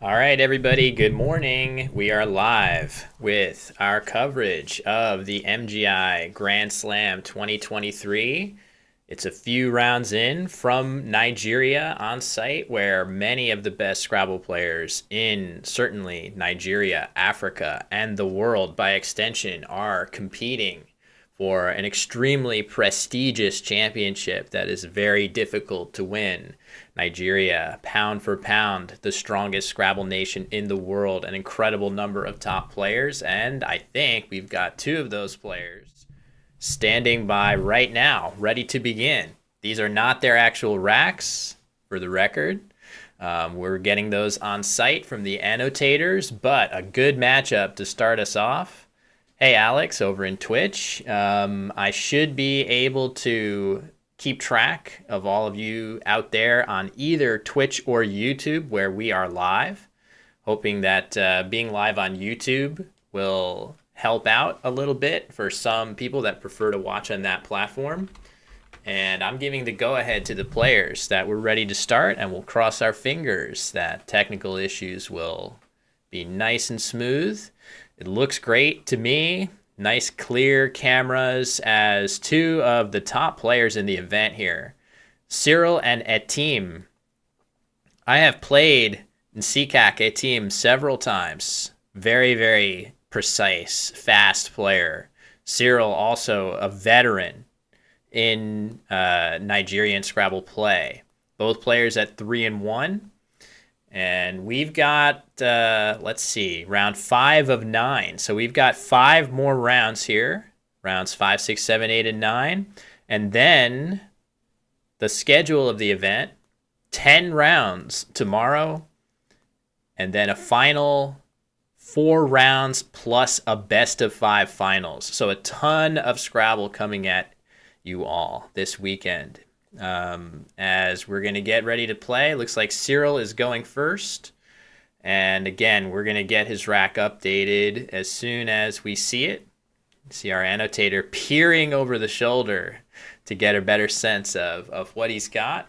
All right, everybody, good morning. We are live with our coverage of the MGI Grand Slam 2023. It's a few rounds in from Nigeria on site, where many of the best Scrabble players in certainly Nigeria, Africa, and the world by extension are competing for an extremely prestigious championship that is very difficult to win. Nigeria, pound for pound, the strongest Scrabble nation in the world, an incredible number of top players, and I think we've got two of those players standing by right now, ready to begin. These are not their actual racks, for the record. We're getting those on site from the annotators, but a good matchup to start us off. Hey, Alex, over in Twitch. I should be able to keep track of all of you out there on either Twitch or YouTube where we are live. Hoping that being live on YouTube will help out a little bit for some people that prefer to watch on that platform. And I'm giving the go-ahead to the players that we're ready to start, and we'll cross our fingers that technical issues will be nice and smooth. It looks great to me. Nice clear cameras as two of the top players in the event here. Cyril and Atim. I have played Nsikak Atim several times. Very, very precise, fast player. Cyril also a veteran in Nigerian Scrabble play. Both players at 3-1. And we've got, let's see, round 5 of 9. So we've got 5 more rounds here. Rounds 5, 6, 7, 8, and 9. And then the schedule of the event, 10 rounds tomorrow. And then a final 4 rounds plus a best of 5 finals. So a ton of Scrabble coming at you all this weekend. As we're going to get ready to play. Looks like Cyril is going first. And again, we're going to get his rack updated as soon as we see it. See our annotator peering over the shoulder to get a better sense of what he's got.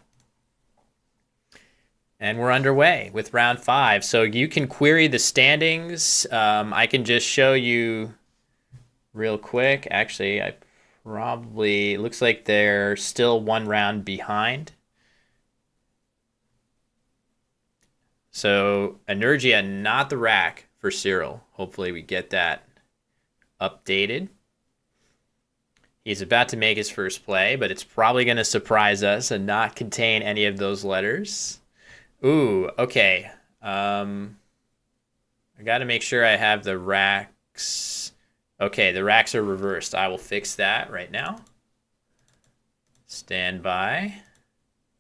And we're underway with round 5. So you can query the standings. I can just show you real quick. Actually, probably looks like they're still 1 round behind. So Energia, not the rack for Cyril. Hopefully we get that updated. He's about to make his first play, but it's probably going to surprise us and not contain any of those letters. Ooh, okay. I got to make sure I have the racks. Okay, the racks are reversed. I will fix that right now. Stand by.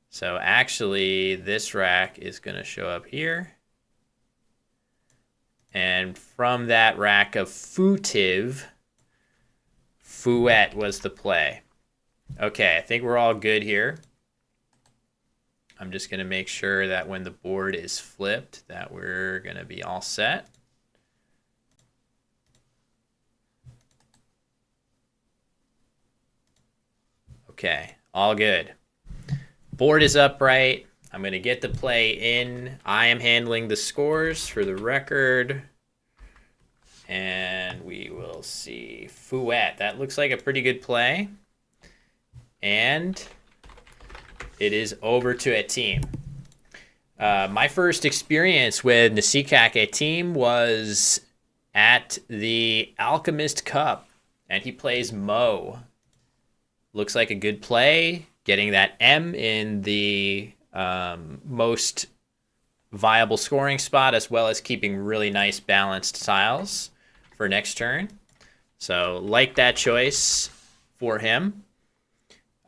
So actually, this rack is going to show up here. And from that rack of Foutive, Fouette was the play. Okay, I think we're all good here. I'm just going to make sure that when the board is flipped that we're going to be all set. Okay, all good. Board is upright. I'm going to get the play in. I am handling the scores for the record. And we will see. Fouette. That looks like a pretty good play. And it is over to Atim. My first experience with Nsikak Atim was at the Alchemist Cup. And he plays Mo. Looks like a good play, getting that M in the most viable scoring spot, as well as keeping really nice balanced tiles for next turn. So like that choice for him.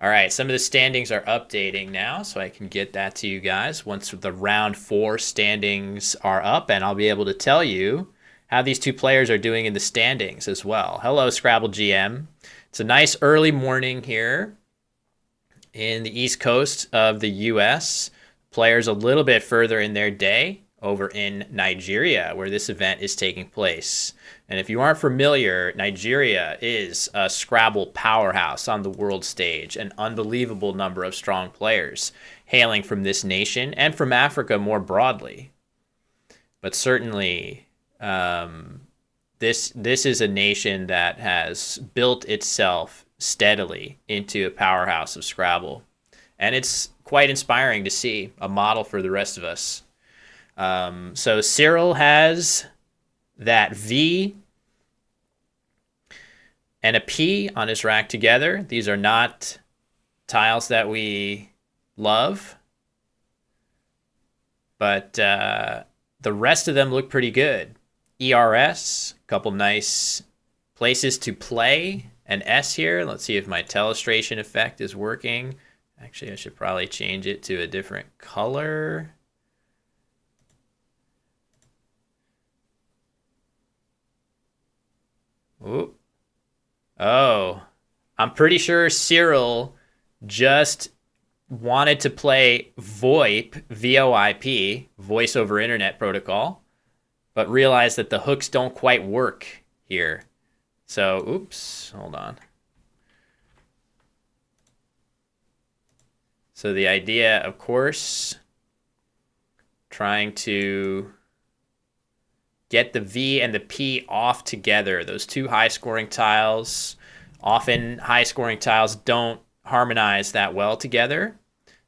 All right, some of the standings are updating now, so I can get that to you guys once the round 4 standings are up, and I'll be able to tell you how these two players are doing in the standings as well. Hello, Scrabble GM. It's a nice early morning here in the East Coast of the U.S. Players a little bit further in their day over in Nigeria, where this event is taking place. And if you aren't familiar, Nigeria is a Scrabble powerhouse on the world stage, an unbelievable number of strong players hailing from this nation and from Africa more broadly. but certainly this is a nation that has built itself steadily into a powerhouse of Scrabble, and it's quite inspiring to see a model for the rest of us. So Cyril has that V and a P on his rack together. These are not tiles that we love, but the rest of them look pretty good. ERS, a couple nice places to play. An S here. Let's see if my telestration effect is working. Actually, I should probably change it to a different color. Ooh. Oh, I'm pretty sure Cyril just wanted to play VoIP, VoIP, Voice over Internet Protocol, but realized that the hooks don't quite work here. So, oops, hold on. So the idea, of course, trying to get the V and the P off together. Those two high-scoring tiles, often high-scoring tiles don't harmonize that well together.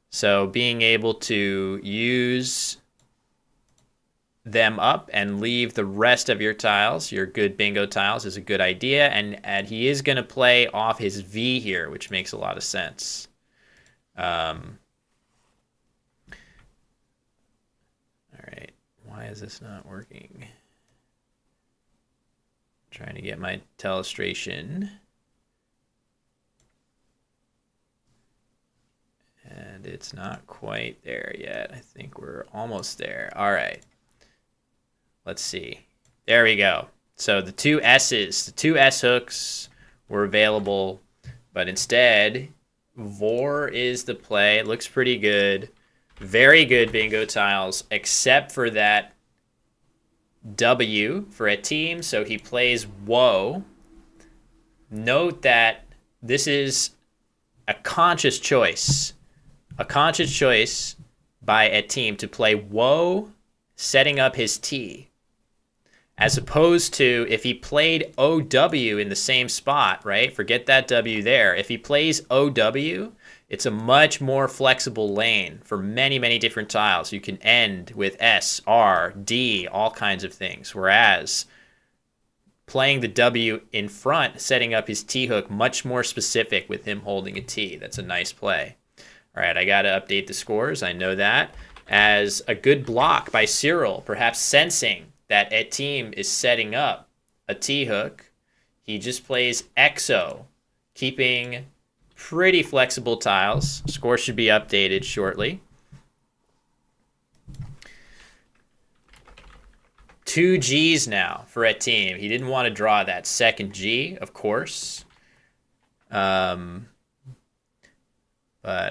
So being able to use them up and leave the rest of your tiles, your good bingo tiles, is a good idea. And he is going to play off his V here, which makes a lot of sense. All right. Why is this not working? Trying to get my telestration. And it's not quite there yet. I think we're almost there. All right. Let's see. There we go. So the two S's, the two S hooks were available, but instead, Vor is the play. It looks pretty good. Very good bingo tiles, except for that W for Atim, so he plays Woe. Note that this is a conscious choice. A conscious choice by Atim to play Woe, setting up his T. As opposed to if he played OW in the same spot, right? Forget that W there. If he plays OW, it's a much more flexible lane for many, many different tiles. You can end with S, R, D, all kinds of things. Whereas playing the W in front, setting up his T hook, much more specific with him holding a T. That's a nice play. All right, I got to update the scores. I know that. As a good block by Cyril, perhaps sensing that Atim is setting up a T hook, he just plays EXO, keeping pretty flexible tiles. Score should be updated shortly. 2 Gs now for Atim. He didn't want to draw that second G, of course. But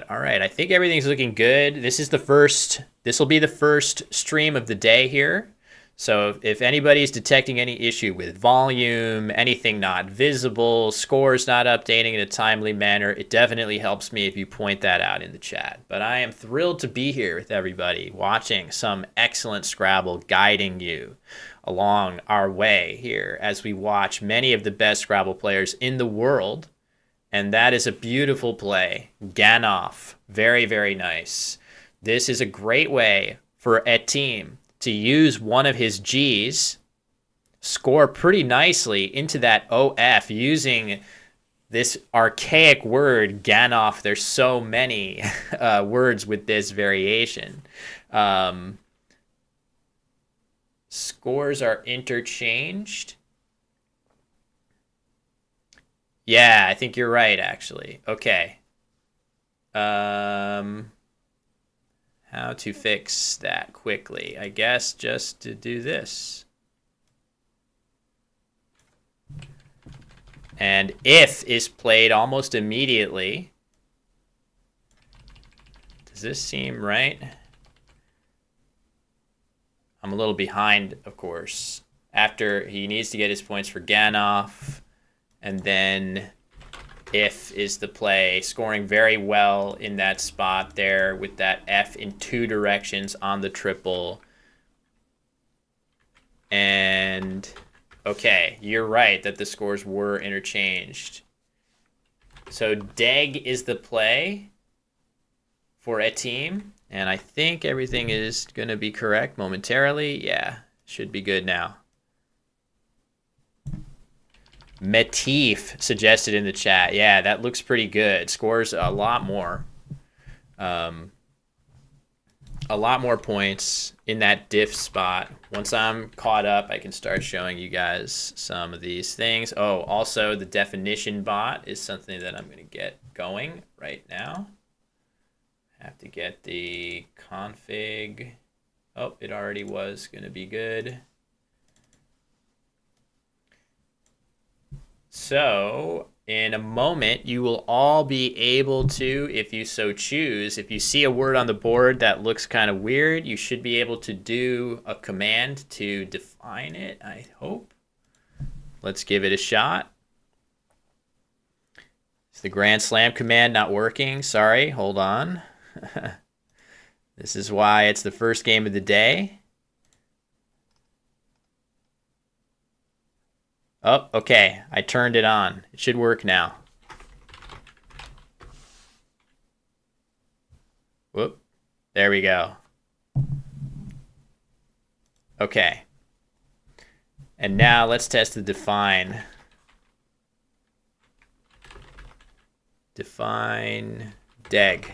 all right, I think everything's looking good. This will be the first stream of the day here. So if anybody's detecting any issue with volume, anything not visible, scores not updating in a timely manner, it definitely helps me if you point that out in the chat. But I am thrilled to be here with everybody, watching some excellent Scrabble, guiding you along our way here as we watch many of the best Scrabble players in the world. And that is a beautiful play. Ganoff, very, very nice. This is a great way for Atim to use one of his Gs, score pretty nicely into that OF using this archaic word, Ganoff. There's so many words with this variation. Scores are interchanged. Yeah, I think you're right, actually. Okay. How to fix that quickly? I guess just to do this. And if is played almost immediately. Does this seem right? I'm a little behind, of course. After he needs to get his points for Ganoff, and then if is the play, scoring very well in that spot there with that F in two directions on the triple. And okay, you're right that the scores were interchanged. So Deg is the play for Atim, and I think everything is going to be correct momentarily. Yeah, should be good now. Metif suggested in the chat. Yeah, that looks pretty good. Scores a lot more. A lot more points in that diff spot. Once I'm caught up, I can start showing you guys some of these things. Oh, also the definition bot is something that I'm going to get going right now. Have to get the config. Oh, it already was going to be good. So in a moment, you will all be able to, if you so choose, if you see a word on the board that looks kind of weird, you should be able to do a command to define it, I hope. Let's give it a shot. Is the Grand Slam command not working? Sorry, hold on. This is why it's the first game of the day. Oh, okay. I turned it on. It should work now. Whoop. There we go. Okay. And now let's test the define. Define Deg.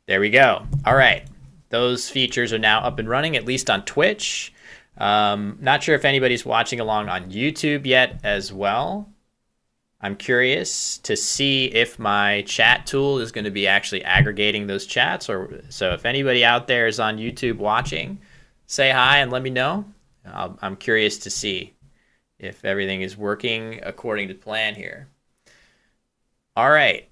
There we go. All right. Those features are now up and running, at least on Twitch. Not sure if anybody's watching along on YouTube yet as well. I'm curious to see if my chat tool is going to be actually aggregating those chats. So if anybody out there is on YouTube watching, say hi and let me know. I'm curious to see if everything is working according to plan here. All right.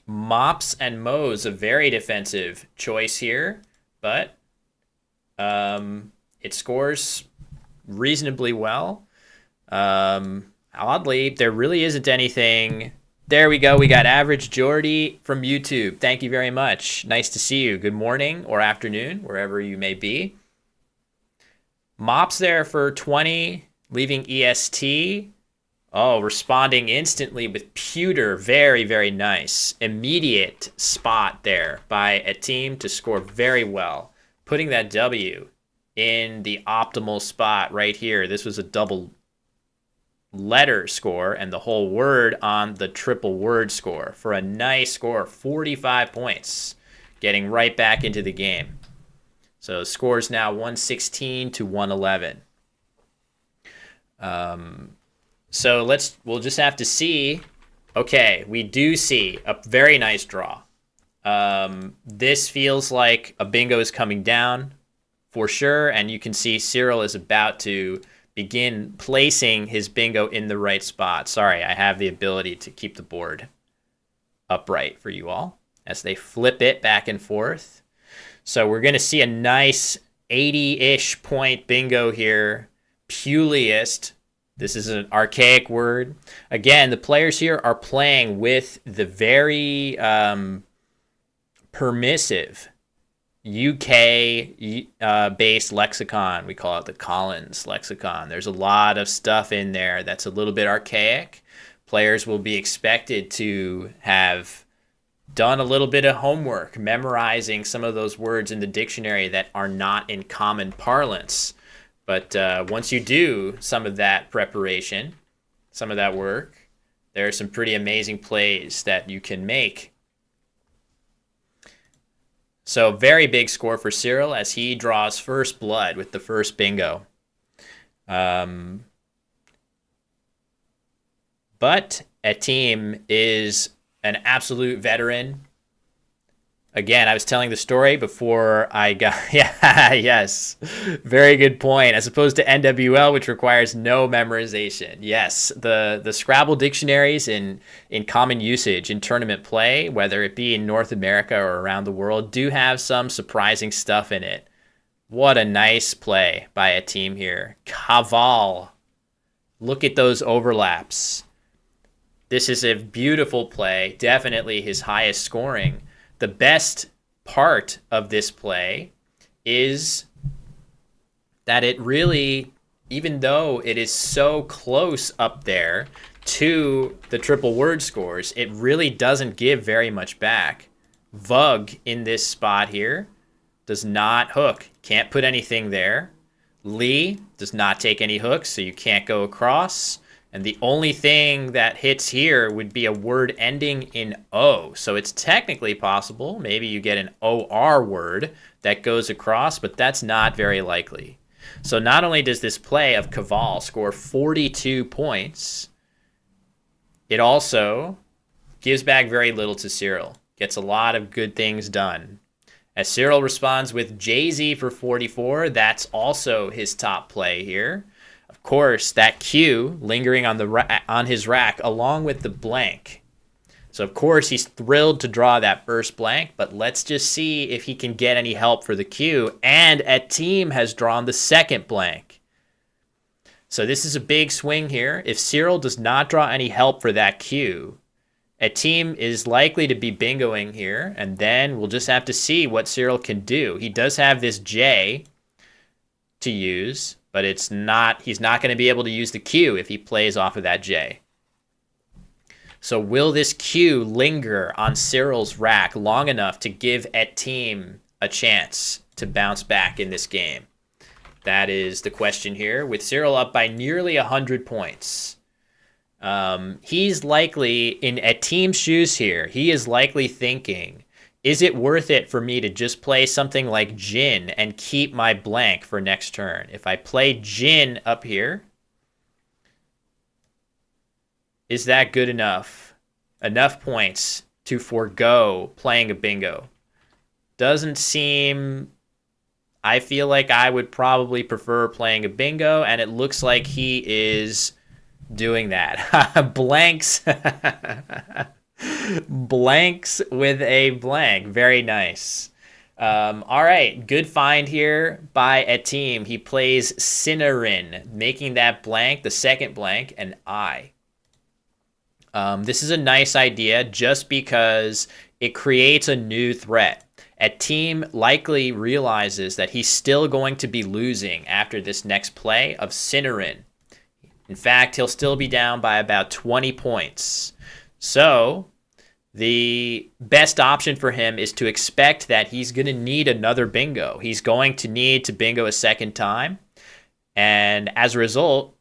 Mops and Mo's a very defensive choice here, but it scores reasonably well. Oddly, there really isn't anything. There we go. We got Average Jordy from YouTube. Thank you very much. Nice to see you. Good morning or afternoon, wherever you may be. Mops there for 20, leaving EST. Oh, responding instantly with Pewter. Very, very nice. Immediate spot there by Atim to score very well. Putting that W in the optimal spot right here. This was a double letter score and the whole word on the triple word score for a nice score, 45 points, getting right back into the game. So scores now 116 to 111. So we'll just have to see. Okay, we do see a very nice draw. This feels like a bingo is coming down for sure, and you can see Cyril is about to begin placing his bingo in the right spot. Sorry, I have the ability to keep the board upright for you all as they flip it back and forth. So we're going to see a nice 80-ish point bingo here. Puliest. This is an archaic word. Again, the players here are playing with the very permissive UK-based lexicon. We call it the Collins lexicon. There's a lot of stuff in there that's a little bit archaic. Players will be expected to have done a little bit of homework, memorizing some of those words in the dictionary that are not in common parlance. But once you do some of that preparation, some of that work, there are some pretty amazing plays that you can make. So very big score for Cyril as he draws first blood with the first bingo. But Atim is an absolute veteran. Again, I was telling the story before I got... Yeah, yes. Very good point. As opposed to NWL, which requires no memorization. Yes, the Scrabble dictionaries in common usage in tournament play, whether it be in North America or around the world, do have some surprising stuff in it. What a nice play by a team here. Caval. Look at those overlaps. This is a beautiful play. Definitely his highest scoring. The best part of this play is that it really, even though it is so close up there to the triple word scores, it really doesn't give very much back. Vug in this spot here does not hook. Can't put anything there. Lee does not take any hooks, so you can't go across. And the only thing that hits here would be a word ending in O. So it's technically possible. Maybe you get an OR word that goes across, but that's not very likely. So not only does this play of Kaval score 42 points, it also gives back very little to Cyril. Gets a lot of good things done. As Cyril responds with Jay-Z for 44, that's also his top play here. Of course, that Q lingering on his rack along with the blank. So of course he's thrilled to draw that first blank, but let's just see if he can get any help for the Q. And Atim has drawn the second blank. So this is a big swing here. If Cyril does not draw any help for that Q, Atim is likely to be bingoing here, and then we'll just have to see what Cyril can do. He does have this J to use, but he's not going to be able to use the Q if he plays off of that J. So will this Q linger on Cyril's rack long enough to give Atim a chance to bounce back in this game? That is the question here, with Cyril up by nearly 100 points. He's likely, in Atim's shoes here, he is likely thinking, is it worth it for me to just play something like Jin and keep my blank for next turn? If I play Jin up here, is that good enough? Enough points to forego playing a bingo? Doesn't seem... I feel like I would probably prefer playing a bingo, and it looks like he is doing that. Blanks. Blanks with a blank. Very nice. All right, good find here by Atim. He plays Cinnarin, making that blank, the second blank, an I. This is a nice idea just because it creates a new threat. Atim likely realizes that he's still going to be losing after this next play of Cinnarin. In fact, he'll still be down by about 20 points. So the best option for him is to expect that he's going to need another bingo. He's going to need to bingo a second time. And as a result,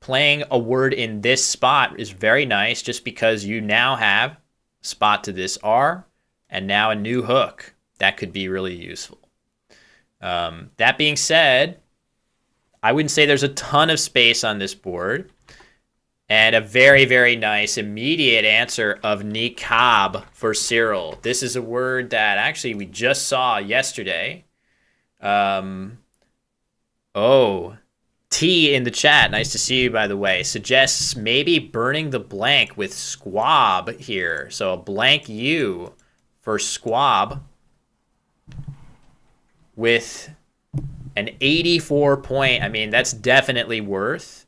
playing a word in this spot is very nice just because you now have a spot to this R and now a new hook. That could be really useful. That being said, I wouldn't say there's a ton of space on this board. And a very, very nice immediate answer of niqab for Cyril. This is a word that actually we just saw yesterday. T in the chat, nice to see you, by the way, suggests maybe burning the blank with squab here. So a blank U for squab with an 84 point. I mean, that's definitely worth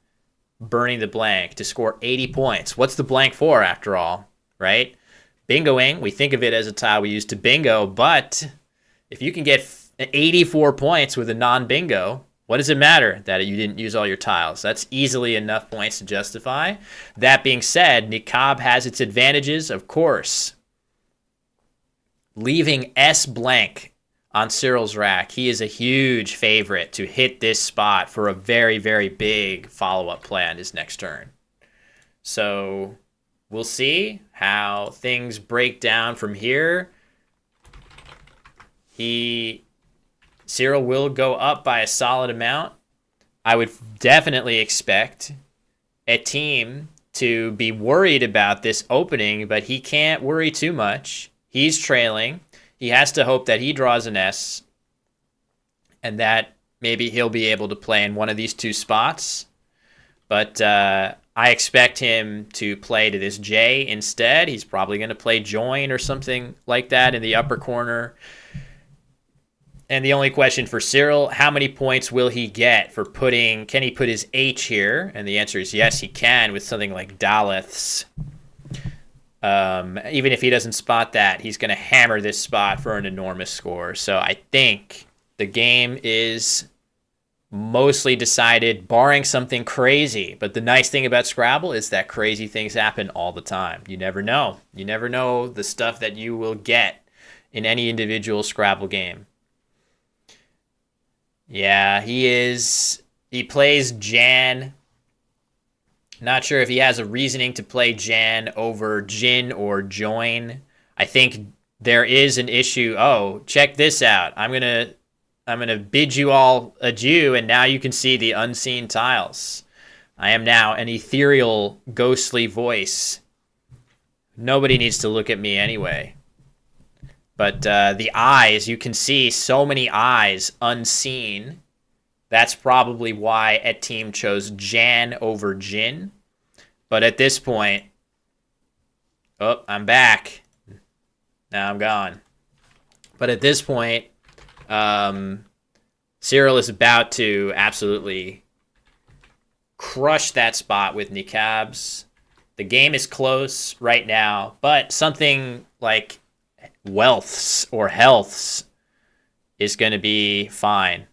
burning the blank to score 80 points. What's the blank for, after all, right? Bingoing, we think of it as a tile we use to bingo, but if you can get 84 points with a non-bingo, what does it matter that you didn't use all your tiles? That's easily enough points to justify. That being said, niqab has its advantages, of course. Leaving S blank on Cyril's rack, he is a huge favorite to hit this spot for a very, very big follow-up play on his next turn. So we'll see how things break down from here. Cyril will go up by a solid amount. I would definitely expect Atim to be worried about this opening, but he can't worry too much. He's trailing. He has to hope that he draws an S and that maybe he'll be able to play in one of these two spots. But I expect him to play to this J instead. He's probably going to play join or something like that in the upper corner. And the only question for Cyril, how many points will he get for can he put his H here? And the answer is yes, he can with something like Daleth's. Even if he doesn't spot that, he's going to hammer this spot for an enormous score. So I think The game is mostly decided, barring something crazy. But the nice thing about Scrabble is that crazy things happen all the time. You never know. You never know the stuff that you will get in any individual Scrabble game. Yeah, he plays Jan. Not sure if he has a reasoning to play Jan over Jin or Join. I think there is an issue. Oh, check this out. I'm gonna bid you all adieu, and now you can see the unseen tiles. I am now an ethereal, ghostly voice. Nobody needs to look at me anyway. But the eyes, you can see so many eyes unseen. That's probably why Atim chose Jan over Jin. But at this point, oh, I'm back. Now I'm gone. But at this point, Cyril is about to absolutely crush that spot with Niqabs. The game is close right now, but something like wealths or healths is going to be fine.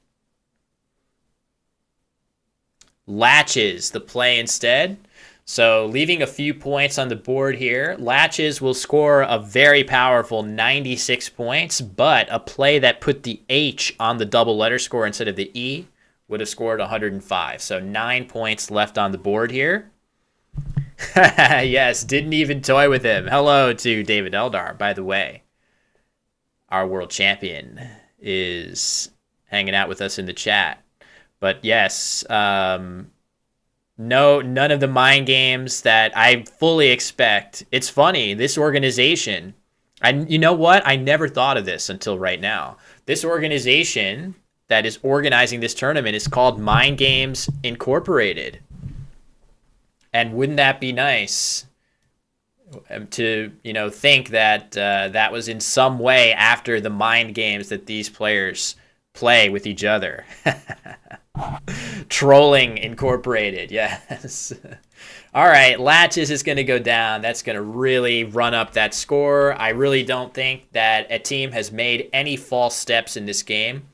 Latches the play instead. So leaving a few points on the board here. Latches will score a very powerful 96 points, but a play that put the H on the double letter score instead of the E would have scored 105. So 9 points left on the board here. Yes, didn't even toy with him. Hello to David Eldar, by the way. Our world champion is hanging out with us in the chat. But yes, none of the mind games that I fully expect. It's funny, this organization, you know what? I never thought of this until right now. This organization that is organizing this tournament is called Mind Games Incorporated. And wouldn't that be nice to, think that that was in some way after the mind games that these players play with each other. Trolling Incorporated, yes. All right, Latches is going to go down. That's going to really run up that score. I really don't think that Atim has made any false steps in this game.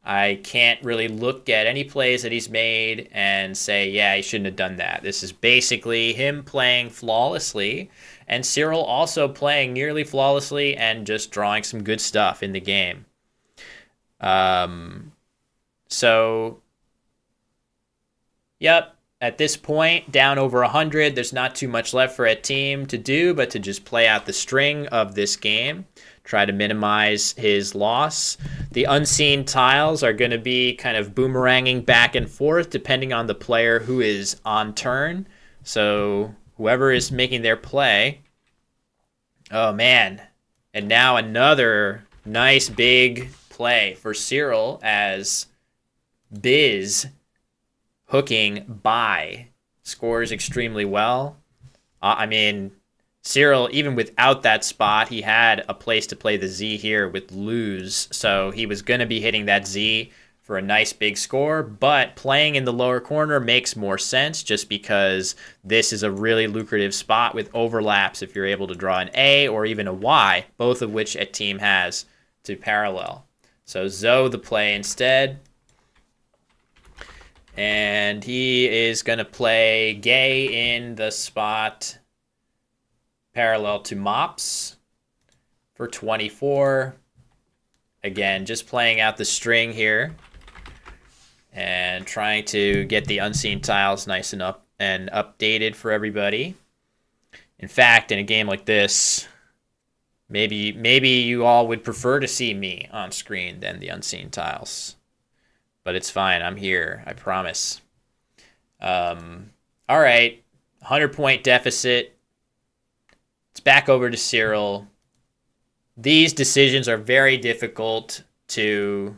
I can't really look at any plays that he's made and say, yeah, he shouldn't have done that. This is basically him playing flawlessly, and Cyril also playing nearly flawlessly and just drawing some good stuff in the game. So, yep, at this point, down over 100, there's not too much left for Atim to do but to just play out the string of this game, try to minimize his loss. The unseen tiles are going to be kind of boomeranging back and forth depending on the player who is on turn. So whoever is making their play. Oh, man. And now another nice big play for Cyril as Biz hooking by scores extremely well. Cyril, even without that spot, he had a place to play the Z here with lose. So he was going to be hitting that Z for a nice big score, but playing in the lower corner makes more sense just because this is a really lucrative spot with overlaps if you're able to draw an A or even a Y, both of which Atim has to parallel. So Zoe the play instead. And he is going to play Gay in the spot parallel to Mops for 24. Again, just playing out the string here and trying to get the unseen tiles nice and up and updated for everybody. In fact, in a game like this, maybe you all would prefer to see me on screen than the unseen tiles. But it's fine. I'm here. I promise. All right. 100-point deficit. It's back over to Cyril. These decisions are very difficult to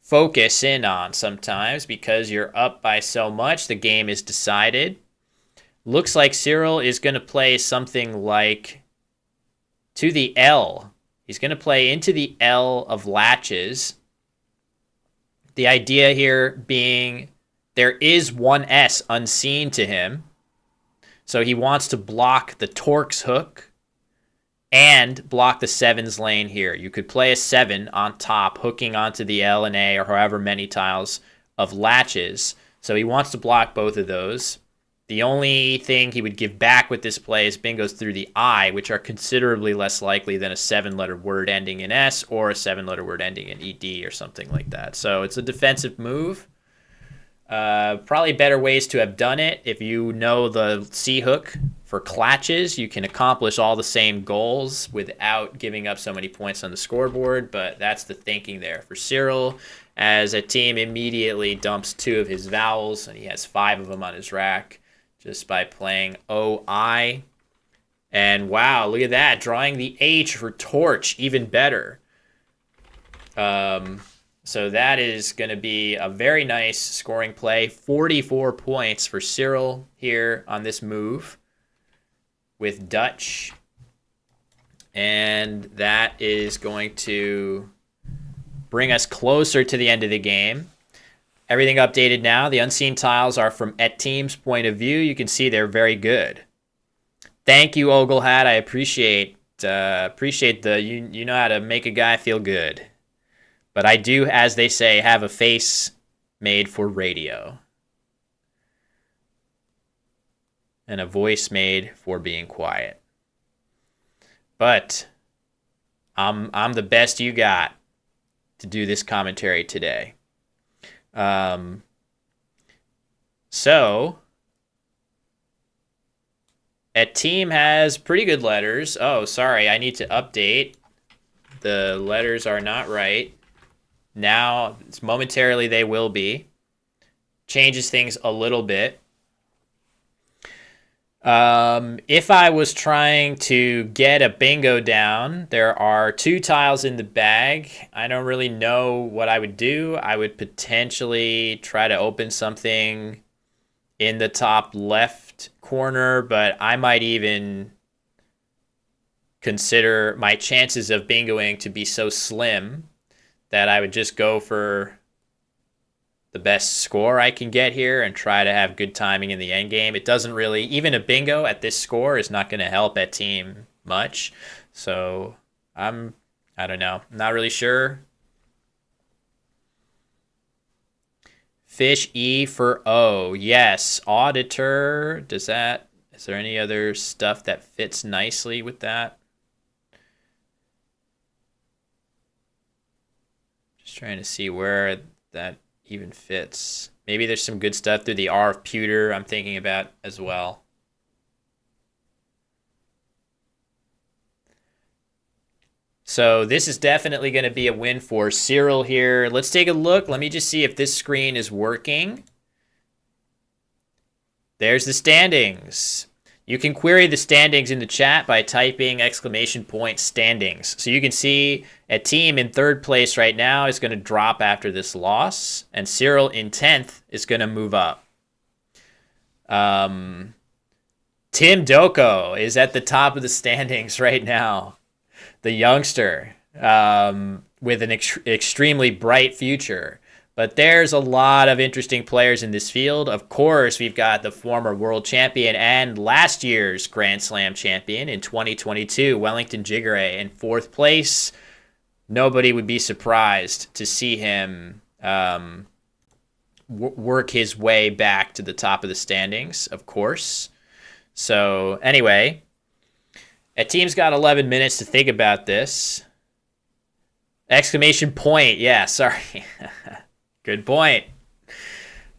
focus in on sometimes because you're up by so much. The game is decided. Looks like Cyril is going to play something like to the L. He's going to play into the L of Latches. The idea here being there is one S unseen to him. So he wants to block the Torx hook and block the 7's lane here. You could play a 7 on top, hooking onto the L and A or however many tiles of latches. So he wants to block both of those. The only thing he would give back with this play is bingos through the I, which are considerably less likely than a 7-letter word ending in S or a 7-letter word ending in ED or something like that. So it's a defensive move. Probably better ways to have done it. If you know the C hook for clatches, you can accomplish all the same goals without giving up so many points on the scoreboard, but that's the thinking there for Cyril, as Atim immediately dumps 2 of his vowels, and he has 5 of them on his rack just by playing OI. And wow, look at that, drawing the H for torch, even better. So that is going to be a very nice scoring play. 44 points for Cyril here on this move with Dutch. And that is going to bring us closer to the end of the game. Everything updated now. The unseen tiles are from Atim's point of view. You can see they're very good. Thank you, Oglehat. I appreciate the you know how to make a guy feel good. But I do, as they say, have a face made for radio. And a voice made for being quiet. But I'm the best you got to do this commentary today. So Atim has pretty good letters. Oh, sorry, I need to update. The letters are not right. Now, momentarily they will be. Changes things a little bit. If I was trying to get a bingo down, there are 2 tiles in the bag. I don't really know what I would do. I would potentially try to open something in the top left corner, but I might even consider my chances of bingoing to be so slim that I would just go for the best score I can get here and try to have good timing in the end game. It doesn't really, even a bingo at this score is not going to help Atim much. So I don't know. I'm not really sure. Fish E for O. Yes. Auditor. Is there any other stuff that fits nicely with that? Just trying to see where that even fits. Maybe there's some good stuff through the R of pewter I'm thinking about as well. So this is definitely going to be a win for Cyril here. Let's take a look. Let me just see if this screen is working. There's the standings. You can query the standings in the chat by typing !standings. So you can see Atim in 3rd place right now is going to drop after this loss, and Cyril in 10th is going to move up. Tim Doko is at the top of the standings right now. The youngster with an extremely bright future. But there's a lot of interesting players in this field. Of course, we've got the former world champion and last year's Grand Slam champion in 2022, Wellington Jigare, in 4th place. Nobody would be surprised to see him work his way back to the top of the standings, of course. So anyway, Atim's got 11 minutes to think about this. ! Yeah, sorry. Good point.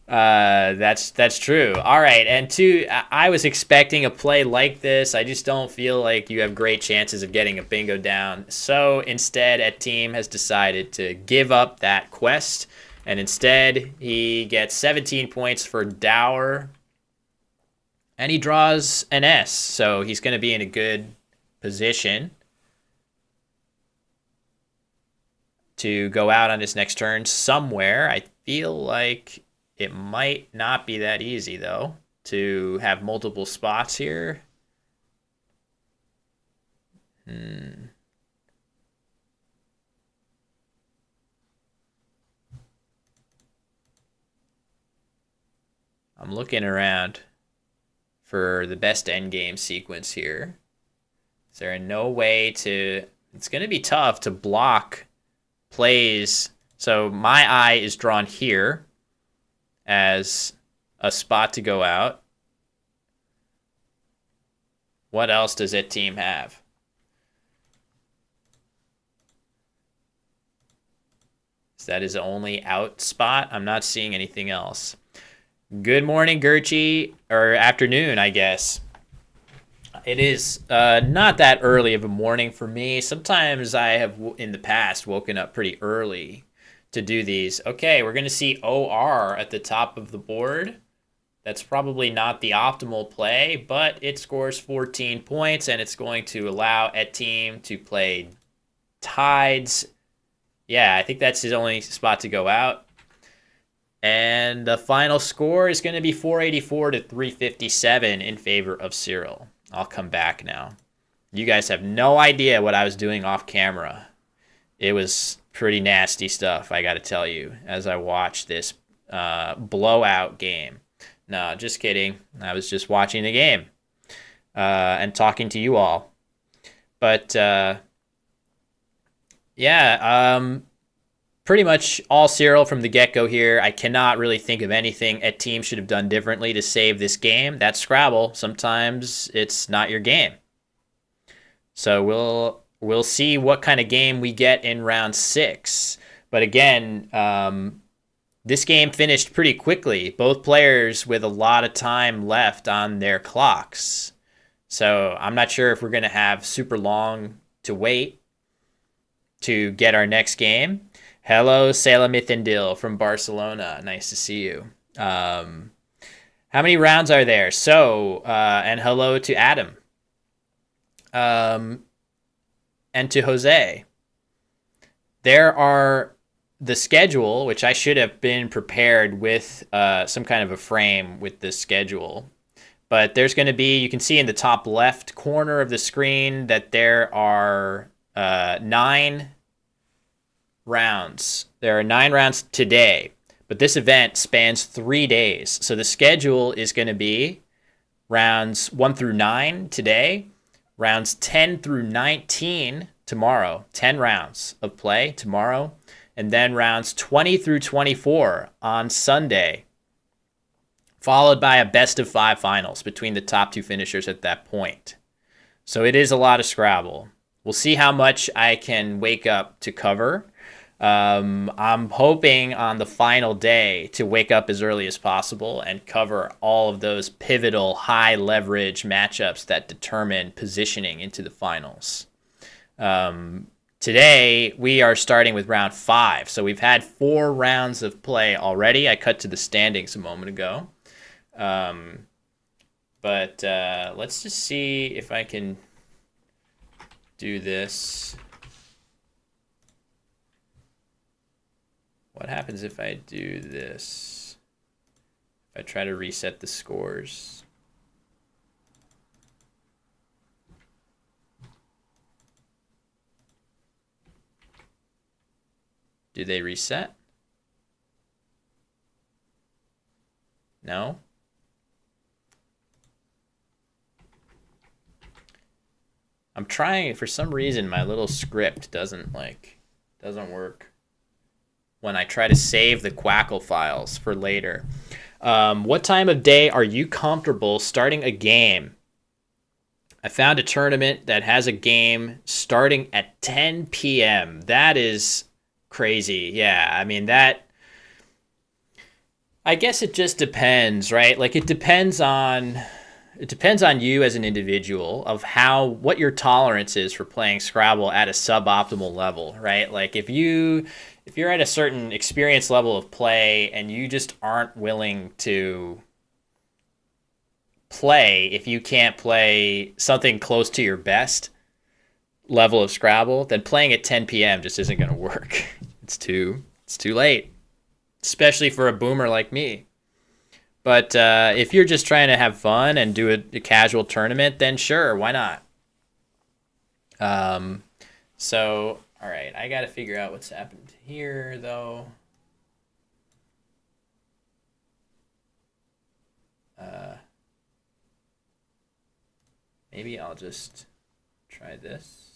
That's true. All right, and 2, I was expecting a play like this. I just don't feel like you have great chances of getting a bingo down. So instead, Atim has decided to give up that quest, and instead he gets 17 points for Dower, and he draws an S. So he's going to be in a good position to go out on his next turn somewhere. I feel like it might not be that easy, though, to have multiple spots here. I'm looking around for the best endgame sequence here. Is there no way to... It's going to be tough to block plays. So my eye is drawn here as a spot to go out. What else does Atim have? Is that his only out spot? I'm not seeing anything else. Good morning, Gerchi, or afternoon, I guess. It is not that early of a morning for me. Sometimes I have, in the past, woken up pretty early to do these. Okay, we're going to see OR at the top of the board. That's probably not the optimal play, but it scores 14 points, and it's going to allow Atim to play Tides. Yeah, I think that's his only spot to go out. And the final score is going to be 484 to 357 in favor of Cyril. I'll come back now. You guys have no idea what I was doing off camera. It was pretty nasty stuff, I got to tell you, as I watched this blowout game. No, just kidding. I was just watching the game and talking to you all. But, pretty much all Cyril from the get-go here. I cannot really think of anything Atim should have done differently to save this game. That's Scrabble. Sometimes it's not your game. So we'll see what kind of game we get in round 6. But again, this game finished pretty quickly. Both players with a lot of time left on their clocks. So I'm not sure if we're going to have super long to wait to get our next game. Hello, Salamithandil from Barcelona. Nice to see you. How many rounds are there? So, and hello to Adam. And to Jose. There are the schedule, which I should have been prepared with some kind of a frame with this schedule. But there's going to be, you can see in the top left corner of the screen that there are 9 rounds. There are 9 rounds today, but this event spans 3 days. So the schedule is going to be rounds 1 through 9 today, rounds 10 through 19 tomorrow, 10 rounds of play tomorrow, and then rounds 20 through 24 on Sunday, followed by a best of 5 finals between the top 2 finishers at that point. So it is a lot of Scrabble. We'll see how much I can wake up to cover. I'm hoping on the final day to wake up as early as possible and cover all of those pivotal high leverage matchups that determine positioning into the finals. Today, we are starting with round 5. So we've had 4 rounds of play already. I cut to the standings a moment ago. But let's just see if I can do this. What happens if I do this? If I try to reset the scores. Do they reset? No? I'm trying, for some reason my little script doesn't work when I try to save the Quackle files for later. What time of day are you comfortable starting a game? I found a tournament that has a game starting at 10 p.m. That is crazy. Yeah, I mean, that... I guess it just depends, right? Like, it depends on you as an individual of what your tolerance is for playing Scrabble at a suboptimal level, right? Like, if you're at a certain experience level of play and you just aren't willing to play, if you can't play something close to your best level of Scrabble, then playing at 10 p.m. just isn't going to work. It's too late, especially for a boomer like me. But if you're just trying to have fun and do a casual tournament, then sure, why not? So, all right, I got to figure out what's happened here, though. Maybe I'll just Try this.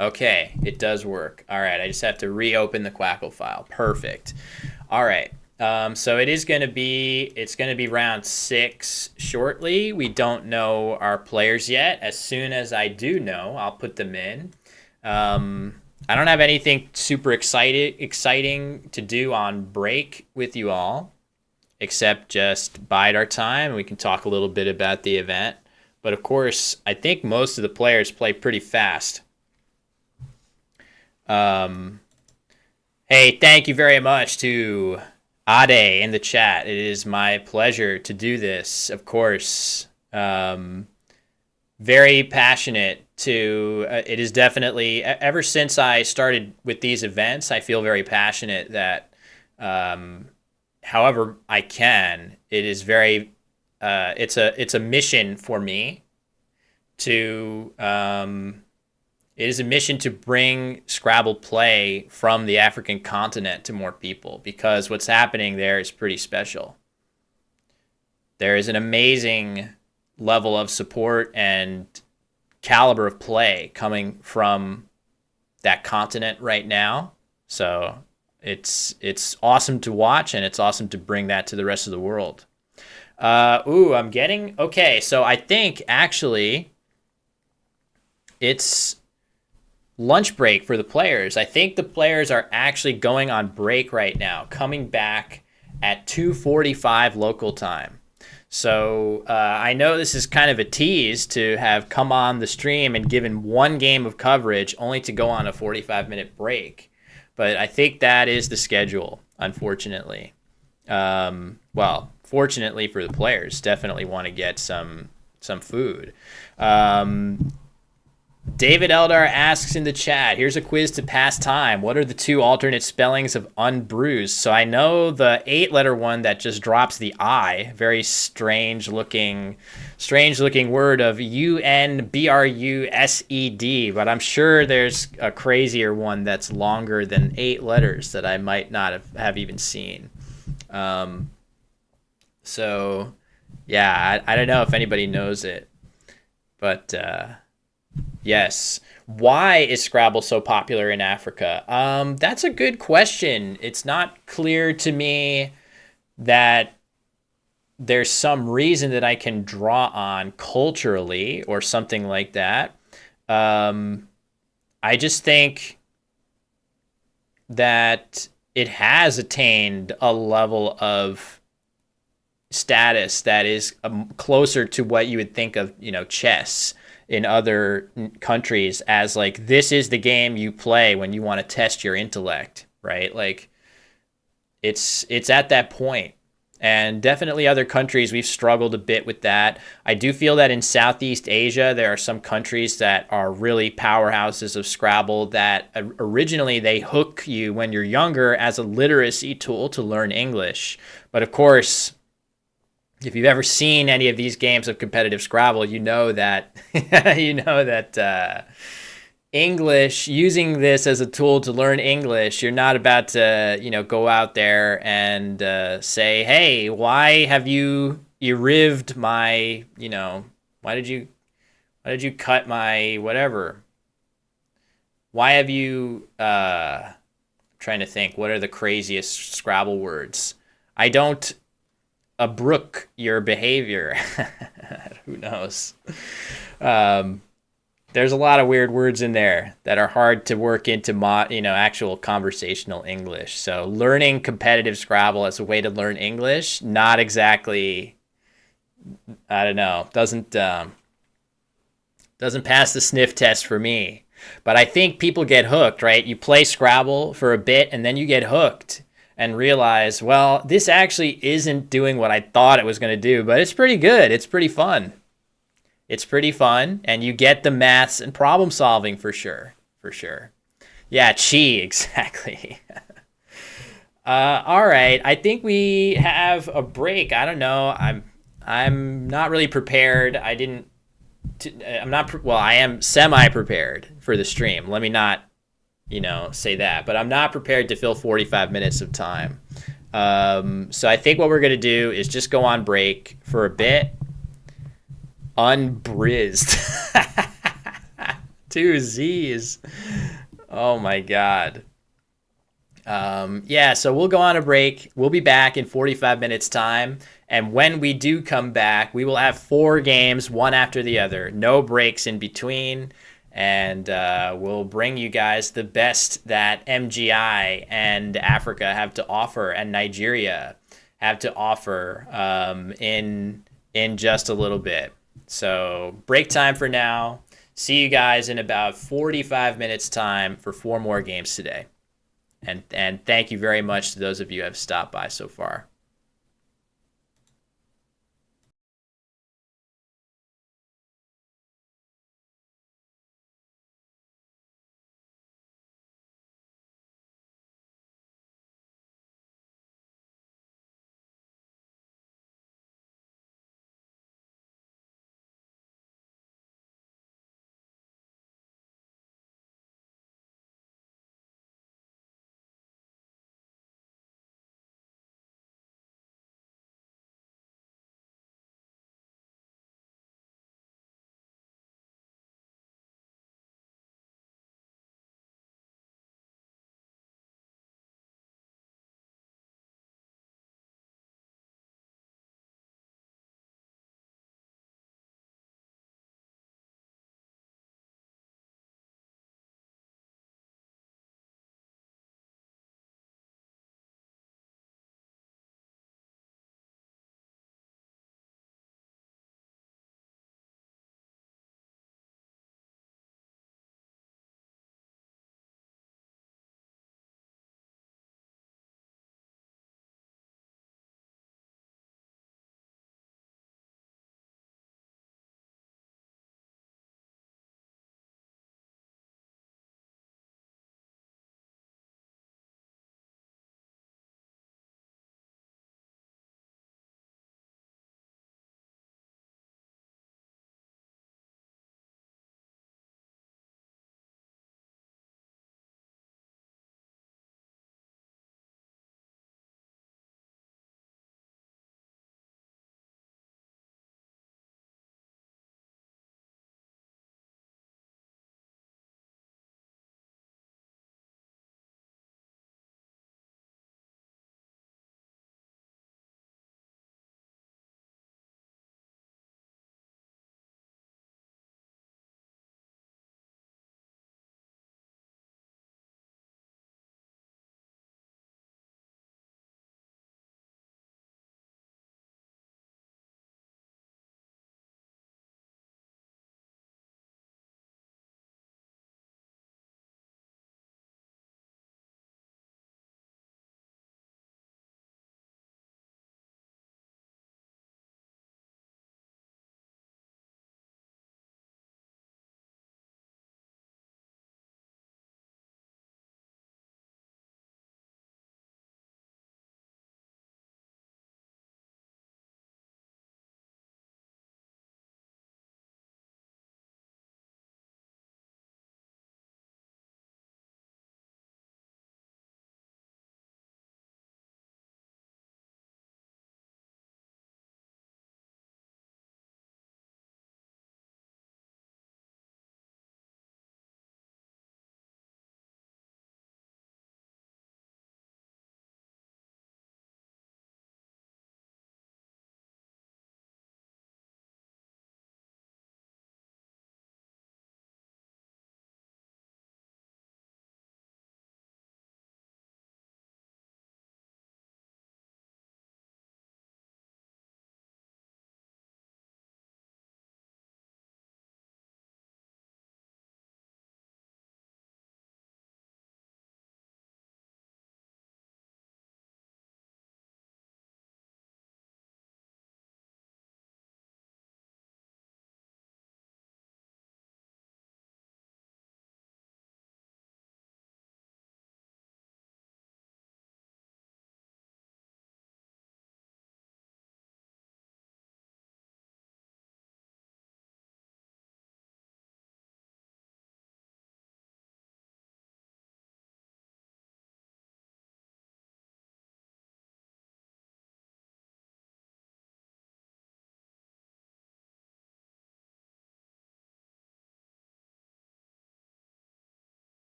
Okay, it does work. All right, I just have to reopen the Quackle file. Perfect. All right. So it's going to be round 6 shortly. We don't know our players yet. As soon as I do know, I'll put them in. I don't have anything super exciting to do on break with you all, except just bide our time. We can talk a little bit about the event. But of course, I think most of the players play pretty fast. Hey, thank you very much to Ade in the chat. It is my pleasure to do this, of course. Very passionate to, it is definitely, ever since I started with these events, I feel very passionate that however I can, it is very, it's a mission for me to, it is a mission to bring Scrabble play from the African continent to more people, because what's happening there is pretty special. There is an amazing level of support and caliber of play coming from that continent right now. So it's awesome to watch, and it's awesome to bring that to the rest of the world. I'm getting, okay, so I think actually it's lunch break for the players. I think the players are actually going on break right now, coming back at 2:45 local time. So I know this is kind of a tease to have come on the stream and given one game of coverage only to go on a 45-minute break. But I think that is the schedule, unfortunately. Well, fortunately for the players, definitely want to get some food. David Eldar asks in the chat, here's a quiz to pass time. What are the 2 alternate spellings of unbruised? So I know the 8-letter one that just drops the I, very strange looking word of UNBRUSED, but I'm sure there's a crazier one that's longer than 8 letters that I might not have even seen. So yeah, I don't know if anybody knows it, but yes. Why is Scrabble so popular in Africa? That's a good question. It's not clear to me that there's some reason that I can draw on culturally or something like that. I just think that it has attained a level of status that is closer to what you would think of, chess in other countries as like, this is the game you play when you want to test your intellect, right? Like it's at that point. And definitely other countries, we've struggled a bit with that. I do feel that in Southeast Asia, there are some countries that are really powerhouses of Scrabble that originally they hook you when you're younger as a literacy tool to learn English. But of course, if you've ever seen any of these games of competitive Scrabble, you know that English, using this as a tool to learn English, you're not about to, go out there and say, hey, why have you rived my, why did you cut my whatever? Why have you, trying to think, what are the craziest Scrabble words? I don't abrook your behavior. Who knows? There's a lot of weird words in there that are hard to work into actual conversational English. So learning competitive Scrabble as a way to learn English, not exactly, I don't know, doesn't pass the sniff test for me. But I think people get hooked, right? You play Scrabble for a bit and then you get hooked and realize, well, this actually isn't doing what I thought it was going to do, but it's pretty good. It's pretty fun. It's pretty fun, and you get the maths and problem solving for sure. Yeah, chi, exactly. All right, I think we have a break. I don't know. I'm not really prepared. I am semi-prepared for the stream. Let me not say that, but I'm not prepared to fill 45 minutes of time. So I think what we're gonna do is just go on break for a bit. Unbrizzed. Two Z's. Oh my God. Yeah, so we'll go on a break. We'll be back in 45 minutes time. And when we do come back, we will have 4 games, one after the other. No breaks in between. And we'll bring you guys the best that MGI and Africa have to offer, and Nigeria have to offer in just a little bit. So break time for now. See you guys in about 45 minutes time for 4 more games today. And thank you very much to those of you who have stopped by so far.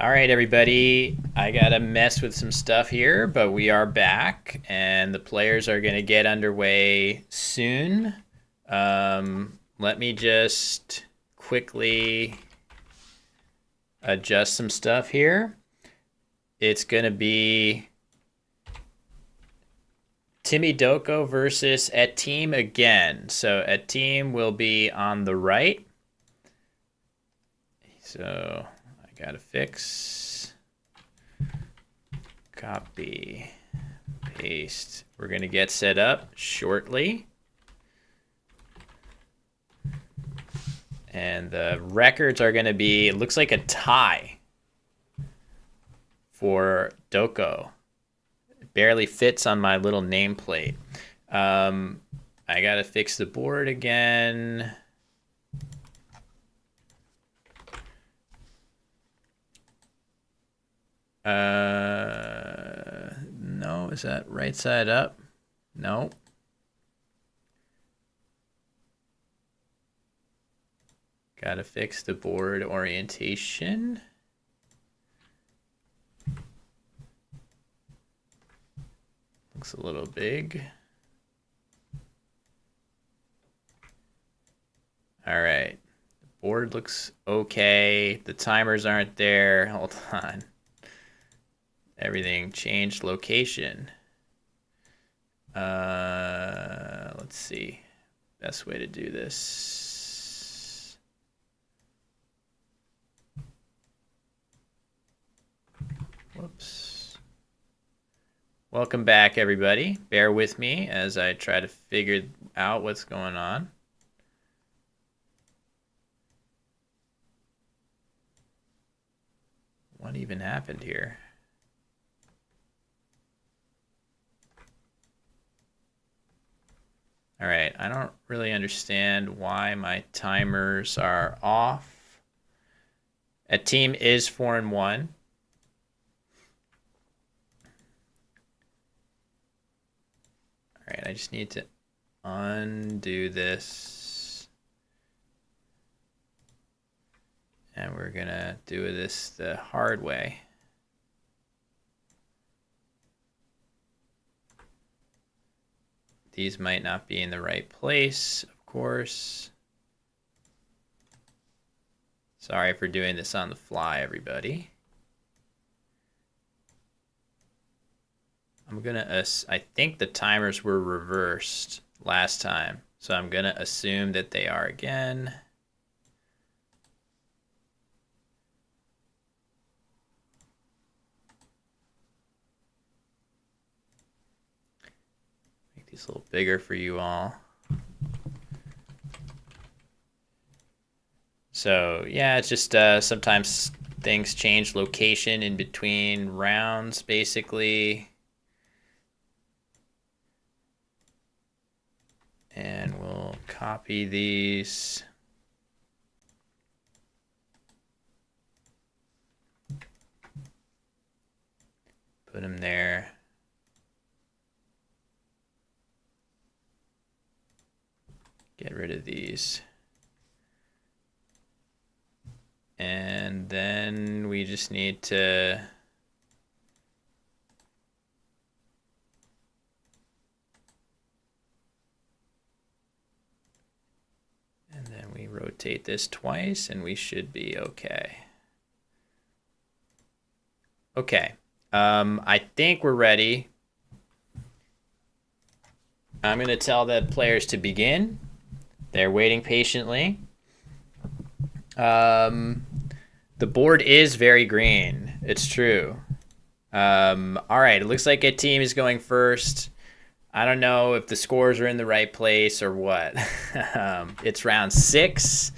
All right, everybody. I got to mess with some stuff here, but we are back, and the players are going to get underway soon. Let me just quickly adjust some stuff here. It's going to be Timi Doko versus Atim again. So Atim will be on the right. So I gotta fix, copy, paste. We're gonna get set up shortly. And the records are gonna be, it looks like a tie for Doko. It barely fits on my little nameplate. I gotta fix the board again. No, is that right side up? No. Gotta fix the board orientation. Looks a little big. All right, the board looks okay. The timers aren't there. Hold on. Everything changed location. Let's see. Best way to do this. Whoops. Welcome back, everybody. Bear with me as I try to figure out what's going on. What even happened here? All right, I don't really understand why my timers are off. Atim is 4-1. All right, I just need to undo this. And we're gonna do this the hard way. These might not be in the right place, of course. Sorry for doing this on the fly, everybody. I think the timers were reversed last time, so I'm gonna assume that they are again. These a little bigger for you all. So yeah, it's just sometimes things change location in between rounds, basically. And we'll copy these. Put them there. Get rid of these. And then we just need to and then we rotate this twice and we should be okay. Okay. I think we're ready. I'm going to tell the players to begin. They're waiting patiently. The board is very green. It's true. All right, it looks like a team is going first. I don't know if the scores are in the right place or what. It's round 6.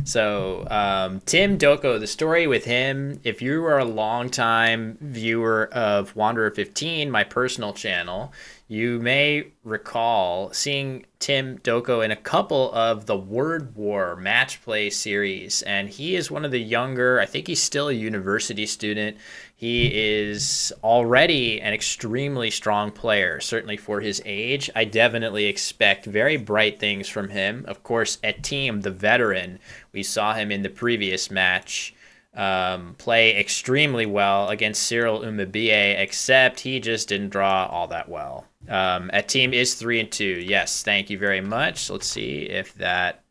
So Tim Doko, the story with him, if you are a longtime viewer of Wanderer 15, my personal channel, you may recall seeing Tim Doko in a couple of the Word War match play series, and he is one of the younger, I think he's still a university student. He is already an extremely strong player, certainly for his age. I definitely expect very bright things from him. Of course, Atim, the veteran, we saw him in the previous match play extremely well against Cyril Umabie, except he just didn't draw all that well. Atim is 3-2. Yes, thank you very much. Let's see if that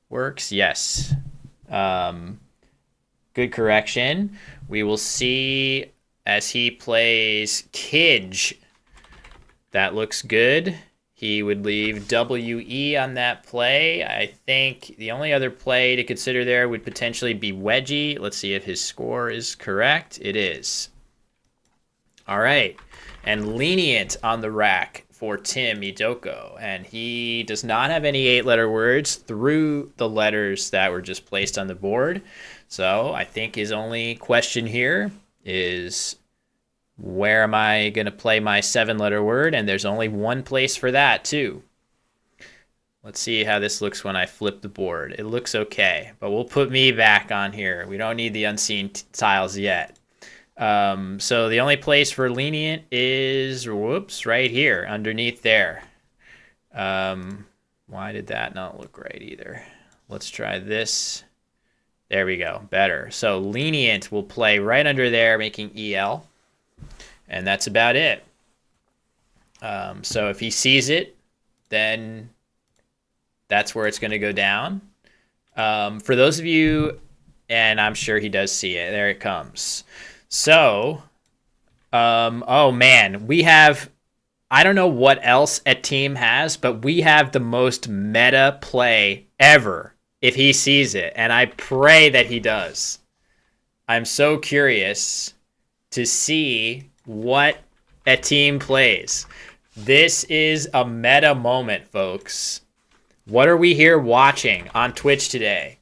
works. Yes. Good correction. We will see as he plays Kidge. That looks good. He would leave WE on that play. I think the only other play to consider there would potentially be Wedgie. Let's see if his score is correct. It is. All right. And Lenient on the rack for Timi Doko. And he does not have any 8-letter words through the letters that were just placed on the board. So I think his only question here is, where am I going to play my 7-letter word? And there's only one place for that, too. Let's see how this looks when I flip the board. It looks okay, but we'll put me back on here. We don't need the unseen tiles yet. So the only place for Lenient is, whoops, right here, underneath there. Why did that not look right either? Let's try this. There we go, better. So Lenient will play right under there, making EL. And that's about it. So if he sees it, then that's where it's going to go down. For those of you, and I'm sure he does see it, there it comes. So, oh man, we have, I don't know what else Atim has, but we have the most meta play ever if he sees it. And I pray that he does. I'm so curious to see what Atim plays. This is a meta moment, folks. What are we here watching on Twitch today?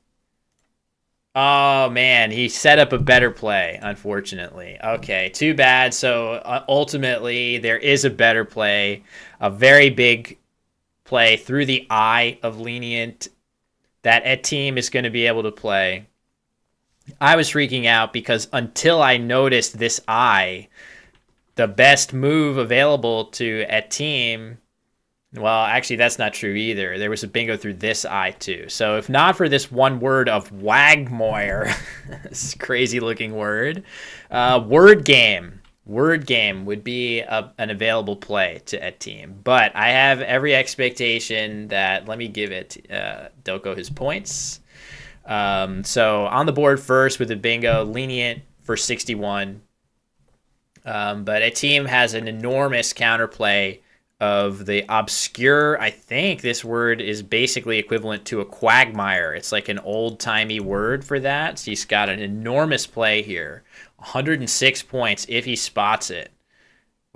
Oh, man, he set up a better play, unfortunately. Okay, too bad. So ultimately, there is a better play, a very big play through the eye of Lenient that Atim is going to be able to play. I was freaking out because until I noticed this eye, the best move available to Atim, well, actually, that's not true either. There was a bingo through this eye, too. So if not for this one word of Wagmoyer, this crazy-looking word, word game would be an available play to Atim. But I have every expectation that, let me give it Doko his points. So on the board first with a bingo, Lenient for 61. But Atim has an enormous counterplay of the obscure, I think this word is basically equivalent to a quagmire. It's like an old-timey word for that. So he's got an enormous play here. 106 points if he spots it.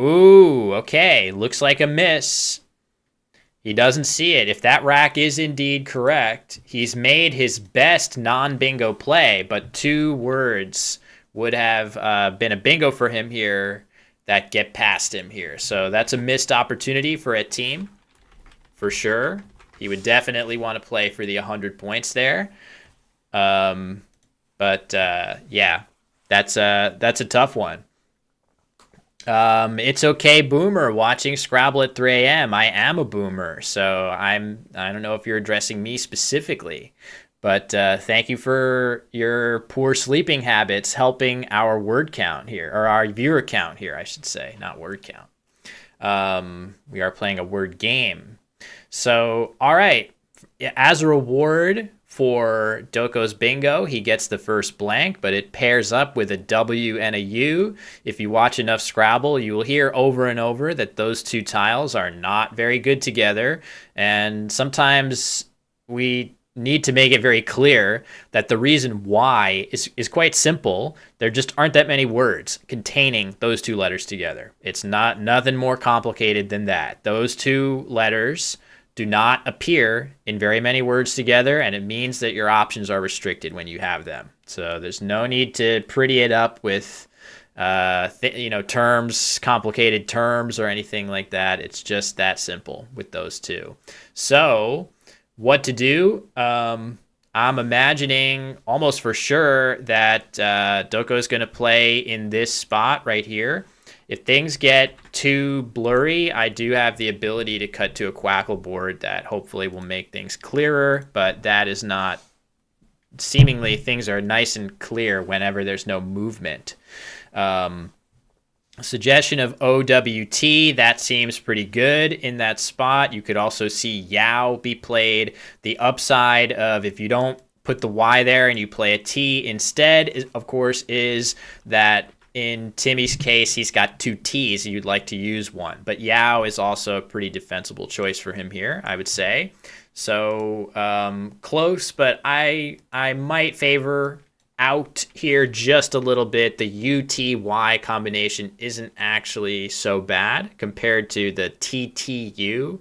Ooh, okay. Looks like a miss. He doesn't see it. If that rack is indeed correct, he's made his best non-bingo play, but 2 words would have been a bingo for him here that get past him here. So that's a missed opportunity for Atim, for sure. He would definitely want to play for the 100 points there. Yeah, that's a tough one. It's okay, Boomer, watching Scrabble at 3 a.m. I am a boomer, so I don't know if you're addressing me specifically. But thank you for your poor sleeping habits helping our word count here, or our viewer count here, I should say, not word count. We are playing a word game. So, all right, as a reward for Doko's bingo, he gets the first blank, but it pairs up with a W and a U. If you watch enough Scrabble, you will hear over and over that those 2 tiles are not very good together, and sometimes we need to make it very clear that the reason why is quite simple. There just aren't that many words containing those 2 letters together. It's nothing more complicated than that. Those 2 letters do not appear in very many words together, and it means that your options are restricted when you have them. So there's no need to pretty it up with terms, complicated terms or anything like that. It's just that simple with those 2. So what to do? I'm imagining almost for sure that Doko is going to play in this spot right here. If things get too blurry, I do have the ability to cut to a quackle board that hopefully will make things clearer, but that is not seemingly things are nice and clear whenever there's no movement. Suggestion of OWT, that seems pretty good in that spot. You could also see Yao be played. The upside of if you don't put the Y there and you play a T instead, of course, is that in Timi's case, he's got 2 T's. You'd like to use one. But Yao is also a pretty defensible choice for him here, I would say. So close, but I might favor out here just a little bit. The UTY combination isn't actually so bad compared to the TTU.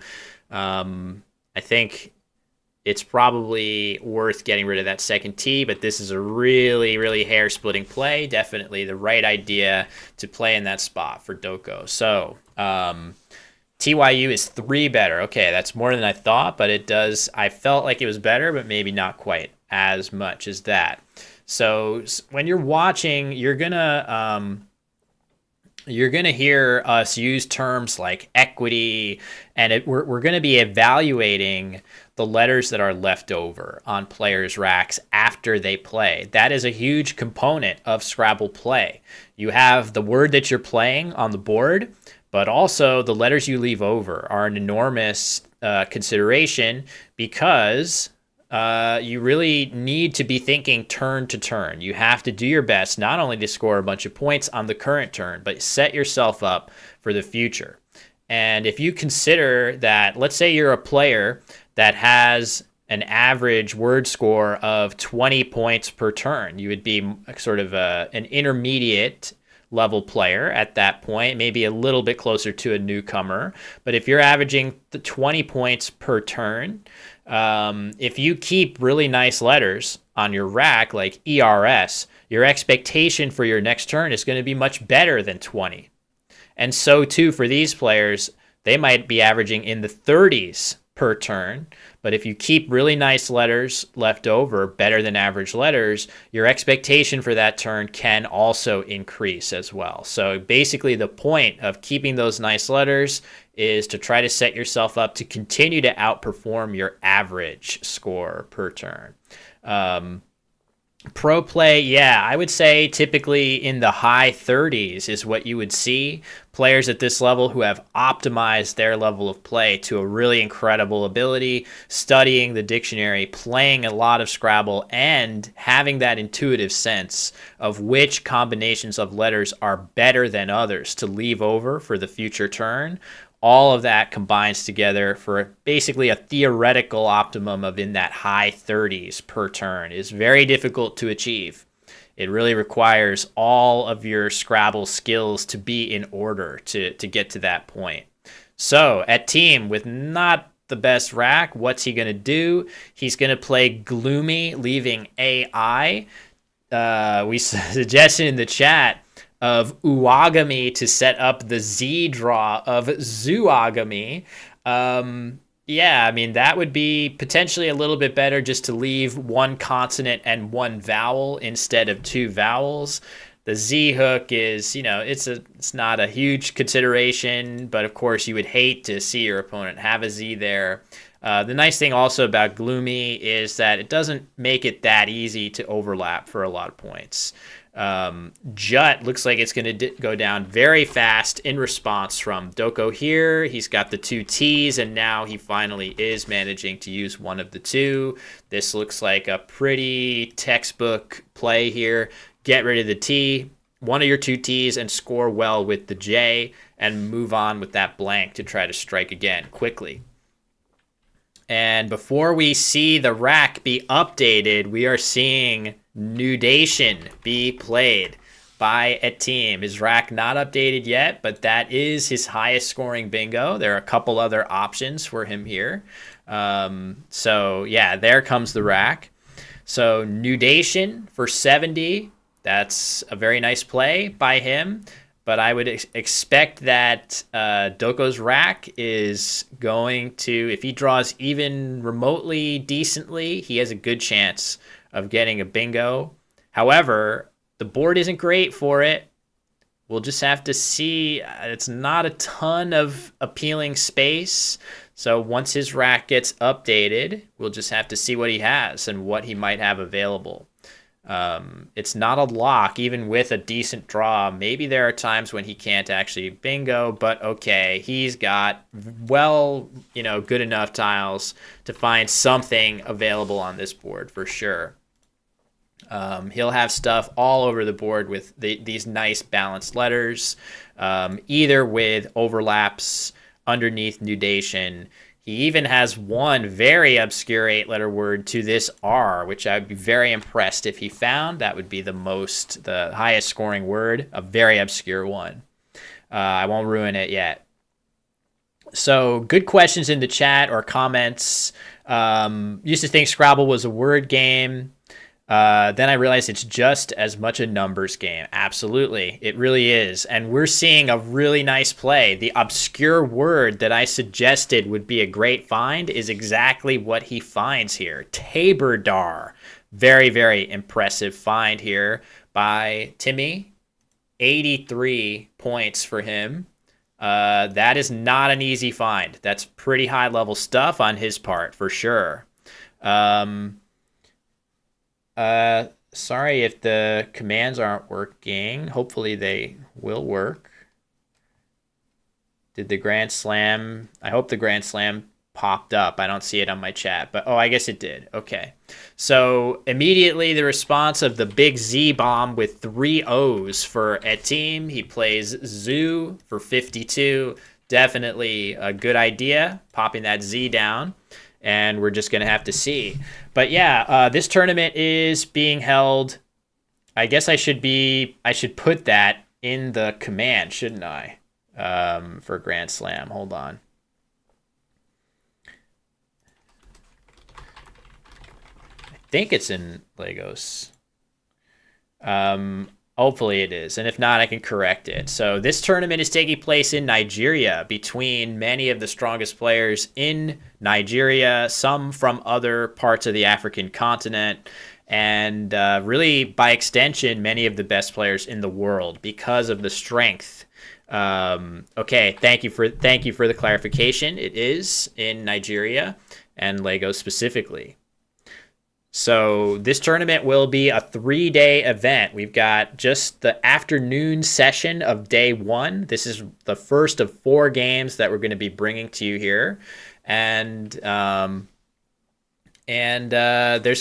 I think it's probably worth getting rid of that second T, but this is a really, really hair-splitting play. Definitely the right idea to play in that spot for Doko. So TYU is 3 better. Okay, that's more than I thought, but I felt like it was better, but maybe not quite as much as that. So when you're watching, you're gonna hear us use terms like equity, and we're gonna be evaluating the letters that are left over on players' racks after they play. That is a huge component of Scrabble play. You have the word that you're playing on the board, but also the letters you leave over are an enormous consideration, because you really need to be thinking turn to turn. You have to do your best not only to score a bunch of points on the current turn, but set yourself up for the future. And if you consider that, let's say you're a player that has an average word score of 20 points per turn, you would be sort of an intermediate level player at that point, maybe a little bit closer to a newcomer. But if you're averaging the 20 points per turn, if you keep really nice letters on your rack, like ERS, your expectation for your next turn is going to be much better than 20. And so too for these players, they might be averaging in the 30s per turn. But if you keep really nice letters left over, better than average letters, your expectation for that turn can also increase as well. So basically the point of keeping those nice letters is to try to set yourself up to continue to outperform your average score per turn. Pro play, yeah, I would say typically in the high 30s is what you would see. Players at this level who have optimized their level of play to a really incredible ability, studying the dictionary, playing a lot of Scrabble, and having that intuitive sense of which combinations of letters are better than others to leave over for the future turn. All of that combines together for basically a theoretical optimum of in that high 30s per turn. Is very difficult to achieve. It really requires all of your Scrabble skills to be in order to get to that point. So Atim, with not the best rack, what's he going to do? He's going to play Gloomy, leaving AI. We suggested in the chat of Uagami to set up the Z draw of Zoogami. Yeah, I mean, that would be potentially a little bit better just to leave one consonant and one vowel instead of 2 vowels. The Z hook is, it's not a huge consideration, but of course you would hate to see your opponent have a Z there. The nice thing also about Gloomy is that it doesn't make it that easy to overlap for a lot of points. Jut looks like it's going to go down very fast in response from Doko here. He's got the 2 T's, and now he finally is managing to use one of the 2. This looks like a pretty textbook play here. Get rid of the T, one of your 2 T's, and score well with the J, and move on with that blank to try to strike again quickly. And before we see the rack be updated, we are seeing Nudation be played by Atim. His rack not updated yet, but that is his highest scoring bingo. There are a couple other options for him here. So yeah, there comes the rack. So Nudation for 70. That's a very nice play by him. But I would expect that Doko's rack is going to, if he draws even remotely decently, he has a good chance of getting a bingo. However, the board isn't great for it. We'll just have to see. It's not a ton of appealing space. So once his rack gets updated, we'll just have to see what he has and what he might have available. It's not a lock, even with a decent draw. Maybe there are times when he can't actually bingo, but okay, he's got good enough tiles to find something available on this board for sure. He'll have stuff all over the board with these nice balanced letters, either with overlaps underneath nudation. He even has one very obscure 8-letter word to this R, which I would be very impressed if he found. That would be the highest scoring word, a very obscure one. I won't ruin it yet. So good questions in the chat or comments. Used to think Scrabble was a word game. Then I realized it's just as much a numbers game. Absolutely. It really is. And we're seeing a really nice play. The obscure word that I suggested would be a great find is exactly what he finds here. Taberdar. Very, very impressive find here by Timi. 83 points for him. That is not an easy find. That's pretty high level stuff on his part for sure. Sorry if the commands aren't working. Hopefully they will work. Did the Grand Slam? I hope the Grand Slam popped up. I don't see it on my chat, but I guess it did. Okay. So immediately the response of the big Z bomb with 3 O's for Atim. He plays Zoo for 52. Definitely a good idea, popping that Z down. And we're just going to have to see. But yeah, this tournament is being held. I guess I should put that in the command, shouldn't I? For Grand Slam. Hold on. I think it's in Lagos. Hopefully it is, and if not, I can correct it. So this tournament is taking place in Nigeria between many of the strongest players in Nigeria, some from other parts of the African continent, and really, by extension, many of the best players in the world because of the strength. Okay, thank you for the clarification. It is in Nigeria and Lagos specifically. So this tournament will be a 3-day event. We've got just the afternoon session of day 1. This is the first of 4 games that we're going to be bringing to you here. And there's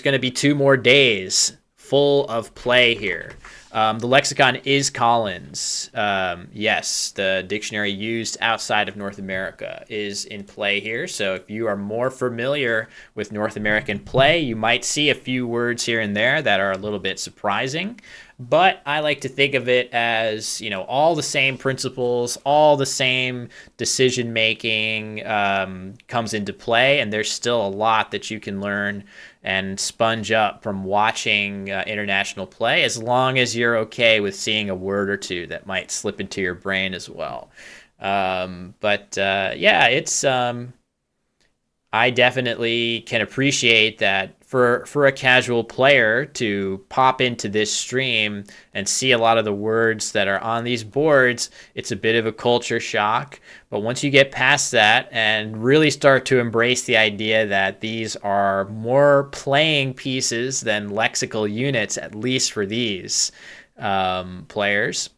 going to be 2 more days full of play here. The lexicon is Collins. Yes, the dictionary used outside of North America is in play here. So if you are more familiar with North American play, you might see a few words here and there that are a little bit surprising. But I like to think of it as, all the same principles, all the same decision making comes into play, and there's still a lot that you can learn and sponge up from watching international play, as long as you're okay with seeing a word or two that might slip into your brain as well. It's I definitely can appreciate that for a casual player to pop into this stream and see a lot of the words that are on these boards, it's a bit of a culture shock. But once you get past that and really start to embrace the idea that these are more playing pieces than lexical units, at least for these players,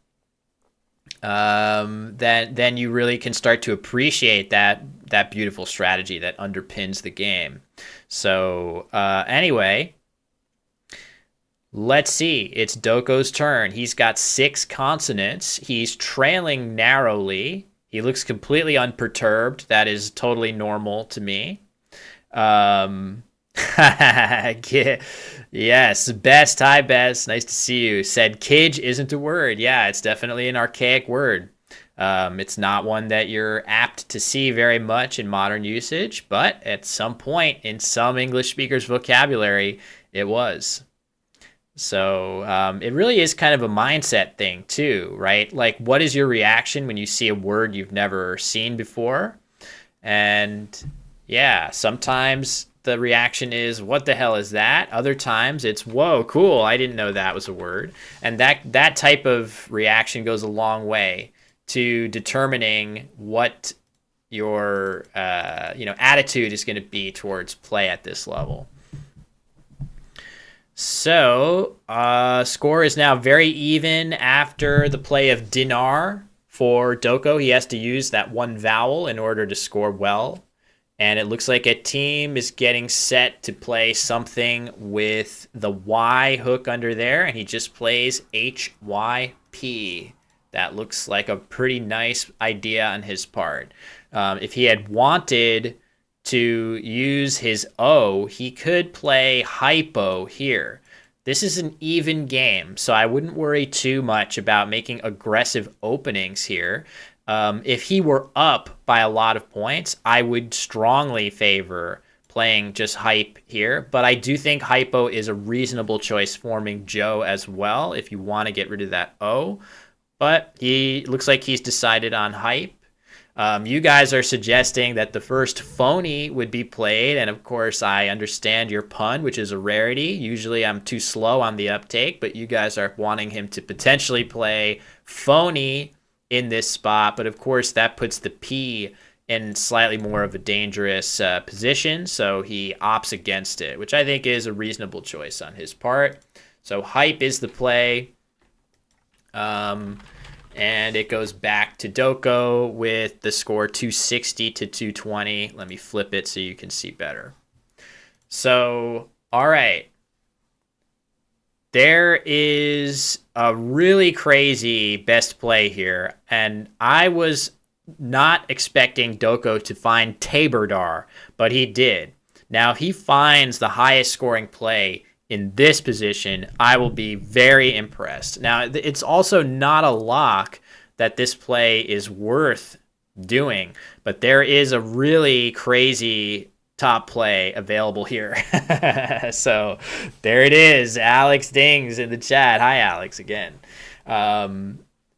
then you really can start to appreciate that beautiful strategy that underpins the game. So anyway, let's see. It's Doko's turn. He's got 6 consonants. He's trailing narrowly. He looks completely unperturbed. That is totally normal to me. Yes, Best. Hi, Best. Nice to see you. Said kidge isn't a word. Yeah, it's definitely an archaic word. It's not one that you're apt to see very much in modern usage, but at some point in some English speakers' vocabulary, it was. So it really is kind of a mindset thing too, right? Like, what is your reaction when you see a word you've never seen before? And yeah, sometimes the reaction is, what the hell is that? Other times it's, whoa, cool, I didn't know that was a word. And that type of reaction goes a long way to determining what your attitude is going to be towards play at this level. So score is now very even after the play of dinar for Doko. He has to use that one vowel in order to score well. And it looks like Atim is getting set to play something with the Y hook under there, and he just plays HYP. That looks like a pretty nice idea on his part. If he had wanted to use his O, he could play hypo here. This is an even game, so I wouldn't worry too much about making aggressive openings here. If he were up by a lot of points, I would strongly favor playing just hype here. But I do think hypo is a reasonable choice forming Joe as well if you want to get rid of that O. But he looks like he's decided on hype. You guys are suggesting that the first phony would be played, and of course I understand your pun, which is a rarity. Usually I'm too slow on the uptake, but you guys are wanting him to potentially play phony in this spot, but of course that puts the P in slightly more of a dangerous position, so he opts against it, which I think is a reasonable choice on his part. So hype is the play. And it goes back to Doko with the score 260 to 220. Let me flip it so you can see better. So, all right. There is a really crazy best play here, and I was not expecting Doko to find Taberdar, but he did. Now, if he finds the highest scoring play in this position, I will be very impressed. Now, it's also not a lock that this play is worth doing, but there is a really crazy top play available here. So there it is. Alex Dings in the chat. Hi, Alex, again.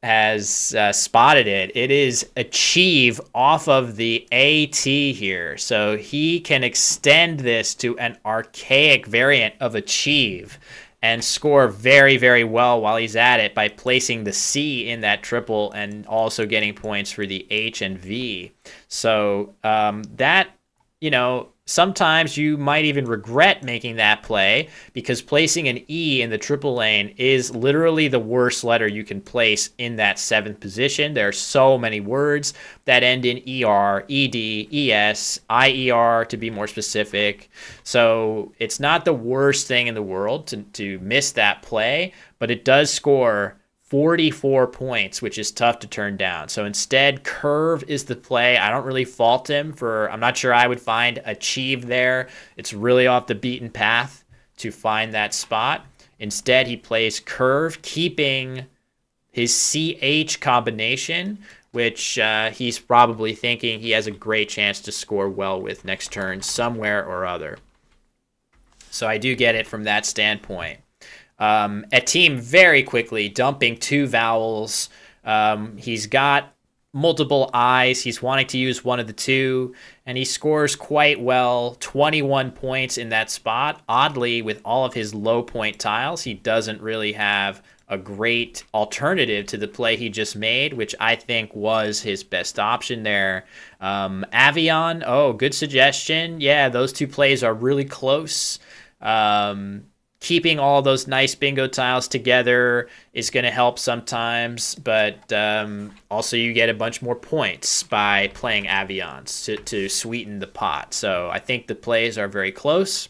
Has spotted it. It is achieve off of the AT here. So he can extend this to an archaic variant of achieve and score very, very well while he's at it by placing the C in that triple and also getting points for the H and V. So that, sometimes you might even regret making that play because placing an E in the triple lane is literally the worst letter you can place in that seventh position. There are so many words that end in ER, ED, ES, IER to be more specific. So it's not the worst thing in the world to miss that play, but it does score 44 points, which is tough to turn down. So instead, curve is the play. I don't really fault him I'm not sure I would find achieve there. It's really off the beaten path to find that spot. Instead, he plays curve, keeping his CH combination, which he's probably thinking he has a great chance to score well with next turn somewhere or other. So I do get it from that standpoint. Atim very quickly dumping two vowels. He's got multiple I's. He's wanting to use one of the two, and he scores quite well, 21 points in that spot. Oddly, with all of his low point tiles, he doesn't really have a great alternative to the play he just made, which I think was his best option there. Avion, good suggestion. Yeah, those two plays are really close. Keeping all those nice bingo tiles together is going to help sometimes, but also you get a bunch more points by playing Avions to sweeten the pot. So I think the plays are very close.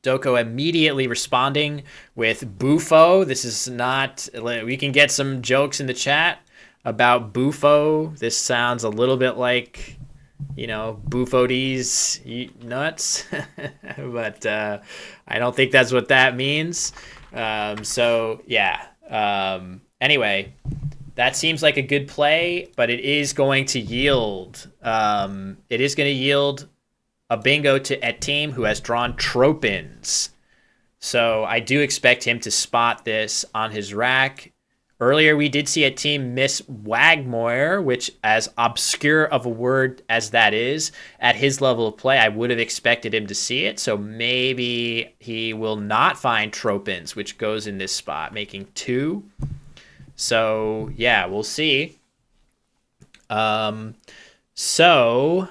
Doko immediately responding with Bufo. This is not... We can get some jokes in the chat about Bufo. This sounds a little bit like... Bufo D's nuts, but I don't think that's what that means. Anyway, that seems like a good play, but it is going to yield. It is going to yield a bingo to Atim, who has drawn Tropins. So I do expect him to spot this on his rack. Earlier, we did see a team miss Wagmoyer, which, as obscure of a word as that is, at his level of play, I would have expected him to see it. So maybe he will not find Tropins, which goes in this spot, making 2. So, yeah, we'll see. So,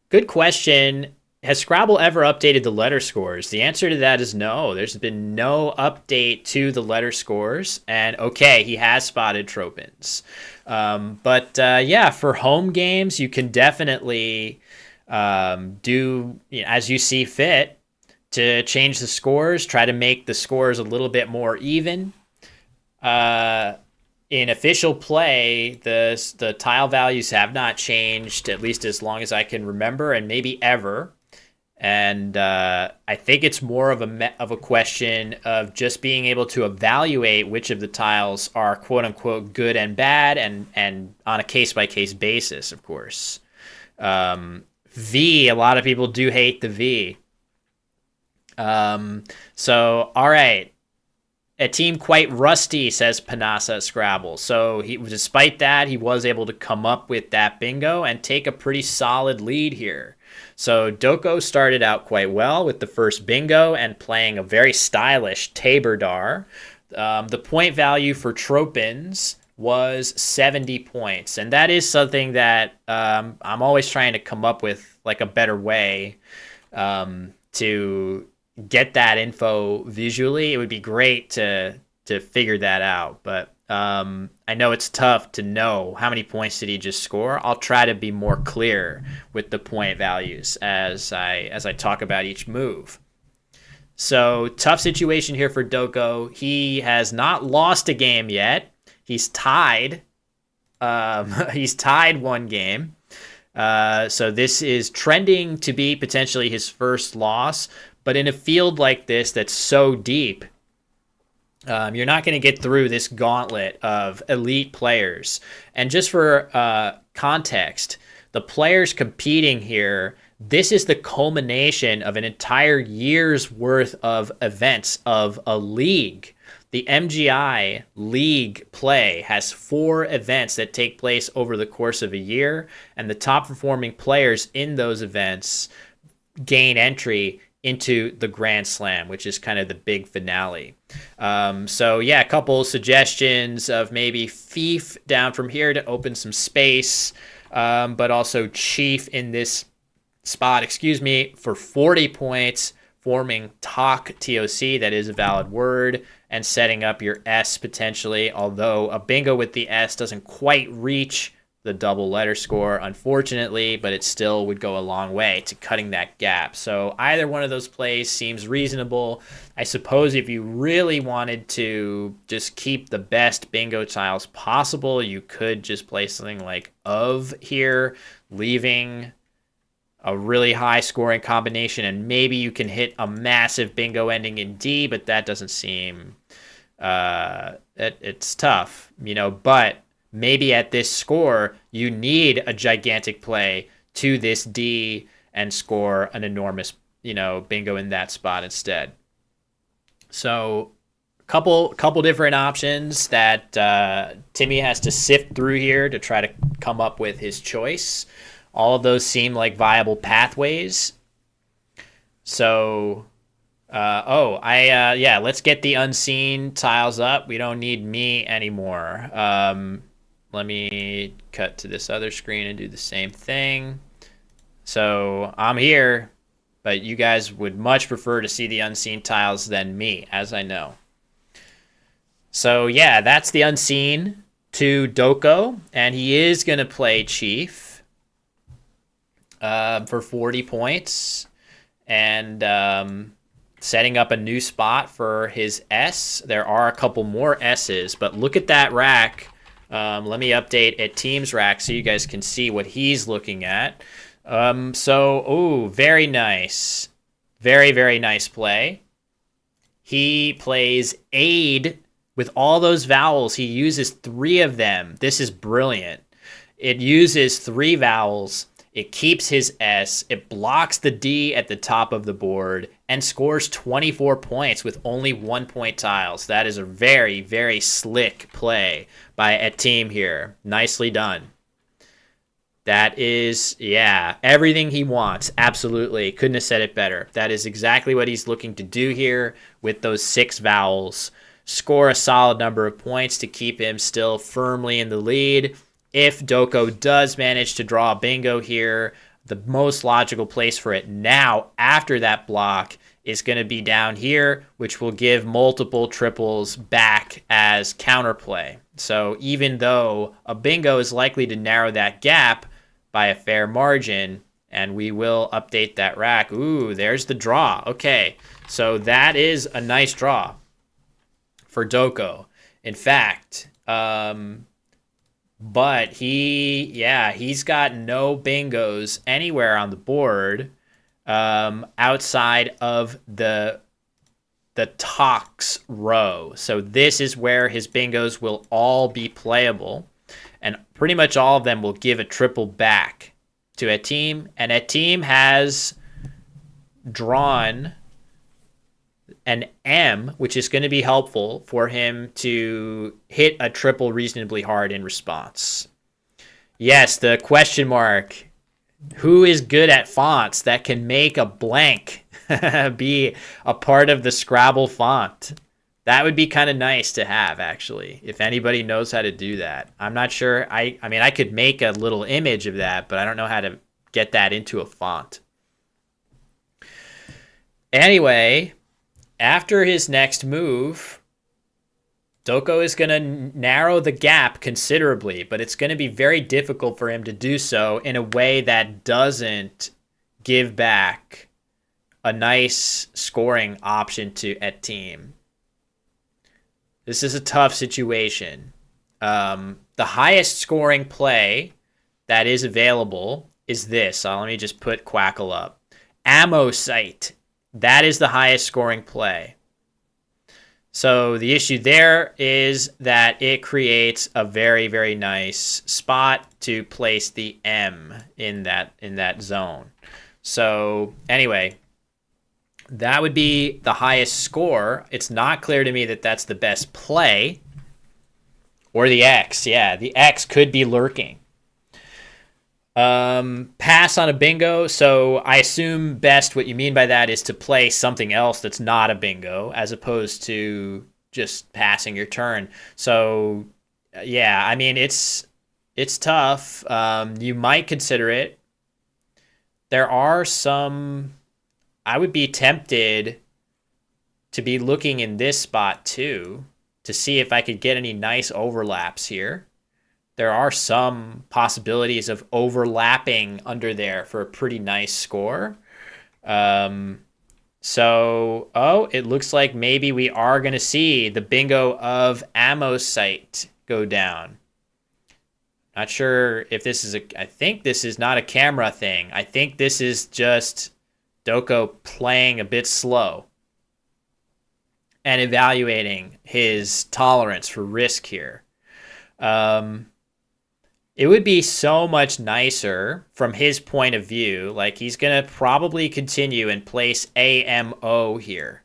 good question. Has Scrabble ever updated the letter scores? The answer to that is no. There's been no update to the letter scores. And okay, he has spotted Tropins. But yeah, for home games, you can definitely do as you see fit to change the scores, try to make the scores a little bit more even. In official play, the tile values have not changed, at least as long as I can remember, and maybe ever. And I think it's more of a question of just being able to evaluate which of the tiles are quote unquote good and bad, and on a case by case basis, of course. V, a lot of people do hate the V. So all right. Atim quite rusty, says Panasa at Scrabble. So despite that, he was able to come up with that bingo and take a pretty solid lead here. So Doko started out quite well with the first bingo and playing a very stylish Tabor Dar. The point value for Tropins was 70 points. And that is something that I'm always trying to come up with like a better way to get that info visually. It would be great to figure that out, but I know it's tough to know how many points did he just score. I'll try to be more clear with the point values as I talk about each move. So tough situation here for Doko. He has not lost a game yet. He's tied. He's tied one game. So this is trending to be potentially his first loss. But in a field like this that's so deep, you're not going to get through this gauntlet of elite players. And just for context, the players competing here, this is the culmination of an entire year's worth of events of a league. The MGI league play has 4 events that take place over the course of a year, and the top performing players in those events gain entry into the Grand Slam, which is kind of the big finale. So yeah, a couple suggestions of maybe Fief down from here to open some space, but also Chief in this spot, for 40 points, forming TOC, T-O-C, that is a valid word, and setting up your S potentially, although a bingo with the S doesn't quite reach the double letter score, unfortunately, but it still would go a long way to cutting that gap. So either one of those plays seems reasonable. I suppose if you really wanted to just keep the best bingo tiles possible, you could just play something like of here, leaving a really high scoring combination, and maybe you can hit a massive bingo ending in D, but that doesn't seem it's tough, but maybe at this score, you need a gigantic play to this D and score an enormous, bingo in that spot instead. So a couple different options that Timi has to sift through here to try to come up with his choice. All of those seem like viable pathways. So, let's get the unseen tiles up. We don't need me anymore. Let me cut to this other screen and do the same thing. So I'm here, but you guys would much prefer to see the unseen tiles than me, as I know. So yeah, that's the unseen to Doko, and he is going to play Chief for 40 points, and setting up a new spot for his S. There are a couple more S's, but look at that rack. Let me update at Team's rack so you guys can see what he's looking at. Very nice. Very, very nice play. He plays aid with all those vowels. He uses 3 of them. This is brilliant. It uses 3 vowels. It keeps his S. It blocks the D at the top of the board and scores 24 points with only 1 point tiles. That is a very, very slick play by Atim here. Nicely done. That is, everything he wants. Absolutely. Couldn't have said it better. That is exactly what he's looking to do here with those 6 vowels. Score a solid number of points to keep him still firmly in the lead. if Doko does manage to draw a bingo here, the most logical place for it now after that block is going to be down here, which will give multiple triples back as counterplay. So even though a bingo is likely to narrow that gap by a fair margin, and we will update that rack. Ooh, there's the draw. Okay, so that is a nice draw for Doko. In fact, but he's got no bingos anywhere on the board outside of the Tox row. So this is where his bingos will all be playable, and pretty much all of them will give a triple back to Atim, and Atim has drawn an M, which is going to be helpful for him to hit a triple reasonably hard in response. Yes, the question mark. Who is good at fonts that can make a blank be a part of the Scrabble font? That would be kind of nice to have, actually, if anybody knows how to do that. I'm not sure. I mean, I could make a little image of that, but I don't know how to get that into a font. Anyway, after his next move, Doko is going to narrow the gap considerably, but it's going to be very difficult for him to do so in a way that doesn't give back a nice scoring option to Atim. This is a tough situation. The highest scoring play that is available is this. So let me just put Quackle up. Ammo Sight. That is the highest scoring play. So the issue there is that it creates a very, very nice spot to place the M in that zone. So anyway, that would be the highest score. It's not clear to me that that's the best play. Or the X. Yeah, the X could be lurking. Pass on a bingo. So I assume best what you mean by that is to play something else that's not a bingo as opposed to just passing your turn. So yeah, I mean, it's tough. You might consider it. There are some, I would be tempted to be looking in this spot too to see if I could get any nice overlaps here. There are some possibilities of overlapping under there for a pretty nice score. It looks like maybe we are going to see the bingo of Ammo Sight go down. Not sure if this is I think this is not a camera thing. I think this is just Doko playing a bit slow and evaluating his tolerance for risk here. It would be so much nicer from his point of view. Like, he's going to probably continue and place AMO here.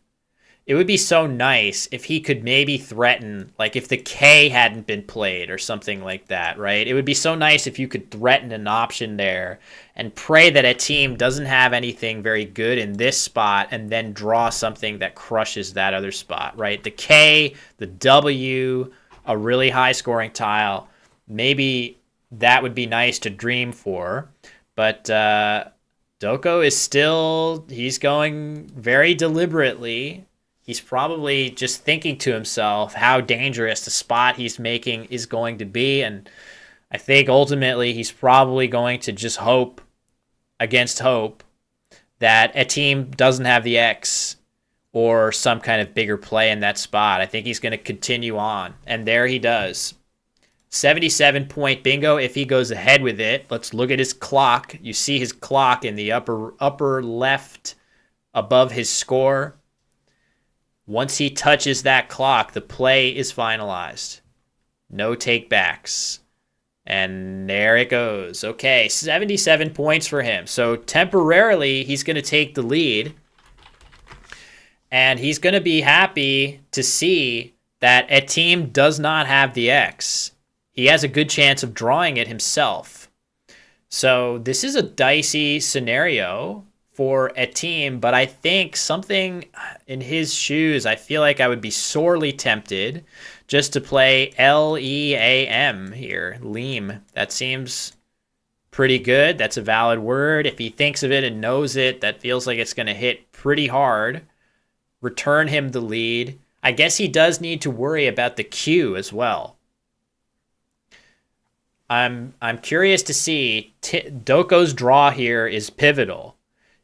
It would be so nice if he could maybe threaten, like if the K hadn't been played or something like that, right? It would be so nice if you could threaten an option there and pray that a team doesn't have anything very good in this spot and then draw something that crushes that other spot, right? The K, the W, a really high scoring tile, maybe that would be nice to dream for, but Doko is still, he's going very deliberately. He's probably just thinking to himself how dangerous the spot he's making is going to be, and I think ultimately he's probably going to just hope against hope that a team doesn't have the X or some kind of bigger play in that spot. I think he's going to continue on, and there he does. 77-point bingo if he goes ahead with it. Let's look at his clock. You see his clock in the upper left above his score. Once he touches that clock, the play is finalized. No takebacks. And there it goes. Okay, 77 points for him. So temporarily, he's going to take the lead. And he's going to be happy to see that a team does not have the X. He has a good chance of drawing it himself. So this is a dicey scenario for Atim, but I think something in his shoes, I feel like I would be sorely tempted just to play Leam here. Leam. That seems pretty good. That's a valid word. If he thinks of it and knows it, that feels like it's going to hit pretty hard. Return him the lead. I guess he does need to worry about the Q as well. I'm curious to see. Doko's draw here is pivotal.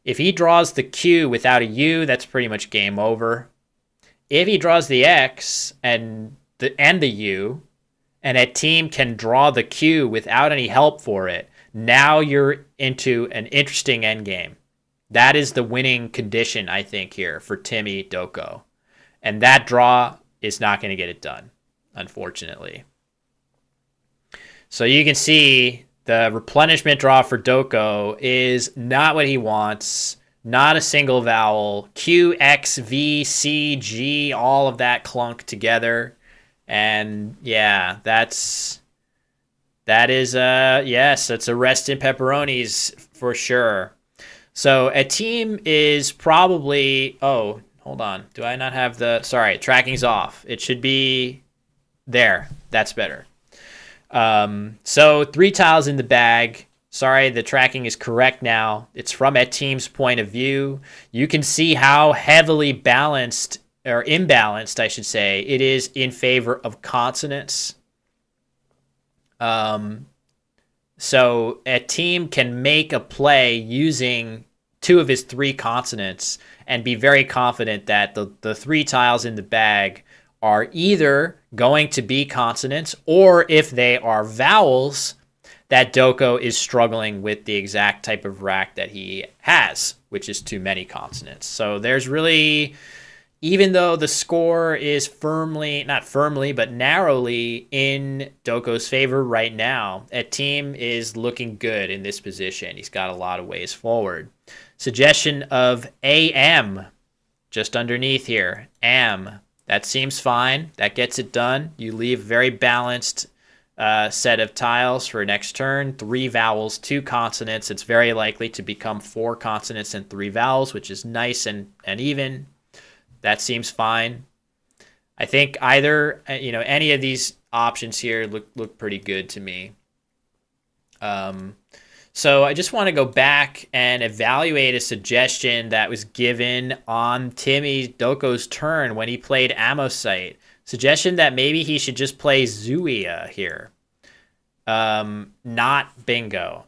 If he draws the Q without a U, that's pretty much game over. If he draws the X and the U, and Atim can draw the Q without any help for it, now you're into an interesting endgame. That is the winning condition, I think, here for Timi Doko. And that draw is not going to get it done, unfortunately. So you can see the replenishment draw for Doko is not what he wants. Not a single vowel. Q, X, V, C, G, all of that clunk together. And yeah, yes, that's a rest in pepperonis for sure. So Atim is probably, oh, hold on. Do I not have sorry, tracking's off. It should be there. That's better. So 3 tiles in the bag. Sorry, the tracking is correct now. It's from Atim's point of view. You can see how heavily balanced, or imbalanced, I should say, it is in favor of consonants. So Atim can make a play using 2 of his 3 consonants and be very confident that the 3 tiles in the bag are either going to be consonants, or if they are vowels, that Doko is struggling with the exact type of rack that he has, which is too many consonants. So there's really, even though the score is not firmly, but narrowly in Doko's favor right now, Atim is looking good in this position. He's got a lot of ways forward. Suggestion of AM, just underneath here. Am. That seems fine. That gets it done. You leave very balanced set of tiles for next turn. 3 vowels, 2 consonants. It's very likely to become 4 consonants and 3 vowels, which is nice and even. That seems fine. I think either, any of these options here look pretty good to me. So I just want to go back and evaluate a suggestion that was given on Timi Doko's turn when he played Amosite. Suggestion that maybe he should just play Zuia here. Not Bingo.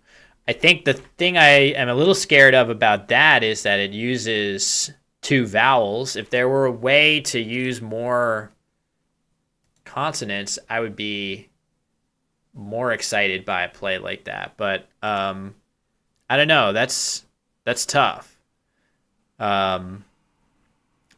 I think the thing I am a little scared of about that is that it uses 2 vowels. If there were a way to use more consonants, I would be more excited by a play like that. But I don't know. That's tough.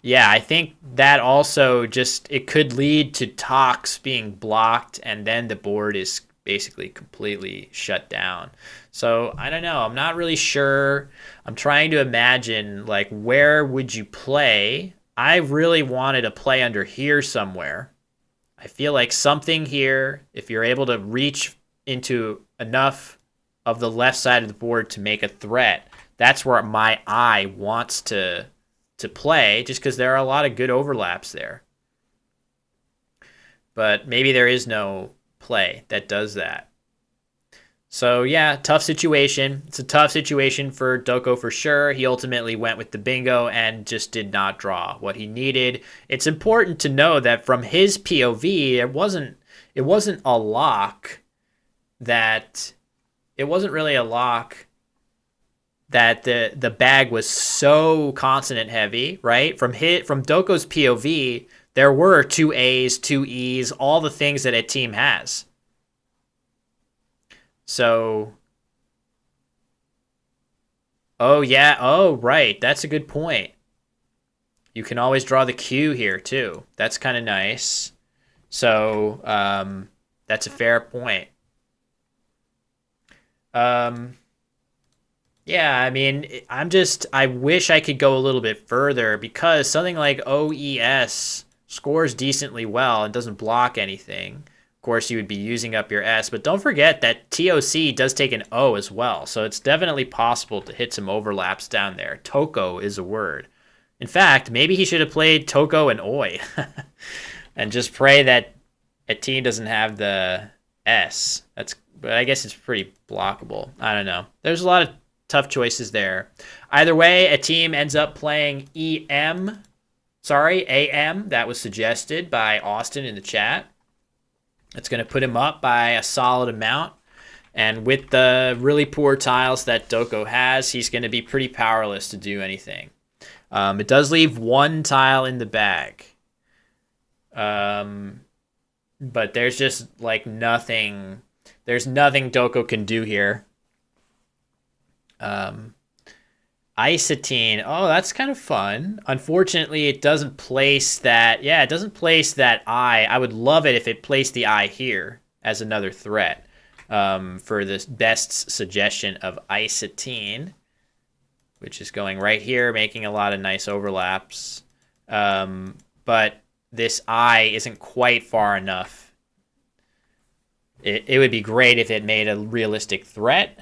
Yeah, I think that also it could lead to Tox being blocked, and then the board is basically completely shut down. So I don't know. I'm not really sure. I'm trying to imagine, like, where would you play? I really wanted to play under here somewhere. I feel like something here, if you're able to reach into enough of the left side of the board to make a threat, that's where my eye wants to play, just because there are a lot of good overlaps there. But maybe there is no play that does that. So yeah, tough situation. It's a tough situation for Doko for sure. He ultimately went with the bingo and just did not draw what he needed. It's important to know that from his POV, it wasn't a lock that it wasn't really a lock that the bag was so consonant heavy, right? From Doko's POV, there were 2 A's, 2 E's, all the things that a team has. So, oh yeah, oh right, that's a good point. You can always draw the Q here too. That's kind of nice. So, that's a fair point. Yeah, I mean, I wish I could go a little bit further, because something like OES scores decently well and doesn't block anything. course, you would be using up your S, but don't forget that TOC does take an O as well, so it's definitely possible to hit some overlaps down there. Toko is a word. In fact, maybe he should have played Toko and Oi and just pray that Atim doesn't have the S. But I guess it's pretty blockable. I don't know. There's a lot of tough choices there. Either way, Atim ends up playing AM. That was suggested by Austin in the chat. It's going to put him up by a solid amount. And with the really poor tiles that Doko has, he's going to be pretty powerless to do anything. It does leave one tile in the bag. But there's just like nothing. There's nothing Doko can do here. Isotine. Oh, that's kind of fun. Unfortunately, it doesn't place that. Yeah, it doesn't place that I. I would love it if it placed the I here as another threat for this best suggestion of Isotine, which is going right here, making a lot of nice overlaps. But this I isn't quite far enough. It would be great if it made a realistic threat.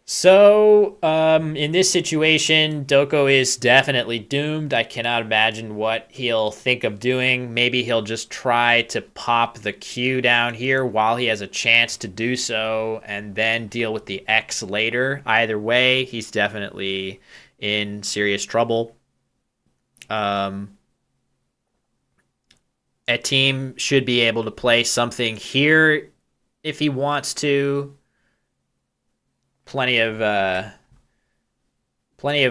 So, in this situation, Doko is definitely doomed. I cannot imagine what he'll think of doing. Maybe he'll just try to pop the Q down here while he has a chance to do so, and then deal with the X later. Either way, he's definitely in serious trouble. Atim should be able to play something here if he wants to. Plenty of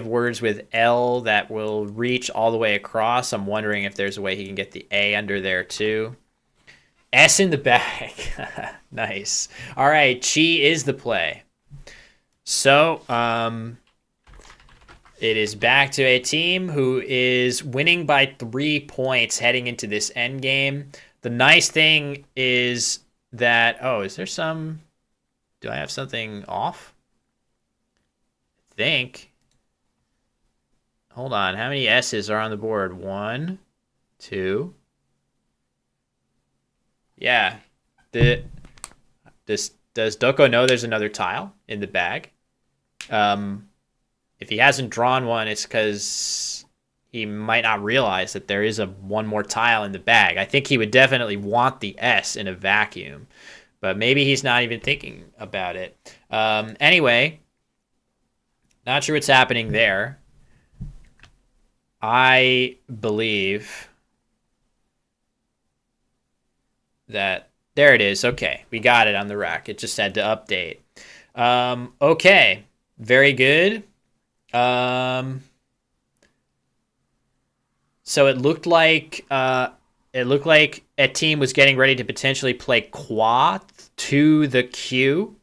words with L that will reach all the way across. I'm wondering if there's a way he can get the A under there too. S in the bag. Nice. All right, Chi is the play. So it is back to Atim, who is winning by 3 points heading into this end game. The nice thing is that is there some? Do I have something off? Think. Hold on. How many S's are on the board? 1, 2. Yeah. Does Doko know there's another tile in the bag? If he hasn't drawn one, it's because he might not realize that there is one more tile in the bag. I think he would definitely want the S in a vacuum, but maybe he's not even thinking about it. Anyway. Not sure what's happening there. I believe that there it is. Okay, we got it on the rack. It just had to update. Okay, very good. So it looked like Atim was getting ready to potentially play Qua to the Q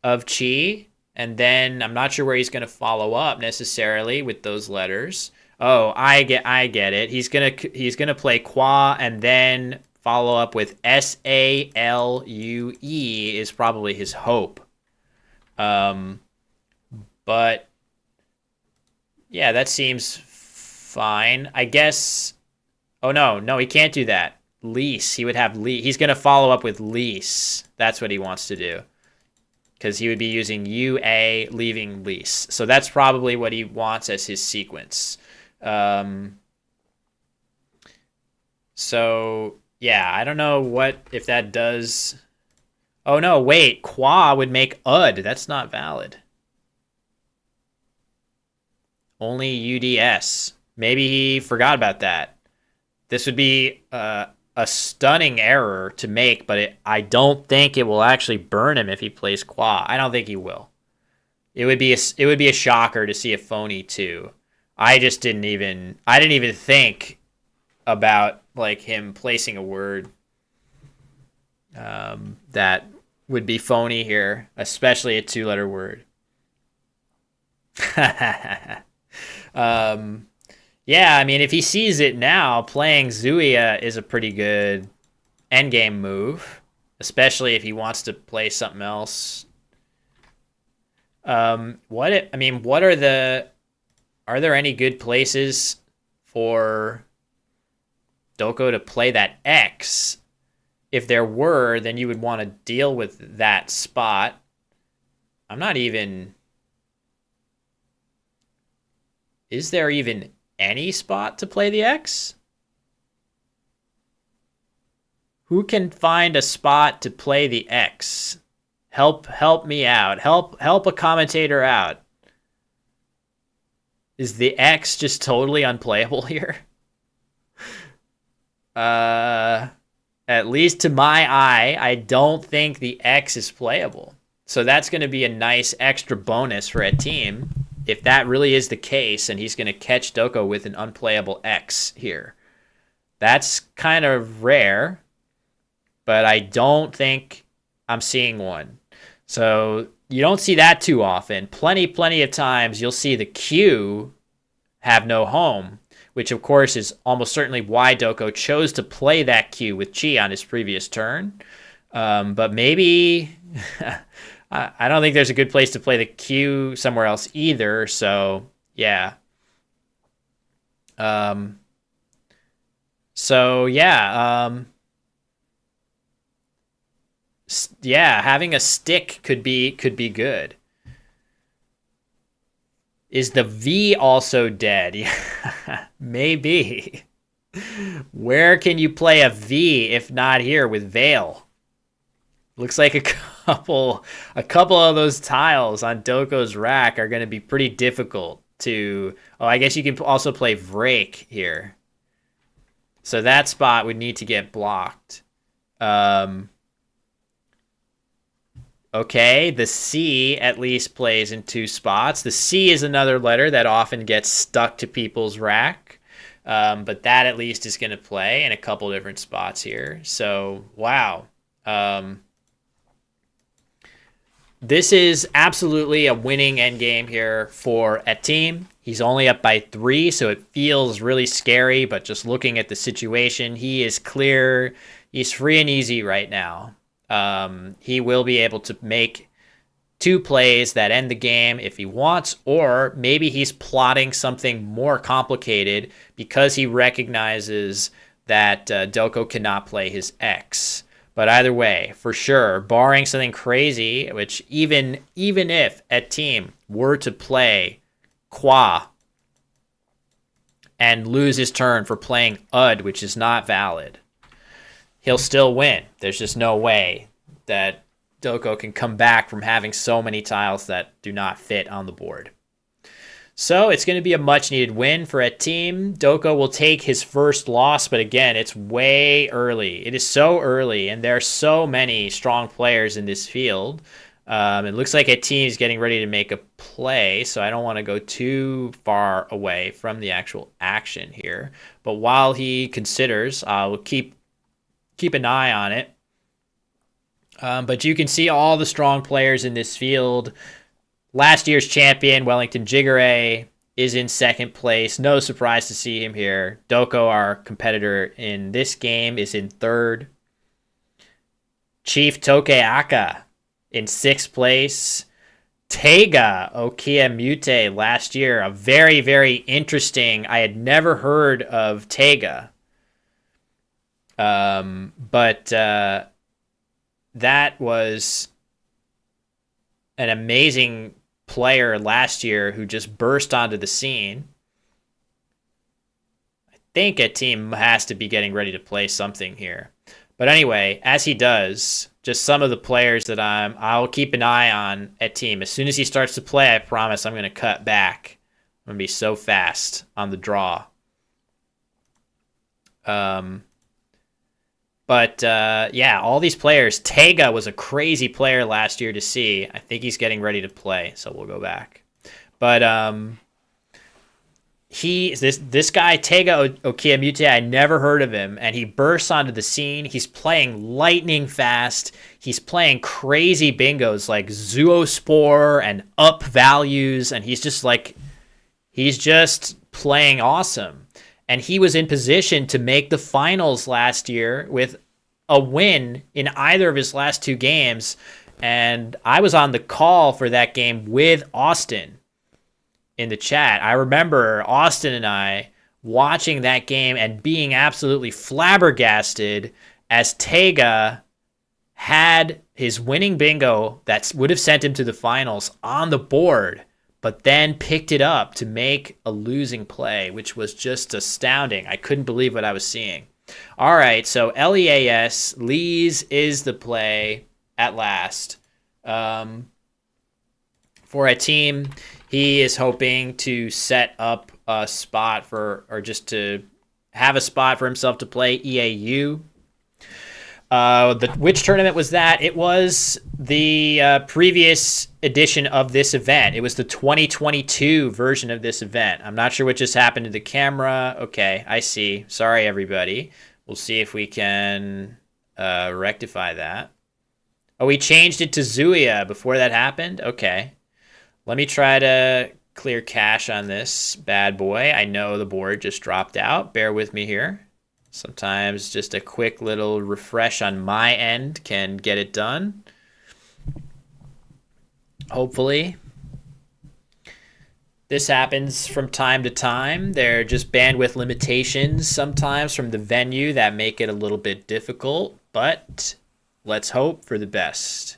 of Chi. And then I'm not sure where he's going to follow up necessarily with those letters. Oh, I get it. He's gonna play Qua and then follow up with SALUE is probably his hope. But yeah, that seems fine. I guess. Oh no, he can't do that. Lease. He would have lease. He's gonna follow up with lease. That's what he wants to do. Because he would be using UA, leaving lease. So that's probably what he wants as his sequence. So, yeah, I don't know if that does... Oh, no, wait. Qua would make UD. That's not valid. Only UDS. Maybe he forgot about that. This would be... a stunning error to make, but I don't think it will actually burn him if he plays Qua. I don't think he will. It would be a shocker to see a phony too. I didn't even think about like him placing a word that would be phony here, especially a 2-letter word. Yeah, I mean, if he sees it now, playing Zuia is a pretty good endgame move, especially if he wants to play something else. Are there any good places for Doko to play that X. If there were, then you would want to deal with that spot. I'm not even... Is there even any spot to play the X? Who can find a spot to play the X? Help me out. Help a commentator out. Is the X just totally unplayable here? At least to my eye, I don't think the X is playable. So that's going to be a nice extra bonus for Atim if that really is the case, and he's going to catch Doko with an unplayable X here. That's kind of rare, but I don't think I'm seeing one. So you don't see that too often. Plenty of times you'll see the Q have no home, which of course is almost certainly why Doko chose to play that Q with Chi on his previous turn. But maybe... I don't think there's a good place to play the Q somewhere else either, so yeah. Having a stick could be good. Is the V also dead? Yeah, maybe. Where can you play a V if not here with Veil? Looks like a couple of those tiles on Doko's rack are going to be pretty difficult to... Oh, I guess you can also play Vrake here. So that spot would need to get blocked. Okay, the C at least plays in 2 spots. The C is another letter that often gets stuck to people's rack. But that at least is going to play in a couple different spots here. So, wow. This is absolutely a winning endgame here for Atim. He's only up by 3, so it feels really scary, but just looking at the situation, he is clear. He's free and easy right now. He will be able to make 2 plays that end the game if he wants, or maybe he's plotting something more complicated because he recognizes that Doko cannot play his X. But either way, for sure, barring something crazy, which even if Atim were to play Qua and lose his turn for playing Ud, which is not valid, he'll still win. There's just no way that Doko can come back from having so many tiles that do not fit on the board. So it's going to be a much-needed win for Atim. Doko will take his first loss, but again, it's way early. It is so early, and there are so many strong players in this field. It looks like Atim is getting ready to make a play, so I don't want to go too far away from the actual action here. But while he considers, we'll keep an eye on it. But you can see all the strong players in this field. Last year's champion, Wellington Jigare, is in second place. No surprise to see him here. Doko, our competitor in this game, is in third. Chief Tokeaka in 6th place. Tega Okia Mute last year. A very, very interesting... I had never heard of Tega. But that was an amazing player last year who just burst onto the scene. I think Atim has to be getting ready to play something here. But anyway, as he does, just some of the players that I'll keep an eye on Atim. As soon as he starts to play, I promise I'm going to cut back. I'm going to be so fast on the draw. Yeah, all these players. Tega was a crazy player last year to see. I think he's getting ready to play, so we'll go back. But this guy, Tega Okiamute, I never heard of him, and he bursts onto the scene. He's playing lightning fast. He's playing crazy bingos like Zoospore and up values, and he's just playing awesome. And he was in position to make the finals last year with a win in either of his last 2 games. And I was on the call for that game with Austin in the chat. I remember Austin and I watching that game and being absolutely flabbergasted as Tega had his winning bingo that would have sent him to the finals on the board, but then picked it up to make a losing play, which was just astounding. I couldn't believe what I was seeing. All right, so LEAS, Lees is the play at last. For Atim, he is hoping to set up a spot for, or just to have a spot for himself to play EAU. Which tournament was that? It was the previous edition of this event. It was the 2022 version of this event. I'm not sure what just happened to the camera. Okay, I see. Sorry, everybody. We'll see if we can rectify that. Oh, we changed it to Zuya before that happened? Okay. Let me try to clear cache on this bad boy. I know the board just dropped out. Bear with me here. Sometimes just a quick little refresh on my end can get it done. Hopefully. This happens from time to time. There are just bandwidth limitations sometimes from the venue that make it a little bit difficult, but let's hope for the best.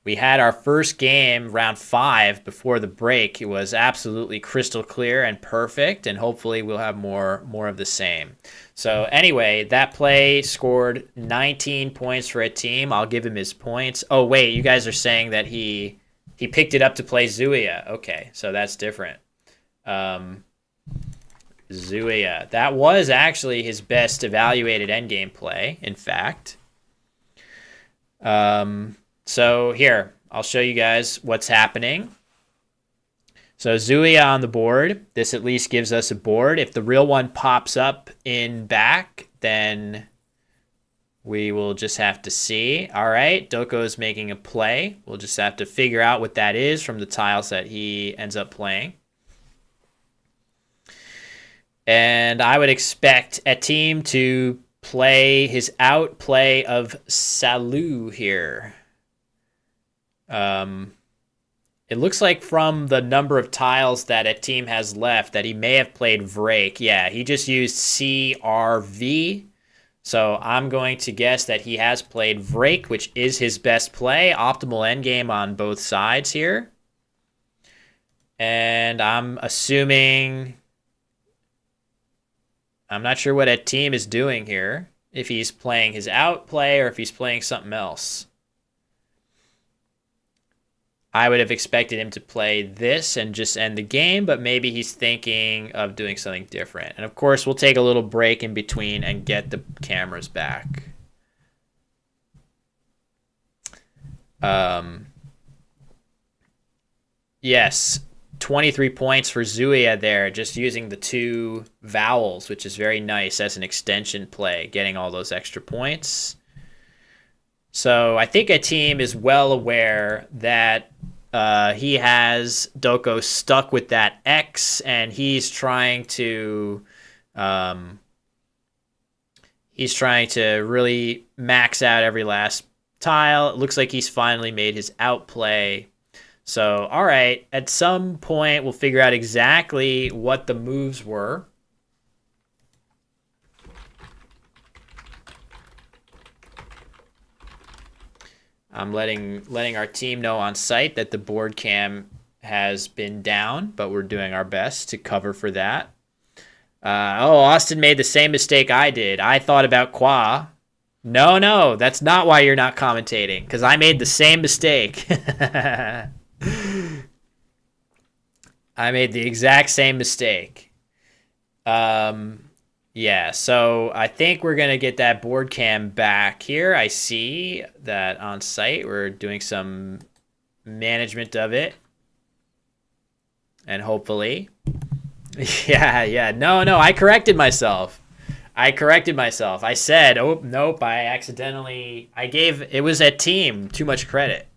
We had our first game, round 5, before the break. It was absolutely crystal clear and perfect, and hopefully we'll have more of the same. So anyway, that play scored 19 points for Atim. I'll give him his points. Oh, wait, you guys are saying that he picked it up to play Zuya. Okay, so that's different. Zuya. That was actually his best evaluated endgame play, in fact. So here, I'll show you guys what's happening. So Zuya on the board. This at least gives us a board. If the real one pops up in back, then we will just have to see. All right, Doko is making a play. We'll just have to figure out what that is from the tiles that he ends up playing. And I would expect Atim to play his outplay of Salu here. It looks like from the number of tiles that Atim has left that he may have played Vrake. Yeah, he just used CRV. So I'm going to guess that he has played Vrake, which is his best play. Optimal endgame on both sides here. And I'm assuming... I'm not sure what Atim is doing here. If he's playing his outplay or if he's playing something else. I would have expected him to play this and just end the game, but maybe he's thinking of doing something different. And of course, we'll take a little break in between and get the cameras back. Yes, 23 points for Zuya there, just using the 2 vowels, which is very nice as an extension play, getting all those extra points. So I think Atim is well aware that he has Doko stuck with that X, and he's trying to really max out every last tile. It looks like he's finally made his outplay. So, all right, at some point we'll figure out exactly what the moves were. I'm letting our team know on site that the board cam has been down, but we're doing our best to cover for that. Austin made the same mistake I did. I thought about Qua. No, that's not why you're not commentating, because I made the same mistake. I made the exact same mistake. Yeah, so I think we're going to get that board cam back here. I see that on site. We're doing some management of it. And hopefully. Yeah. No, I corrected myself. I said, oh, nope, it was Atim too much credit.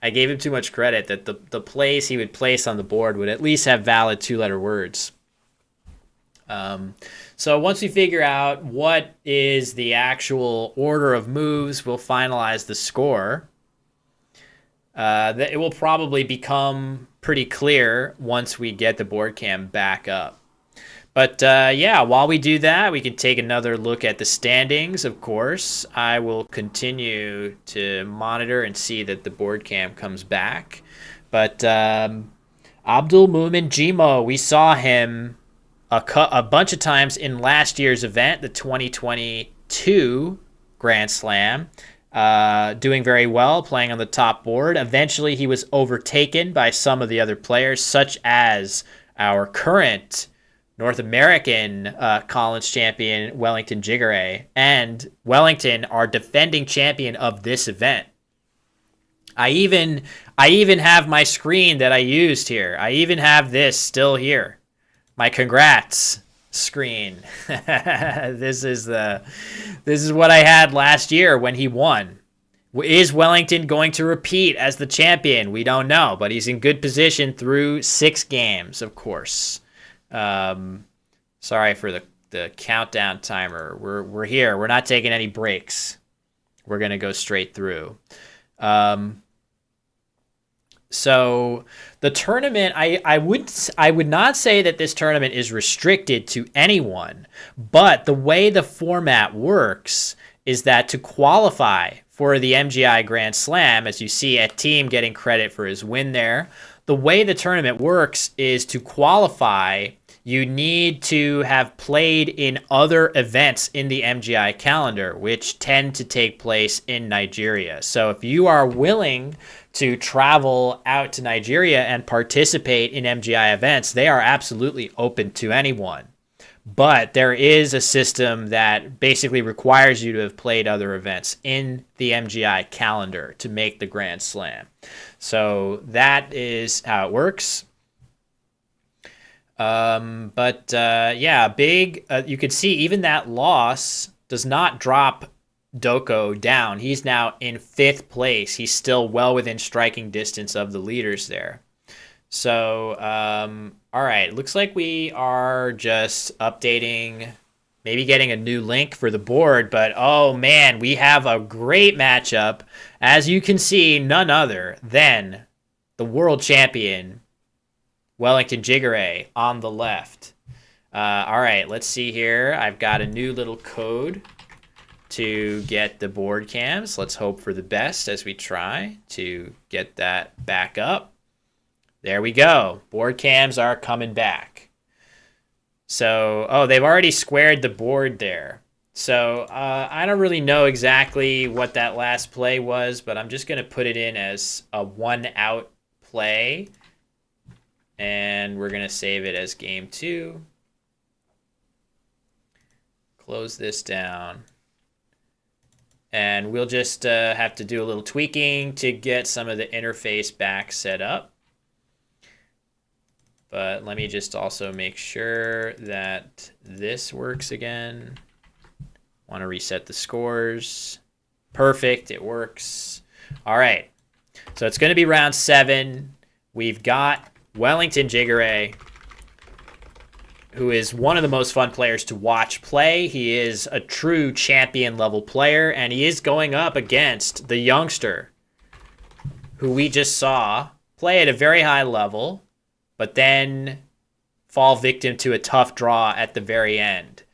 I gave him too much credit that the plays he would place on the board would at least have valid 2-letter words. So once we figure out what is the actual order of moves, we'll finalize the score. It will probably become pretty clear once we get the board cam back up. But yeah, while we do that, we can take another look at the standings, of course. I will continue to monitor and see that the board cam comes back. But Abdul Mumin Jimo, we saw him a bunch of times in last year's event, the 2022 Grand Slam, doing very well, playing on the top board. Eventually, he was overtaken by some of the other players, such as our current North American Collins champion, Wellington Jigare, and Wellington, our defending champion of this event. I even have my screen that I used here. I even have this still here. My congrats screen. This is what I had last year when he won. Is Wellington going to repeat as the champion? We don't know, but he's in good position through 6 games, of course. Sorry for the countdown timer. We're here. We're not taking any breaks. We're gonna go straight through. So the tournament, I would not say that this tournament is restricted to anyone, but the way the format works is that to qualify for the MGI Grand Slam, as you see Atim getting credit for his win there, the way the tournament works is to qualify, you need to have played in other events in the MGI calendar, which tend to take place in Nigeria. So if you are willing to travel out to Nigeria and participate in MGI events, they are absolutely open to anyone. But there is a system that basically requires you to have played other events in the MGI calendar to make the Grand Slam. So that is how it works. Yeah, big. You can see even that loss does not drop Doko down. He's now in 5th place. He's still well within striking distance of the leaders there. So, all right, looks like we are just updating, maybe getting a new link for the board, but oh man, we have a great matchup. As you can see, none other than the world champion, Wellington Jigare, on the left. All right, let's see here. I've got a new little code to get the board cams. Let's hope for the best as we try to get that back up. There we go. Board cams are coming back. So, oh, they've already squared the board there. So I don't really know exactly what that last play was, but I'm just going to put it in as a 1-out play. And we're going to save it as game 2. Close this down. And we'll just have to do a little tweaking to get some of the interface back set up. But let me just also make sure that this works again. Want to reset the scores. Perfect, it works. All right, so it's going to be round 7. We've got Wellington Jigare, who is one of the most fun players to watch play. He is a true champion level player, and he is going up against the youngster who we just saw play at a very high level, but then fall victim to a tough draw at the very end.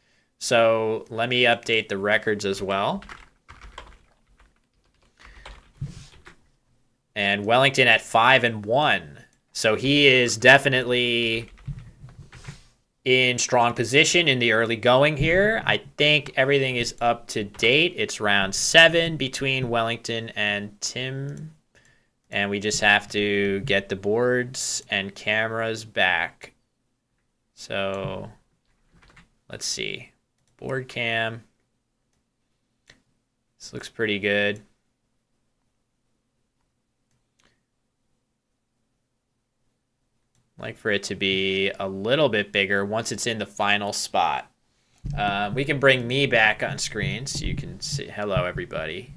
So let me update the records as well. And Wellington at 5-1. So he is definitely in strong position in the early going here. I think everything is up to date. It's round 7 between Wellington and Tim. And we just have to get the boards and cameras back. So let's see. Board cam. This looks pretty good. I'd like for it to be a little bit bigger once it's in the final spot. We can bring me back on screen so you can see. Hello, everybody.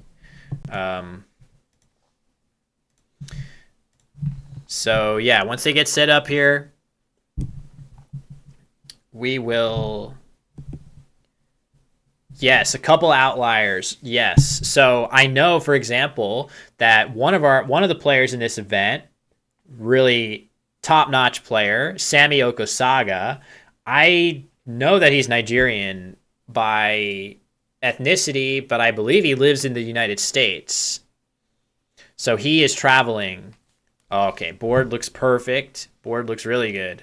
So yeah, once they get set up here, we will. Yes, a couple outliers. Yes. So I know, for example, that one of the players in this event really top-notch player, Sammy Okosaga. I know that he's Nigerian by ethnicity, but I believe he lives in the United States. So he is traveling. Oh, okay, board looks perfect. Board looks really good.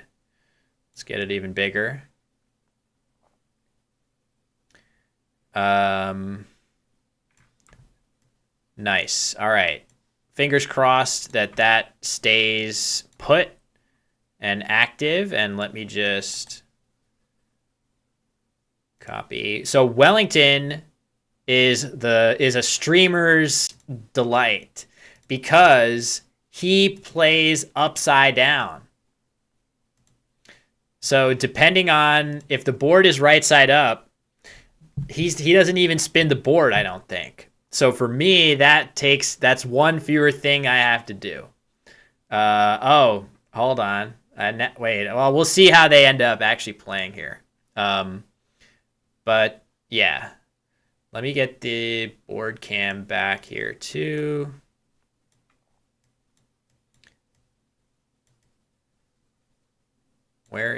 Let's get it even bigger. Nice. All right. Fingers crossed that stays put and active. And let me just copy. So Wellington is a streamer's delight because he plays upside down. So depending on if the board is right side up, he doesn't even spin the board, I don't think. So for me, that's one fewer thing I have to do. Oh, hold on. Wait. Well, we'll see how they end up actually playing here. But yeah, let me get the board cam back here too. Where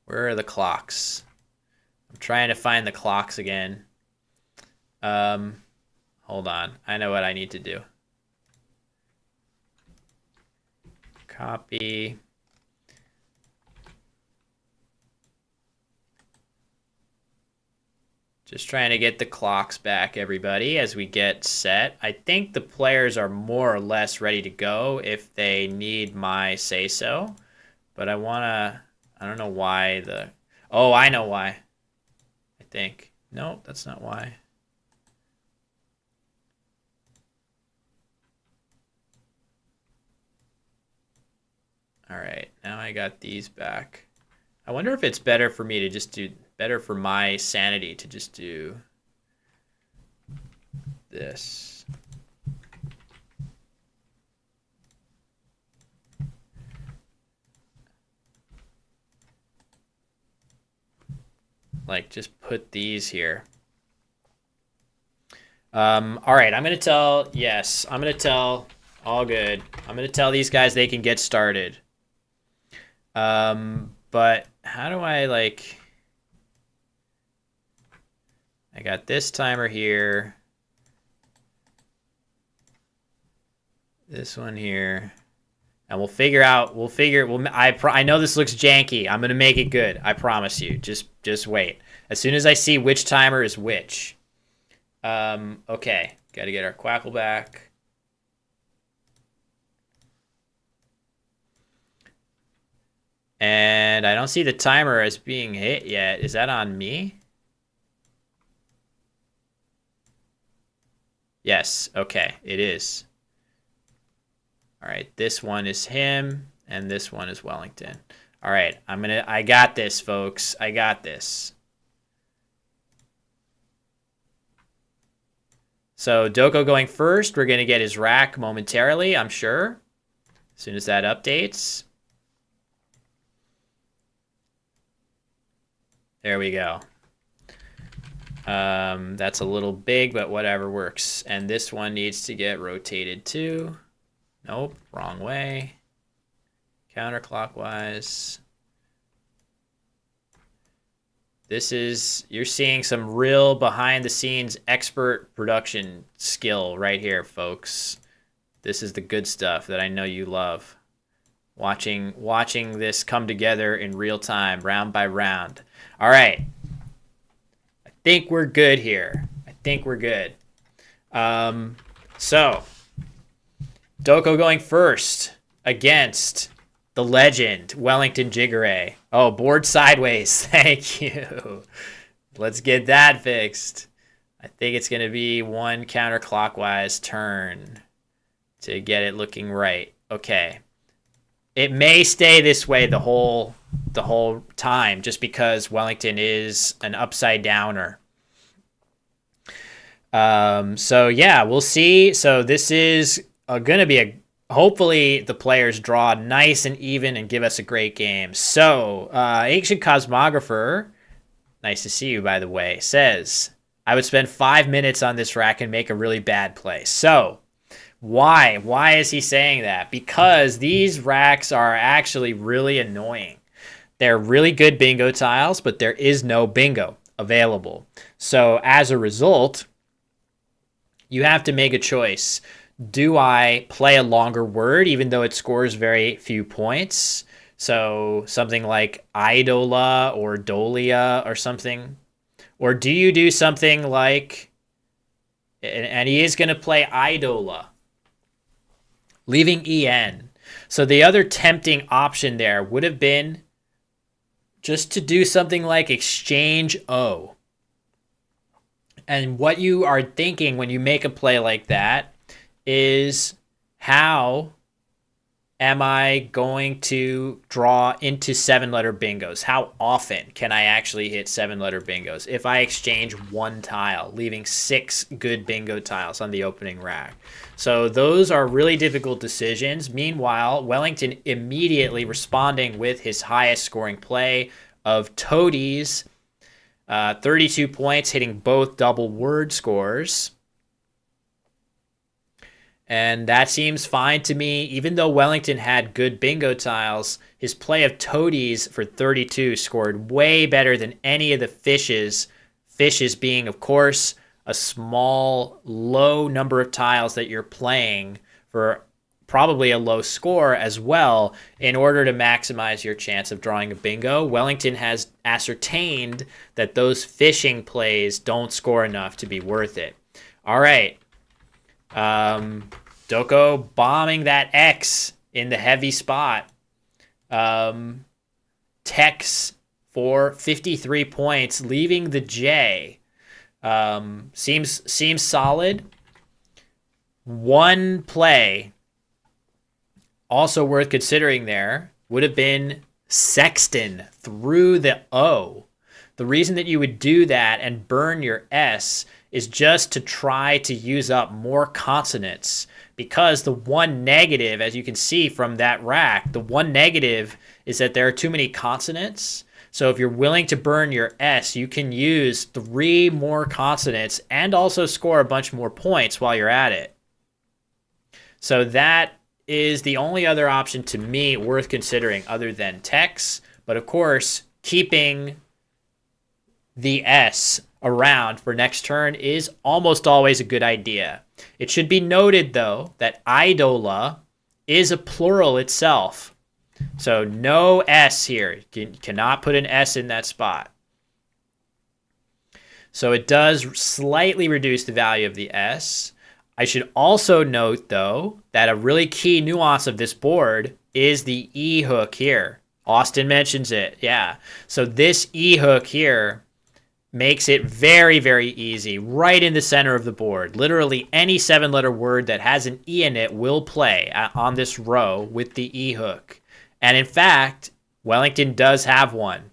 are the clocks? I'm trying to find the clocks again. Hold on. I know what I need to do. Copy. Just trying to get the clocks back, everybody, as we get set. I think the players are more or less ready to go if they need my say-so. But I don't know why oh, I know why. I think. No, that's not why. All right, now I got these back. I wonder if it's better for me to just do, better for my sanity to just do this. Like, just put these here. All right, I'm going to tell, yes, I'm going to tell, all good. I'm going to tell these guys they can get started. But how do I, like, I got this timer here. This one here. And I know this looks janky. I'm going to make it good. I promise you. Just wait. As soon as I see which timer is which. Okay. Got to get our quackle back. And I don't see the timer as being hit yet. Is that on me? Yes. Okay. It is. All right. This one is him, and this one is Wellington. All right. I got this, folks. I got this. So Doko going first. We're going to get his rack momentarily, I'm sure, as soon as that updates. There we go. That's a little big, but whatever works. And this one needs to get rotated too. Nope, wrong way. Counterclockwise. You're seeing some real behind the scenes expert production skill right here, folks. This is the good stuff that I know you love. Watching this come together in real time, round by round. All right. I think we're good here. I think we're good. So, Doko going first against the legend, Wellington Jigare. Oh, board sideways. Thank you. Let's get that fixed. I think it's going to be one counterclockwise turn to get it looking right. Okay. It may stay this way the whole time just because Wellington is an upside downer. So yeah, we'll see. So this is going to be hopefully the players draw nice and even and give us a great game. So Ancient Cosmographer, nice to see you by the way, says I would spend 5 minutes on this rack and make a really bad play. So Why? Why is he saying that? Because these racks are actually really annoying. They're really good bingo tiles, but there is no bingo available. So as a result, you have to make a choice. Do I play a longer word, even though it scores very few points? So something like Idola or Dolia or something. Or do you do something like, and he is going to play Idola, leaving EN. So the other tempting option there would have been just to do something like Exchange O. And what you are thinking when you make a play like that is, how am I going to draw into 7-letter bingos? How often can I actually hit 7-letter bingos if I exchange one tile, leaving 6 good bingo tiles on the opening rack? So those are really difficult decisions. Meanwhile, Wellington immediately responding with his highest scoring play of Toadies, 32 points, hitting both double word scores. And that seems fine to me. Even though Wellington had good bingo tiles, his play of Toadies for 32 scored way better than any of the fishes. Fishes being, of course, a small, low number of tiles that you're playing for probably a low score as well in order to maximize your chance of drawing a bingo. Wellington has ascertained that those fishing plays don't score enough to be worth it. All right. Doko bombing that X in the heavy spot. Tex for 53 points, leaving the J. Seems solid. One play also worth considering there would have been Sexton through the O. The reason that you would do that and burn your S is just to try to use up more consonants, because the one negative, as you can see from that rack, the one negative is that there are too many consonants. So if you're willing to burn your S, you can use 3 more consonants and also score a bunch more points while you're at it. So that is the only other option to me worth considering other than Tex. But of course, keeping the S around for next turn is almost always a good idea. It should be noted, though, that Idola is a plural itself. So no S here. You cannot put an S in that spot. So it does slightly reduce the value of the S. I should also note, though, that a really key nuance of this board is the E hook here. Austin mentions it. Yeah. So this E hook here makes it very, very easy, right in the center of the board. Literally any 7-letter word that has an E in it will play on this row with the E hook. And in fact, Wellington does have one.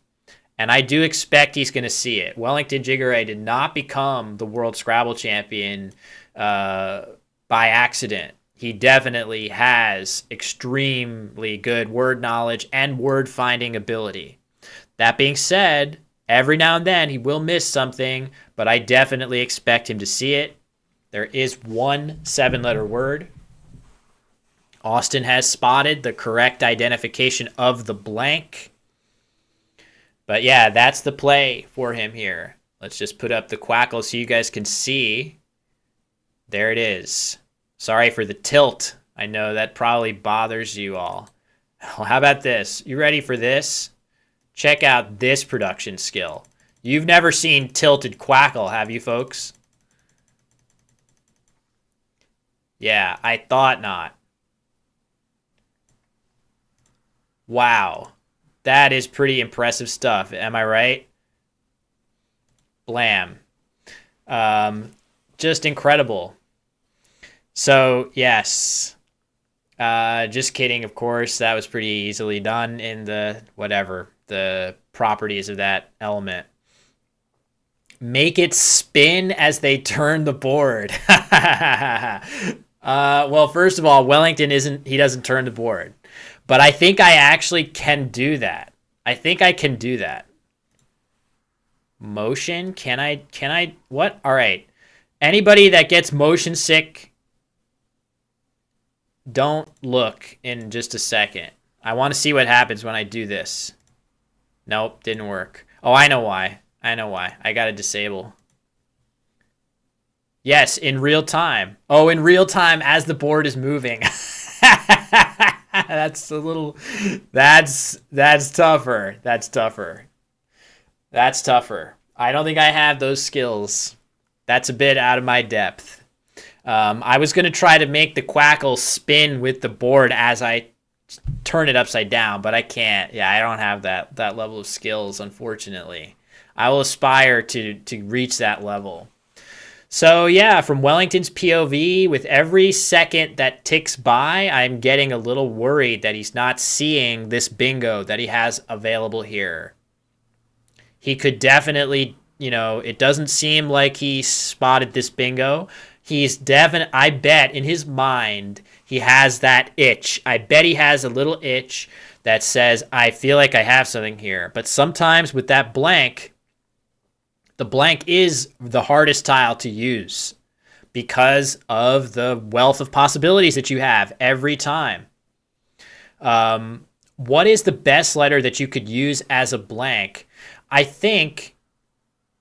And I do expect he's going to see it. Wellington Jigare did not become the World Scrabble Champion by accident. He definitely has extremely good word knowledge and word finding ability. That being said, every now and then he will miss something, but I definitely expect him to see it. There is one 7-letter word. Austin has spotted the correct identification of the blank. But yeah, that's the play for him here. Let's just put up the quackle so you guys can see. There it is. Sorry for the tilt. I know that probably bothers you all. Well, how about this? You ready for this? Check out this production skill. You've never seen tilted quackle, have you, folks? Yeah, I thought not. Wow. That is pretty impressive stuff. Am I right? Blam. Just incredible. So, yes. Just kidding, of course. That was pretty easily done in the properties of that element. Make it spin as they turn the board. Well, first of all, Wellington doesn't turn the board. But I think I actually can do that. I think I can do that. Motion? Can I? What? All right. Anybody that gets motion sick Don't look in just a second. I want to see what happens when I do this. Nope, didn't work. Oh, I know why. I know why. I got to disable. Yes, in real time. Oh, in real time as the board is moving. That's a little that's tougher. That's tougher. That's tougher. I don't think I have those skills. That's a bit out of my depth. I was going to try to make the Quackle spin with the board as I turn it upside down, but I can't. Yeah, I don't have that level of skills, unfortunately. I will aspire to reach that level. So yeah, from Wellington's POV, with every second that ticks by, I'm getting a little worried that he's not seeing this bingo that he has available here. He could definitely, it doesn't seem like he spotted this bingo. I bet in his mind, he has that itch. I bet he has a little itch that says, I feel like I have something here. But sometimes with that blank, the blank is the hardest tile to use because of the wealth of possibilities that you have every time. What is the best letter that you could use as a blank? I think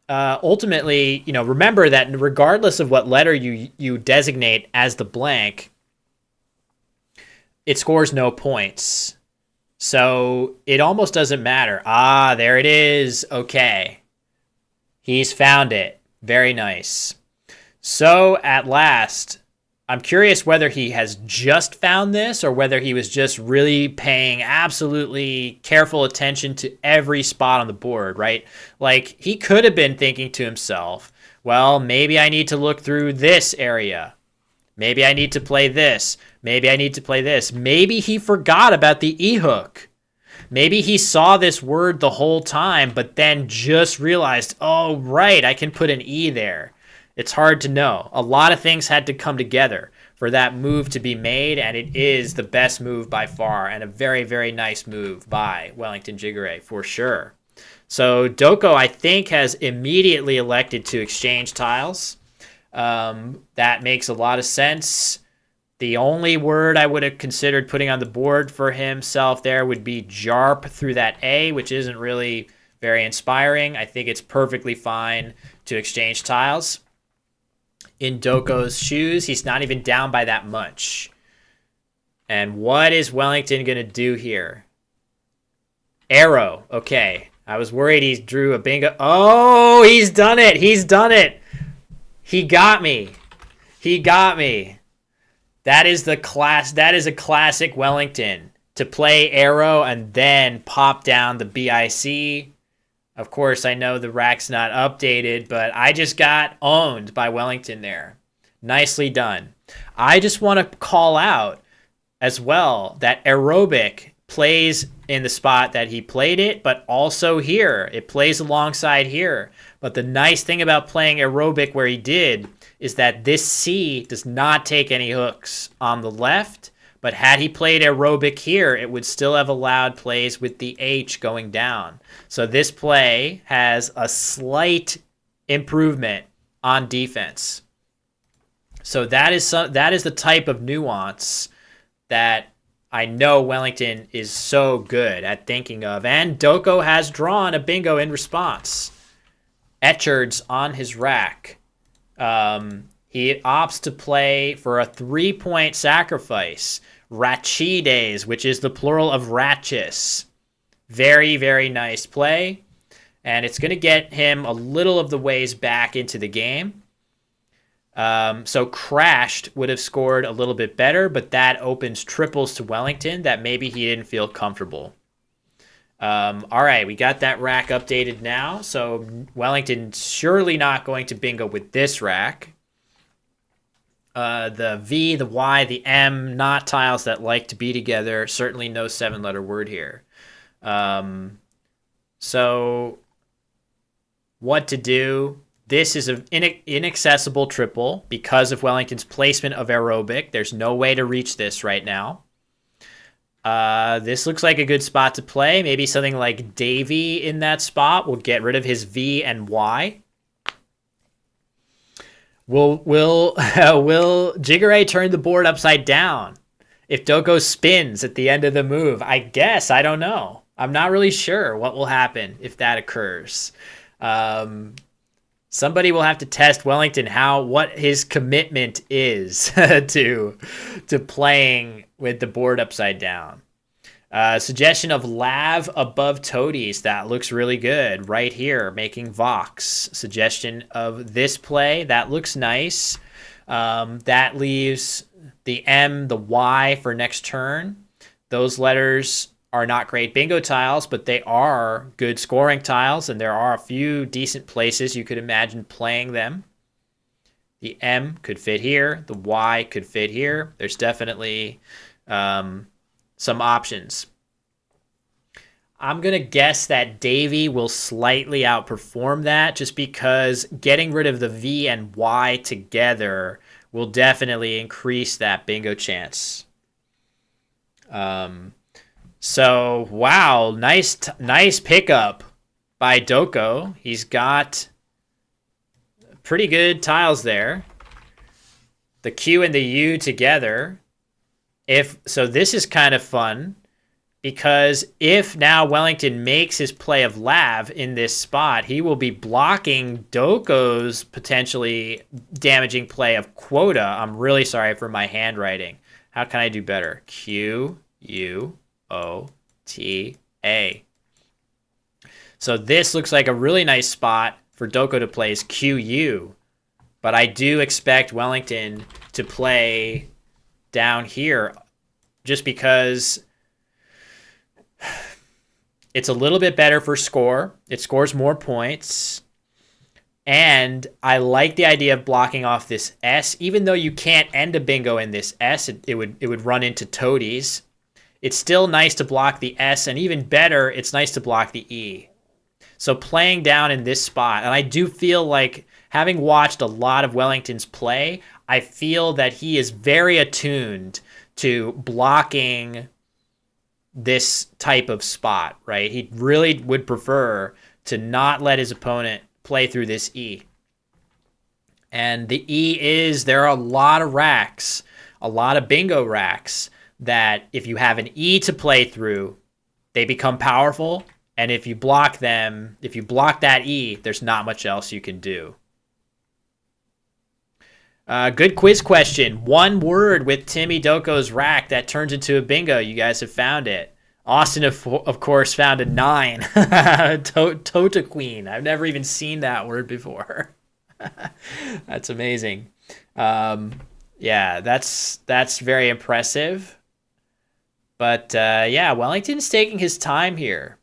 ultimately, remember that regardless of what letter you designate as the blank, it scores no points. So it almost doesn't matter. Ah, there it is. Okay. He's found it. Very nice. So at last, I'm curious whether he has just found this or whether he was just really paying absolutely careful attention to every spot on the board, right? Like he could have been thinking to himself, well, maybe I need to look through this area. Maybe I need to play this. Maybe I need to play this. Maybe he forgot about the E-hook. Maybe he saw this word the whole time, but then just realized, oh, right, I can put an E there. It's hard to know. A lot of things had to come together for that move to be made, and it is the best move by far, and a very, very nice move by Wellington Jigare for sure. So Doko, I think, has immediately elected to exchange tiles. That makes a lot of sense. The only word I would have considered putting on the board for himself there would be JARP through that A, which isn't really very inspiring. I think it's perfectly fine to exchange tiles. In Doko's shoes, he's not even down by that much. And what is Wellington going to do here? Arrow. Okay. I was worried he drew a bingo. Oh, he's done it. He's done it. He got me. He got me. That is a classic Wellington, to play arrow and then pop down the BIC. Of course, I know the rack's not updated, but I just got owned by Wellington there. Nicely done. I just want to call out as well that aerobic plays in the spot that he played it, but also here. It plays alongside here. But the nice thing about playing aerobic where he did is that this C does not take any hooks on the left, but had he played aerobic here, it would still have allowed plays with the H going down. So this play has a slight improvement on defense. So that is the type of nuance that I know Wellington is so good at thinking of. And Doko has drawn a bingo in response. Etchards on his rack. He opts to play for a 3-point sacrifice. Rachides, which is the plural of Ratchis. Very, very nice play. And it's going to get him a little of the ways back into the game. So Crashed would have scored a little bit better, but that opens triples to Wellington that maybe he didn't feel comfortable. All right, we got that rack updated now. So Wellington's surely not going to bingo with this rack. The V, the Y, the M, not tiles that like to be together. Certainly no 7-letter word here. So what to do? This is an inaccessible triple because of Wellington's placement of aerobic. There's no way to reach this right now. This looks like a good spot to play. Maybe something like Davy in that spot will get rid of his V and Y. Will Jigare turn the board upside down if Doko spins at the end of the move. I guess. I don't know. I'm not really sure what will happen if that occurs. Somebody will have to test Wellington what his commitment is to playing with the board upside down. Suggestion of Lav above Toadies. That looks really good right here, making Vox. Suggestion of this play. That looks nice. That leaves the M, the Y for next turn. Those letters are not great bingo tiles, but they are good scoring tiles, and there are a few decent places you could imagine playing them. The M could fit here. The Y could fit here. There's definitely some options. I'm going to guess that Davey will slightly outperform that just because getting rid of the V and Y together will definitely increase that bingo chance. So, wow, nice pickup by Doko. He's got pretty good tiles there. The Q and the U together. So this is kind of fun because if now Wellington makes his play of Lav in this spot, he will be blocking Doko's potentially damaging play of Quota. I'm really sorry for my handwriting. How can I do better? Q, U, O, T, A. So this looks like a really nice spot for Doko to play is Q, U. But I do expect Wellington to play down here just because it's a little bit better for score. It scores more points. And I like the idea of blocking off this S. Even though you can't end a bingo in this S, it would run into Toadies. It's still nice to block the S, and even better, it's nice to block the E. So playing down in this spot, and I do feel like having watched a lot of Wellington's play, I feel that he is very attuned to blocking this type of spot, right? He really would prefer to not let his opponent play through this E. And the E is, there are a lot of racks, a lot of bingo racks that if you have an E to play through, they become powerful. And if you block them, if you block that E, there's not much else you can do. Good quiz question. One word with Timi Doko's rack that turns into a bingo. You guys have found it. Austin, of course, found a 9. Tota Queen. I've never even seen that word before. That's amazing. Yeah, that's very impressive. But yeah, Wellington's taking his time here.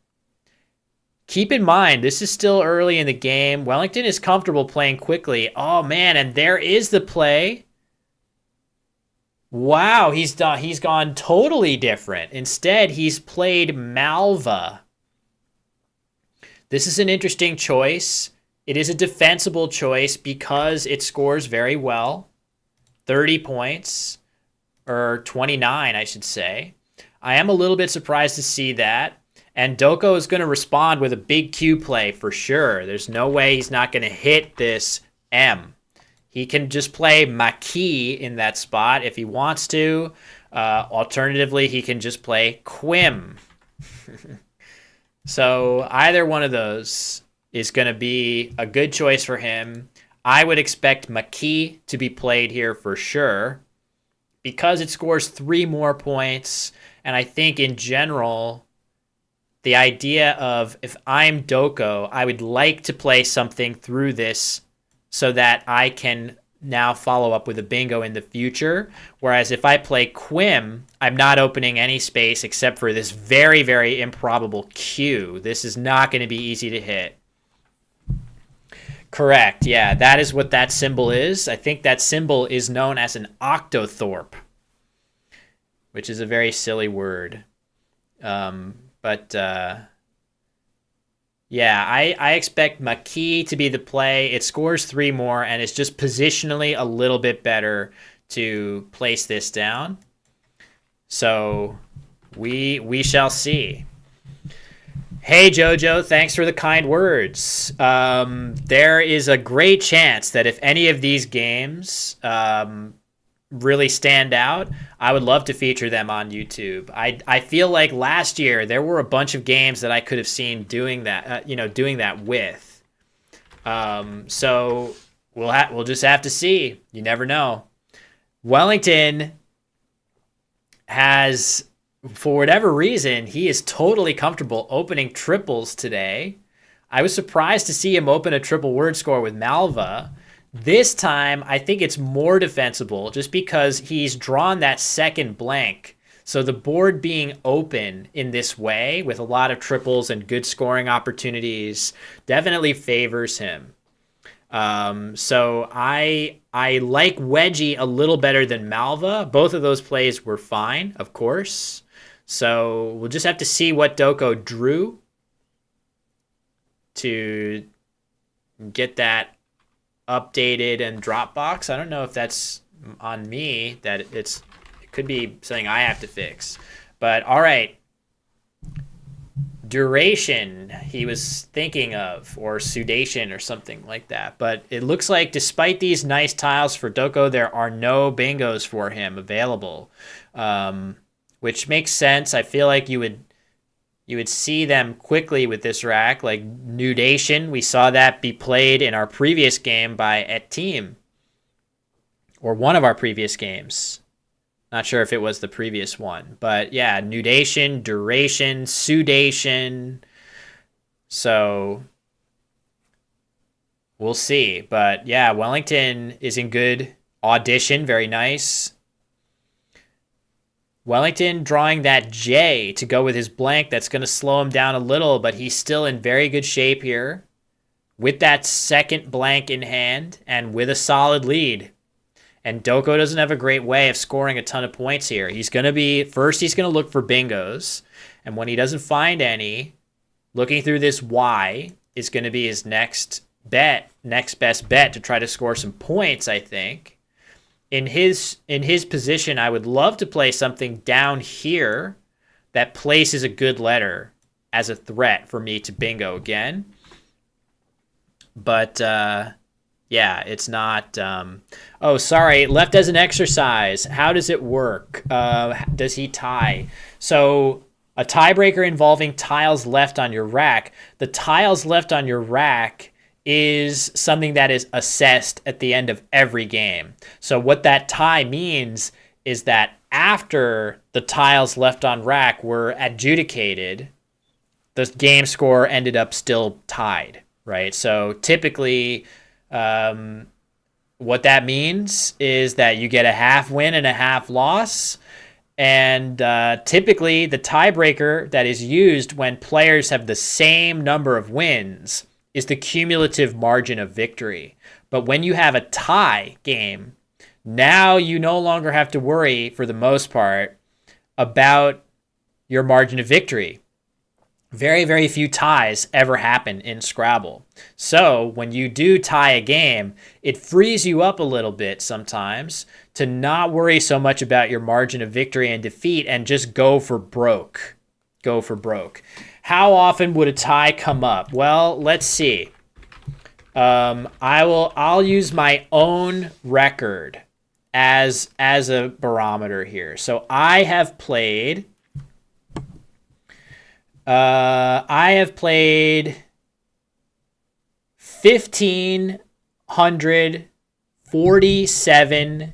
Keep in mind, this is still early in the game. Wellington is comfortable playing quickly. Oh, man, and there is the play. Wow, he's gone totally different. Instead, he's played Malva. This is an interesting choice. It is a defensible choice because it scores very well. 30 points, or 29, I should say. I am a little bit surprised to see that. And Doko is going to respond with a big Q play for sure. There's no way he's not going to hit this M. He can just play Maki in that spot if he wants to. Alternatively, he can just play Quim. So either one of those is going to be a good choice for him. I would expect Maki to be played here for sure because it scores 3 more points. And I think in general, the idea of if I'm Doko, I would like to play something through this so that I can now follow up with a bingo in the future. Whereas if I play Quim, I'm not opening any space except for this very, very improbable Q. This is not going to be easy to hit. Correct. Yeah, that is what that symbol is. I think that symbol is known as an octothorpe, which is a very silly word. But yeah, I expect Maki to be the play. It scores 3 more, and it's just positionally a little bit better to place this down. So we shall see. Hey, Jojo, thanks for the kind words. There is a great chance that if any of these games really stand out, I would love to feature them on YouTube. I feel like last year there were a bunch of games that I could have seen doing that, doing that with. So we'll just have to see. You never know. Wellington has, for whatever reason, he is totally comfortable opening triples today. I was surprised to see him open a triple word score with Malva. This time, I think it's more defensible just because he's drawn that second blank. So the board being open in this way with a lot of triples and good scoring opportunities definitely favors him. So I like Wedgie a little better than Malva. Both of those plays were fine, of course. So we'll just have to see what Doko drew to get that updated and Dropbox. I don't know if that's on me, that it could be something I have to fix. But all right. Duration he was thinking of, or sudation or something like that. But it looks like despite these nice tiles for Doko, there are no bingos for him available, which makes sense. I feel like you would see them quickly with this rack, like Nudation. We saw that be played in our previous game by Atim, or one of our previous games. Not sure if it was the previous one, but yeah, Nudation, Duration, Sudation. So we'll see. But yeah, Wellington is in good audition. Very nice. Wellington drawing that J to go with his blank. That's going to slow him down a little, but he's still in very good shape here with that second blank in hand and with a solid lead. And Doko doesn't have a great way of scoring a ton of points here. He's going to look for bingos. And when he doesn't find any, looking through this Y is going to be his next best bet to try to score some points, I think. In his position, I would love to play something down here that places a good letter as a threat for me to bingo again. But yeah, it's not. Oh, sorry, left as an exercise. How does it work? Does he tie? So a tiebreaker involving tiles left on your rack. The tiles left on your rack is something that is assessed at the end of every game. So what that tie means is that after the tiles left on rack were adjudicated, the game score ended up still tied, right? So typically, what that means is that you get a half win and a half loss. And typically the tiebreaker that is used when players have the same number of wins is the cumulative margin of victory. But when you have a tie game, now you no longer have to worry, for the most part, about your margin of victory. Very, very few ties ever happen in Scrabble. So when you do tie a game, it frees you up a little bit sometimes to not worry so much about your margin of victory and defeat and just go for broke. Go for broke. How often would a tie come up? Well, let's see. I'll use my own record as a barometer here. So I have played 1,547.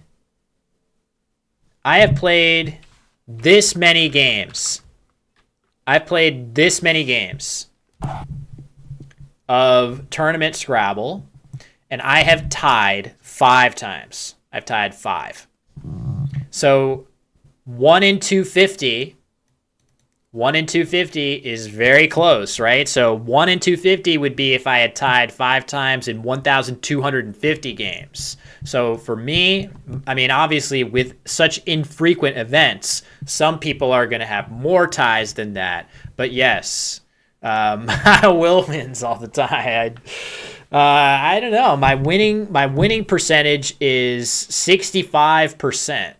I have played this many games. I've played this many games of tournament Scrabble, and I have tied 5 times. I've tied 5. So 1 in 250. 1 in 250 is very close, right? So 1 in 250 would be if I had tied 5 times in 1,250 games. So for me, I mean, obviously with such infrequent events, some people are going to have more ties than that. But yes, Will wins all the time. I don't know. My winning percentage is 65%.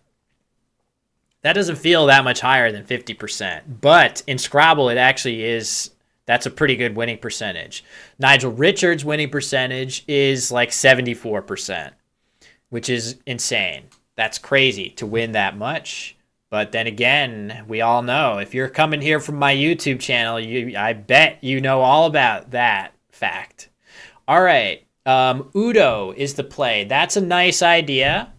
That doesn't feel that much higher than 50%. But in Scrabble, it actually is. That's a pretty good winning percentage. Nigel Richards' winning percentage is like 74%, which is insane. That's crazy to win that much. But then again, we all know if you're coming here from my YouTube channel, I bet you know all about that fact. All right. Udo is the play. That's a nice idea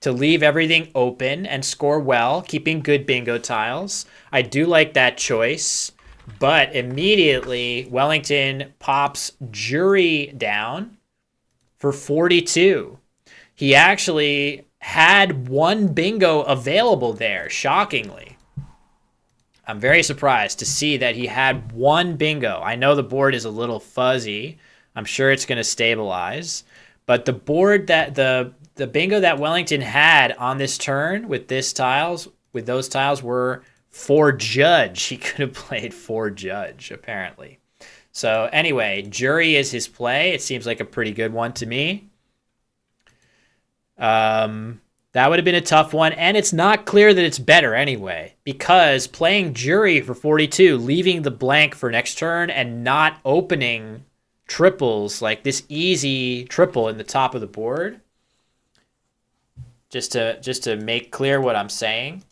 to leave everything open and score well, keeping good bingo tiles. I do like that choice. But immediately, Wellington pops Jury down for 42. He actually had one bingo available there, shockingly. I'm very surprised to see that he had one bingo. I know the board is a little fuzzy. I'm sure it's going to stabilize. But the board that the bingo that Wellington had on this turn with those tiles were for Judge. He could have played for Judge, apparently. So anyway, Jury is his play. It seems like a pretty good one to me. That would have been a tough one, and it's not clear that it's better anyway, because playing Jury for 42, leaving the blank for next turn and not opening triples like this easy triple in the top of the board, just to make clear what I'm saying,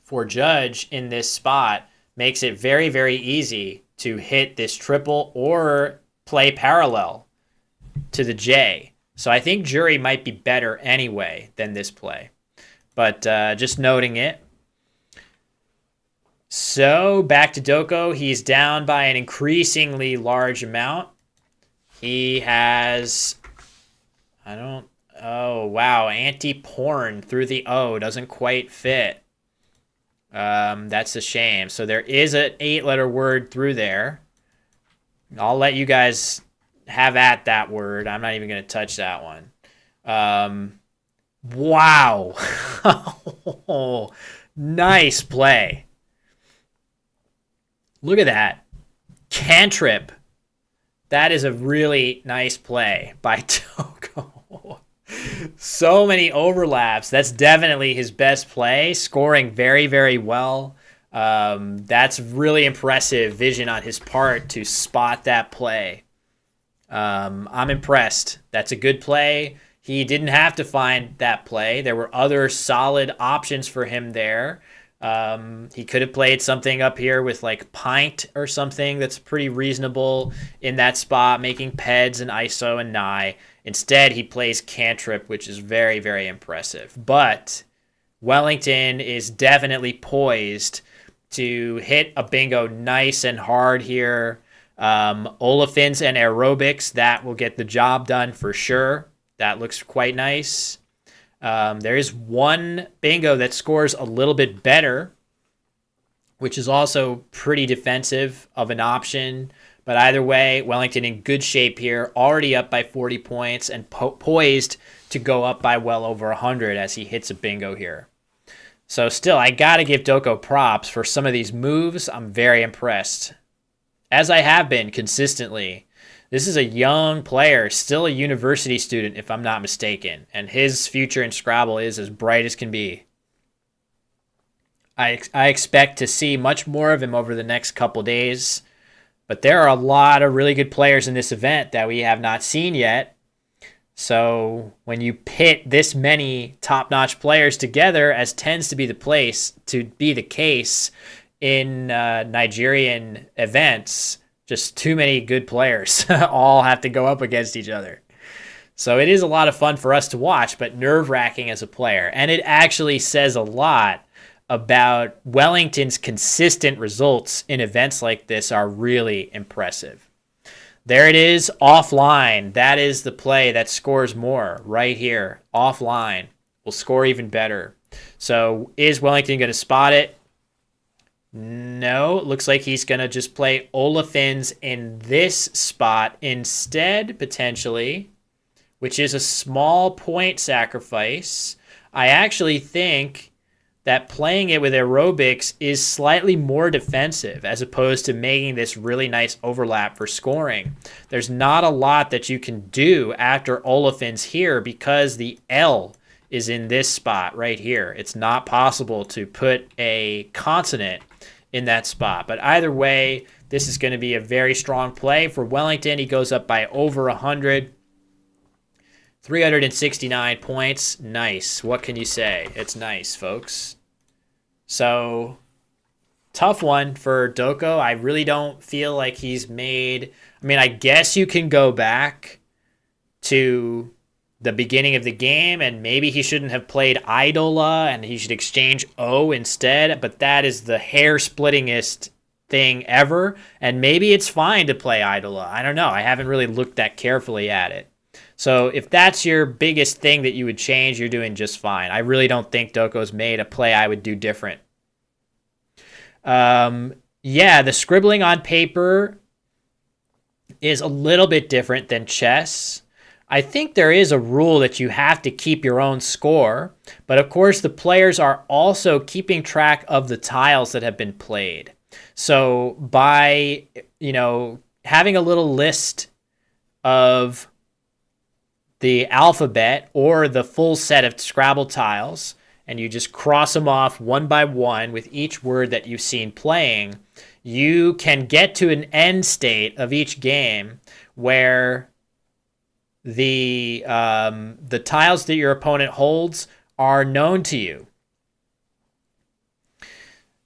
for Judge in this spot makes it very, very easy to hit this triple or play parallel to the J. So I think Jury might be better anyway than this play, but just noting it. So back to Doko. He's down by an increasingly large amount. He has, oh, wow, anti-porn through the O doesn't quite fit. That's a shame. So there is an 8-letter word through there. I'll let you guys have at that word. I'm not even going to touch that one. Wow. Nice play. Look at that. Cantrip. That is a really nice play by Doko. So many overlaps. That's definitely his best play. Scoring very, very well. That's really impressive vision on his part to spot that play. I'm impressed. That's a good play. He didn't have to find that play. There were other solid options for him there. He could have played something up here with like Pint or something that's pretty reasonable in that spot, making Peds and ISO and Nye. Instead, he plays Cantrip, which is very, very impressive. But Wellington is definitely poised to hit a bingo nice and hard here. Olefins and Aerobics, that will get the job done for sure. That looks quite nice. There is one bingo that scores a little bit better, which is also pretty defensive of an option. But either way, Wellington in good shape here, already up by 40 points and poised to go up by well over 100 as he hits a bingo here. So still, I got to give Doko props for some of these moves. I'm very impressed, as I have been consistently. This is a young player, still a university student, if I'm not mistaken, and his future in Scrabble is as bright as can be. I expect to see much more of him over the next couple days, but there are a lot of really good players in this event that we have not seen yet. So when you pit this many top-notch players together, as tends to be the case in Nigerian events, just too many good players all have to go up against each other. So it is a lot of fun for us to watch, but nerve-wracking as a player. And it actually says a lot about Wellington's consistent results in events like this are really impressive. There it is, offline. That is the play that scores more right here. Offline will score even better. So is Wellington going to spot it? No, it looks like he's going to just play Olefins in this spot instead, potentially, which is a small point sacrifice. I actually think that playing it with Aerobics is slightly more defensive as opposed to making this really nice overlap for scoring. There's not a lot that you can do after Olefins here because the L is in this spot right here. It's not possible to put a consonant in that spot. But either way, this is going to be a very strong play for Wellington. He goes up by over 100. 369 points. Nice. What can you say? It's nice, folks. So, tough one for Doko. I really don't feel like he's made... I mean, I guess you can go back to the beginning of the game and maybe he shouldn't have played Idola and he should exchange O instead, but that is the hair-splittingest thing ever, and maybe it's fine to play Idola. I don't know. I haven't really looked that carefully at it. So if that's your biggest thing that you would change, you're doing just fine. I really don't think Doko's made a play I would do different. Yeah, the scribbling on paper is a little bit different than chess. I think there is a rule that you have to keep your own score, but of course the players are also keeping track of the tiles that have been played. So by, having a little list of the alphabet or the full set of Scrabble tiles, and you just cross them off one by one with each word that you've seen playing, you can get to an end state of each game where the tiles that your opponent holds are known to you.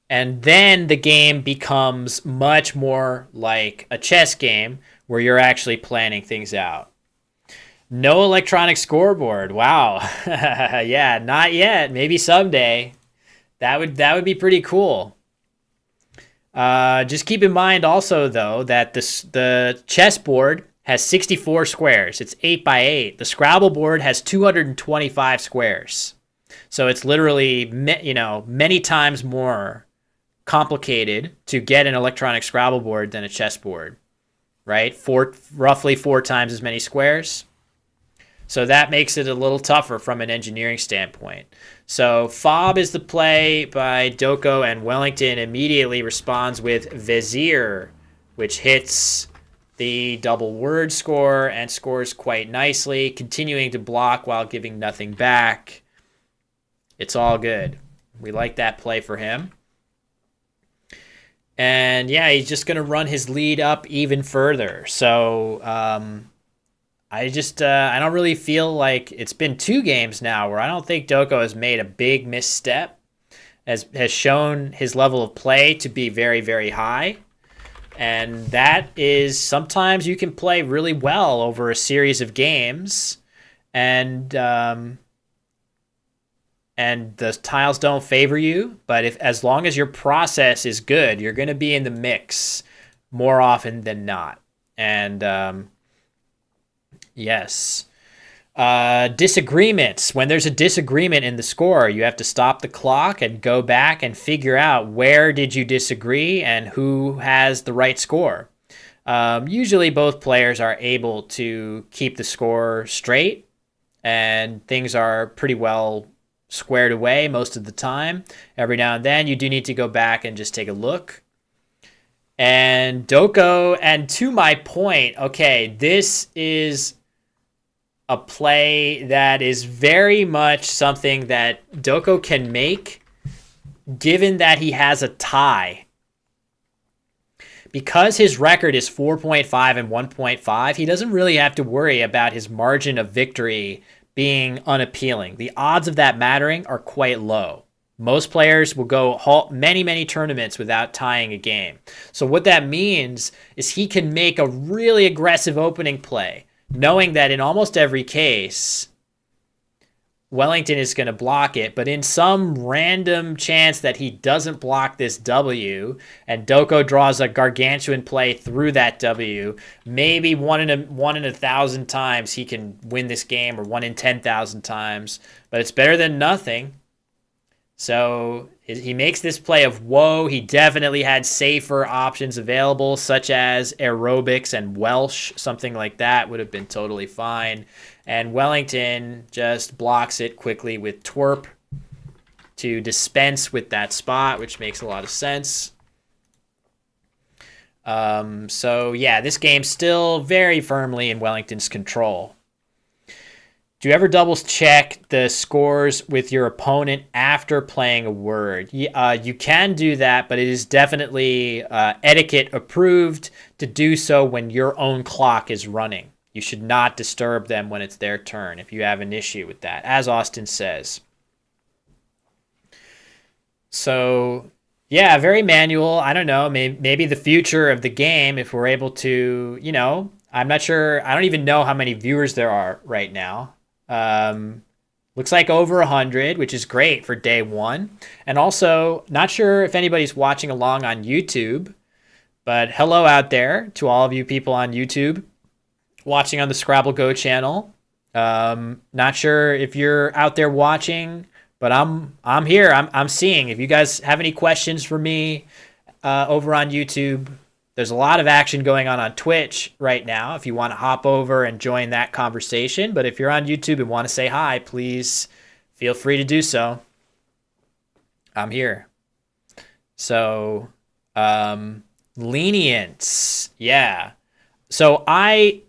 And then the game becomes much more like a chess game where you're actually planning things out. No electronic scoreboard. Wow. Yeah, not yet. Maybe someday. That would be pretty cool. Just keep in mind also, though, that the chessboard has 64 squares. It's 8 by 8. The Scrabble board has 225 squares. So it's literally, many times more complicated to get an electronic Scrabble board than a chessboard, right? Roughly 4 times as many squares. So that makes it a little tougher from an engineering standpoint. So Fob is the play by Doko, and Wellington immediately responds with Vizier, which hits the double word score and scores quite nicely, continuing to block while giving nothing back. It's all good. We like that play for him. And yeah, he's just going to run his lead up even further. So I don't really feel like it's been 2 games now where I don't think Doko has made a big misstep, has shown his level of play to be very, very high. And that is, sometimes you can play really well over a series of games and the tiles don't favor you, but as long as your process is good, you're going to be in the mix more often than not. And yes. Disagreements. When there's a disagreement in the score, you have to stop the clock and go back and figure out where did you disagree and who has the right score. Usually both players are able to keep the score straight and things are pretty well squared away most of the time. Every now and then you do need to go back and just take a look. And Doko, and to my point, okay, this is a play that is very much something that Doko can make given that he has a tie. Because his record is 4.5 and 1.5, he doesn't really have to worry about his margin of victory being unappealing. The odds of that mattering are quite low. Most players will go many, many tournaments without tying a game. So what that means is he can make a really aggressive opening play, knowing that in almost every case, Wellington is going to block it, but in some random chance that he doesn't block this W and Doko draws a gargantuan play through that W, maybe one in a 1,000 times he can win this game, or 1 in 10,000 times, but it's better than nothing. So he makes this play of whoa. He definitely had safer options available, such as aerobics and Welsh. Something like that would have been totally fine. And Wellington just blocks it quickly with twerp to dispense with that spot, which makes a lot of sense. So yeah, this game's still very firmly in Wellington's control. Do you ever double check the scores with your opponent after playing a word? You can do that, but it is definitely etiquette approved to do so when your own clock is running. You should not disturb them when it's their turn if you have an issue with that, as Austin says. So, yeah, very manual. I don't know, maybe the future of the game, if we're able to, I'm not sure. I don't even know how many viewers there are right now. Looks like over 100, which is great for day one. And also, not sure if anybody's watching along on YouTube, but hello out there to all of you people on YouTube watching on the Scrabble Go channel. Not sure if you're out there watching, but I'm here. I'm seeing. If you guys have any questions for me over on YouTube, there's a lot of action going on Twitch right now if you want to hop over and join that conversation. But if you're on YouTube and want to say hi, please feel free to do so. I'm here. So, lenience. Yeah. So I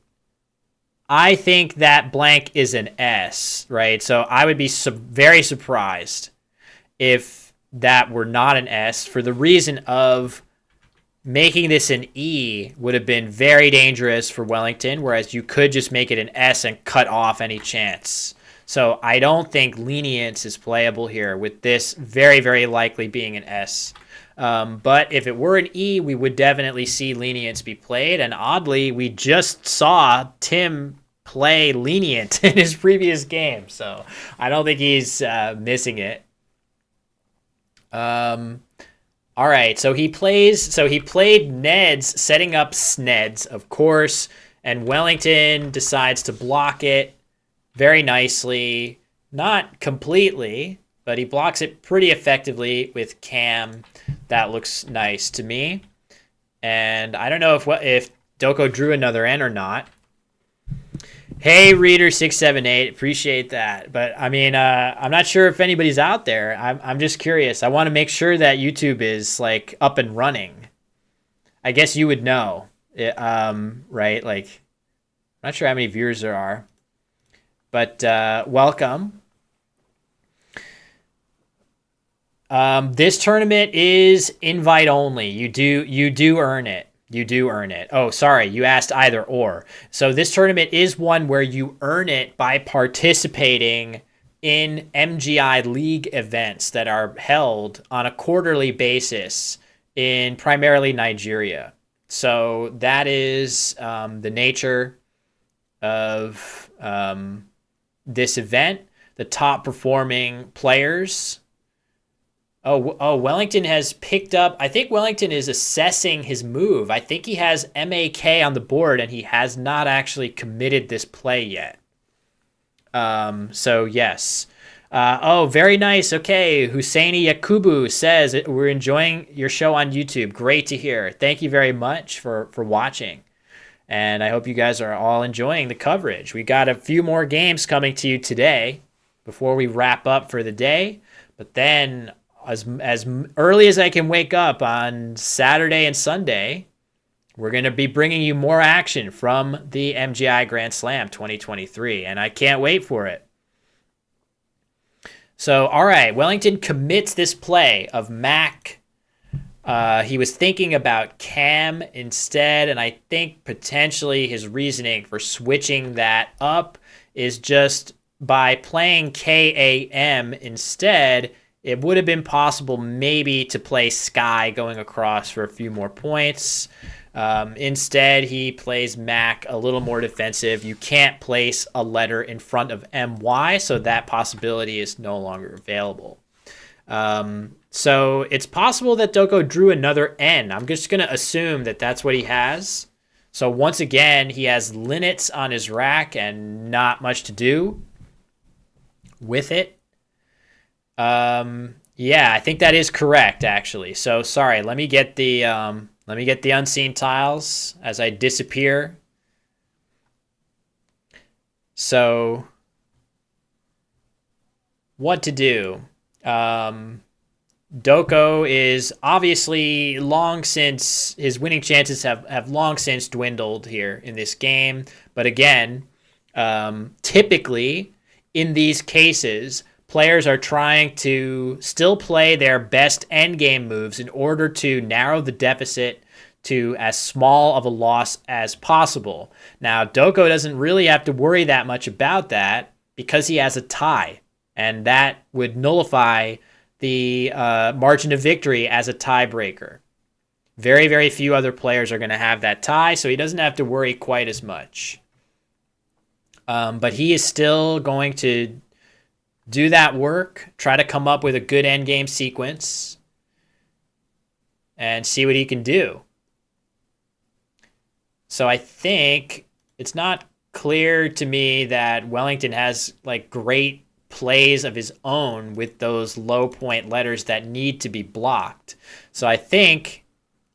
think that blank is an S, right? So I would be very surprised if that were not an S, for the reason of making this an E would have been very dangerous for Wellington, whereas you could just make it an S and cut off any chance. So I don't think lenience is playable here, with this very, very likely being an S. But if it were an E, we would definitely see lenience be played. And oddly, we just saw Tim play lenient in his previous game, so I don't think he's missing it. All right, so he played Neds, setting up Sneds, of course, and Wellington decides to block it very nicely. Not completely, but he blocks it pretty effectively with Cam. That looks nice to me. And I don't know if Doko drew another N or not. Hey, Reader678, appreciate that. But I mean, I'm not sure if anybody's out there. I'm just curious. I want to make sure that YouTube is like up and running. I guess you would know, right? Like, I'm not sure how many viewers there are, but welcome. This tournament is invite only. You do earn it. You do earn it. Oh, sorry, you asked either or. So this tournament is one where you earn it by participating in MGI League events that are held on a quarterly basis in primarily Nigeria. So that is the nature of this event. The top performing players. Oh, Wellington has picked up. I think Wellington is assessing his move. I think he has MAK on the board, and he has not actually committed this play yet. So, yes. Very nice. Okay, Husseini Yakubu says, we're enjoying your show on YouTube. Great to hear. Thank you very much for watching. And I hope you guys are all enjoying the coverage. We got a few more games coming to you today before we wrap up for the day. But then, as early as I can wake up on Saturday and Sunday, we're going to be bringing you more action from the MGI Grand Slam 2023, and I can't wait for it. So, all right, Wellington commits this play of Mac. He was thinking about Cam instead, and I think potentially his reasoning for switching that up is just by playing KAM instead. It would have been possible maybe to play Sky going across for a few more points. Instead, he plays Mac a little more defensive. You can't place a letter in front of MY, so that possibility is no longer available. So it's possible that Doko drew another N. I'm just going to assume that that's what he has. So once again, he has Linnets on his rack and not much to do with it. Yeah, I think that is correct, actually. So sorry, let me get the unseen tiles as I disappear. So what to do? Doko is obviously long since, his winning chances have long since dwindled here in this game. But again, typically in these cases, players are trying to still play their best endgame moves in order to narrow the deficit to as small of a loss as possible. Now, Doko doesn't really have to worry that much about that because he has a tie, and that would nullify the margin of victory as a tiebreaker. Very, very few other players are going to have that tie, so he doesn't have to worry quite as much. But he is still going to do that work, try to come up with a good endgame sequence, and see what he can do. So I think it's not clear to me that Wellington has like great plays of his own with those low point letters that need to be blocked. So I think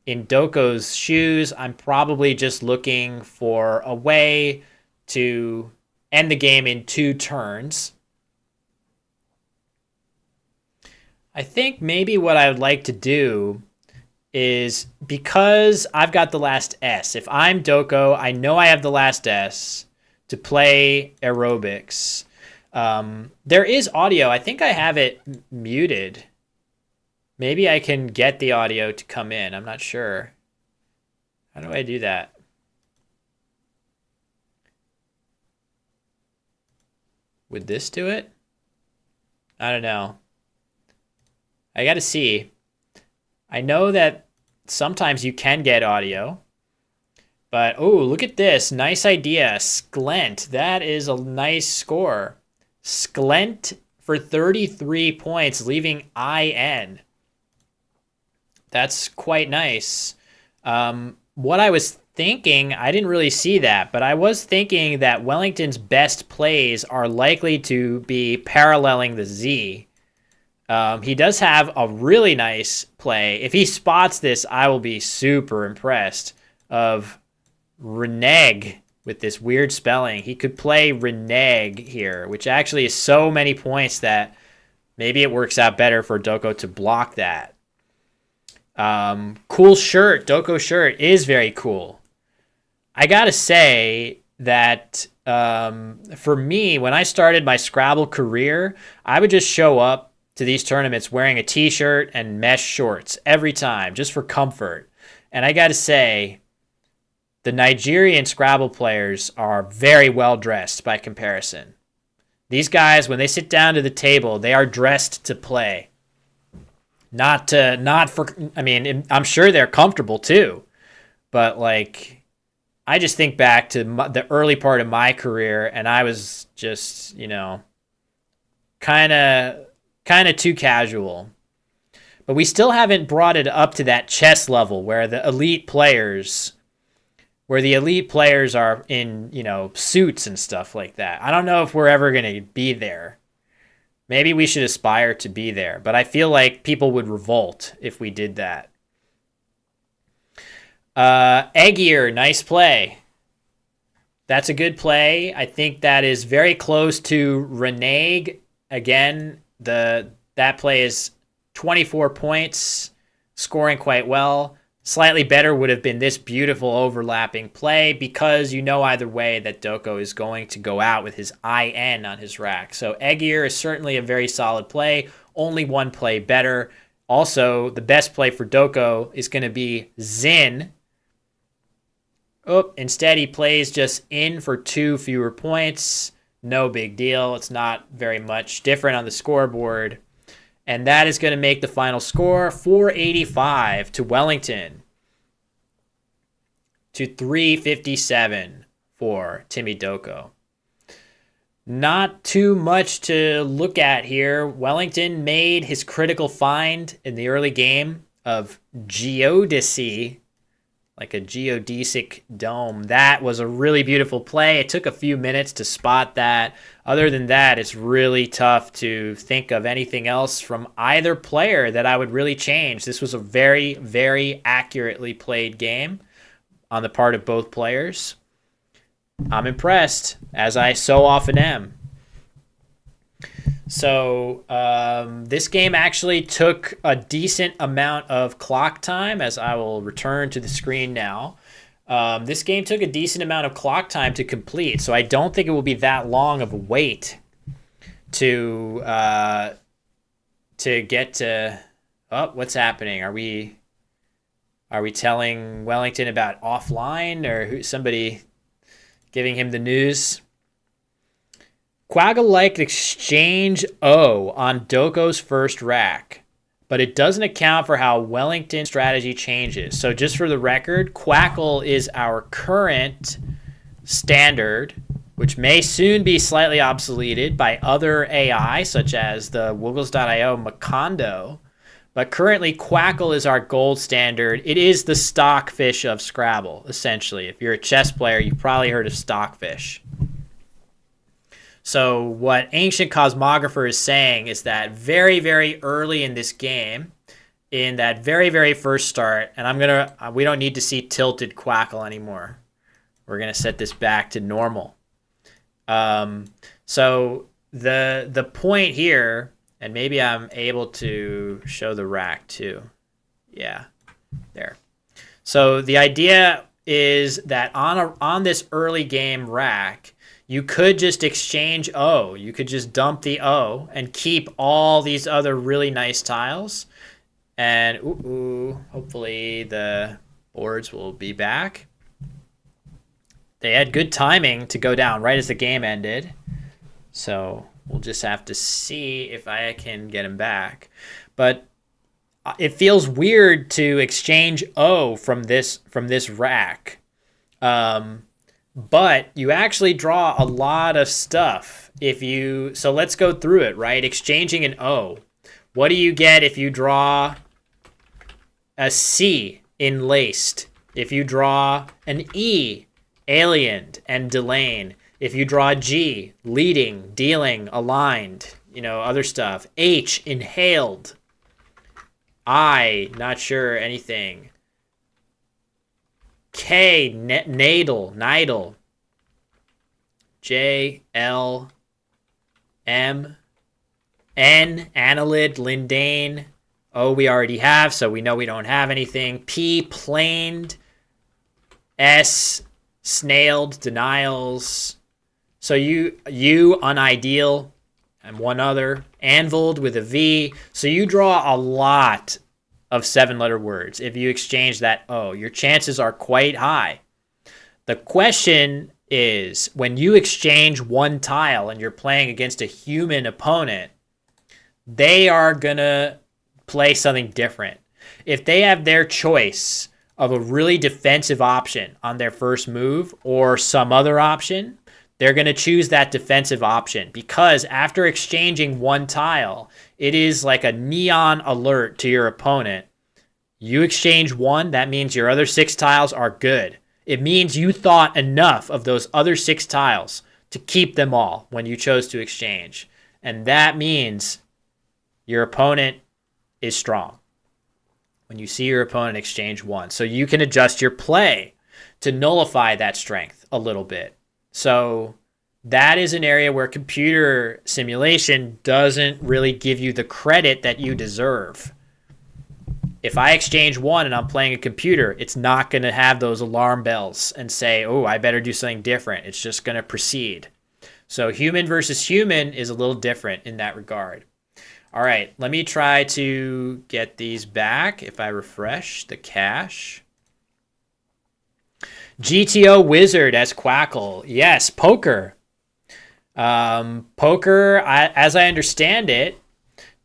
in Doko's shoes, I'm probably just looking for a way to end the game in 2 turns. I think maybe what I would like to do is, because I've got the last S, if I'm Doko, I know I have the last S to play aerobics. There is audio. I think I have it muted. Maybe I can get the audio to come in. I'm not sure. How do I do that? Would this do it? I don't know. I got to see. I know that sometimes you can get audio, but oh, look at this. Nice idea. Sklent. That is a nice score. Sklent for 33 points, leaving IN. That's quite nice. What I was thinking, I didn't really see that, but I was thinking that Wellington's best plays are likely to be paralleling the Z. He does have a really nice play. If he spots this, I will be super impressed, of renege with this weird spelling. He could play renege here, which actually is so many points that maybe it works out better for Doko to block that. Cool shirt. Doko shirt is very cool. I gotta say that for me, when I started my Scrabble career, I would just show up to these tournaments wearing a t-shirt and mesh shorts every time, just for comfort. And I gotta say, the Nigerian Scrabble players are very well dressed by comparison. These guys, when they sit down to the table, they are dressed to play. Not for, I mean, I'm sure they're comfortable too, but like, I just think back to the early part of my career, and I was just, kind of too casual. But we still haven't brought it up to that chess level where the elite players are in, suits and stuff like that. I don't know if we're ever going to be there. Maybe we should aspire to be there, but I feel like people would revolt if we did that. Eggier, nice play. That's a good play. I think that is very close to renege. Again, that play is 24 points, scoring quite well. Slightly better would have been this beautiful overlapping play, because either way that Doko is going to go out with his IN on his rack. So Eggier is certainly a very solid play, only one play better. Also, the best play for Doko is going to be Zin. Instead he plays just in for 2 fewer points. No big deal. It's not very much different on the scoreboard. And that is going to make the final score 485 to Wellington to 357 for Timi Doko. Not too much to look at here. Wellington made his critical find in the early game of geodesy, like a geodesic dome. That was a really beautiful play. It took a few minutes to spot that. Other than that, it's really tough to think of anything else from either player that I would really change. This was a very, very accurately played game on the part of both players. I'm impressed, as I so often am. So this game actually took a decent amount of clock time, as I will return to the screen now. This game took a decent amount of clock time to complete, so I don't think it will be that long of a wait to get to... Oh, what's happening? Are we Are we telling Wellington about offline, or somebody giving him the news? Quaggle liked exchange O on Doko's first rack, but it doesn't account for how Wellington's strategy changes. So just for the record, Quackle is our current standard, which may soon be slightly obsoleted by other AI, such as the Woogles.io Macondo. But currently, Quackle is our gold standard. It is the stockfish of Scrabble, essentially. If you're a chess player, you've probably heard of stockfish. So what Ancient Cosmographer is saying is that very, very early in this game, in that very, very first start, and we don't need to see tilted Quackle anymore. We're gonna set this back to normal. So the point here, and maybe I'm able to show the rack too. Yeah, there. So the idea is that on this early game rack, you could just exchange O. You could just dump the O and keep all these other really nice tiles. And hopefully the boards will be back. They had good timing to go down right as the game ended. So we'll just have to see if I can get him back. But it feels weird to exchange O from this rack. But you actually draw a lot of stuff so let's go through it, right? Exchanging an O. What do you get if you draw a C enlaced? If you draw an E, aliened and delayed. If you draw G, leading, dealing, aligned, other stuff. H, inhaled. I, not sure anything. K, nidal. J, L, M, N, annelid, lindane. O, we already have, so we know we don't have anything. P, planed. S, snailed, denials. So you unideal, and one other. Anviled with a V. So you draw a lot of 7-letter words. If you exchange that O, your chances are quite high. The question is, when you exchange one tile and you're playing against a human opponent, they are going to play something different. If they have their choice of a really defensive option on their first move or some other option, they're going to choose that defensive option, because after exchanging one tile, it is like a neon alert to your opponent. You exchange one, that means your other 6 tiles are good. It means you thought enough of those other 6 tiles to keep them all when you chose to exchange. And that means your opponent is strong when you see your opponent exchange one. So you can adjust your play to nullify that strength a little bit. So that is an area where computer simulation doesn't really give you the credit that you deserve. If I exchange one and I'm playing a computer, it's not going to have those alarm bells and say, oh, I better do something different. It's just going to proceed. So human versus human is a little different in that regard. All right, let me try to get these back if I refresh the cache. GTO Wizard as Quackle. Yes, poker. Poker, as I understand it,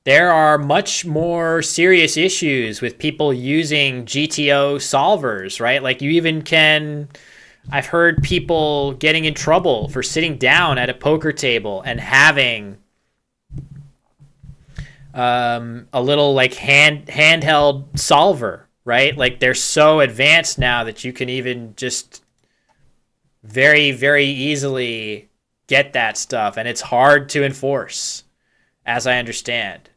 there are much more serious issues with people using GTO solvers, right? Like you even can, I've heard people getting in trouble for sitting down at a poker table and having a little like handheld solver, right? Like they're so advanced now that you can even just very, very easily get that stuff, and it's hard to enforce, as I understand.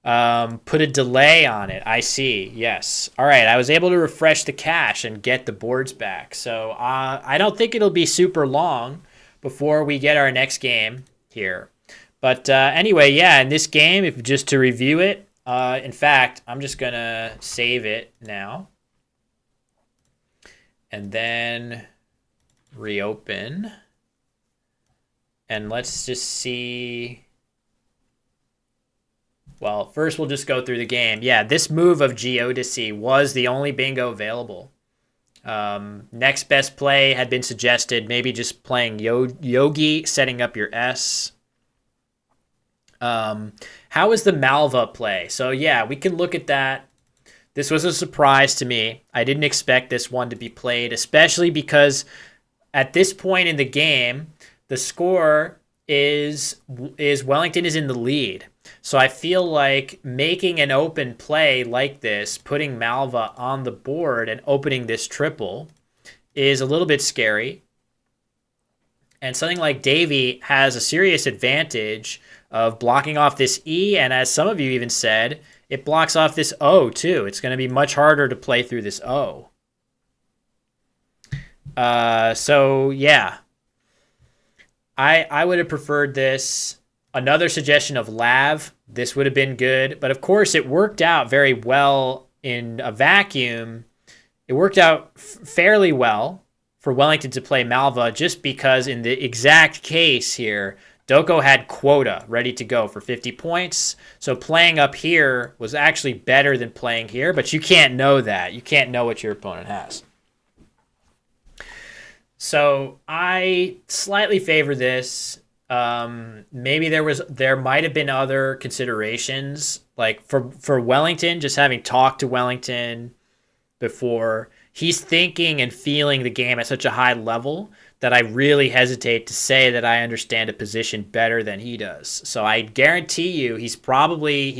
Put a delay on it. I see. Yes. All right. I was able to refresh the cache and get the boards back. So I don't think it'll be super long before we get our next game here. But anyway, yeah, in this game, if just to review it, in fact, I'm just going to save it now. And then reopen. And let's just see. Well, first we'll just go through the game. Yeah, this move of Geodesy was the only bingo available. Next best play had been suggested, maybe just playing Yogi, setting up your S. How is the Malva play? So yeah, we can look at that. This was a surprise to me. I didn't expect this one to be played, especially because at this point in the game, the score is Wellington is in the lead. So I feel like making an open play like this, putting Malva on the board and opening this triple is a little bit scary. And something like Davy has a serious advantage of blocking off this E, and as some of you even said, it blocks off this O too. It's going to be much harder to play through this O. So yeah, I would have preferred this. Another suggestion of Lav, this would have been good, but of course it worked out very well in a vacuum. It worked out fairly well for Wellington to play Malva just because in the exact case here, Doko had quota ready to go for 50 points. So playing up here was actually better than playing here, but you can't know that. You can't know what your opponent has. So I slightly favor this. Maybe there might have been other considerations, like for Wellington, just having talked to Wellington before, he's thinking and feeling the game at such a high level that I really hesitate to say that I understand a position better than he does. So I guarantee you he probably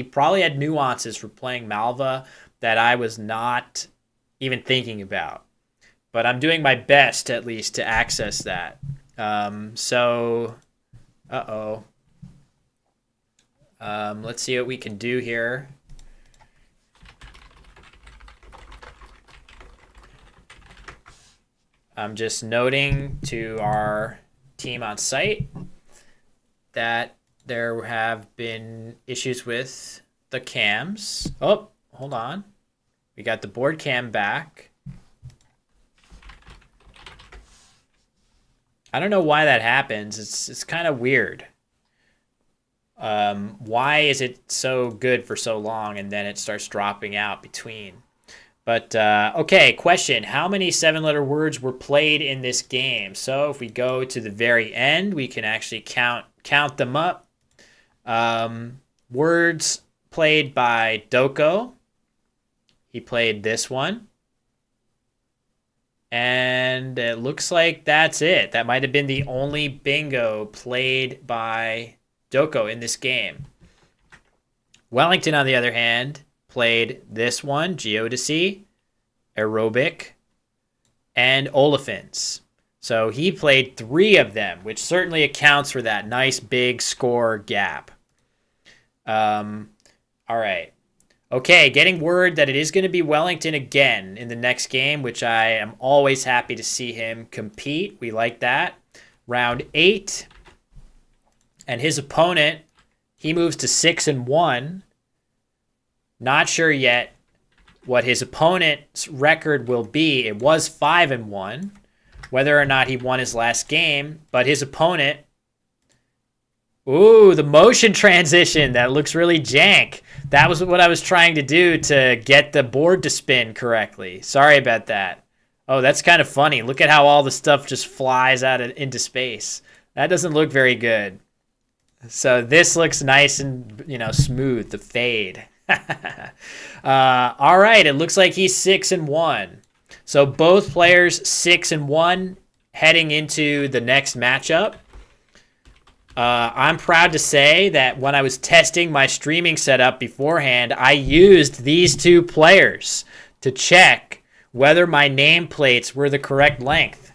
had nuances for playing Malva that I was not even thinking about. But I'm doing my best at least to access that. Let's see what we can do here. I'm just noting to our team on site that there have been issues with the cams. Oh, hold on. We got the board cam back. I don't know why that happens. It's kind of weird. Why is it so good for so long and then it starts dropping out between? But, okay, question. How many 7-letter words were played in this game? So if we go to the very end, we can actually count them up. Words played by Doko. He played this one. And it looks like that's it. That might have been the only bingo played by Doko in this game. Wellington, on the other hand, played this one, Geodesy, Aerobic, and Olefins. So he played 3 of them, which certainly accounts for that nice big score gap. All right. Okay, getting word that it is going to be Wellington again in the next game, which I am always happy to see him compete. We like that. Round 8. And his opponent, he moves to 6-1. Not sure yet what his opponent's record will be. It was 5-1, whether or not he won his last game. But his opponent, ooh, the motion transition. That looks really jank. That was what I was trying to do to get the board to spin correctly. Sorry about that. Oh, that's kind of funny. Look at how all the stuff just flies out into space. That doesn't look very good. So this looks nice and, smooth, the fade. All right, it looks like he's 6-1. So both players 6-1 heading into the next matchup. I'm proud to say that when I was testing my streaming setup beforehand, I used these 2 players to check whether my nameplates were the correct length.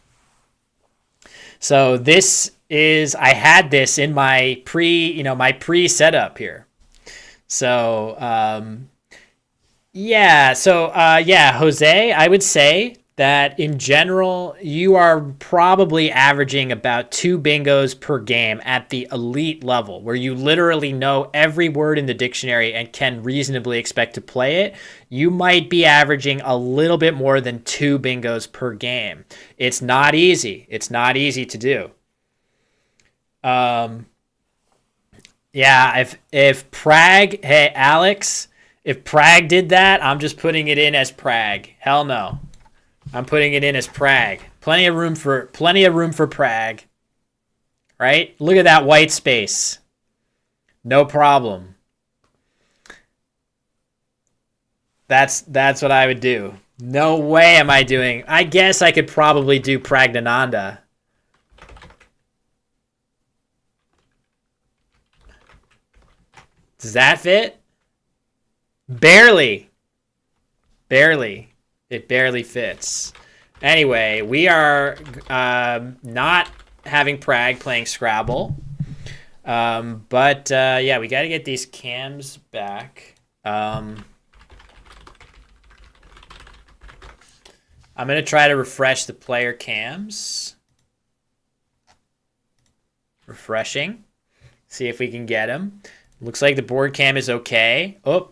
So I had this in my pre-setup here. So, Jose, I would say that in general, you are probably averaging about 2 bingos per game at the elite level, where you literally know every word in the dictionary and can reasonably expect to play it. You might be averaging a little bit more than 2 bingos per game. It's not easy. It's not easy to do. Yeah, if Prague, hey Alex, if Prague did that, I'm just putting it in as Prague. Hell no. I'm putting it in as Prague. Plenty of room for Prague. Right? Look at that white space. No problem. That's what I would do. No way am I doing. I guess I could probably do Pragnananda. Does that fit? Barely. Barely. It barely fits. Anyway, we are not having Prague playing Scrabble. But yeah, we got to get these cams back. I'm going to try to refresh the player cams. Refreshing. See if we can get them. Looks like the board cam is okay. Oh,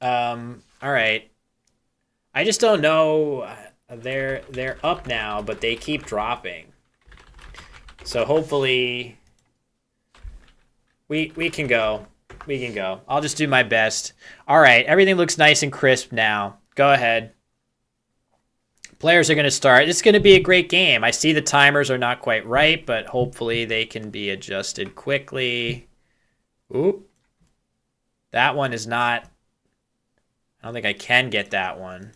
all right. I just don't know. They're up now, but they keep dropping. So hopefully we can go. We can go. I'll just do my best. All right. Everything looks nice and crisp now. Go ahead. Players are going to start. It's going to be a great game. I see the timers are not quite right, but hopefully they can be adjusted quickly. Oop. That one is not... I don't think I can get that one.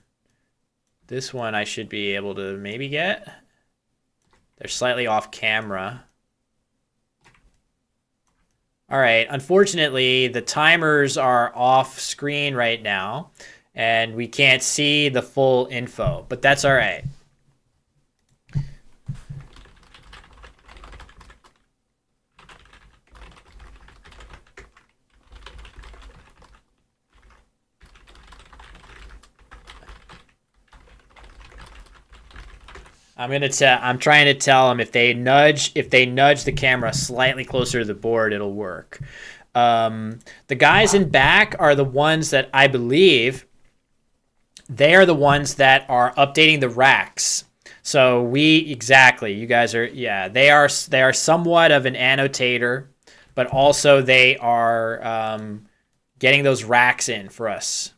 This one I should be able to maybe get. They're slightly off camera. All right. Unfortunately, the timers are off screen right now, and we can't see the full info, but that's all right. I'm trying to tell them if they nudge the camera slightly closer to the board, it'll work. The guys in back are the ones that I believe they are the ones that are updating the racks. So you guys are, yeah, they are somewhat of an annotator, but also they are getting those racks in for us.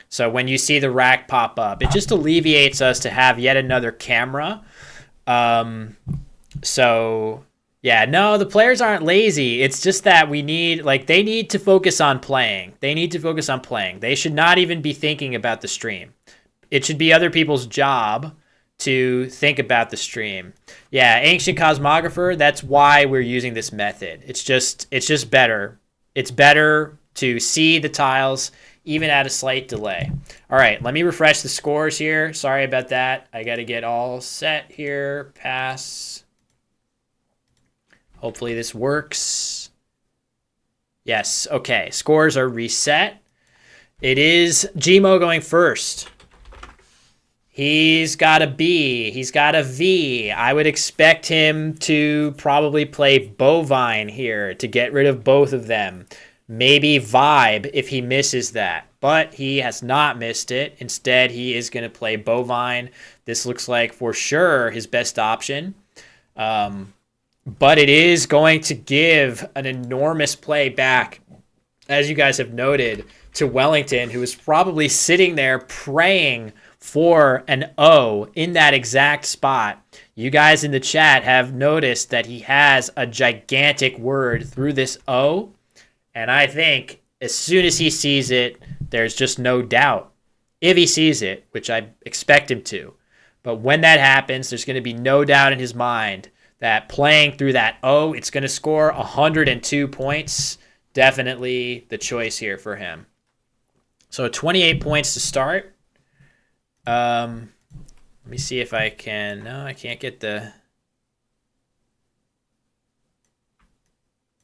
So when you see the rack pop up, it just alleviates us to have yet another camera. So yeah, no, the players aren't lazy. It's just that they need to focus on playing. They should not even be thinking about the stream. It should be other people's job to think about the stream. Yeah, Ancient Cosmographer, that's why we're using this method. It's just better. It's better to see the tiles even at a slight delay. All right, let me refresh the scores here. Sorry about that. I got to get all set here. Pass. Hopefully this works. Yes, okay. Scores are reset. It is Gmo going first. He's got a B. He's got a V. I would expect him to probably play Bovine here to get rid of both of them. Maybe Vibe if he misses that, but he has not missed it. Instead, he is going to play Bovine. This looks like for sure his best option, but it is going to give an enormous play back, as you guys have noted, to Wellington, who is probably sitting there praying for an O in that exact spot. You guys in the chat have noticed that he has a gigantic word through this O. And I think as soon as he sees it, there's just no doubt. If he sees it, which I expect him to. But when that happens, there's going to be no doubt in his mind that playing through that O, it's going to score 102 points. Definitely the choice here for him. So 28 points to start. Let me see if I can... No, I can't get the...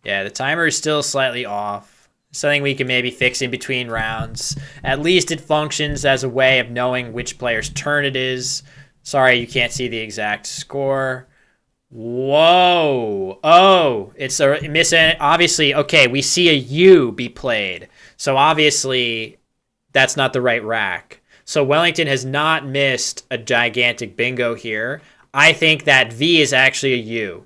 Yeah, the timer is still slightly off. Something we can maybe fix in between rounds. At least it functions as a way of knowing which player's turn it is. Sorry, you can't see the exact score. Whoa. Oh, it's a miss. Obviously, okay, we see a U be played. So obviously, that's not the right rack. So Wellington has not missed a gigantic bingo here. I think that V is actually a U.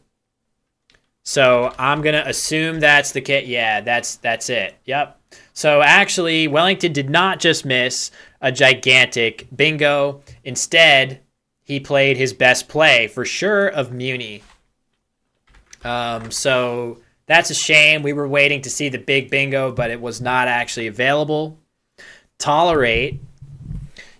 So I'm going to assume that's the kit. Yeah, that's it. Yep. So actually, Wellington did not just miss a gigantic bingo. Instead, he played his best play for sure of Muni. So that's a shame. We were waiting to see the big bingo, but it was not actually available. Tolerate.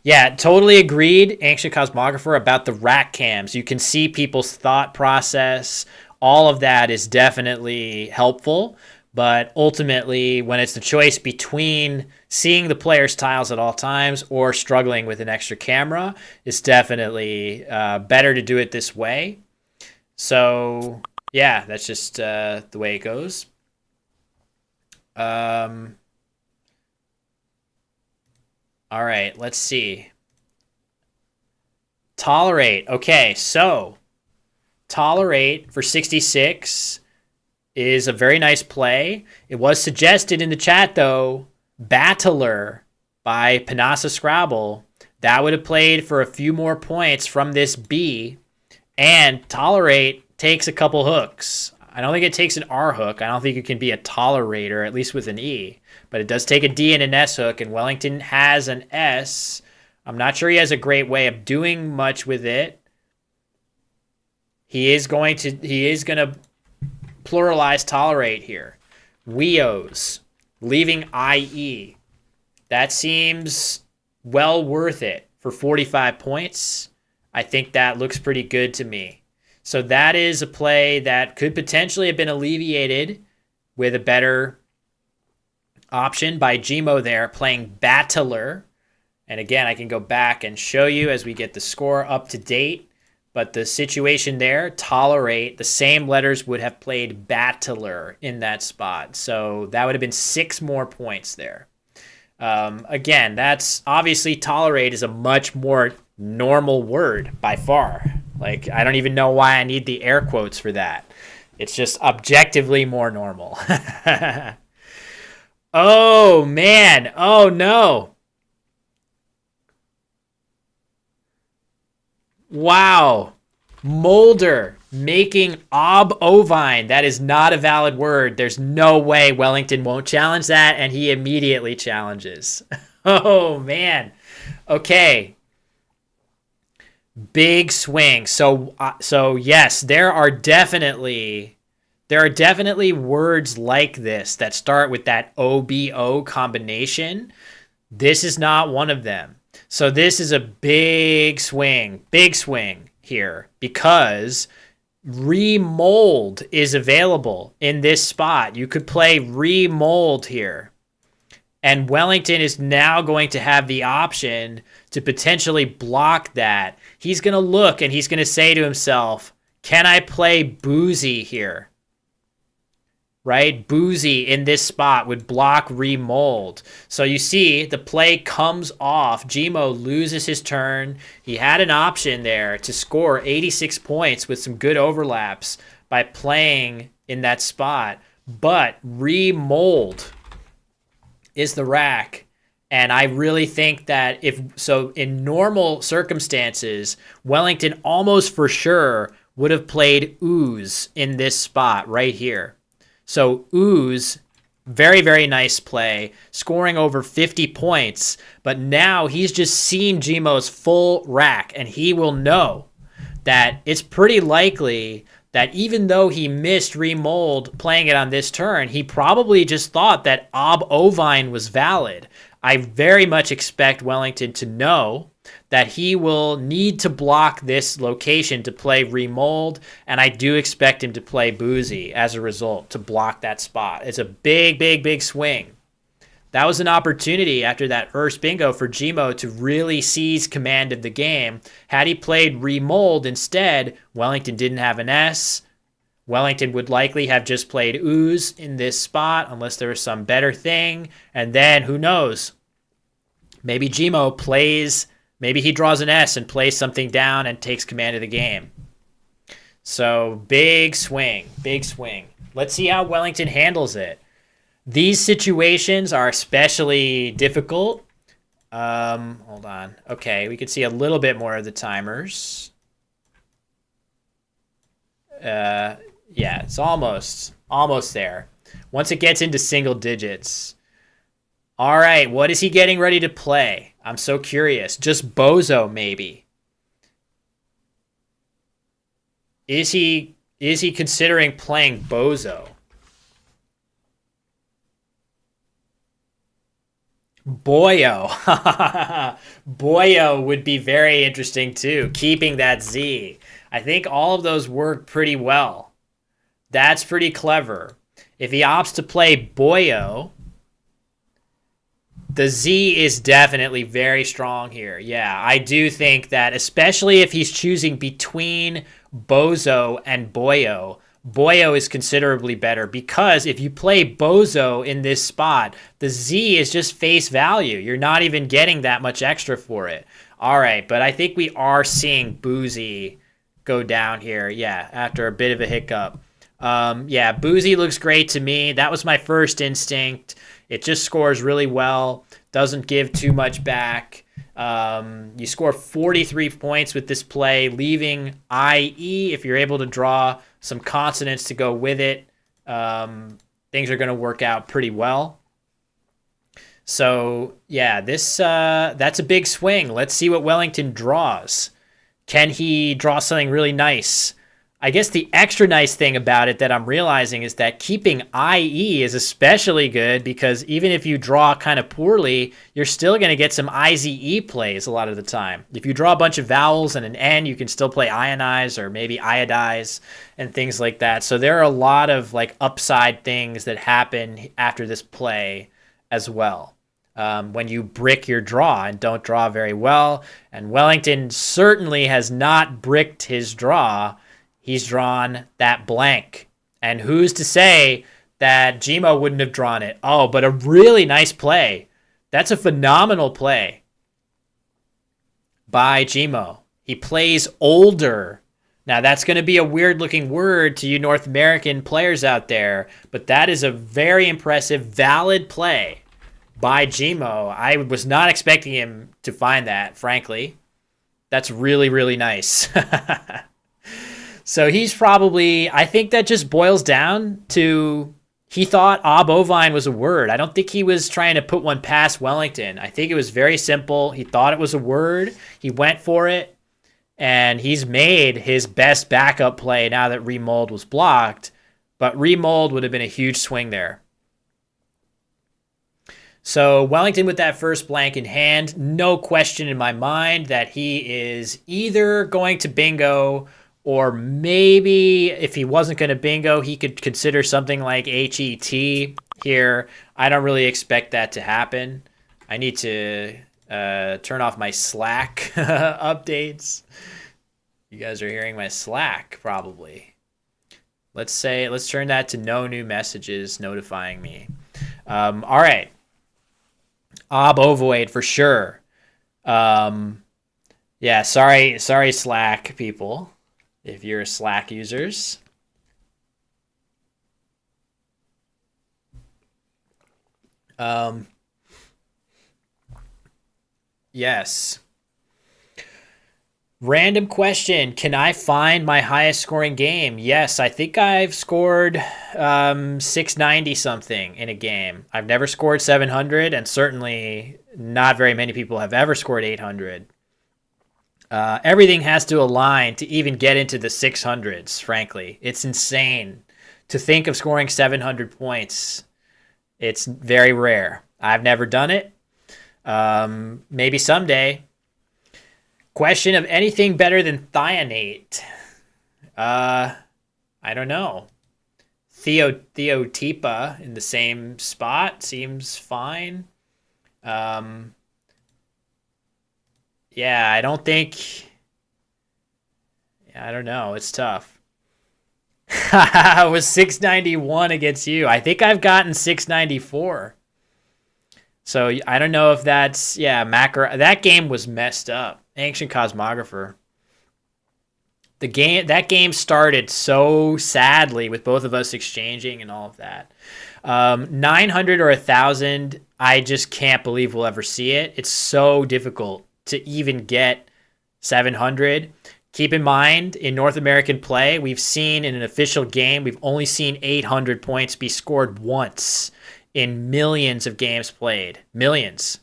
Yeah, totally agreed, Ancient Cosmographer, about the rack cams. You can see people's thought process. All of that is definitely helpful. But ultimately, when it's the choice between seeing the player's tiles at all times or struggling with an extra camera, it's definitely better to do it this way. So, yeah, that's just the way it goes. All right, let's see. Tolerate. Okay, so Tolerate for 66 is a very nice play. It was suggested in the chat, though, Battler by Panasa Scrabble. That would have played for a few more points from this B. And Tolerate takes a couple hooks. I don't think it takes an R hook. I don't think it can be a tolerator, at least with an E. But it does take a D and an S hook, and Wellington has an S. I'm not sure he has a great way of doing much with it. He is going to pluralize tolerate here. Weos, leaving IE. That seems well worth it for 45 points. I think that looks pretty good to me. So that is a play that could potentially have been alleviated with a better option by Gmo there, playing Battler. And again, I can go back and show you as we get the score up to date. But the situation there, Tolerate, the same letters would have played Battler in that spot. So that would have been 6 more points there. Again, that's obviously Tolerate is a much more normal word by far. Like, I don't even know why I need the air quotes for that. It's just objectively more normal. Oh, man. Oh, no. Wow. Molder making ob ovine. That is not a valid word. There's no way Wellington won't challenge that, and he immediately challenges. Oh, man. Okay. Big swing. So yes, there are definitely words like this that start with that OBO combination. This is not one of them. So this is a big swing here because remold is available in this spot. You could play remold here. And Wellington is now going to have the option to potentially block that. He's going to look and he's going to say to himself, can I play boozy here? Right? Boozy in this spot would block remold. So you see the play comes off. Gmo loses his turn. He had an option there to score 86 points with some good overlaps by playing in that spot. But remold is the rack. And I really think that in normal circumstances, Wellington almost for sure would have played ooze in this spot right here. So ooze, very, very nice play, scoring over 50 points. But now he's just seen Gmo's full rack, and he will know that it's pretty likely that even though he missed remold playing it on this turn, he probably just thought that ob ovine was valid. I very much expect Wellington to know that he will need to block this location to play remold, and I do expect him to play boozy as a result to block that spot. It's a big, big, big swing. That was an opportunity after that first bingo for Gmo to really seize command of the game. Had he played remold instead, Wellington didn't have an S. Wellington would likely have just played ooze in this spot unless there was some better thing. And then, who knows? Maybe Gmo plays, maybe he draws an S and plays something down and takes command of the game. So, big swing, big swing. Let's see how Wellington handles it. These situations are especially difficult. Hold on. Okay, we can see a little bit more of the timers. Yeah, it's almost there. Once it gets into single digits. All right, what is he getting ready to play? I'm so curious. Just Bozo, maybe. Is he considering playing Bozo? Boyo. Boyo would be very interesting too, keeping that Z. I think all of those work pretty well. That's pretty clever. If he opts to play Boyo, the Z is definitely very strong here. Yeah, I do think that, especially if he's choosing between Bozo and Boyo, Boyo is considerably better because if you play Bozo in this spot, the Z is just face value. You're not even getting that much extra for it. All right, but I think we are seeing Boozy go down here. Yeah, after a bit of a hiccup. Yeah, Boozy looks great to me. That was my first instinct. It just scores really well, doesn't give too much back. You score 43 points with this play, leaving IE. If you're able to draw some consonants to go with it, things are going to work out pretty well. So, yeah, that's a big swing. Let's see what Wellington draws. Can he draw something really nice? I guess the extra nice thing about it that I'm realizing is that keeping IE is especially good because even if you draw kind of poorly, you're still going to get some IZE plays a lot of the time. If you draw a bunch of vowels and an N, you can still play ionize or maybe iodize and things like that. So there are a lot of like upside things that happen after this play as well. When you brick your draw and don't draw very well. And Wellington certainly has not bricked his draw. He's drawn that blank. And who's to say that Gmo wouldn't have drawn it? Oh, but a really nice play. That's a phenomenal play by Gmo. He plays older. Now, that's going to be a weird-looking word to you North American players out there, but that is a very impressive, valid play by Gmo. I was not expecting him to find that, frankly. That's really, really nice. So he's probably, I think that just boils down to he thought bovine was a word. I don't think he was trying to put one past Wellington. I think it was very simple. He thought it was a word. He went for it, and he's made his best backup play now that remold was blocked. But remold would have been a huge swing there. So Wellington with that first blank in hand, no question in my mind that he is either going to bingo or maybe if he wasn't going to bingo, he could consider something like HET here. I don't really expect that to happen. I need to turn off my Slack updates. You guys are hearing my Slack probably. Let's turn that to no new messages notifying me. All right. Ovoid for sure. Yeah, sorry Slack people. If you're Slack users. Yes. Random question. Can I find my highest scoring game? Yes, I think I've scored 690 something in a game. I've never scored 700, and certainly not very many people have ever scored 800. Everything has to align to even get into the 600s, frankly. It's insane to think of scoring 700 points. It's very rare. I've never done it. Maybe someday. Question of anything better than thionate? I don't know. Theotipa in the same spot seems fine. Yeah, I don't think... I don't know. It's tough. I was 691 against you. I think I've gotten 694. So I don't know if that's... Yeah, macro... That game was messed up. Ancient Cosmographer. That game started so sadly with both of us exchanging and all of that. 900 or 1,000, I just can't believe we'll ever see it. It's so difficult to even get 700. Keep in mind, in North American play, we've seen in an official game, we've only seen 800 points be scored once in millions of games played. Millions.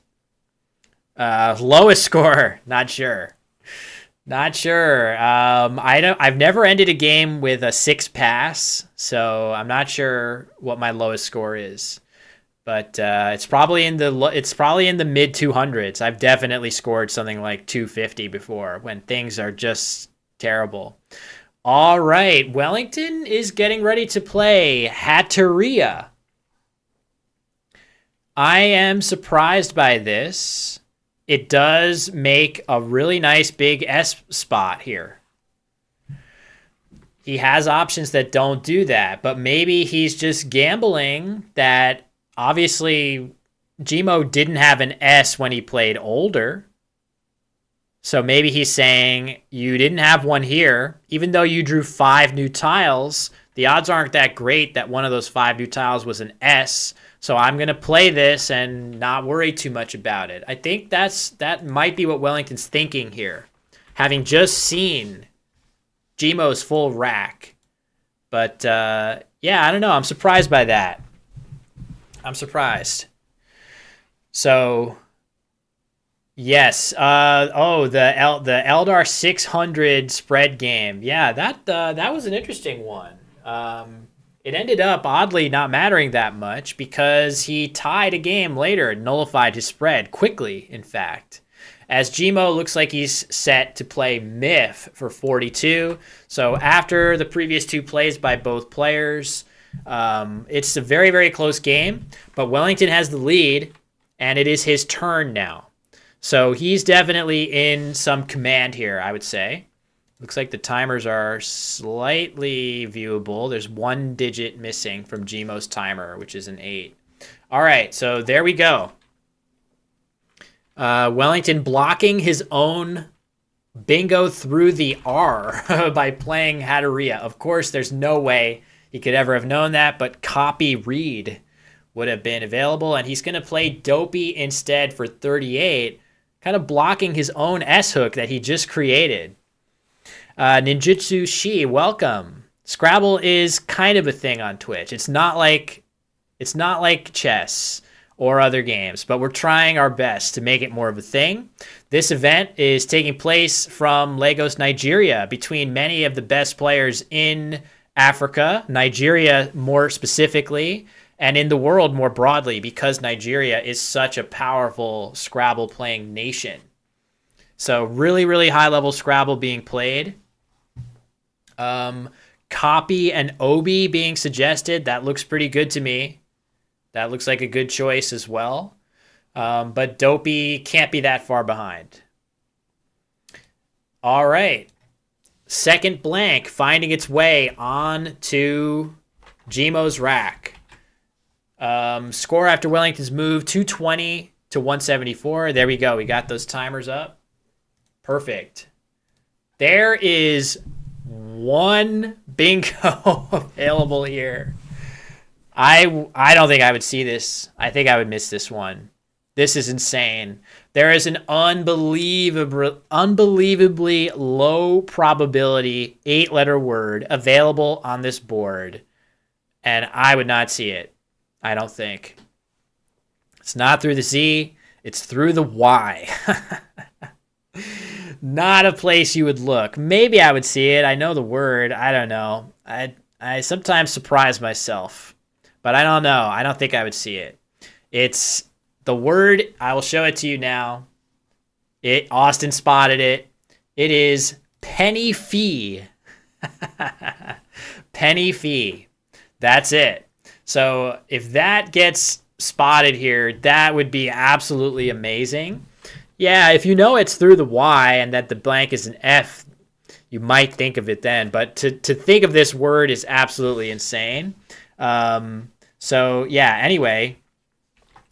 Lowest score, not sure. Not sure. I've never ended a game with a 6 pass, so I'm not sure what my lowest score is. But it's probably in the mid 200s. I've definitely scored something like 250 before when things are just terrible. All right, Wellington is getting ready to play Hatteria. I am surprised by this. It does make a really nice big S spot here. He has options that don't do that, but maybe he's just gambling that obviously Gmo didn't have an S when he played older. So maybe he's saying you didn't have one here. Even though you drew 5 new tiles, the odds aren't that great that one of those 5 new tiles was an S. So I'm going to play this and not worry too much about it. I think that might be what Wellington's thinking here, having just seen Gmo's full rack. But yeah, I don't know. I'm surprised by that. I'm surprised. So yes. The Eldar 600 spread game. Yeah, that was an interesting one. It ended up oddly not mattering that much because he tied a game later and nullified his spread quickly, in fact. As Gmo looks like he's set to play Myth for 42. So after the previous 2 plays by both players, it's a very, very close game. But Wellington has the lead, and it is his turn now. So he's definitely in some command here, I would say. Looks like the timers are slightly viewable. There's 1 digit missing from Gmo's timer, which is an 8. All right, so there we go. Wellington blocking his own bingo through the R by playing Hatteria. Of course, there's no way he could ever have known that, but copy read would have been available, and he's going to play Dopey instead for 38, kind of blocking his own S-hook that he just created. Ninjutsu Shi, welcome. Scrabble is kind of a thing on Twitch. It's not like chess or other games, but we're trying our best to make it more of a thing. This event is taking place from Lagos, Nigeria, between many of the best players in Africa, Nigeria more specifically, and in the world more broadly, because Nigeria is such a powerful Scrabble playing nation. So really, really high level Scrabble being played. Copy and Obi being suggested. That looks pretty good to me. That looks like a good choice as well. But Dopey can't be that far behind. All right. Second blank finding its way on to Gmo's rack. Score after Wellington's move, 220 to 174. There we go. We got those timers up. Perfect. There is 1 bingo available here. I don't think I would see this. I think I would miss this one. This is insane. There is an unbelievably low probability 8-letter word available on this board, and I would not see it. I don't think. It's not through the Z. It's through the Y. Not a place you would look. Maybe I would see it. I know the word. I don't know. I sometimes surprise myself, but I don't know. I don't think I would see it. It's the word. I will show it to you now. Austin spotted it. It is penny fee. Penny fee. That's it. So if that gets spotted here, that would be absolutely amazing. Yeah, if you know it's through the Y and that the blank is an F, you might think of it then. But to think of this word is absolutely insane. So yeah, anyway,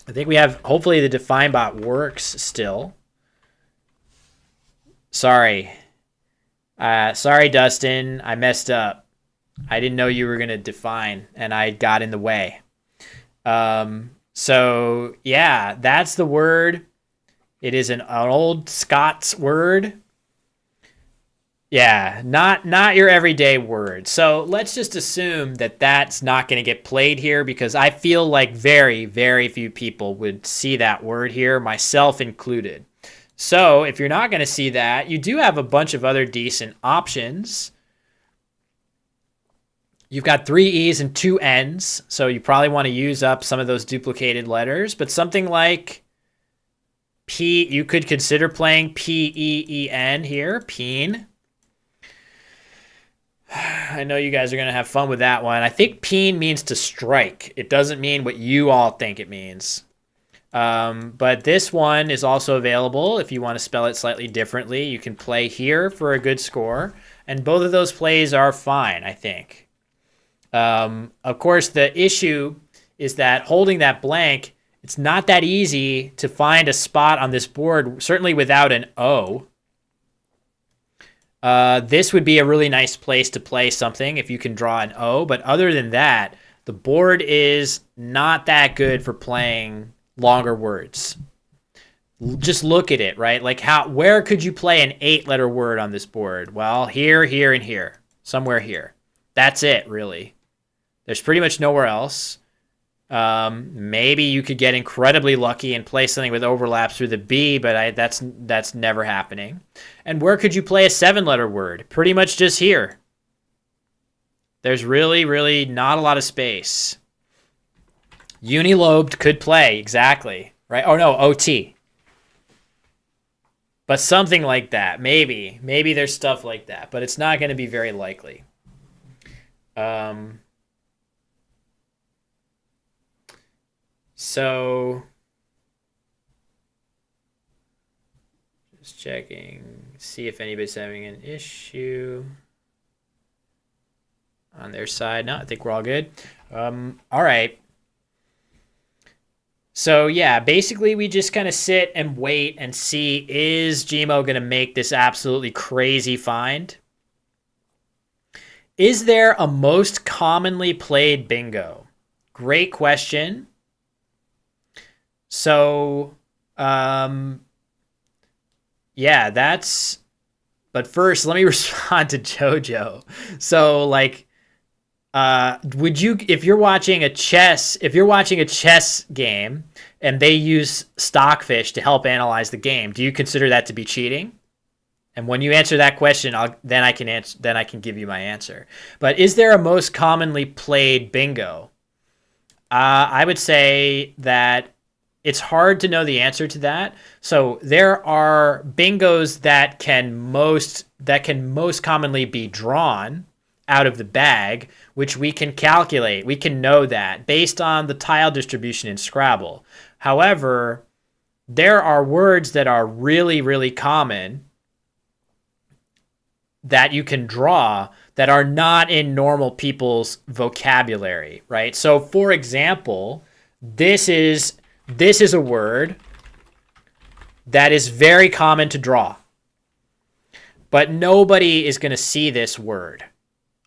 I think we have, hopefully the define bot works still. Sorry, Dustin, I messed up. I didn't know you were going to define, and I got in the way. So yeah, that's the word. It is an old Scots word. Yeah, not your everyday word. So let's just assume that that's not going to get played here because I feel like very, very few people would see that word here, myself included. So if you're not going to see that, you do have a bunch of other decent options. You've got 3 E's and 2 N's, so you probably want to use up some of those duplicated letters, but something like P, you could consider playing P-E-E-N here, peen. I know you guys are going to have fun with that one. I think peen means to strike. It doesn't mean what you all think it means. But this one is also available if you want to spell it slightly differently. You can play here for a good score, and both of those plays are fine, I think. Of course, the issue is that holding that blank, it's not that easy to find a spot on this board, certainly without an O. This would be a really nice place to play something if you can draw an O, but other than that, the board is not that good for playing longer words. Just look at it, right? Like where could you play an 8-letter word on this board? Well, here, here, and here. Somewhere here. That's it, really. There's pretty much nowhere else. Maybe you could get incredibly lucky and play something with overlaps through the B, but that's never happening. And where could you play a 7-letter word? Pretty much just here. There's really, really not a lot of space. Unilobed could play, exactly. Right? Oh, no, OT. But something like that, maybe. Maybe there's stuff like that, but it's not going to be very likely. So, just checking, see if anybody's having an issue on their side. No, I think we're all good. All right. So, yeah, basically we just kind of sit and wait and see, is Gmo going to make this absolutely crazy find? Is there a most commonly played bingo? Great question. So, yeah, but first, let me respond to JoJo. So, like, would you, if you're watching a chess game and they use Stockfish to help analyze the game, do you consider that to be cheating? And when you answer that question, then I can give you my answer. But is there a most commonly played bingo? I would say that it's hard to know the answer to that. So there are bingos that can most commonly be drawn out of the bag, which we can calculate. We can know that based on the tile distribution in Scrabble. However, there are words that are really, really common that you can draw that are not in normal people's vocabulary, right? So for example, this is a word that is very common to draw, but nobody is going to see this word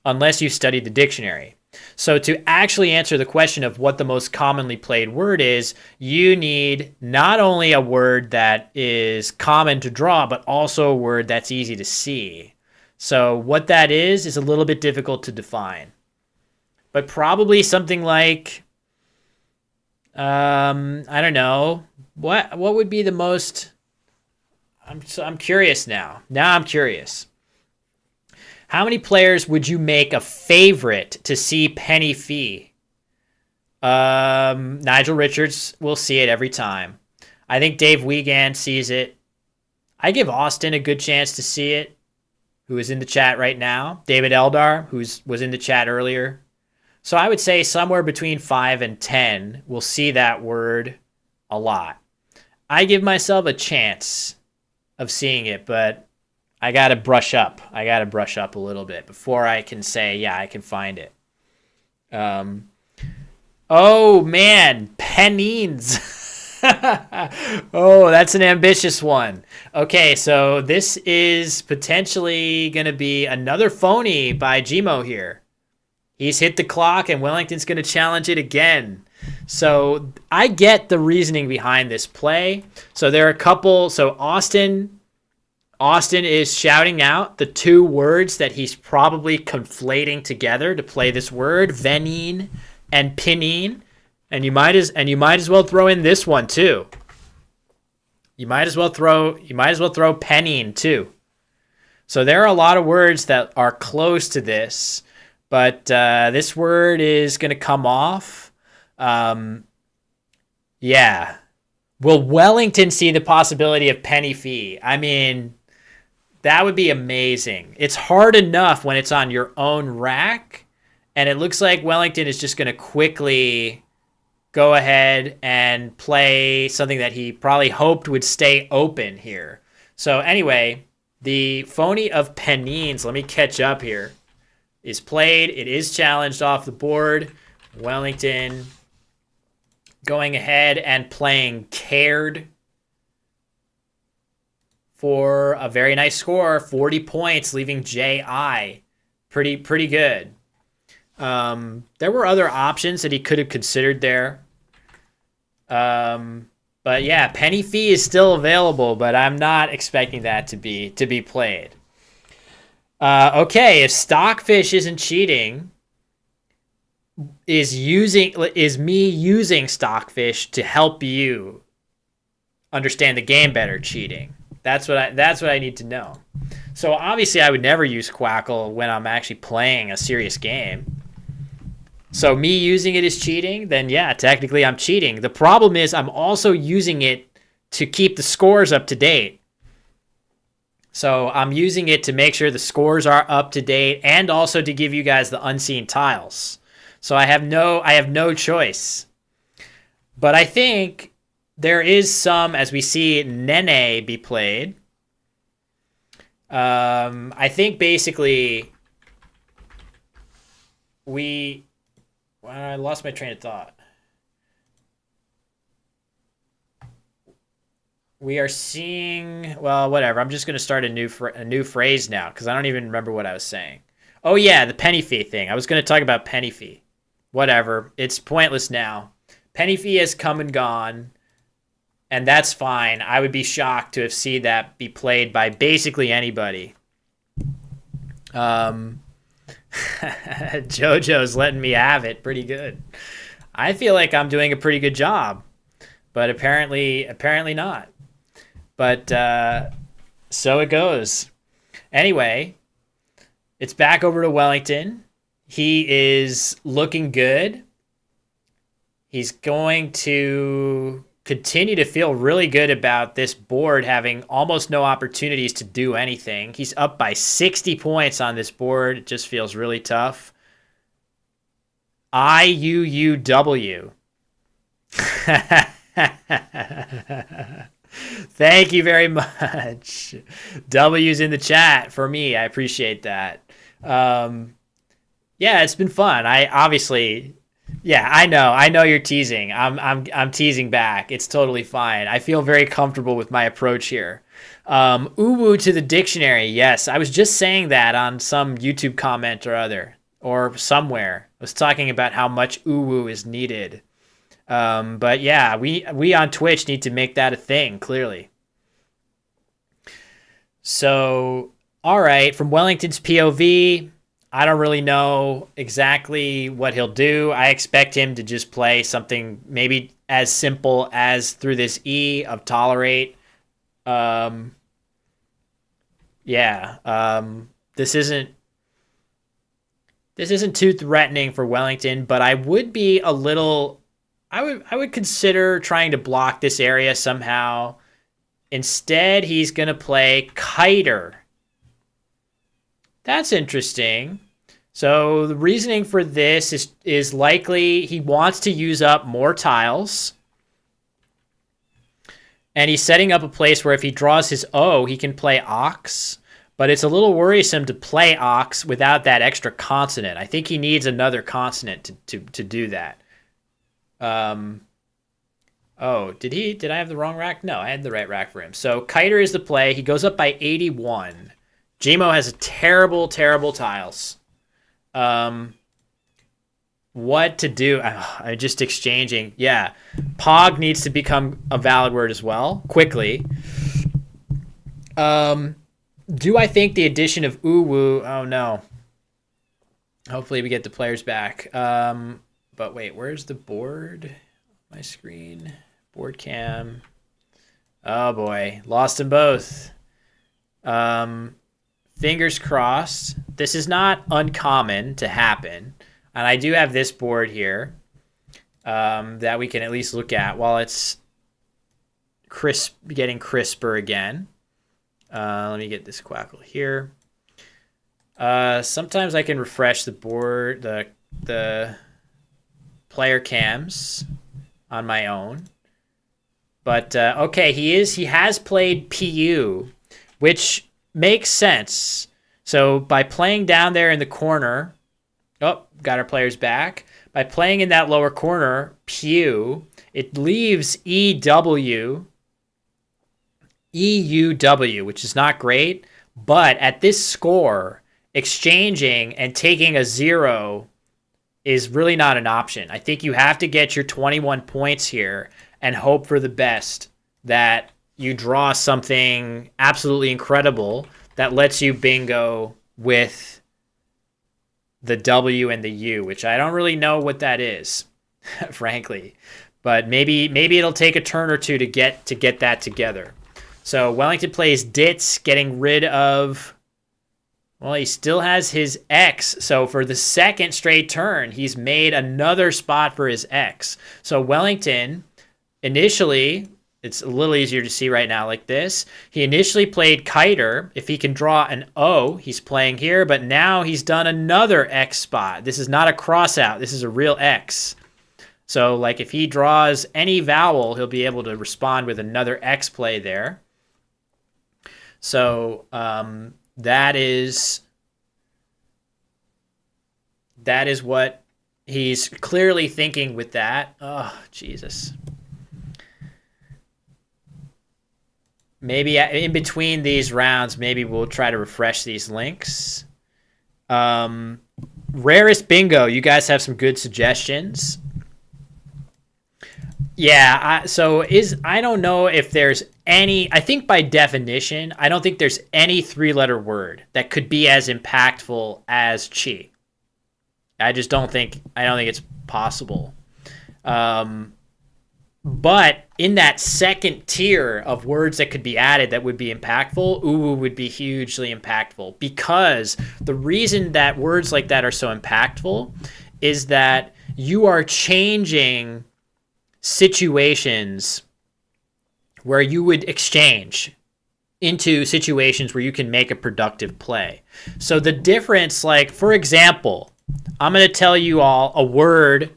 unless you studied the dictionary. So to actually answer the question of what the most commonly played word is, you need not only a word that is common to draw, but also a word that's easy to see. So what that is a little bit difficult to define. But probably something like, I don't know, what would be the most, I'm curious now. Now I'm curious. How many players would you make a favorite to see Penny Fee? Nigel Richards will see it every time. I think Dave Wiegand sees it. I give Austin a good chance to see it, who is in the chat right now. David Eldar, who was in the chat earlier. So I would say somewhere between 5 and 10 will see that word a lot. I give myself a chance of seeing it, but I got to brush up. I got to brush up a little bit before I can say, yeah, I can find it. Oh, man, Pennines. Oh, that's an ambitious one. Okay, so this is potentially going to be another phony by Gmo here. He's hit the clock, and Wellington's going to challenge it again. So I get the reasoning behind this play. So there are a couple. So Austin Austin is shouting out the two words that he's probably conflating together to play this word, venine and pinine. And you might as well throw in this one too. You might as well throw penine too. So there are a lot of words that are close to this, but this word is going to come off. Yeah. Will Wellington see the possibility of penny fee? I mean, that would be amazing. It's hard enough when it's on your own rack, and it looks like Wellington is just going to quickly go ahead and play something that he probably hoped would stay open here. So anyway, the phony of penines, let me catch up here, is played. It is challenged off the board. Wellington going ahead and playing cared for a very nice score, 40 points, leaving J.I. Pretty good. There were other options that he could have considered there. But yeah, penny fee is still available, but I'm not expecting that to be played. Okay, if Stockfish isn't cheating, is me using Stockfish to help you understand the game better cheating? That's what I need to know. So obviously I would never use Quackle when I'm actually playing a serious game. So me using it is cheating, then yeah, technically I'm cheating. The problem is I'm also using it to keep the scores up to date. So I'm using it to make sure the scores are up to date and also to give you guys the unseen tiles. So I have no choice. But I think there is some, as we see Nene be played. I think basically I lost my train of thought. We are seeing, well, whatever. I'm just going to start a new phrase now because I don't even remember what I was saying. Oh yeah, the penny fee thing. I was going to talk about penny fee. Whatever. It's pointless now. Penny fee has come and gone, and that's fine. I would be shocked to have seen that be played by basically anybody. JoJo's letting me have it pretty good. I feel like I'm doing a pretty good job, but apparently not. But so it goes. Anyway, it's back over to Wellington. He is looking good. He's going to continue to feel really good about this board having almost no opportunities to do anything. He's up by 60 points on this board. It just feels really tough. IUUW. Thank you very much. W's in the chat for me. I appreciate that. Yeah, it's been fun. I know you're teasing. I'm teasing back. It's totally fine. I feel very comfortable with my approach here. Uwu to the dictionary. Yes, I was just saying that on some YouTube comment or other, or somewhere. I was talking about how much uwu is needed. But yeah, we on Twitch need to make that a thing, clearly. So, all right, from Wellington's POV, I don't really know exactly what he'll do. I expect him to just play something maybe as simple as through this E of tolerate. This isn't too threatening for Wellington, but I would be a little. I would consider trying to block this area somehow. Instead, he's gonna play Kiter. That's interesting. So the reasoning for this is likely he wants to use up more tiles. And he's setting up a place where if he draws his O, he can play Ox. But it's a little worrisome to play Ox without that extra consonant. I think he needs another consonant to do that. Did I have the wrong rack? No, I had the right rack for him. So Kiter is the play. He goes up by 81. Gmo has a terrible tiles. What to do? I'm just exchanging. Yeah. Pog needs to become a valid word as well, quickly. Do I think the addition of Uwu? Oh no. Hopefully we get the players back. But wait, where's the board? My screen, board cam. Oh boy, lost them both. Fingers crossed. This is not uncommon to happen, and I do have this board here that we can at least look at while it's getting crisper again. Let me get this quackle here. Sometimes I can refresh the board, the player cams on my own. But okay, he has played PU, which makes sense. So by playing down there in the corner, got our players back. By playing in that lower corner, PU, it leaves EUW, which is not great. But at this score, exchanging and taking a 0 is really not an option. I think you have to get your 21 points here and hope for the best that you draw something absolutely incredible that lets you bingo with the W and the U, which I don't really know what that is, frankly. But maybe it'll take a turn or two to get that together. So Wellington plays Ditz, getting rid of... Well, he still has his X. So for the second straight turn, he's made another spot for his X. So Wellington... Initially, it's a little easier to see right now like this. He initially played Kiter. If he can draw an O, he's playing here, but now he's done another X spot. This is not a cross out. This is a real X. So like if he draws any vowel, he'll be able to respond with another X play there. So that is what he's clearly thinking with that. Oh, Jesus. Maybe in between these rounds, maybe we'll try to refresh these links. Rarest bingo. You guys have some good suggestions. Yeah, I don't know if there's any, I think by definition, I don't think there's any 3-letter word that could be as impactful as chi. I don't think it's possible. But in that second tier of words that could be added that would be impactful, Uwu would be hugely impactful, because the reason that words like that are so impactful is that you are changing situations where you would exchange into situations where you can make a productive play. So the difference, like, for example, I'm going to tell you all a word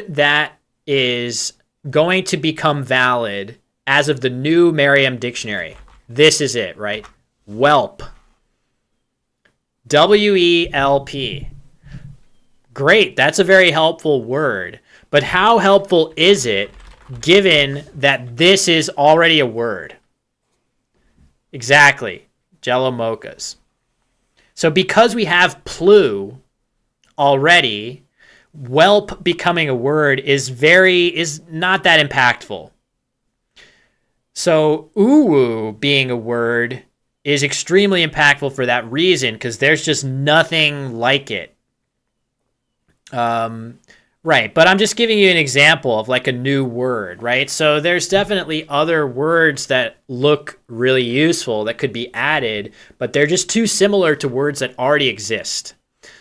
that is going to become valid as of the new Merriam Dictionary. This is it, right? Whelp. W-E-L-P. Great, that's a very helpful word. But how helpful is it given that this is already a word? Exactly. Jello mochas. So because we have plu already, whelp becoming a word is not that impactful. So uwu being a word is extremely impactful for that reason, because there's just nothing like it. Right, but I'm just giving you an example of like a new word, right? So there's definitely other words that look really useful that could be added, but they're just too similar to words that already exist.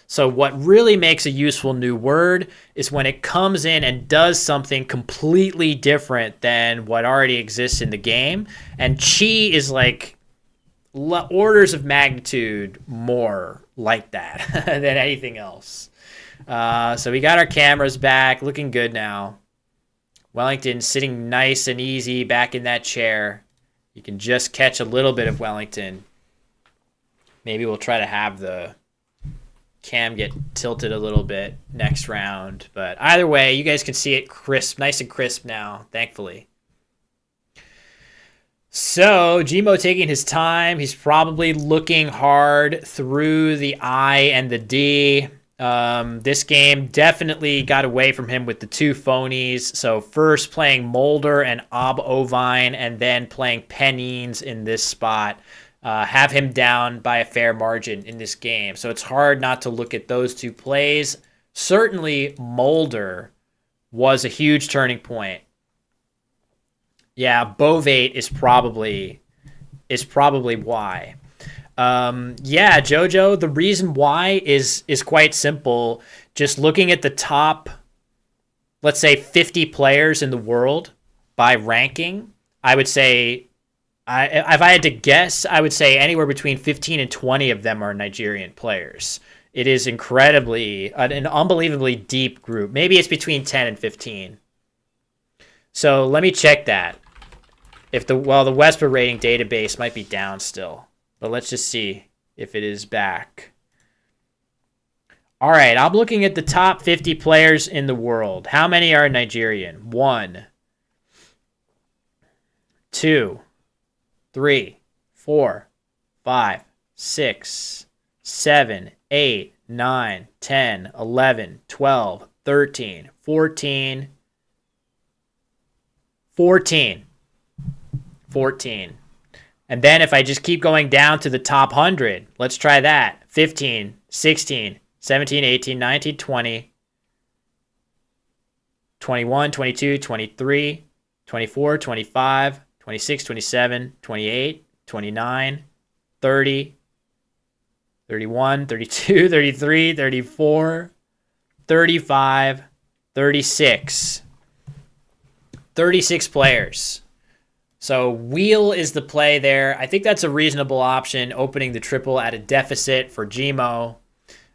So what really makes a useful new word is when it comes in and does something completely different than what already exists in the game. And chi is like orders of magnitude more like that than anything else. So we got our cameras back, looking good now. Wellington sitting nice and easy back in that chair. You can just catch a little bit of Wellington. Maybe we'll try to have the cam get tilted a little bit next round. But either way, you guys can see it crisp, nice and crisp now, thankfully. So Gmo taking his time. He's probably looking hard through the I and the D. This game definitely got away from him with the two phonies. So first playing Molder and Ob Ovine, and then playing Pennines in this spot. have him down by a fair margin in this game. So it's hard not to look at those two plays. Certainly, Mulder was a huge turning point. Yeah, Bovate is probably why. Yeah, Jojo, the reason why is quite simple. Just looking at the top, let's say 50 players in the world by ranking, I would say, if I had to guess, I would say anywhere between 15 and 20 of them are Nigerian players. It is an unbelievably deep group. Maybe it's between 10 and 15. So let me check that. The Wesper rating database might be down still, but let's just see if it is back. All right, I'm looking at the top 50 players in the world. How many are Nigerian? 1, 2, 3, 4, 5, 6, 7, 8, 9, 10, 11, 12, 13, 14, 14. And then if I just keep going down to the top 100, let's try that. 15, 16, 17, 18, 19, 20, 21, 22, 23, 24, 25, 26, 27, 28, 29, 30, 31, 32, 33, 34, 35, 36. 36 players. So Wheel is the play there. I think that's a reasonable option, opening the triple at a deficit for Gmo.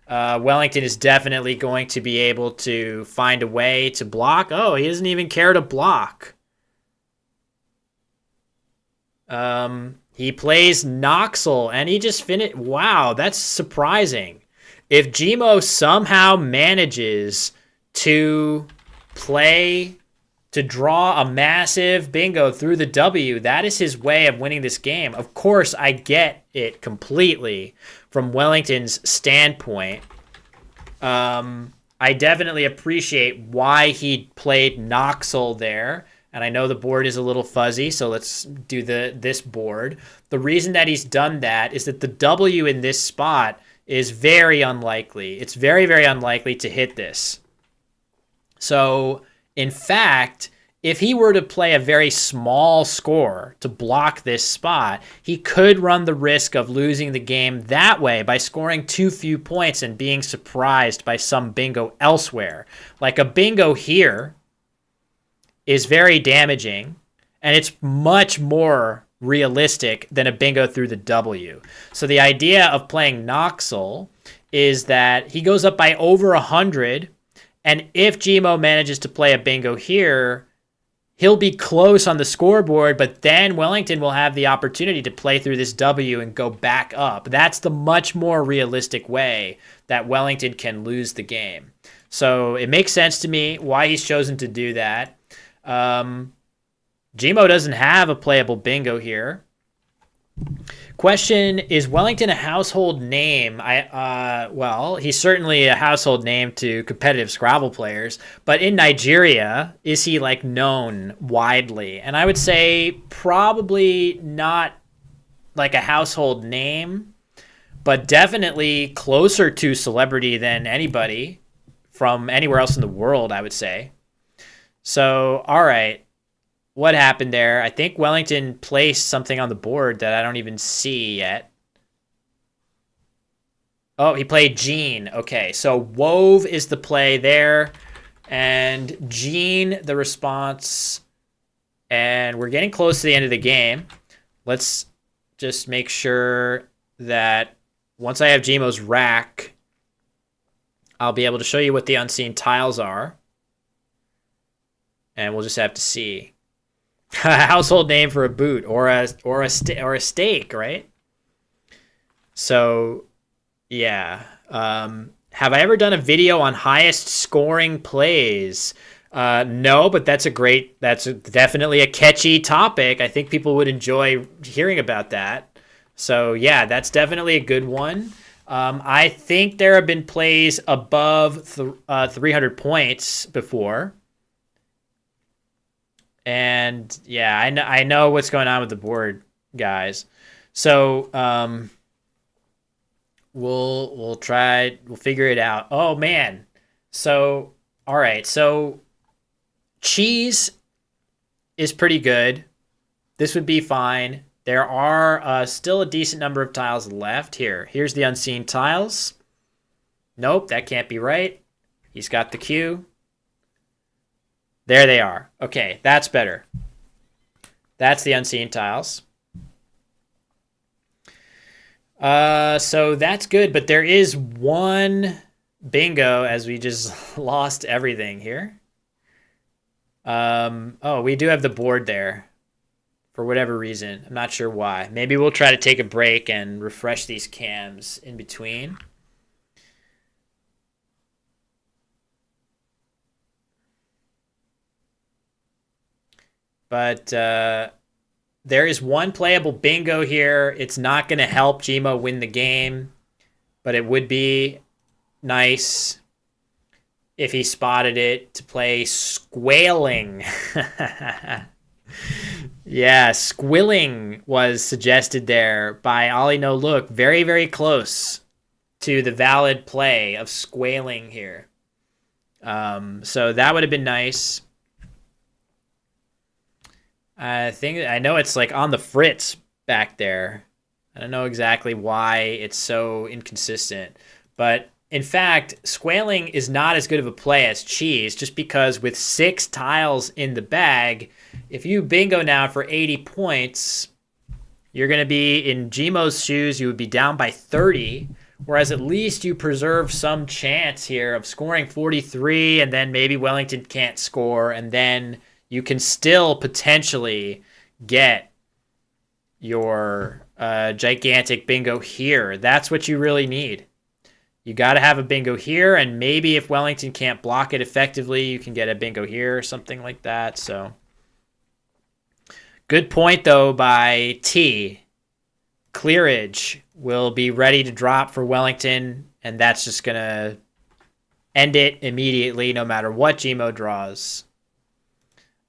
Wellington is definitely going to be able to find a way to block. Oh, he doesn't even care to block. He plays Noxel, and he just finished. Wow, that's surprising. If Gmo somehow manages to draw a massive bingo through the W, that is his way of winning this game. Of course, I get it completely from Wellington's standpoint. I definitely appreciate why he played Noxel there. And I know the board is a little fuzzy, so let's do this board. The reason that he's done that is that the W in this spot is very unlikely. It's very, very unlikely to hit this. So, in fact, if he were to play a very small score to block this spot, he could run the risk of losing the game that way by scoring too few points and being surprised by some bingo elsewhere. Like a bingo here is very damaging, and it's much more realistic than a bingo through the W. So the idea of playing Noxel is that he goes up by over 100, and if Gmo manages to play a bingo here, he'll be close on the scoreboard, but then Wellington will have the opportunity to play through this W and go back up. That's the much more realistic way that Wellington can lose the game. So it makes sense to me why he's chosen to do that. Gmo doesn't have a playable bingo here. Question, is Wellington a household name? Well, he's certainly a household name to competitive Scrabble players, but in Nigeria, is he like known widely? And I would say probably not like a household name, but definitely closer to celebrity than anybody from anywhere else in the world, I would say. So, all right. What happened there? I think Wellington placed something on the board that I don't even see yet. Oh, he played Gene. Okay, so Wove is the play there, and Gene the response. And we're getting close to the end of the game. Let's just make sure that once I have Gmo's rack, I'll be able to show you what the unseen tiles are. And we'll just have to see. Household name for a boot or a steak, right? So, yeah. Have I ever done a video on highest scoring plays? No, but that's definitely a catchy topic. I think people would enjoy hearing about that. So, yeah, that's definitely a good one. I think there have been plays above 300 points before. And yeah, I know what's going on with the board, guys. So we'll figure it out. Oh man. So all right. So cheese is pretty good. This would be fine. There are still a decent number of tiles left here. Here's the unseen tiles. Nope, that can't be right. He's got the cue. There they are. Okay, that's better. That's the unseen tiles. So that's good, but there is one bingo as we just lost everything here. Oh, we do have the board there for whatever reason. I'm not sure why. Maybe we'll try to take a break and refresh these cams in between. But there is one playable bingo here. It's not going to help Gmo win the game, but it would be nice if he spotted it to play squaling. Yeah, squilling was suggested there by Ollie No Look. Very, very close to the valid play of squaling here. So that would have been nice. I know it's like on the fritz back there. I don't know exactly why it's so inconsistent. But in fact, squaling is not as good of a play as cheese, just because with 6 tiles in the bag, if you bingo now for 80 points, you're going to be in Gmo's shoes. You would be down by 30, whereas at least you preserve some chance here of scoring 43, and then maybe Wellington can't score, and then you can still potentially get your gigantic bingo here. That's what you really need. You got to have a bingo here, and maybe if Wellington can't block it effectively, you can get a bingo here or something like that. So, good point, though, by T. Clearage will be ready to drop for Wellington, and that's just going to end it immediately no matter what Gmo draws.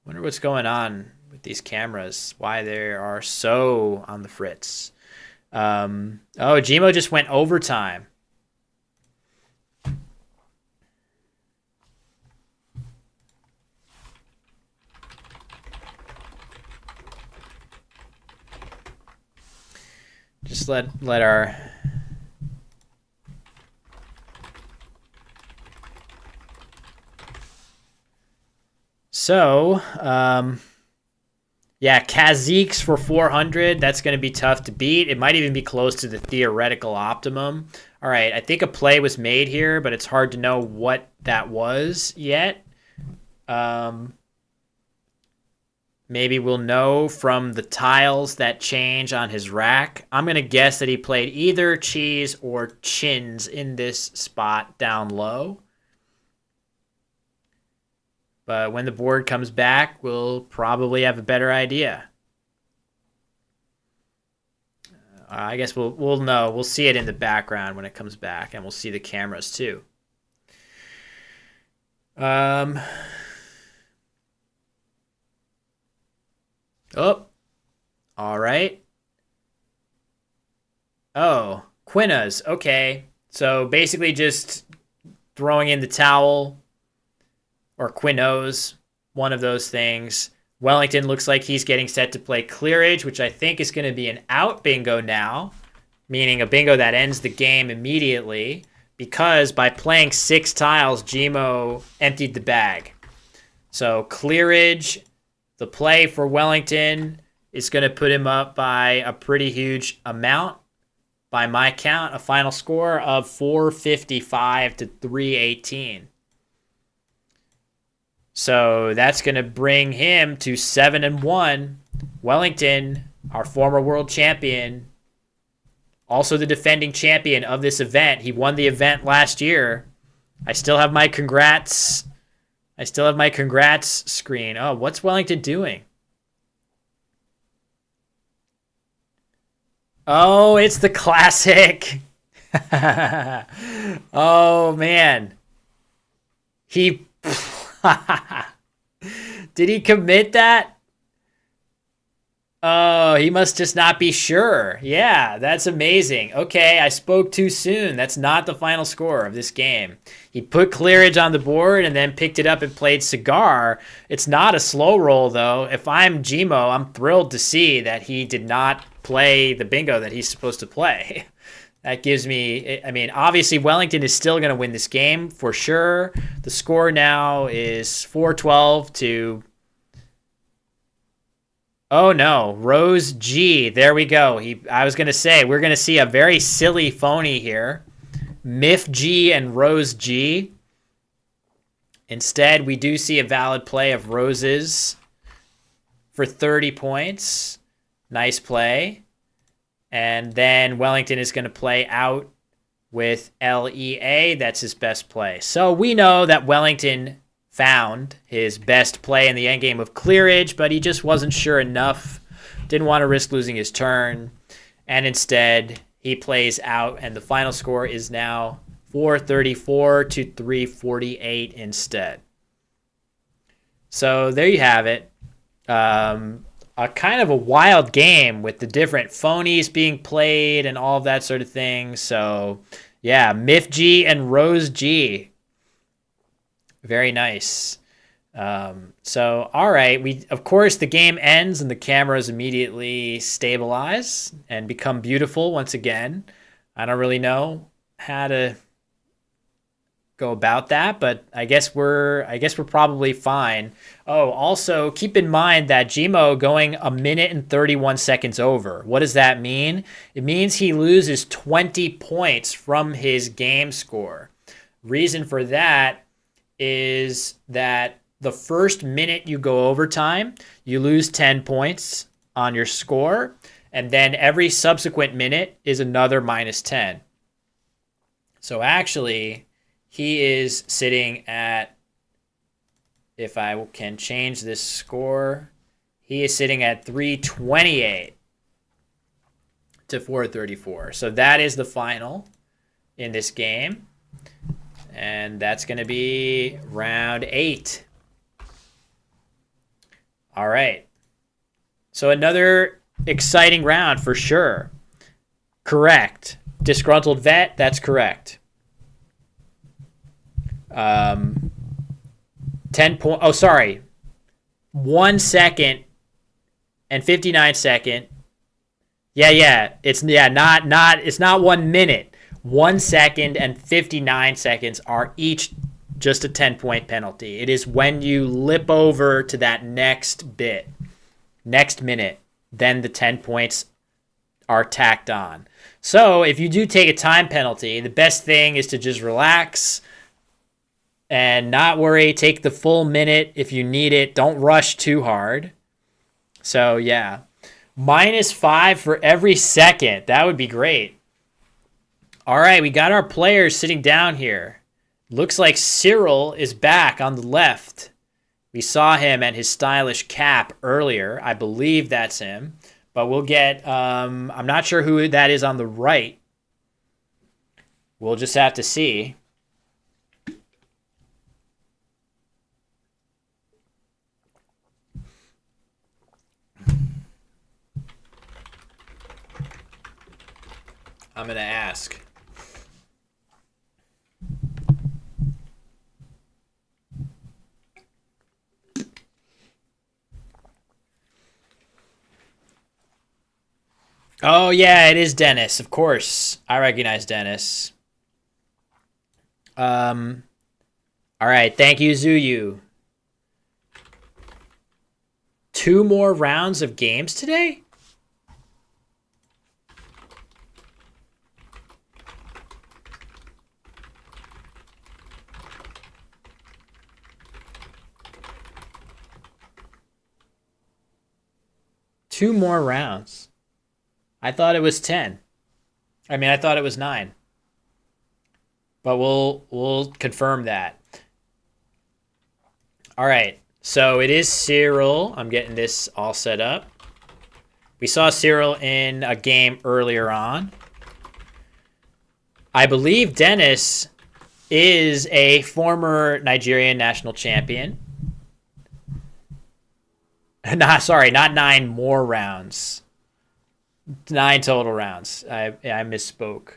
Wonder what's going on with these cameras, why they are so on the fritz. Oh, Gmo just went overtime. Just let our So, yeah, Kazeek's for 400. That's going to be tough to beat. It might even be close to the theoretical optimum. All right, I think a play was made here, but it's hard to know what that was yet. Maybe we'll know from the tiles that change on his rack. I'm going to guess that he played either cheese or chins in this spot down low. But when the board comes back, we'll probably have a better idea. I guess we'll know. We'll see it in the background when it comes back, and we'll see the cameras too. Oh, all right. Oh, Quinnas. Okay. So basically just throwing in the towel or Quinnos, one of those things. Wellington looks like he's getting set to play Clearage, which I think is going to be an out bingo now, meaning a bingo that ends the game immediately, because by playing 6 tiles, Gmo emptied the bag. So Clearage, the play for Wellington, is going to put him up by a pretty huge amount. By my count, a final score of 455 to 318. So that's going to bring him to 7-1. Wellington, our former world champion, also the defending champion of this event. He won the event last year. I still have my congrats screen. Oh, what's Wellington doing? Oh, it's the classic. Oh, man. He... Did he commit that? Oh, he must just not be sure. Yeah, that's amazing. Okay, I spoke too soon. That's not the final score of this game. He put clearage on the board and then picked it up and played cigar. It's not a slow roll, though. If I'm Gmo, I'm thrilled to see that he did not play the bingo that he's supposed to play. That gives me, I mean, obviously Wellington is still going to win this game for sure. The score now is 412 to, oh no, Rose G. There we go. I was going to say, we're going to see a very silly phony here. Miff G and Rose G. Instead, we do see a valid play of Roses for 30 points. Nice play. And then Wellington is going to play out with LEA. That's his best play. So we know that Wellington found his best play in the endgame of clearage, but he just wasn't sure enough. Didn't want to risk losing his turn. And instead, he plays out, and the final score is now 434 to 348 instead. So there you have it. A kind of a wild game with the different phonies being played and all of that sort of thing. So, yeah, Miff G and Rose G. Very nice. So, all right. Of course, the game ends and the cameras immediately stabilize and become beautiful once again. I don't really know how to go about that, but I guess we're probably fine. Oh, also keep in mind that Gmo going 1 minute and 31 seconds over. What does that mean? It means he loses 20 points from his game score. Reason for that is that the first minute you go overtime, you lose 10 points on your score, and then every subsequent minute is another minus 10. So actually, he is sitting at, if I can change this score, he is sitting at 328 to 434. So that is the final in this game. And that's going to be round 8. All right. So another exciting round for sure. Correct. Disgruntled vet, that's correct. 1 second and 59 second. It's not 1 minute. 1 second and 59 seconds are each just a 10-point penalty. It is when you lip over to that next minute, then the 10 points are tacked on. So if you do take a time penalty, the best thing is to just relax and not worry. Take the full minute if you need it. Don't rush too hard. So, yeah. -5 for every second. That would be great. All right, we got our players sitting down here. Looks like Cyril is back on the left. We saw him and his stylish cap earlier. I believe that's him. But we'll get... I'm not sure who that is on the right. We'll just have to see. I'm going to ask. Oh, yeah, it is Dennis. Of course. I recognize Dennis. All right. Thank you, Zuyu. 2 more rounds of games today? Two more rounds. I thought it was 10. I mean, I thought it was 9. But we'll confirm that. All right. So it is Cyril. I'm getting this all set up. We saw Cyril in a game earlier on. I believe Dennis is a former Nigerian national champion. Sorry, not 9 more rounds. 9 total rounds. I misspoke.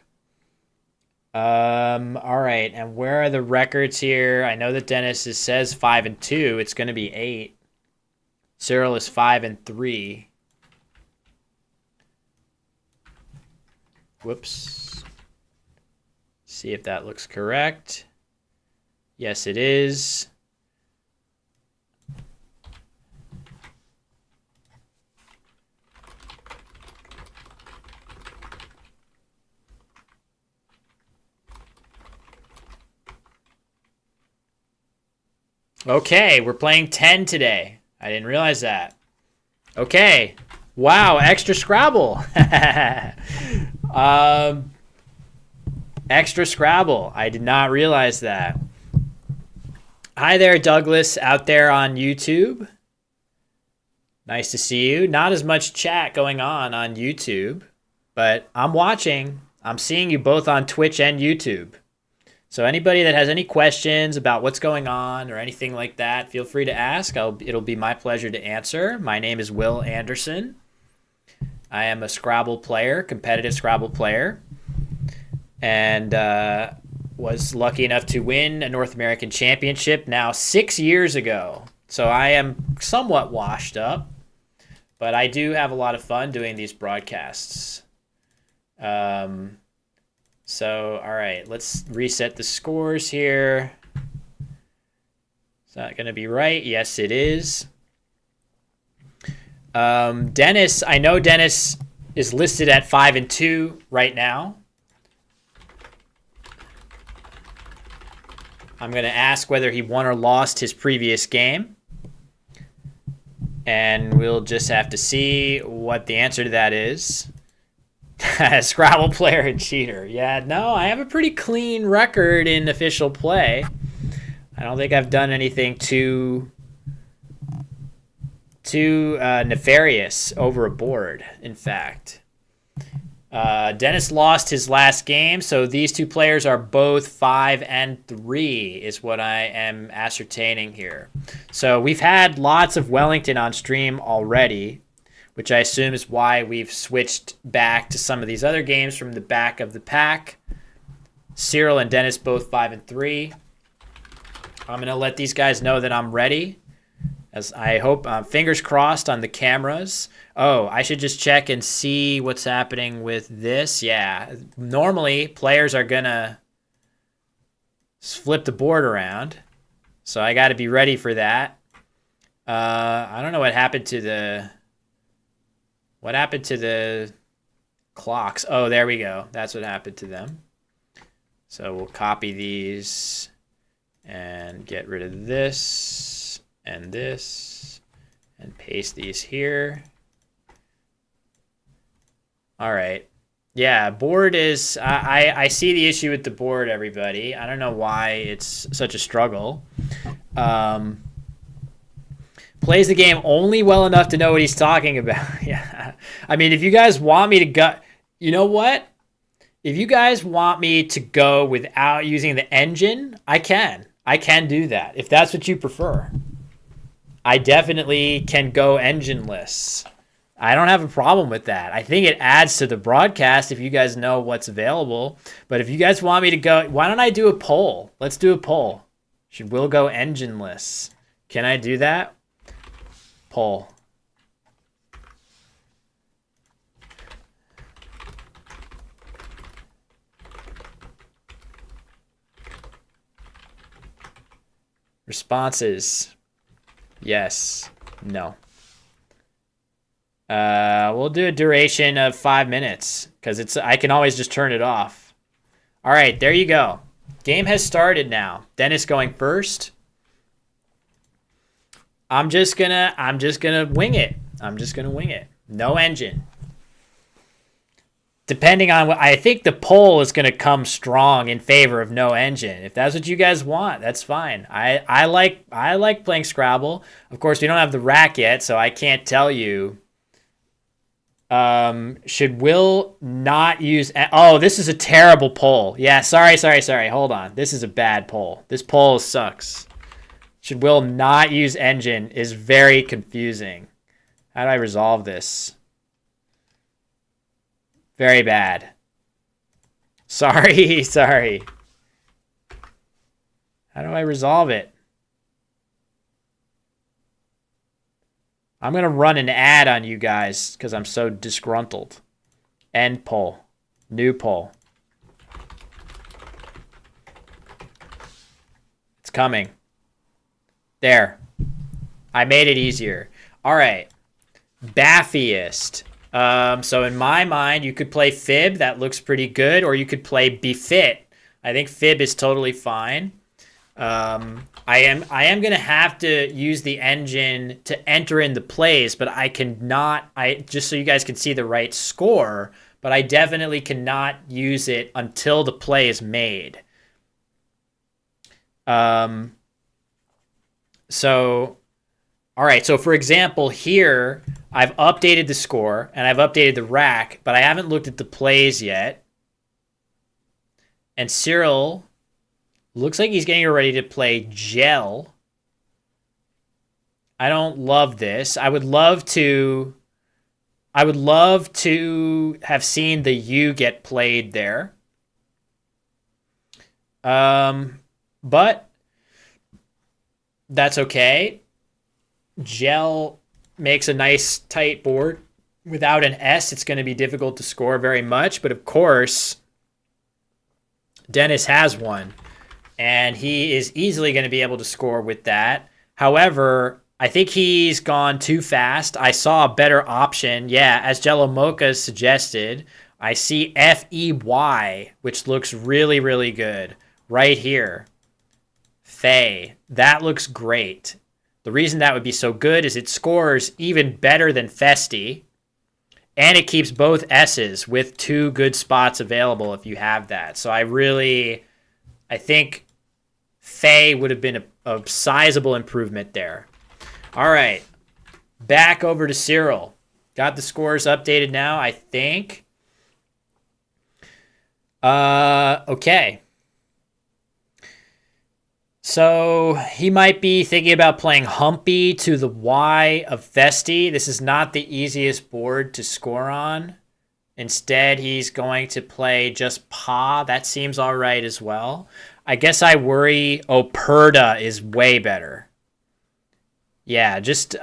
All right, and where are the records here? I know that Dennis says 5-2. It's going to be 8. Cyril is 5-3. Whoops. See if that looks correct. Yes, it is. Okay, we're playing 10 today. I didn't realize that. Okay. Wow, extra Scrabble. Extra Scrabble. I did not realize that. Hi there, Douglas, out there on YouTube. Nice to see you. Not as much chat going on YouTube, but I'm watching. I'm seeing you both on Twitch and YouTube. So anybody that has any questions about what's going on or anything like that, feel free to ask. It'll be my pleasure to answer. My name is Will Anderson. I am a Scrabble player, competitive Scrabble player, and was lucky enough to win a North American Championship now 6 years ago. So I am somewhat washed up, but I do have a lot of fun doing these broadcasts. So, all right, let's reset the scores here. Is that going to be right? Yes, it is. Dennis, I know Dennis is listed at 5-2 right now. I'm going to ask whether he won or lost his previous game. And we'll just have to see what the answer to that is. Scrabble player and cheater. Yeah, no, I have a pretty clean record in official play. I don't think I've done anything too nefarious over a board, in fact. Dennis lost his last game, so these two players are both 5-3 is what I am ascertaining here. So we've had lots of Wellington on stream already, which I assume is why we've switched back to some of these other games from the back of the pack. Cyril and Dennis both 5-3. I'm going to let these guys know that I'm ready. As I hope, fingers crossed on the cameras. Oh, I should just check and see what's happening with this. Yeah, normally players are going to flip the board around. So I got to be ready for that. I don't know what happened to the... What happened to the clocks? Oh, there we go. That's what happened to them. So we'll copy these and get rid of this and paste these here. All right. Yeah, board is... I see the issue with the board, everybody. I don't know why it's such a struggle. Plays the game only well enough to know what he's talking about. Yeah. I mean, if you guys want me to go... You know what? If you guys want me to go without using the engine, I can. I can do that, if that's what you prefer. I definitely can go engineless. I don't have a problem with that. I think it adds to the broadcast if you guys know what's available. But if you guys want me to go... Why don't I do a poll? Let's do a poll. Should Will go engineless? Can I do that? Poll. Responses. Yes. No. We'll do a duration of 5 minutes because I can always just turn it off. All right, there you go. Game has started now. Dennis going first. I'm just gonna wing it. I'm just gonna wing it. No engine. Depending on what I think the poll is gonna come strong in favor of no engine. If that's what you guys want, that's fine. I like playing Scrabble. Of course, we don't have the rack yet, so I can't tell you. Should Will not use... Oh, this is a terrible poll. Yeah, sorry. Hold on. This is a bad poll. This poll sucks. Should Will not use engine is very confusing. How do I resolve this? Very bad. Sorry, sorry. How do I resolve it? I'm going to run an ad on you guys because I'm so disgruntled. End poll. New poll. It's coming. There. I made it easier. All right. Baffiest. So in my mind, you could play Fib. That looks pretty good. Or you could play Befit. I think Fib is totally fine. I am going to have to use the engine to enter in the plays, but I cannot, just so you guys can see the right score, but I definitely cannot use it until the play is made. So, all right. So for example, here I've updated the score and I've updated the rack, but I haven't looked at the plays yet. And Cyril looks like he's getting ready to play Gel. I don't love this. I would love to have seen the U get played there. But that's okay. Gel makes a nice tight board. Without an S, it's going to be difficult to score very much. But of course, Dennis has one. And he is easily going to be able to score with that. However, I think he's gone too fast. I saw a better option. Yeah, as Jello Mocha suggested, I see FEY, which looks really, really good right here. Fey. That looks great. The reason that would be so good is it scores even better than Festy. And it keeps both S's with 2 good spots available if you have that. So I think Fey would have been a sizable improvement there. All right. Back over to Cyril. Got the scores updated now, I think. Okay. So he might be thinking about playing Humpy to the Y of Festy. This is not the easiest board to score on. Instead, he's going to play just Pa. That seems all right as well. I guess I worry Perda is way better. Yeah, just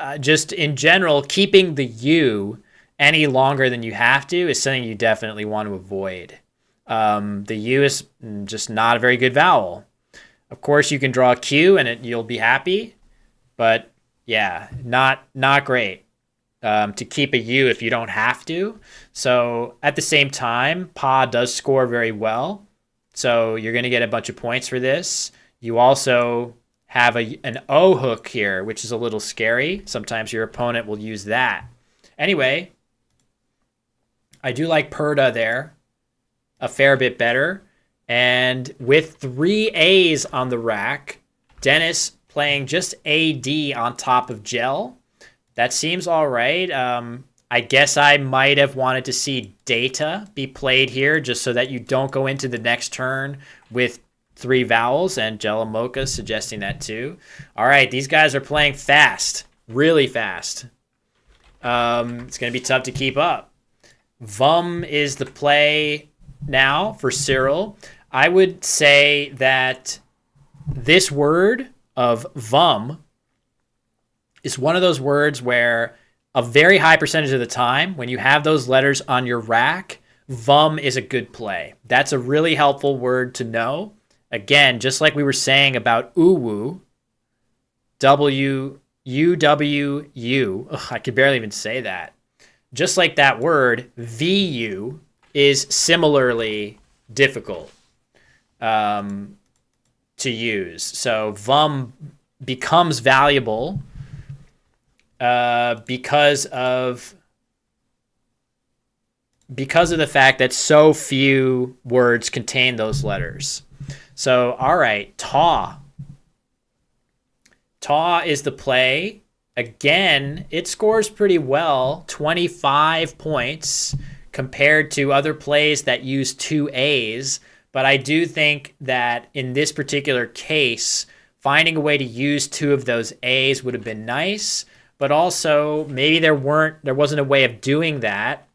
in general, keeping the U any longer than you have to is something you definitely want to avoid. The U is just not a very good vowel. Of course, you can draw a Q and you'll be happy, but yeah, not great to keep a U if you don't have to. So at the same time, Pa does score very well. So you're going to get a bunch of points for this. You also have an O hook here, which is a little scary. Sometimes your opponent will use that. Anyway, I do like Perda there a fair bit better. And with 3 A's on the rack, Dennis playing just AD on top of Gel. That seems all right. I guess I might have wanted to see Data be played here just so that you don't go into the next turn with 3 vowels, and Jello Mocha suggesting that too. All right, these guys are playing fast, really fast. It's going to be tough to keep up. Vum is the play now for Cyril. I would say that this word of Vum is one of those words where a very high percentage of the time, when you have those letters on your rack, Vum is a good play. That's a really helpful word to know. Again, just like we were saying about uwu, W-U-W-U. I could barely even say that. Just like that word, VU is similarly difficult to use. So Vum becomes valuable because of the fact that so few words contain those letters. So, all right, Taw. Taw is the play. Again, it scores pretty well, 25 points compared to other plays that use 2 A's. But I do think that in this particular case, finding a way to use 2 of those A's would have been nice. but also maybe there wasn't a way of doing that.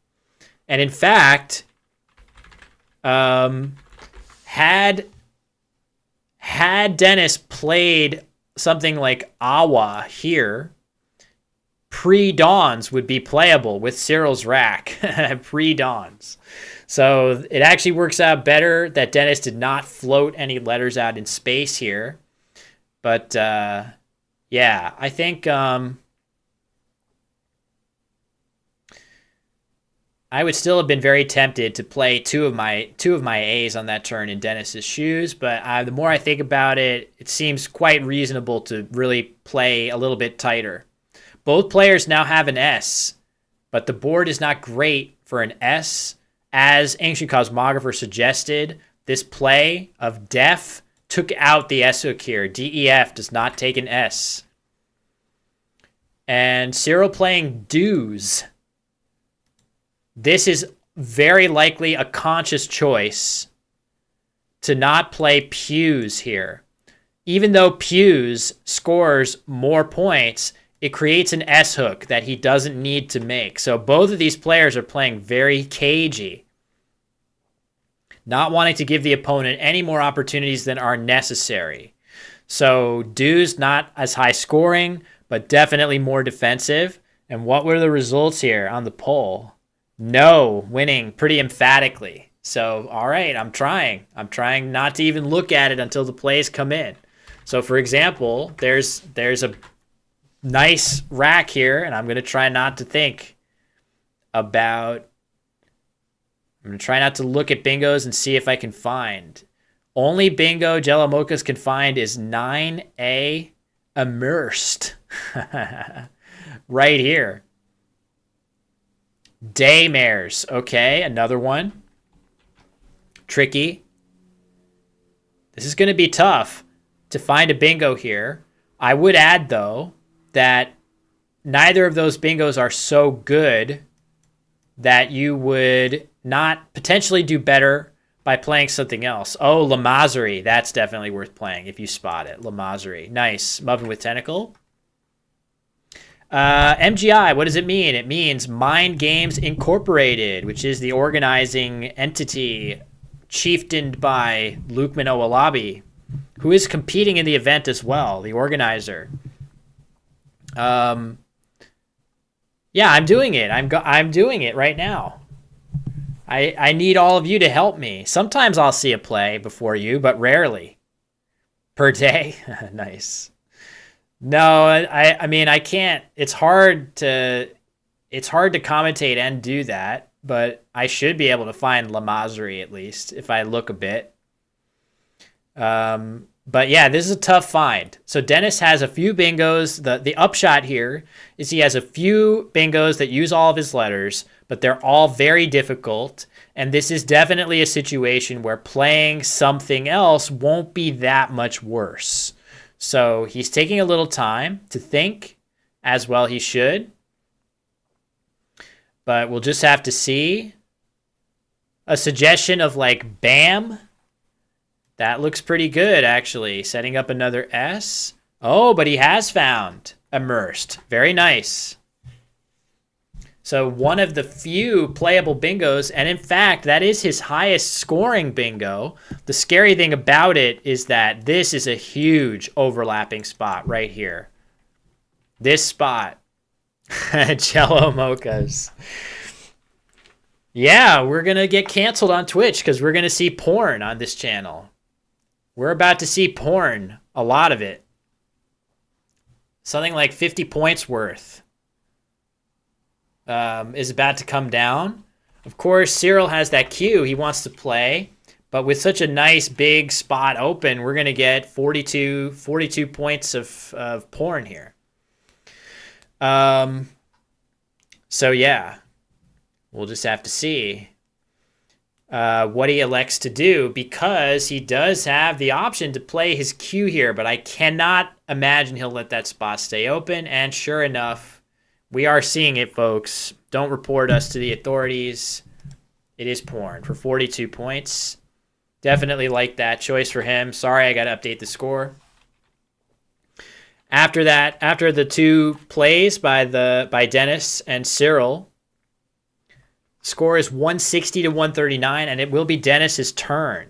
And in fact, had Dennis played something like Awa here, pre-dawns would be playable with Cyril's rack. Pre-dawns. So it actually works out better that Dennis did not float any letters out in space here. But yeah, I think I would still have been very tempted to play two of my A's on that turn in Dennis's shoes, but the more I think about it, it seems quite reasonable to really play a little bit tighter. Both players now have an S, but the board is not great for an S. As Ancient Cosmographer suggested, this play of Def took out the S hook here. DEF does not take an S. And Cyril playing Deuce. This is very likely a conscious choice to not play Pews here. Even though Pews scores more points, it creates an S hook that he doesn't need to make. So both of these players are playing very cagey, not wanting to give the opponent any more opportunities than are necessary. So Deuce not as high scoring, but definitely more defensive. And what were the results here on the poll? No, winning pretty emphatically. So, all right, I'm trying. I'm trying not to even look at it until the plays come in. So, for example, there's a nice rack here, and I'm going to try not to think about... I'm going to try not to look at bingos and see if I can find. Only bingo Jello Mochas can find is 9A Immersed. Right here. Daymares. Okay, another one. Tricky. This is going to be tough to find a bingo here. I would add, though, that neither of those bingos are so good that you would not potentially do better by playing something else. Oh, Lamazari. That's definitely worth playing if you spot it. Lamazari. Nice. Muffin with Tentacle. MGI, what does it mean? It means Mind Games Incorporated, which is the organizing entity chieftained by Lukman Owalabi, who is competing in the event as well, the organizer. Yeah, I'm doing it. I'm doing it right now. I need all of you to help me. Sometimes I'll see a play before you, but rarely. Per day. Nice. No, I mean, I can't. It's hard to commentate and do that, but I should be able to find Lamazari at least if I look a bit. But yeah, this is a tough find. So Dennis has a few bingos. The upshot here is he has a few bingos that use all of his letters, but they're all very difficult. And this is definitely a situation where playing something else won't be that much worse. So he's taking a little time to think, as well he should. But we'll just have to see. A suggestion of like BAM. That looks pretty good, actually. Setting up another S. Oh, but he has found Immersed. Very nice. So one of the few playable bingos, and in fact, that is his highest scoring bingo. The scary thing about it is that this is a huge overlapping spot right here. This spot. Jello Mochas. Yeah, we're going to get canceled on Twitch because we're going to see porn on this channel. We're about to see porn, a lot of it. Something like 50 points worth. Is about to come down. Of course, Cyril has that cue he wants to play, but with such a nice big spot open, we're going to get 42 points of porn here. So yeah, we'll just have to see what he elects to do, because he does have the option to play his cue here, but I cannot imagine he'll let that spot stay open, and sure enough, we are seeing it, folks. Don't report us to the authorities. It is porn for 42 points. Definitely like that choice for him. Sorry, I got to update the score. After that, after the two plays by Dennis and Cyril, score is 160 to 139, and it will be Dennis's turn.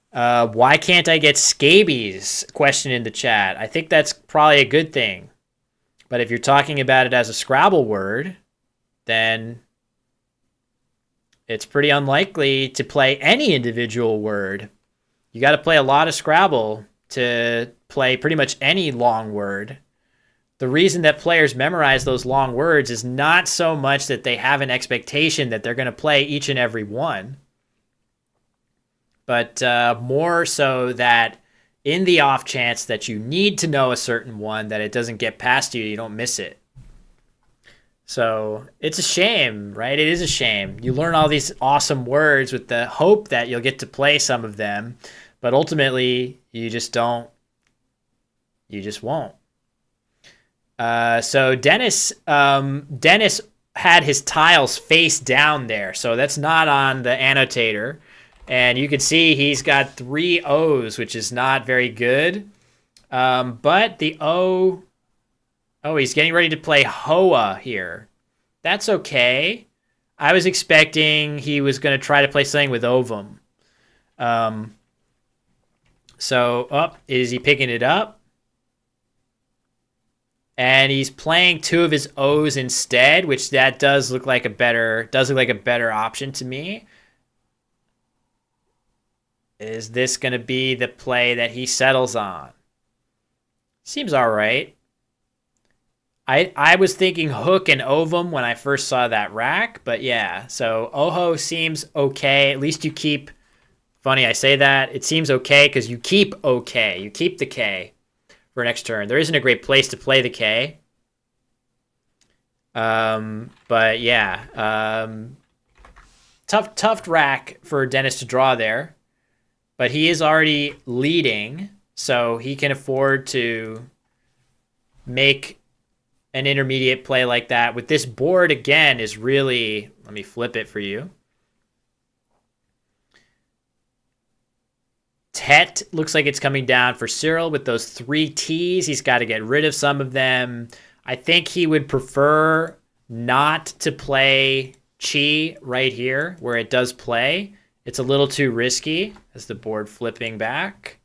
Why can't I get scabies? Question in the chat. I think that's probably a good thing. But if you're talking about it as a Scrabble word, then it's pretty unlikely to play any individual word. You got to play a lot of Scrabble to play pretty much any long word. The reason that players memorize those long words is not so much that they have an expectation that they're going to play each and every one, but more so that in the off chance that you need to know a certain one, that it doesn't get past you, you don't miss it. So it's a shame, right? It is a shame. You learn all these awesome words with the hope that you'll get to play some of them, but ultimately you just don't. You just won't. So Dennis had his tiles face down there, so that's not on the annotator. And you can see he's got 3 O's, which is not very good. But the O... Oh, he's getting ready to play Hoa here. That's okay. I was expecting he was going to try to play something with ovum. Is he picking it up? And he's playing 2 of his O's instead, which that does look like a better option to me. Is this going to be the play that he settles on? Seems all right. I was thinking hook and ovum when I first saw that rack, but yeah. So Oho seems okay. At least you keep... Funny I say that. It seems okay because you keep okay. You keep the K for next turn. There isn't a great place to play the K. But yeah. Tough rack for Dennis to draw there. But he is already leading, so he can afford to make an intermediate play like that. With this board, again, is really... Let me flip it for you. Tet looks like it's coming down for Cyril with those 3 T's. He's got to get rid of some of them. I think he would prefer not to play Chi right here, where it does play. It's a little too risky as the board flipping back.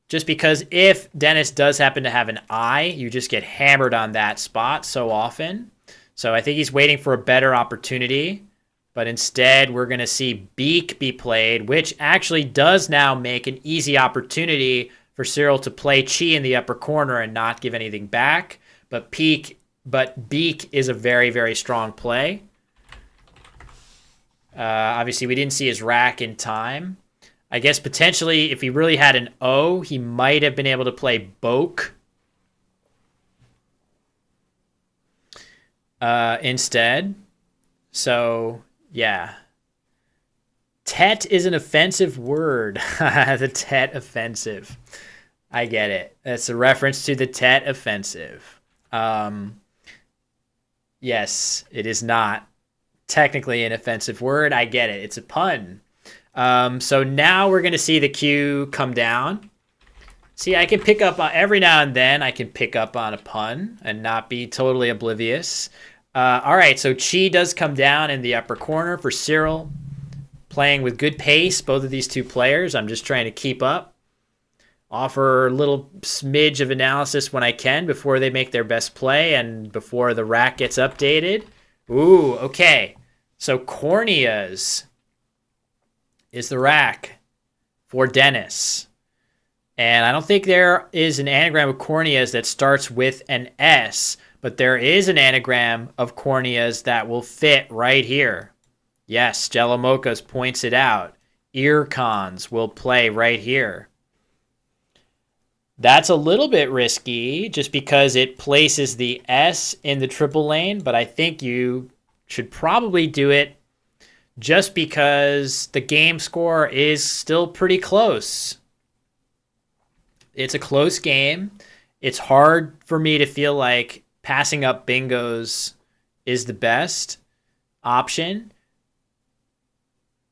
Just because if Dennis does happen to have an I, you just get hammered on that spot so often. So I think he's waiting for a better opportunity. But instead, we're going to see Beak be played, which actually does now make an easy opportunity for Cyril to play Chi in the upper corner and not give anything back. But Beak is a very, very strong play. Obviously, we didn't see his rack in time. I guess potentially, if he really had an O, he might have been able to play Boke instead. So, yeah. Tet is an offensive word. The Tet offensive. I get it. That's a reference to the Tet offensive. Yes, it is not technically an offensive word. I get it. It's a pun. So now we're going to see the Q come down. See, I can pick up on, every now and then I can pick up on a pun and not be totally oblivious. All right, so Chi does come down in the upper corner for Cyril. Playing with good pace, both of these two players. I'm just trying to keep up. Offer a little smidge of analysis when I can before they make their best play and before the rack gets updated. Ooh, okay. So corneas is the rack for Dennis. And I don't think there is an anagram of corneas that starts with an S, but there is an anagram of corneas that will fit right here. Yes, Jellamocas points it out. Ear cons will play right here. That's a little bit risky just because it places the S in the triple lane, but I think you should probably do it just because the game score is still pretty close. It's a close game. It's hard for me to feel like passing up bingos is the best option.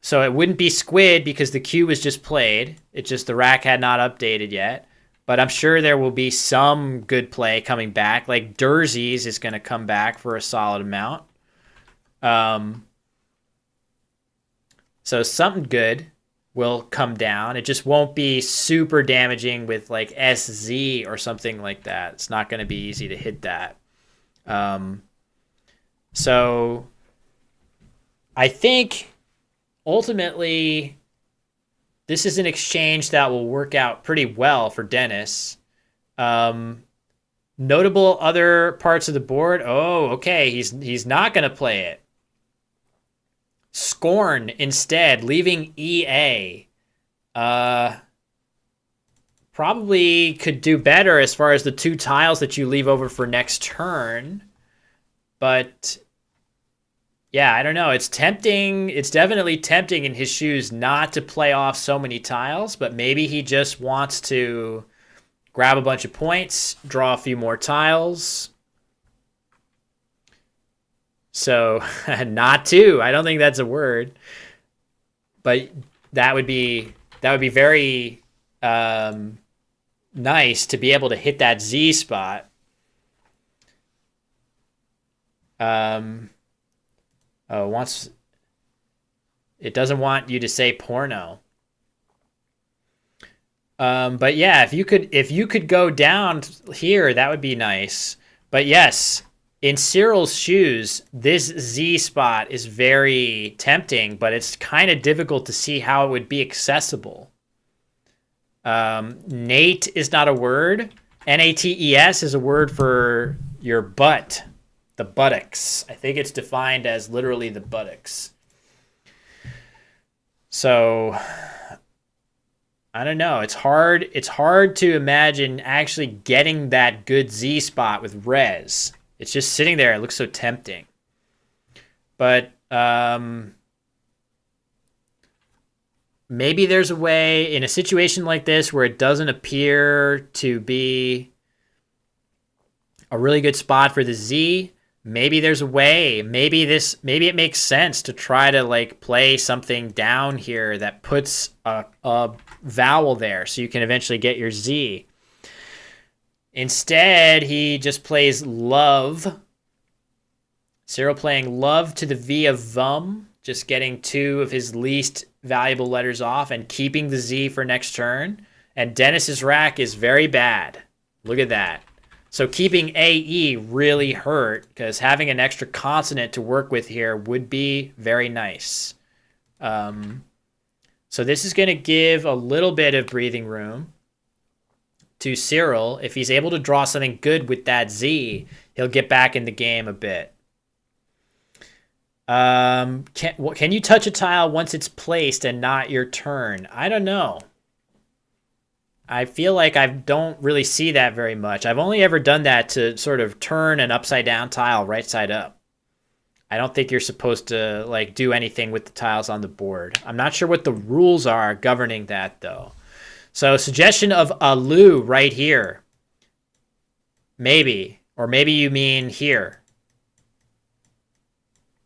So it wouldn't be squid because the Q was just played. It's just the rack had not updated yet. but I'm sure there will be some good play coming back. Like Dersey's is going to come back for a solid amount. So something good will come down. It just won't be super damaging with like SZ or something like that. It's not going to be easy to hit that. So I think ultimately this is an exchange that will work out pretty well for Dennis. Notable other parts of the board. Oh, okay. He's not going to play it. Scorn instead, leaving EA. Probably could do better as far as the 2 tiles that you leave over for next turn. But yeah, I don't know. It's tempting. It's definitely tempting in his shoes not to play off so many tiles, but maybe he just wants to grab a bunch of points, draw a few more tiles. So not to. I don't think that's a word. But that would be very nice to be able to hit that Z spot. It doesn't want you to say porno. But yeah, if you could go down here, that would be nice. But yes, in Cyril's shoes, this Z spot is very tempting, but it's kind of difficult to see how it would be accessible. Nate is not a word. Nates is a word for your butt. The buttocks. I think it's defined as literally the buttocks. So I don't know. It's hard to imagine actually getting that good Z spot with res. It's just sitting there. It looks so tempting. But maybe there's a way in a situation like this where it doesn't appear to be a really good spot for the Z. Maybe there's a way. Maybe it makes sense to try to like play something down here that puts a vowel there so you can eventually get your Z. Instead, he just plays love. Cyril playing love to the V of vum, just getting 2 of his least valuable letters off and keeping the Z for next turn. And Dennis's rack is very bad. Look at that. So keeping AE really hurt because having an extra consonant to work with here would be very nice. So this is going to give a little bit of breathing room to Cyril. If he's able to draw something good with that Z, he'll get back in the game a bit. Can you touch a tile once it's placed and not your turn? I don't know. I feel like I don't really see that very much. I've only ever done that to sort of turn an upside down tile right side up. I don't think you're supposed to like do anything with the tiles on the board. I'm not sure what the rules are governing that though. So suggestion of alu right here. Maybe. Or maybe you mean here.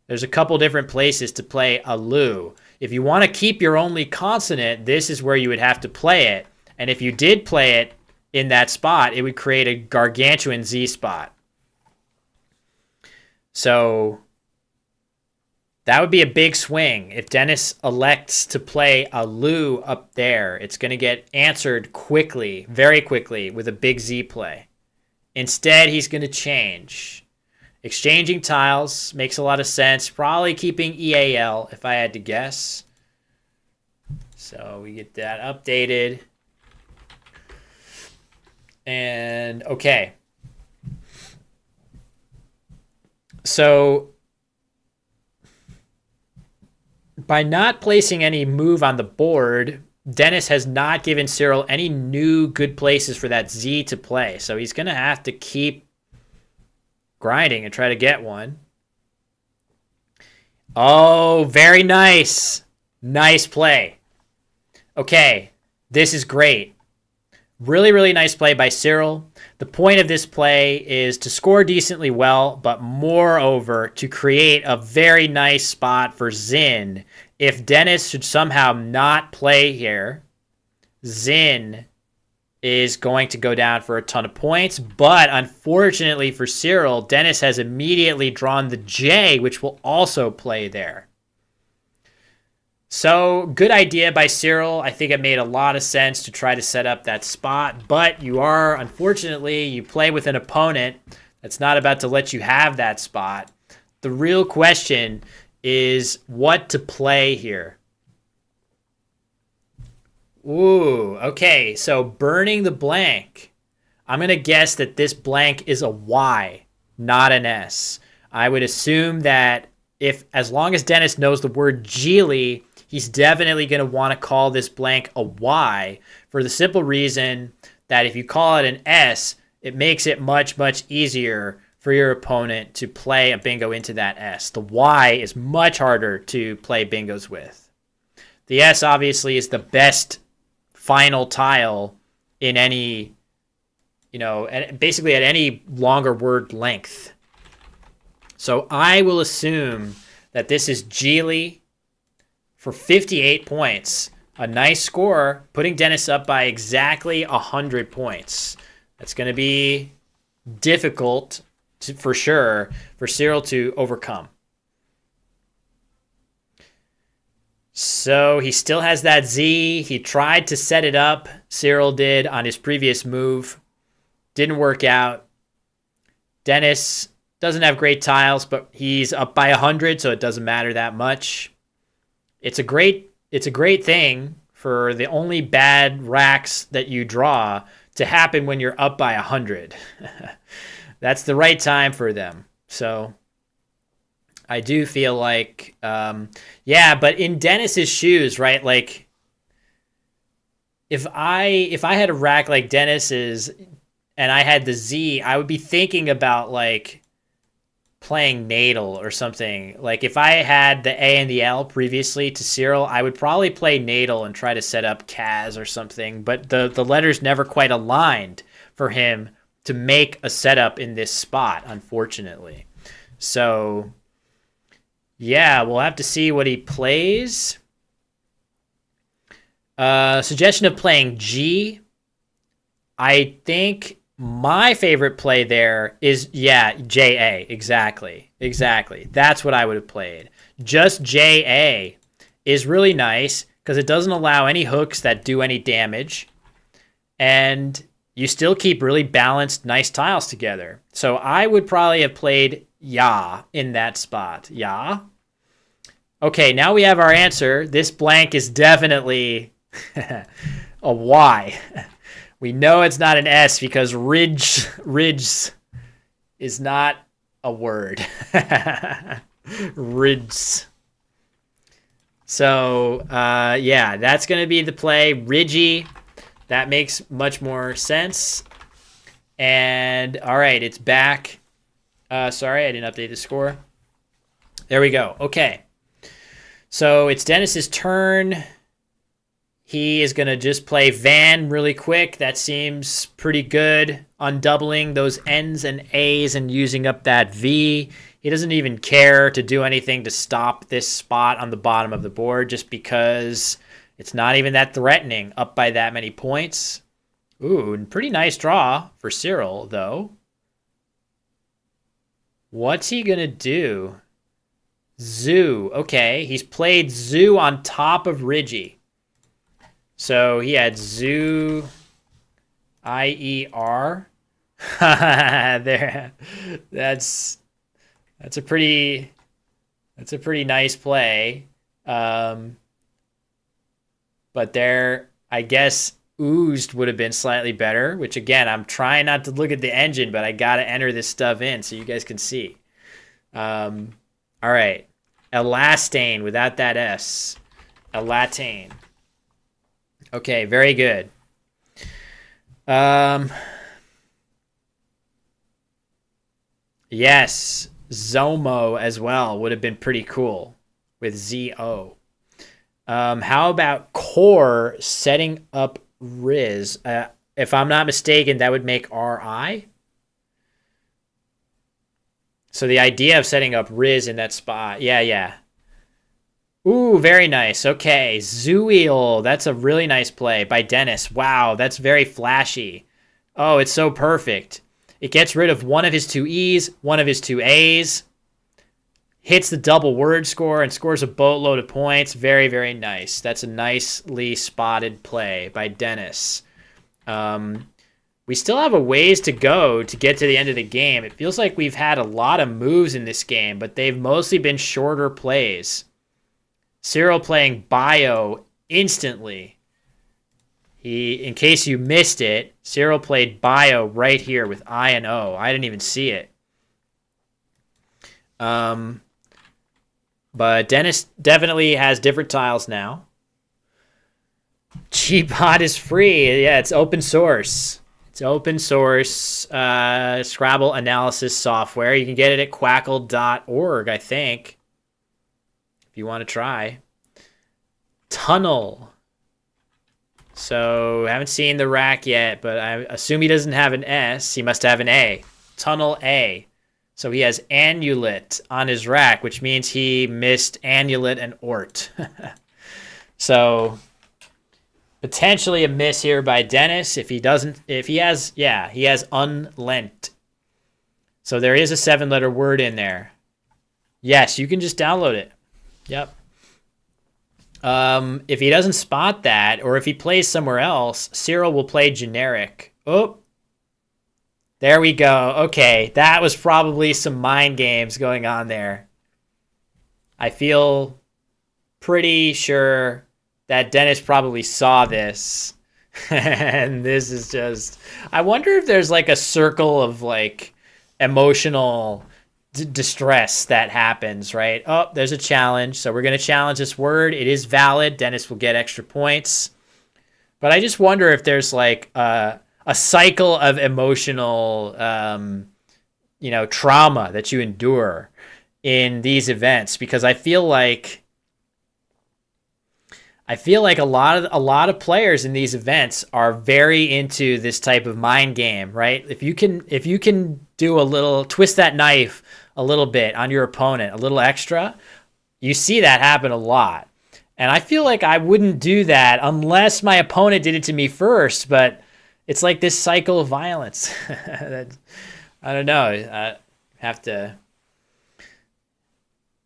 There's a couple different places to play alu. If you want to keep your only consonant, this is where you would have to play it. And if you did play it in that spot, it would create a gargantuan Z spot. So that would be a big swing. If Dennis elects to play alu up there, it's going to get answered quickly, very quickly, with a big Z play. Instead, he's going to change. Exchanging tiles makes a lot of sense. Probably keeping EAL, if I had to guess. So we get that updated. And okay. So by not placing any move on the board, Dennis has not given Cyril any new good places for that Z to play. So he's going to have to keep grinding and try to get one. Oh, very nice. Nice play. Okay, this is great. Really, really nice play by Cyril. The point of this play is to score decently well, but moreover, to create a very nice spot for Zin. If Dennis should somehow not play here, Zin is going to go down for a ton of points. But unfortunately for Cyril, Dennis has immediately drawn the J, which will also play there. So good idea by Cyril. I think it made a lot of sense to try to set up that spot. But unfortunately, you play with an opponent that's not about to let you have that spot. The real question is what to play here. Ooh, okay, so burning the blank. I'm going to guess that this blank is a Y, not an S. I would assume that as long as Dennis knows the word Geely, he's definitely going to want to call this blank a Y for the simple reason that if you call it an S, it makes it much, much easier for your opponent to play a bingo into that S. The Y is much harder to play bingos with. The S obviously is the best final tile in any, basically at any longer word length. So I will assume that this is Geely for 58 points. A nice score, putting Dennis up by exactly 100 points. That's going to be difficult for sure for Cyril to overcome. So he still has that Z. He tried to set it up. Cyril did on his previous move. Didn't work out. Dennis doesn't have great tiles, but he's up by 100, so it doesn't matter that much. It's a great thing for the only bad racks that you draw to happen when you're up by 100. That's the right time for them. So I do feel like, but in Dennis's shoes, right? Like, if I had a rack like Dennis's and I had the Z, I would be thinking about like playing Natal or something. Like if I had the A and the L previously to Cyril, I would probably play Natal and try to set up Kaz or something. But the letters never quite aligned for him to make a setup in this spot, unfortunately. So yeah, we'll have to see what he plays. Suggestion of playing G. I think my favorite play there is, JA. Exactly. That's what I would have played. Just JA is really nice because it doesn't allow any hooks that do any damage. And you still keep really balanced, nice tiles together. So I would probably have played Ya in that spot. Ya. Okay, now we have our answer. This blank is definitely a Y. We know it's not an S because ridge is not a word. Ridge. So, that's going to be the play. Ridgy. That makes much more sense. And, all right, it's back. Sorry, I didn't update the score. There we go. Okay. So it's Dennis's turn. He is going to just play Van really quick. That seems pretty good. Undoubling those N's and A's and using up that V. He doesn't even care to do anything to stop this spot on the bottom of the board just because it's not even that threatening up by that many points. Ooh, pretty nice draw for Cyril, though. What's he going to do? Zoo. Okay, he's played Zoo on top of Ridgy. So he had Zoo, IER. There, that's a pretty nice play. But there, I guess Oozed would have been slightly better. Which again, I'm trying not to look at the engine, but I gotta enter this stuff in so you guys can see. All right, Elastane without that S. Elatane. Okay, very good. Yes, Zomo as well would have been pretty cool with ZO. How about Core setting up Riz? If I'm not mistaken, that would make RI. So the idea of setting up Riz in that spot, yeah. Ooh, very nice. Okay, Zooeel. That's a really nice play by Dennis. Wow, that's very flashy. Oh, it's so perfect. It gets rid of one of his two E's, one of his two A's, hits the double word score, and scores a boatload of points. Very, very nice. That's a nicely spotted play by Dennis. We still have a ways to go to get to the end of the game. It feels like we've had a lot of moves in this game, but they've mostly been shorter plays. Cyril playing bio instantly. In case you missed it, Cyril played bio right here with I and O. I didn't even see it. But Dennis definitely has different tiles now. Gpod is free. Yeah, it's open source. It's open source Scrabble analysis software. You can get it at quackle.org, I think. If you want to try. Tunnel. So, haven't seen the rack yet, but I assume he doesn't have an S. He must have an A. Tunnel A. So he has Annulet on his rack, which means he missed Annulet and Ort. So, potentially a miss here by Dennis. He has unlent. So there is a 7-letter word in there. Yes, you can just download it. Yep. If he doesn't spot that, or if he plays somewhere else, Cyril will play generic. Oh, there we go. Okay, that was probably some mind games going on there. I feel pretty sure that Dennis probably saw this. And this is just... I wonder if there's like a circle of like emotional distress that happens, right? Oh, there's a challenge. So we're going to challenge this word. It is valid. Dennis will get extra points. But I just wonder if there's like a cycle of emotional, trauma that you endure in these events, because I feel like a lot of players in these events are very into this type of mind game, right? If you can do a little twist that knife a little bit on your opponent, a little extra, you see that happen a lot. And I feel like I wouldn't do that unless my opponent did it to me first, but it's like this cycle of violence. I don't know. I have to.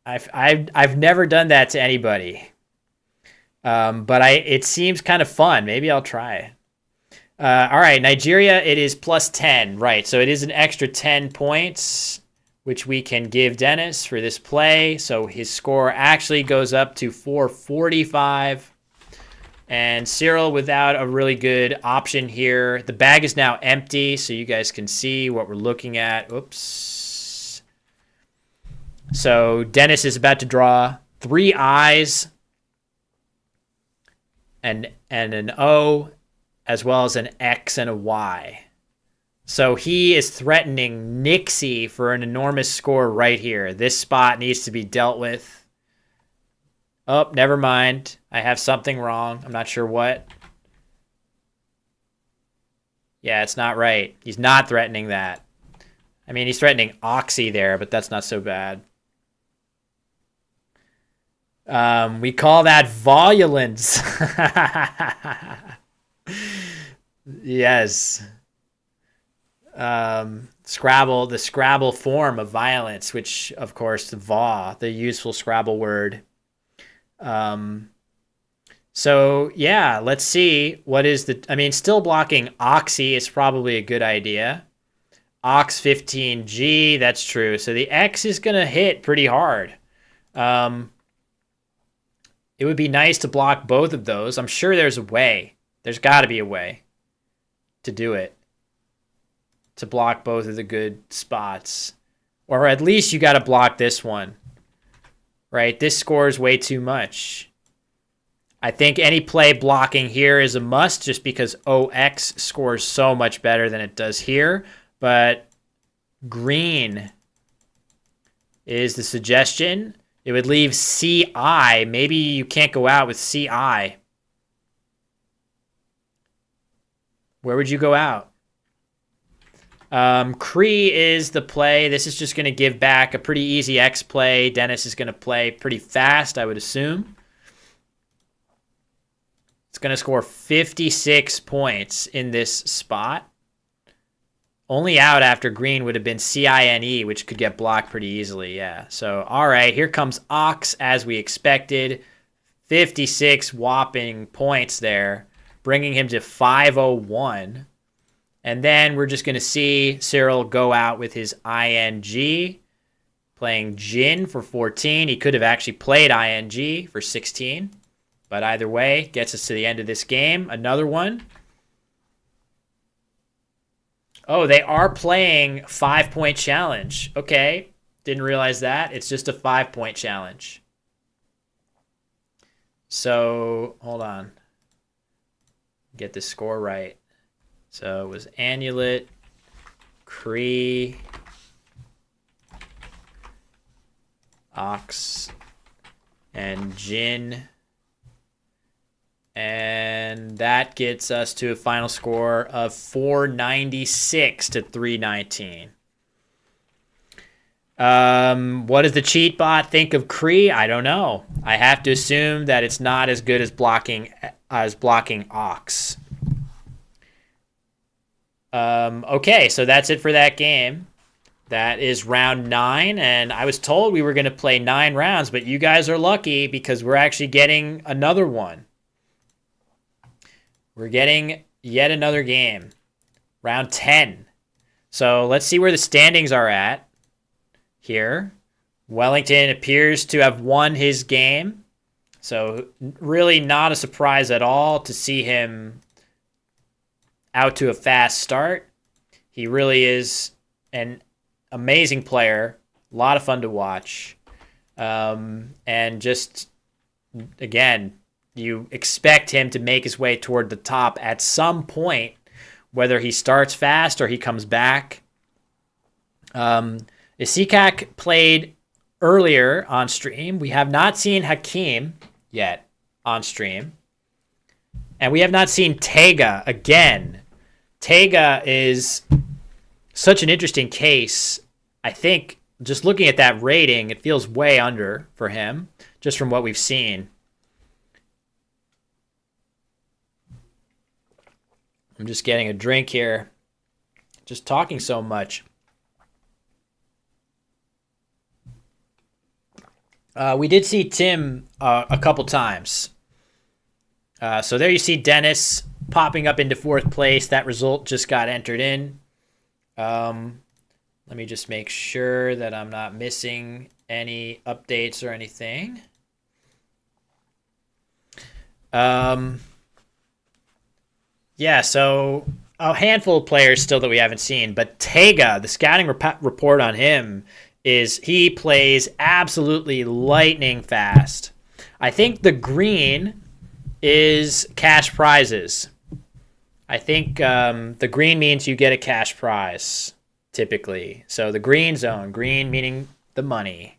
I've never done that to anybody, but it seems kind of fun. Maybe I'll try. All right, Nigeria. It is +10, right? So it is an extra 10 points, which we can give Dennis for this play. So his score actually goes up to 445. And Cyril without a really good option here. The bag is now empty, so you guys can see what we're looking at. Oops. So Dennis is about to draw 3 I's and an O, as well as an X and a Y. So he is threatening Nixie for an enormous score right here. This spot needs to be dealt with. Oh, never mind. I have something wrong. I'm not sure what. Yeah, it's not right. He's not threatening that. I mean, he's threatening Oxy there, but that's not so bad. We call that volulence. Yes. Scrabble, the Scrabble form of violence, which, of course, the useful Scrabble word. So yeah, let's see what is still blocking Oxy is probably a good idea. Ox 15G, that's true. So the X is going to hit pretty hard. It would be nice to block both of those. I'm sure there's a way. There's got to be a way to do it. To block both of the good spots. Or at least you got to block this one. Right? This scores way too much. I think any play blocking here is a must just because OX scores so much better than it does here. But green is the suggestion. It would leave CI. Maybe you can't go out with CI. Where would you go out? Cree is the play. This is just going to give back a pretty easy X play. Dennis is going to play pretty fast, I would assume. It's going to score 56 points in this spot. Only out after green would have been CINE, which could get blocked pretty easily, yeah. So, all right, here comes Ox as we expected. 56 whopping points there, bringing him to 501. And then we're just going to see Cyril go out with his ING, playing Jin for 14. He could have actually played ING for 16. But either way, gets us to the end of this game. Another one. Oh, they are playing 5-point challenge. Okay, didn't realize that. It's just a 5-point challenge. So, hold on. Get the score right. So it was Amulet, Cree, Ox, and Jin. And that gets us to a final score of 496 to 319. What does the cheat bot think of Cree? I don't know. I have to assume that it's not as good as blocking Ox. Okay, so that's it for that game. That is round 9, and I was told we were going to play 9 rounds, but you guys are lucky because we're actually getting another one. We're getting yet another game. Round 10. So let's see where the standings are at here. Wellington appears to have won his game. So really not a surprise at all to see him out to a fast start. He really is an amazing player. A lot of fun to watch. And just, again, you expect him to make his way toward the top at some point, whether he starts fast or he comes back. Isikak played earlier on stream. We have not seen Hakim yet on stream. And we have not seen Tega again. Tega is such an interesting case. I think just looking at that rating, it feels way under for him, just from what we've seen. I'm just getting a drink here. Just talking so much. We did see Tim a couple times. So there you see Dennis popping up into 4th place. That result just got entered in. Let me just make sure that I'm not missing any updates or anything. Yeah, so a handful of players still that we haven't seen, but Tega, the scouting report on him is he plays absolutely lightning fast. I think the green is cash prizes. I think the green means you get a cash prize, typically. So the green zone, green meaning the money.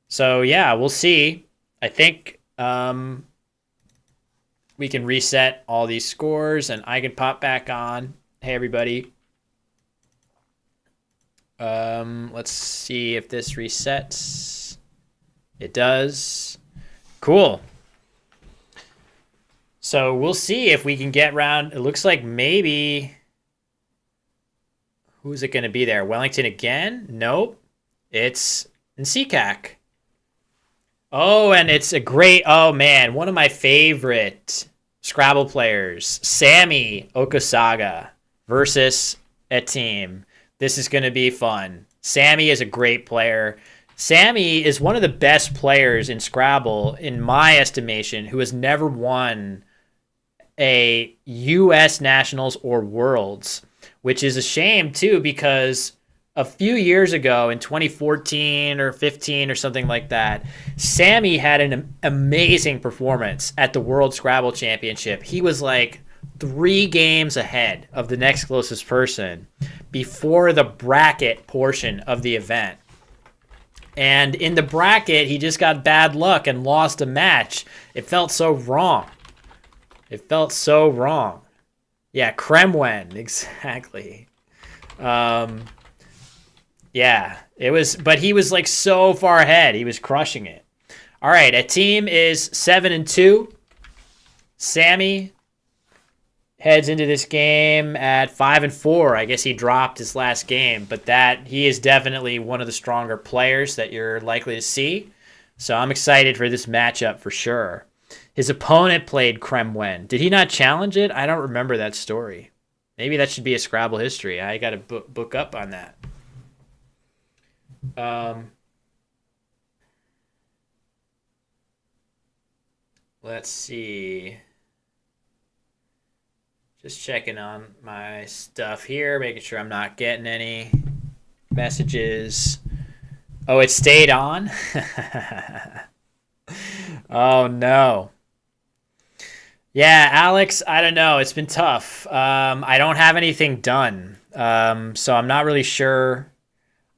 So yeah, we'll see. I think we can reset all these scores and I can pop back on. Hey, everybody. Let's see if this resets. It does. Cool. So we'll see if we can get round. It looks like maybe. Who's it going to be there? Wellington again? Nope. It's Nsikak. Oh, and it's a great. Oh, man. One of my favorite Scrabble players, Sammy Okasaga versus Atim. This is going to be fun. Sammy is a great player. Sammy is one of the best players in Scrabble, in my estimation, who has never won a U.S. Nationals or Worlds, which is a shame, too, because a few years ago in 2014 or 15 or something like that, Sammy had an amazing performance at the World Scrabble Championship. He was like 3 games ahead of the next closest person before the bracket portion of the event. And in the bracket, he just got bad luck and lost a match. It felt so wrong. It felt so wrong. Yeah, Kremwen, exactly. Um, yeah, it was, but he was like so far ahead. He was crushing it. All right, Atim is 7-2. Sammy heads into this game at 5-4. I guess he dropped his last game, but that he is definitely one of the stronger players that you're likely to see. So I'm excited for this matchup for sure. His opponent played Kremwen. Did he not challenge it? I don't remember that story. Maybe that should be a Scrabble history. I got to book up on that. Let's see. Just checking on my stuff here, making sure I'm not getting any messages. Oh, it stayed on? Oh, no. Yeah, Alex, I don't know. It's been tough. I don't have anything done, so I'm not really sure.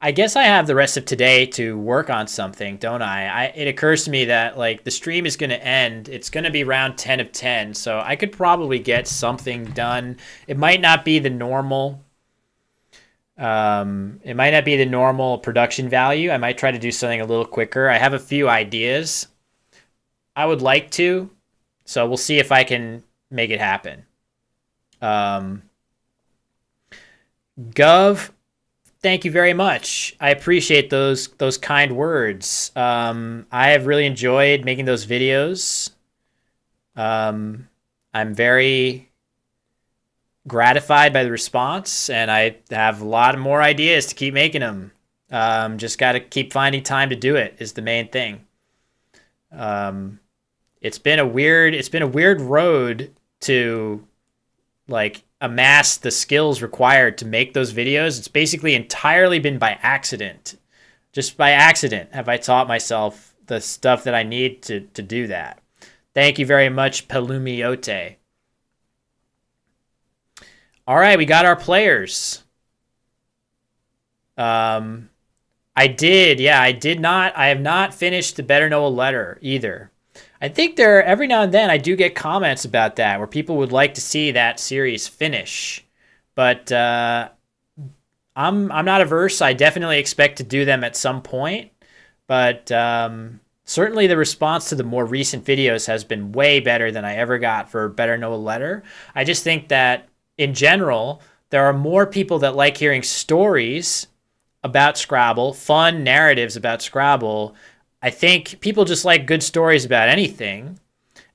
I guess I have the rest of today to work on something, don't I? It occurs to me that like the stream is going to end. It's going to be round 10 of 10, so I could probably get something done. It might not be the normal. It might not be the normal production value. I might try to do something a little quicker. I have a few ideas. I would like to, so we'll see if I can make it happen. Gov. Thank you very much. I appreciate those kind words. I have really enjoyed making those videos. I'm very gratified by the response, and I have a lot more ideas to keep making them. Just got to keep finding time to do it is the main thing. It's been a weird road to like amass the skills required to make those videos. It's basically entirely been by accident. Just by accident have I taught myself the stuff that I need to do that. Thank you very much, Palumiote. All right, we got our players. I have not finished the Better Know a Letter either. I think every now and then I do get comments about that where people would like to see that series finish, but I'm not averse. I definitely expect to do them at some point, but certainly the response to the more recent videos has been way better than I ever got for Better Know a Letter. I just think that in general there are more people that like hearing stories about Scrabble, fun narratives about Scrabble. I think people just like good stories about anything,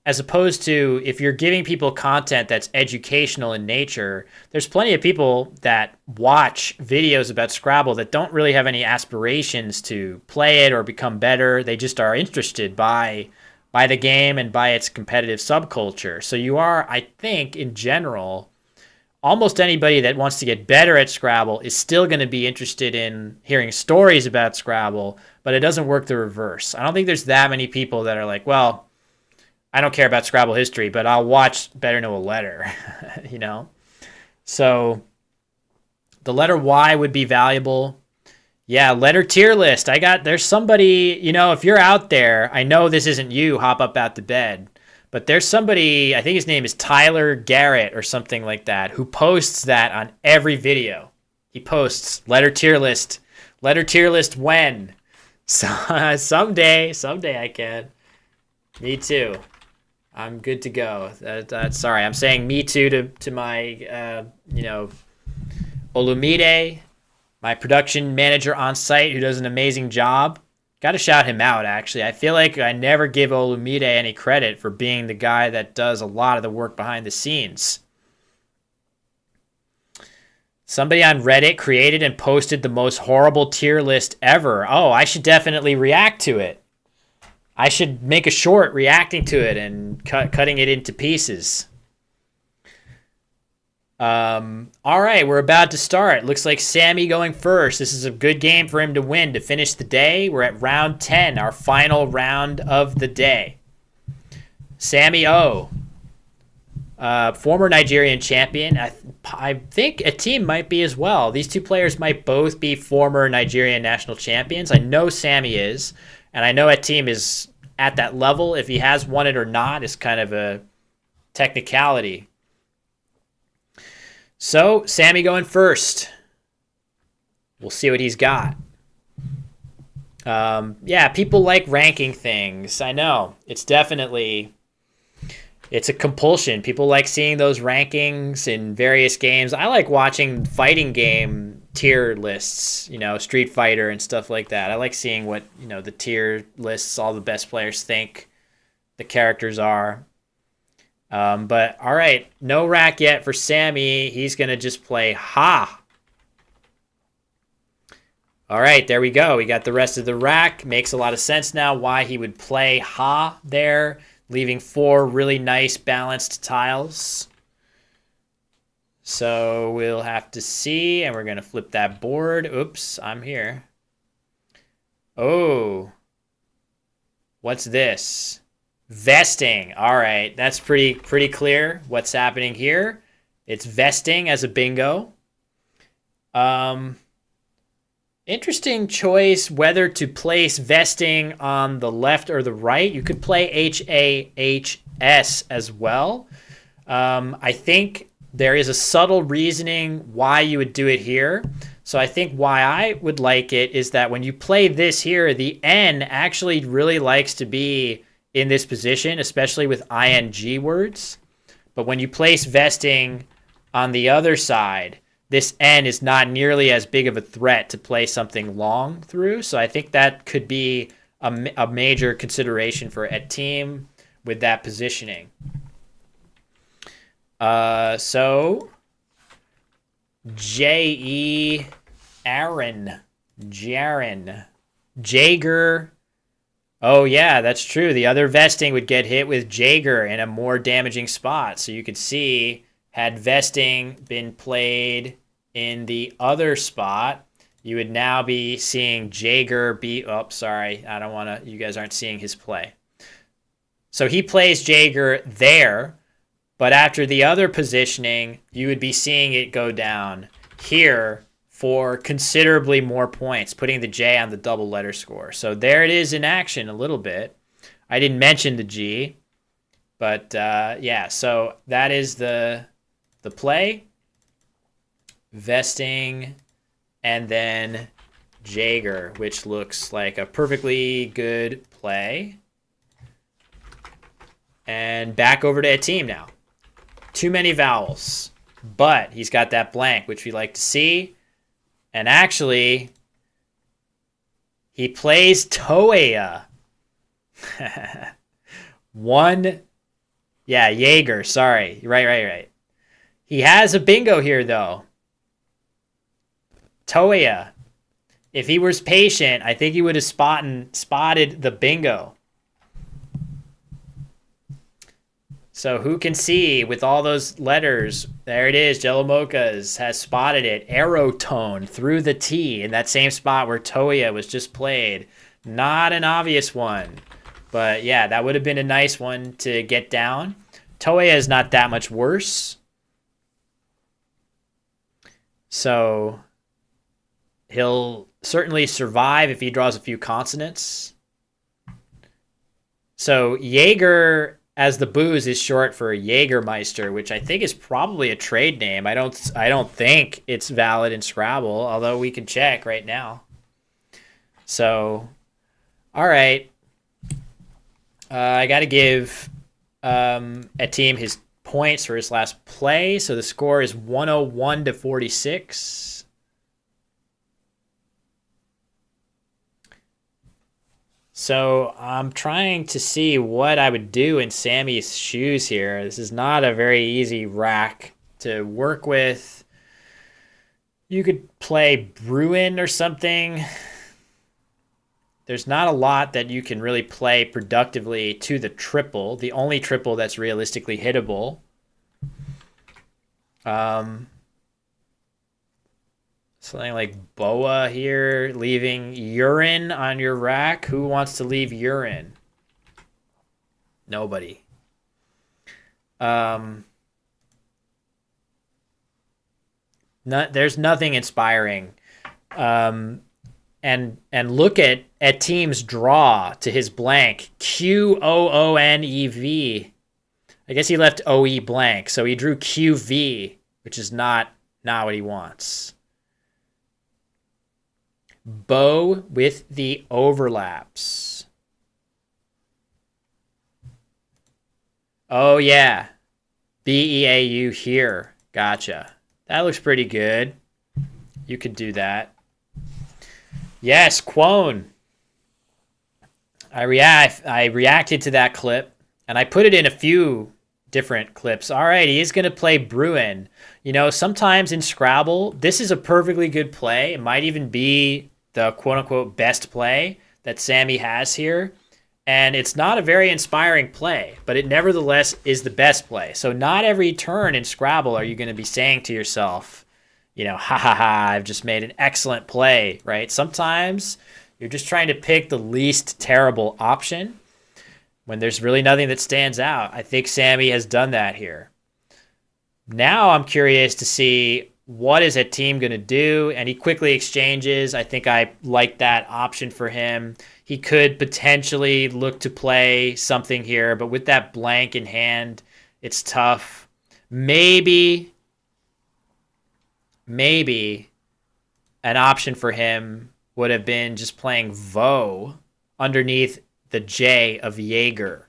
as opposed to if you're giving people content that's educational in nature. There's plenty of people that watch videos about Scrabble that don't really have any aspirations to play it or become better. They just are interested by the game and by its competitive subculture. So you are, I think, in general, almost anybody that wants to get better at Scrabble is still going to be interested in hearing stories about Scrabble, but it doesn't work the reverse. I don't think there's that many people that are like, well, I don't care about Scrabble history, but I'll watch Better Know a Letter, you know? So the letter Y would be valuable. Yeah, letter tier list. There's somebody, you know, if you're out there, I know this isn't you, hop up out the bed, but there's somebody, I think his name is Tyler Garrett or something like that, who posts that on every video. He posts letter tier list when? So, someday I can. Me too. I'm good to go. Sorry, I'm saying me too to my, Olumide, my production manager on site who does an amazing job. Got to shout him out, actually. I feel like I never give Olumide any credit for being the guy that does a lot of the work behind the scenes. Somebody on Reddit created and posted the most horrible tier list ever. Oh, I should definitely react to it. I should make a short reacting to it and cutting it into pieces. All right, we're about to start. Looks like Sammy going first. This is a good game for him to win to finish the day. We're at round 10, our final round of the day. Sammy O, former Nigerian champion. I think Atim might be as well. These two players might both be former Nigerian national champions. I know Sammy is, and I know Atim is at that level. If he has won it or not is kind of a technicality. So, Sammy going first. We'll see what he's got. Yeah, people like ranking things. I know. It's definitely, it's a compulsion. People like seeing those rankings in various games. I like watching fighting game tier lists, Street Fighter and stuff like that. I like seeing what, the tier lists, all the best players think the characters are. But all right, no rack yet for Sammy. He's going to just play Ha. All right, there we go. We got the rest of the rack. Makes a lot of sense now why he would play Ha there, leaving 4 really nice balanced tiles. So we'll have to see, and we're going to flip that board. Oops, I'm here. Oh, what's this? Vesting. All right, that's pretty clear what's happening here. It's vesting as a bingo. Interesting choice whether to place vesting on the left or the right. You could play HAHS as well. I think there is a subtle reasoning why you would do it here. So I think why I would like it is that when you play this here, the N actually really likes to be in this position, especially with ing words. But when you place vesting on the other side, this N is not nearly as big of a threat to play something long through. So I think that could be a major consideration for Atim with that positioning. So J.E. Jaren. Jaeger. Oh, yeah, that's true. The other vesting would get hit with Jaeger in a more damaging spot. So you could see, had vesting been played in the other spot, you would now be seeing Jaeger be... Oh, sorry. I don't want to... You guys aren't seeing his play. So he plays Jaeger there, but after the other positioning, you would be seeing it go down here for considerably more points, putting the J on the double letter score. So there it is in action a little bit. I didn't mention the G, but yeah, so that is the play. Vesting, and then Jaeger, which looks like a perfectly good play. And back over to Atim now. Too many vowels, but he's got that blank, which we like to see. And actually, he plays Toea. Yeah, Jaeger, sorry. Right. He has a bingo here, though. Toea. If he was patient, I think he would have spotted the bingo. So who can see with all those letters? There it is. Jello Mochas has spotted it. Arrow tone through the T in that same spot where Toea was just played. Not an obvious one. But yeah, that would have been a nice one to get down. Toea is not that much worse. So he'll certainly survive if he draws a few consonants. So Jaeger as the booze is short for Jägermeister, which I think is probably a trade name. I don't think it's valid in Scrabble, although we can check right now. So, all right. I got to give Atim his points for his last play. So the score is 101 to 46. So I'm trying to see what I would do in Sammy's shoes here. This is not a very easy rack to work with. You could play Bruin or something. There's not a lot that you can really play productively to the triple, the only triple that's realistically hittable. Something like Boa here, leaving urine on your rack. Who wants to leave urine? Nobody. There's nothing inspiring. And look at Atim's draw to his blank. QOONEV. I guess he left OE blank, so he drew QV, which is not what he wants. Bow with the overlaps. Oh, yeah. Beau here. Gotcha. That looks pretty good. You could do that. Yes, Quone. I reacted to that clip, and I put it in a few different clips. All right, he is going to play Bruin. You know, sometimes in Scrabble, this is a perfectly good play. It might even be the quote-unquote best play that Sammy has here. And it's not a very inspiring play, but it nevertheless is the best play. So not every turn in Scrabble are you going to be saying to yourself, you know, ha ha ha, I've just made an excellent play, right? Sometimes you're just trying to pick the least terrible option when there's really nothing that stands out. I think Sammy has done that here. Now I'm curious to see what is Atim going to do, and he quickly exchanges. I think I like that option for him. He could potentially look to play something here, but with that blank in hand, it's tough. Maybe an option for him would have been just playing Vo underneath the J of Jaeger.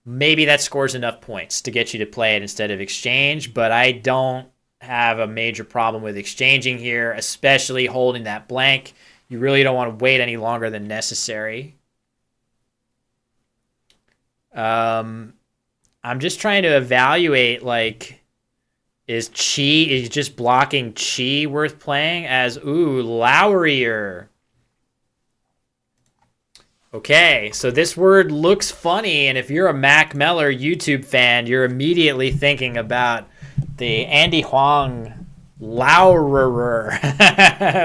Maybe that scores enough points to get you to play it instead of exchange, but I don't have a major problem with exchanging here, especially holding that blank. You really don't want to wait any longer than necessary. I'm just trying to evaluate, like, is just blocking Chi worth playing as, Lowrier. Okay, so this word looks funny, and if you're a Mac Meller YouTube fan, you're immediately thinking about the Andy Huang Laurerer,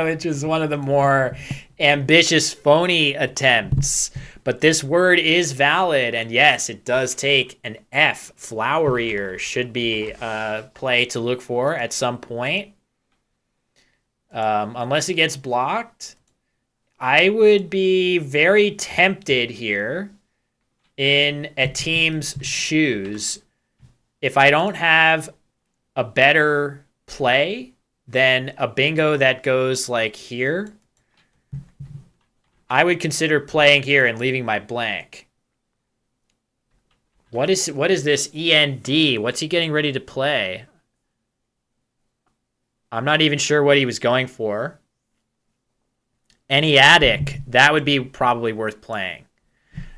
which is one of the more ambitious phony attempts. But this word is valid, and yes, it does take an F. Flowerier should be a play to look for at some point. Unless it gets blocked, I would be very tempted here in a team's shoes if I don't have a better play than a bingo that goes like here. I would consider playing here and leaving my blank. What is this END? What's he getting ready to play? I'm not even sure what he was going for. Any attic, that would be probably worth playing.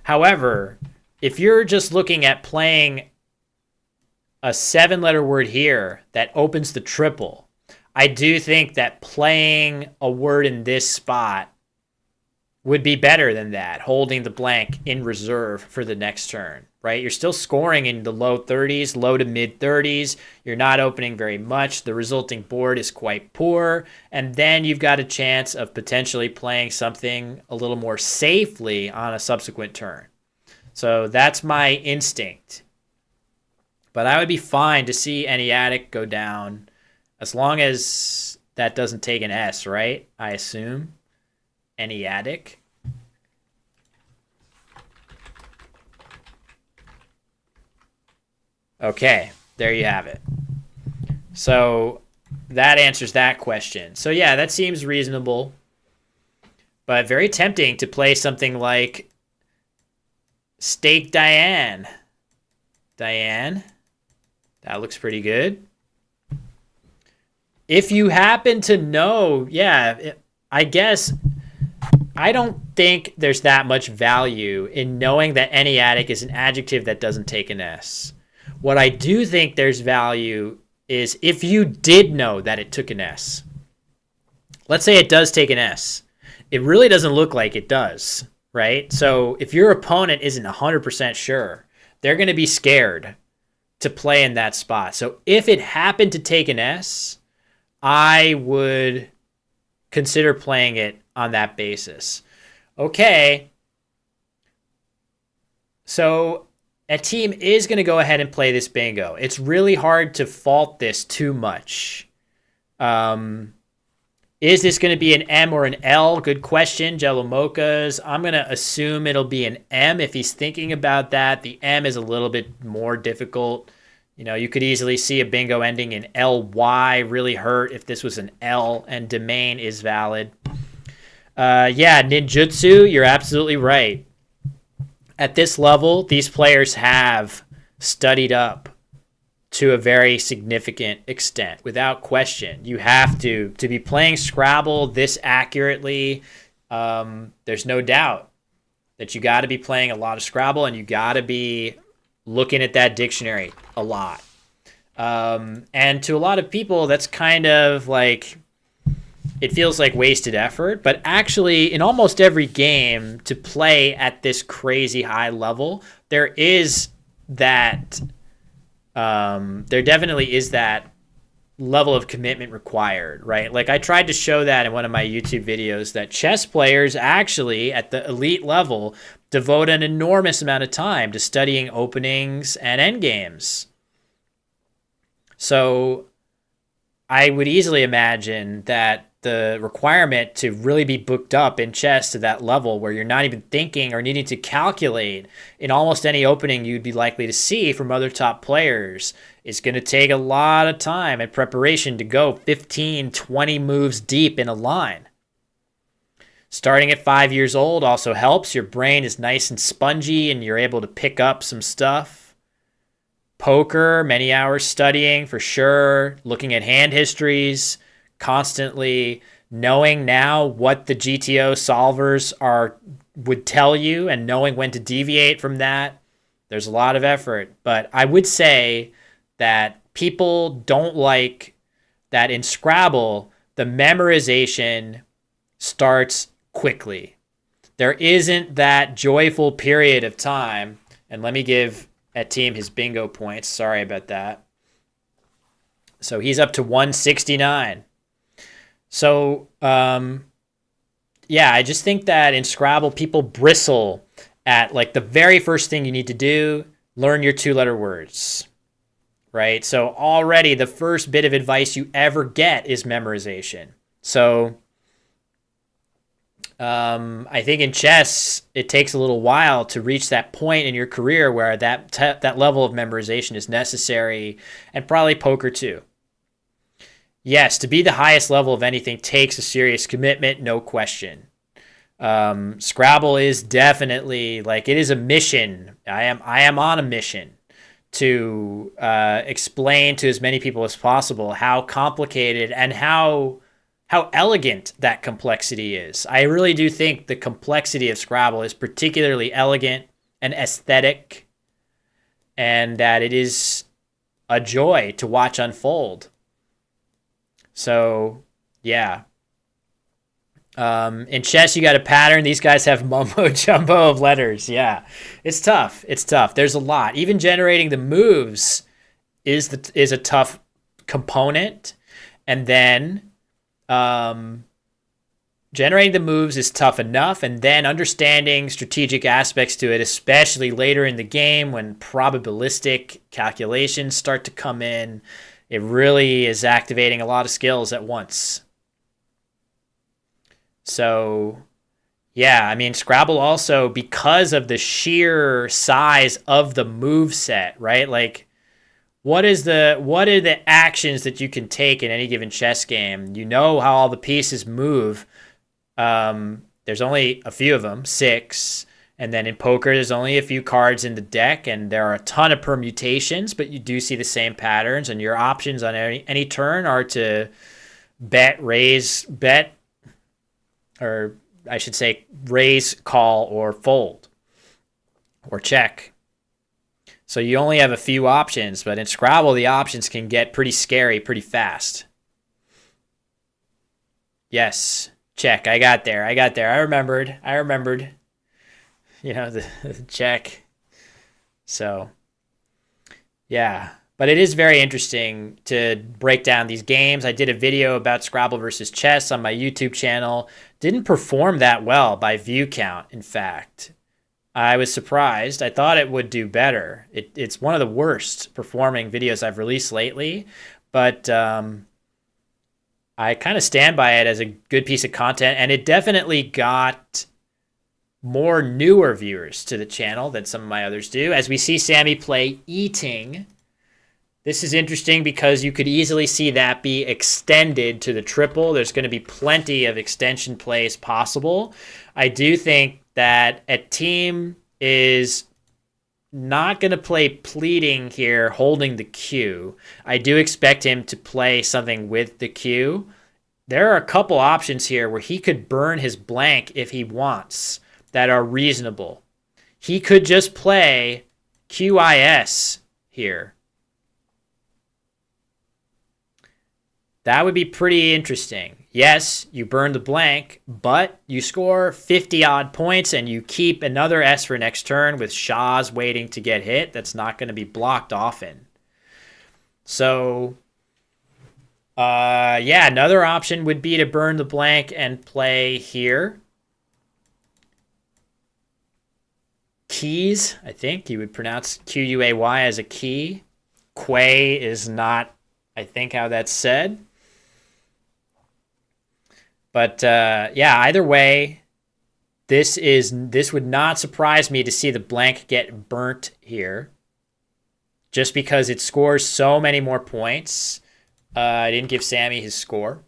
However, if you're just looking at playing a 7-letter word here that opens the triple, I do think that playing a word in this spot would be better than that, holding the blank in reserve for the next turn, right? You're still scoring in the low 30s, low to mid 30s. You're not opening very much. The resulting board is quite poor. And then you've got a chance of potentially playing something a little more safely on a subsequent turn. So that's my instinct. But I would be fine to see any attic go down as long as that doesn't take an S, right? I assume. Any attic. Okay, there you have it. So that answers that question. So yeah, that seems reasonable, but very tempting to play something like Stake Diane. Diane, that looks pretty good. If you happen to know, I guess I don't think there's that much value in knowing that any attic is an adjective that doesn't take an S. What I do think there's value is if you did know that it took an S. Let's say it does take an S. It really doesn't look like it does, right? So if your opponent isn't 100% sure, they're going to be scared to play in that spot. So if it happened to take an S, I would consider playing it on that basis. Okay. So Atim is going to go ahead and play this bingo. It's really hard to fault this too much. Is this going to be an M or an L? Good question, Jello Mochas. I'm going to assume it'll be an M if he's thinking about that. The M is a little bit more difficult. You know, you could easily see a bingo ending in LY really hurt if this was an L, and domain is valid. Yeah, ninjutsu, you're absolutely right. At this level, these players have studied up to a very significant extent, without question. You have to be playing Scrabble this accurately. There's no doubt that you got to be playing a lot of Scrabble, and you got to be looking at that dictionary a lot. And to a lot of people, that's kind of like, it feels like wasted effort. But actually, in almost every game, to play at this crazy high level, there is that. There definitely is that level of commitment required, right? Like I tried to show that in one of my YouTube videos, that chess players actually at the elite level devote an enormous amount of time to studying openings and endgames. So I would easily imagine that the requirement to really be booked up in chess to that level where you're not even thinking or needing to calculate in almost any opening you'd be likely to see from other top players is going to take a lot of time and preparation to go 15, 20 moves deep in a line. Starting at 5 years old also helps. Your brain is nice and spongy and you're able to pick up some stuff. Poker, many hours studying for sure, looking at hand histories, constantly knowing now what the GTO solvers would tell you and knowing when to deviate from that. There's a lot of effort, but I would say that people don't like that in Scrabble, the memorization starts quickly. There isn't that joyful period of time. And let me give Atim his bingo points. Sorry about that. So he's up to 169. So, yeah, I just think that in Scrabble, people bristle at like the very first thing you need to do, learn your 2-letter words, right? So already the first bit of advice you ever get is memorization. So I think in chess, it takes a little while to reach that point in your career where that level of memorization is necessary, and probably poker too. Yes, to be the highest level of anything takes a serious commitment, no question. Scrabble is definitely like, it is a mission. I am on a mission to explain to as many people as possible how complicated and how elegant that complexity is. I really do think the complexity of Scrabble is particularly elegant and aesthetic, and that it is a joy to watch unfold. So, yeah. In chess, you got a pattern. These guys have mumbo jumbo of letters. Yeah, it's tough. It's tough. There's a lot. Even generating the moves is a tough component, and then generating the moves is tough enough, and then understanding strategic aspects to it, especially later in the game when probabilistic calculations start to come in. It really is activating a lot of skills at once. So, yeah, I mean, Scrabble also, because of the sheer size of the move set, right? Like, what are the actions that you can take in any given chess game? You know how all the pieces move. There's only a few of them, 6. And then in poker, there's only a few cards in the deck, and there are a ton of permutations, but you do see the same patterns, and your options on any turn are to bet, raise, or I should say raise, call, or fold, or check. So you only have a few options, but in Scrabble, the options can get pretty scary pretty fast. Yes, check. I got there. I remembered. You know, the check. So, yeah. But it is very interesting to break down these games. I did a video about Scrabble versus chess on my YouTube channel. Didn't perform that well by view count, in fact. I was surprised. I thought it would do better. It's one of the worst performing videos I've released lately. But I kind of stand by it as a good piece of content. And it definitely got more newer viewers to the channel than some of my others do. As we see Sammy play Eating, This is interesting because you could easily see that be extended to the triple. There's going to be plenty of extension plays possible. I do think that Atim is not going to play pleading here, holding the Q. I do expect him to play something with the Q. There are a couple options here where he could burn his blank if he wants that are reasonable. He could just play QIS here. That would be pretty interesting. Yes, you burn the blank, but you score 50 odd points and you keep another S for next turn with Shahs waiting to get hit. That's not going to be blocked often. So, yeah, another option would be to burn the blank and play here. Keys, I think you would pronounce Quay as a key. Quay is not, I think, how that's said. But yeah, either way, this would not surprise me to see the blank get burnt here, just because it scores so many more points. I didn't give Sammy his score.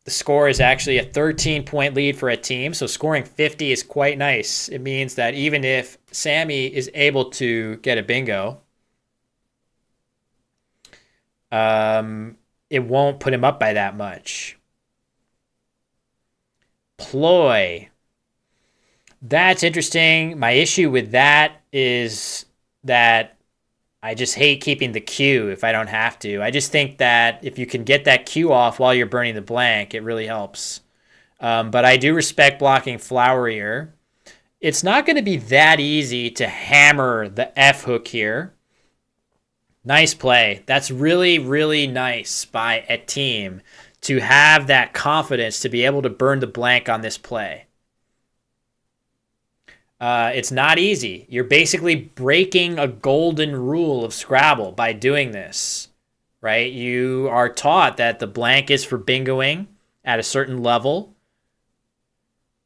The score is actually a 13-point lead for Atim, so scoring 50 is quite nice. It means that even if Sammy is able to get a bingo, it won't put him up by that much. Ploy. That's interesting. My issue with that is that I just hate keeping the Q if I don't have to. I just think that if you can get that Q off while you're burning the blank, it really helps. But I do respect blocking Flowerier. It's not going to be that easy to hammer the F hook here. Nice play. That's really, really nice by Atim to have that confidence to be able to burn the blank on this play. It's not easy. You're basically breaking a golden rule of Scrabble by doing this, right? You are taught that the blank is for bingoing at a certain level.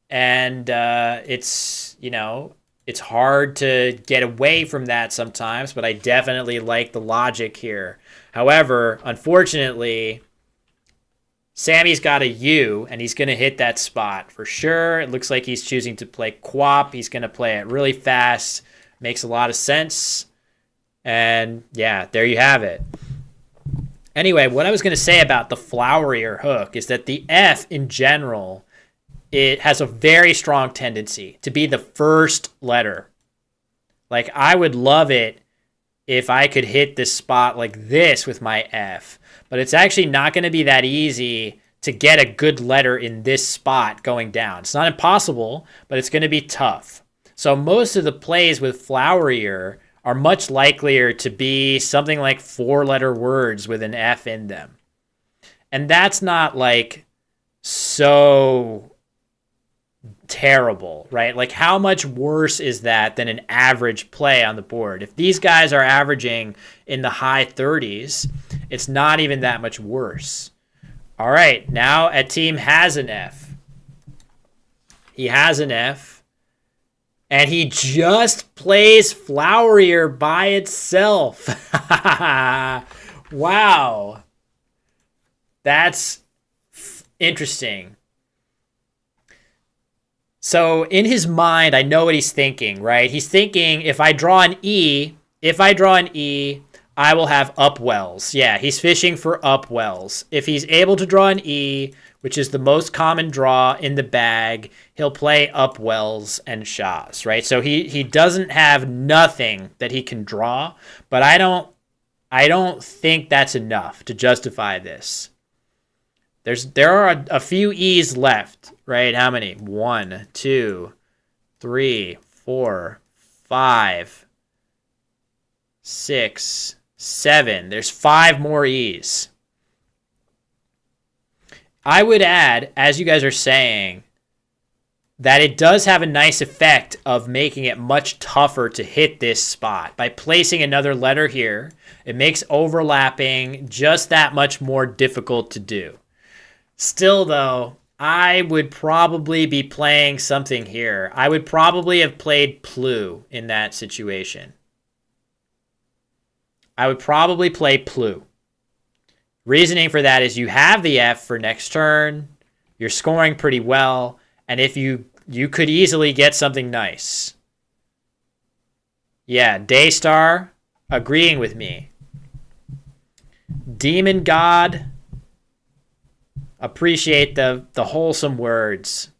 And it's, you know, it's hard to get away from that sometimes, but I definitely like the logic here. However, unfortunately, Sammy's got a U, and he's going to hit that spot for sure. It looks like he's choosing to play Quap. He's going to play it really fast. Makes a lot of sense. And, yeah, there you have it. Anyway, what I was going to say about the Flowerier hook is that the F in general, it has a very strong tendency to be the first letter. Like, I would love it if I could hit this spot like this with my F. But it's actually not going to be that easy to get a good letter in this spot going down. It's not impossible, but it's going to be tough. So most of the plays with Flowerier are much likelier to be something like 4-letter words with an F in them. And that's not like so terrible, right? Like, how much worse is that than an average play on the board? If these guys are averaging in the high 30s, it's not even that much worse. All right, now Atim has an F. He has an F, and he just plays Flowerier by itself. Wow. That's interesting. So in his mind, I know what he's thinking, right? He's thinking, if I draw an E, I will have upwells. Yeah, he's fishing for upwells. If he's able to draw an E, which is the most common draw in the bag, he'll play upwells and Shahs, right? So he doesn't have nothing that he can draw, but I don't think that's enough to justify this. There are a few E's left, right? How many? 1, 2, 3, 4, 5, 6, 7. There's 5 more E's. I would add, as you guys are saying, that it does have a nice effect of making it much tougher to hit this spot. By placing another letter here, it makes overlapping just that much more difficult to do. Still, though, I would probably be playing something here. I would probably have played Plu in that situation. I would probably play Plu. Reasoning for that is you have the F for next turn. You're scoring pretty well. And if you could easily get something nice. Yeah, Daystar agreeing with me. Demon God. Appreciate the wholesome words.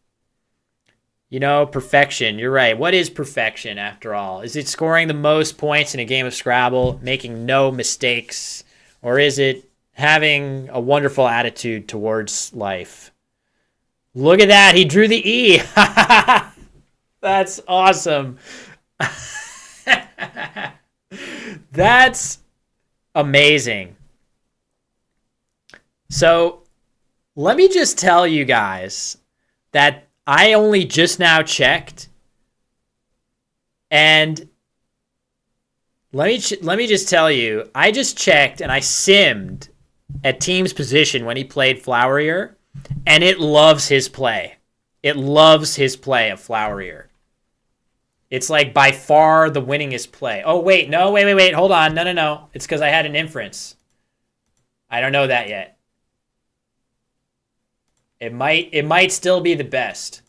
You know, perfection. You're right. What is perfection after all? Is it scoring the most points in a game of Scrabble, making no mistakes? Or is it having a wonderful attitude towards life? Look at that. He drew the E. That's awesome. That's amazing. So let me just tell you guys that I only just now checked, and let me just tell you, I just checked and I simmed at Team's position when he played Flowerier, and it loves his play. It loves his play of Flowerier. It's like by far the winningest play. Oh, wait. No, wait. Hold on. No. It's because I had an inference. I don't know that yet. It might still be the best.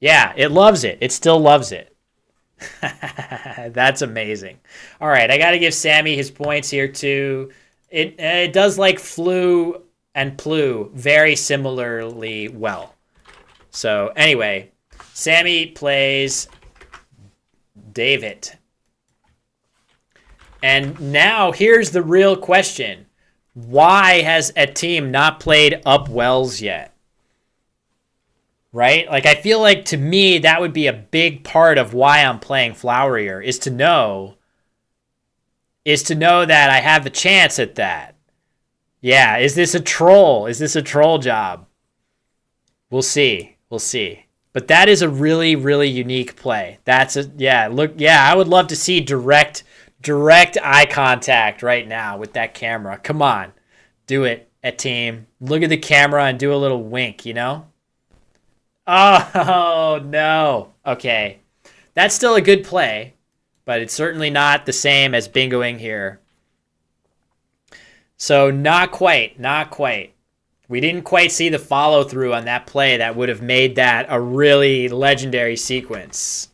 Yeah, it loves it. It still loves it. That's amazing. All right, I got to give Sammy his points here too. It does like Flu and Plu very similarly well. So anyway, Sammy plays David. And now here's the real question. Why has Atim not played Up Wells yet? Right? Like, I feel like to me, that would be a big part of why I'm playing Flowerier, is to know that I have the chance at that. Yeah, is this a troll? Is this a troll job? We'll see. But that is a really, really unique play. I would love to see direct eye contact right now with that camera. Come on. Do it, Atim. Look at the camera and do a little wink, you know? Oh, no. Okay. That's still a good play, but it's certainly not the same as bingoing here. So not quite. We didn't quite see the follow-through on that play that would have made that a really legendary sequence.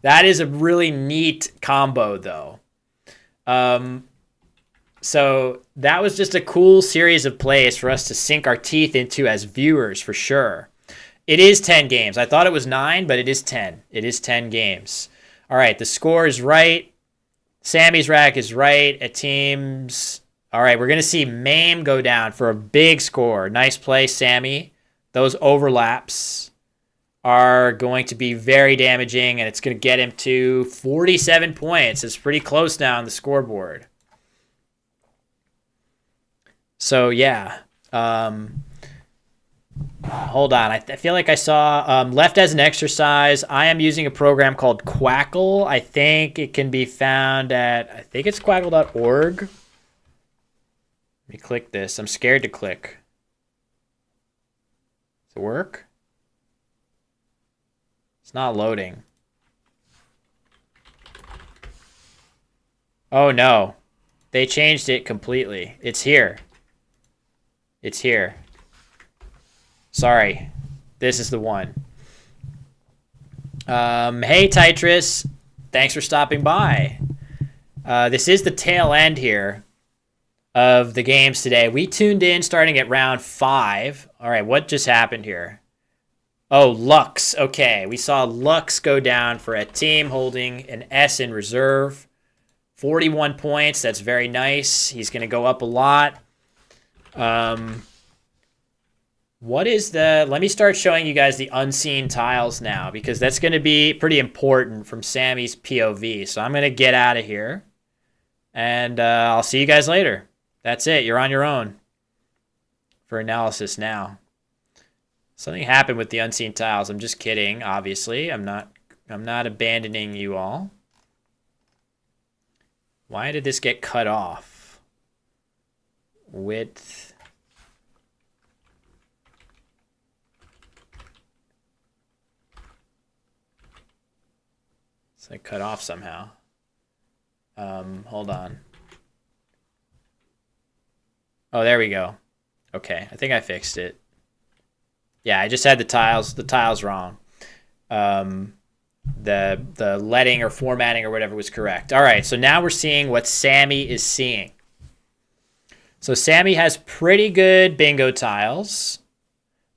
That is a really neat combo, though. So that was just a cool series of plays for us to sink our teeth into as viewers, for sure. It is 10 games. I thought it was 9, but it is 10. It is 10 games. All right, the score is right. Sammy's rack is right. Atim's. All right, we're going to see Mame go down for a big score. Nice play, Sammy. Those overlaps are going to be very damaging, and it's going to get him to 47 points. It's pretty close now on the scoreboard. So, yeah. Hold on. I feel like I saw left as an exercise. I am using a program called Quackle. I think it can be found at, I think it's quackle.org. Let me click this. I'm scared to click. Does it work? It's not loading. Oh, no. They changed it completely. It's here. It's here. Sorry. This is the one. Hey, Titrus. Thanks for stopping by. This is the tail end here of the games today. We tuned in starting at round 5. All right, what just happened here? Oh, Lux. Okay, we saw Lux go down for a team holding an S in reserve. 41 points. That's very nice. He's going to go up a lot. What is the... Let me start showing you guys the unseen tiles now, because that's going to be pretty important from Sammy's POV. So I'm going to get out of here, and I'll see you guys later. That's it. You're on your own for analysis now. Something happened with the unseen tiles. I'm just kidding, obviously. I'm not abandoning you all. Why did this get cut off? Width... It's like cut off somehow. Hold on. Oh, there we go. Okay, I think I fixed it. Yeah, I just had the tiles wrong. Um, the letting or formatting or whatever was correct. All right, so now we're seeing what Sammy is seeing. So Sammy has pretty good bingo tiles,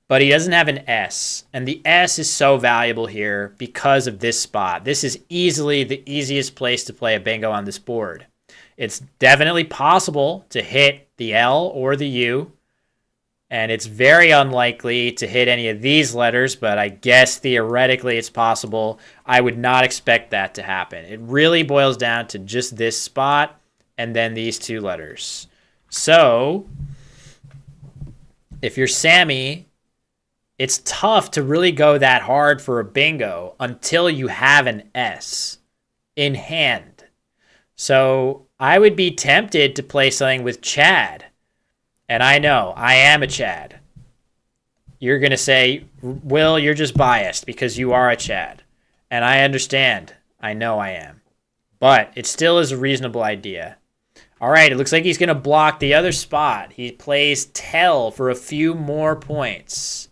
but he doesn't have an S. And the S is so valuable here because of this spot. This is easily the easiest place to play a bingo on this board. It's definitely possible to hit the L or the U, and it's very unlikely to hit any of these letters, but I guess theoretically it's possible. I would not expect that to happen. It really boils down to just this spot and then these two letters. So if you're Sammy, it's tough to really go that hard for a bingo until you have an S in hand. So I would be tempted to play something with Chad. And I know, I am a Chad. You're going to say, Will, you're just biased because you are a Chad. And I understand. I know I am. But it still is a reasonable idea. All right, it looks like he's going to block the other spot. He plays tell for a few more points.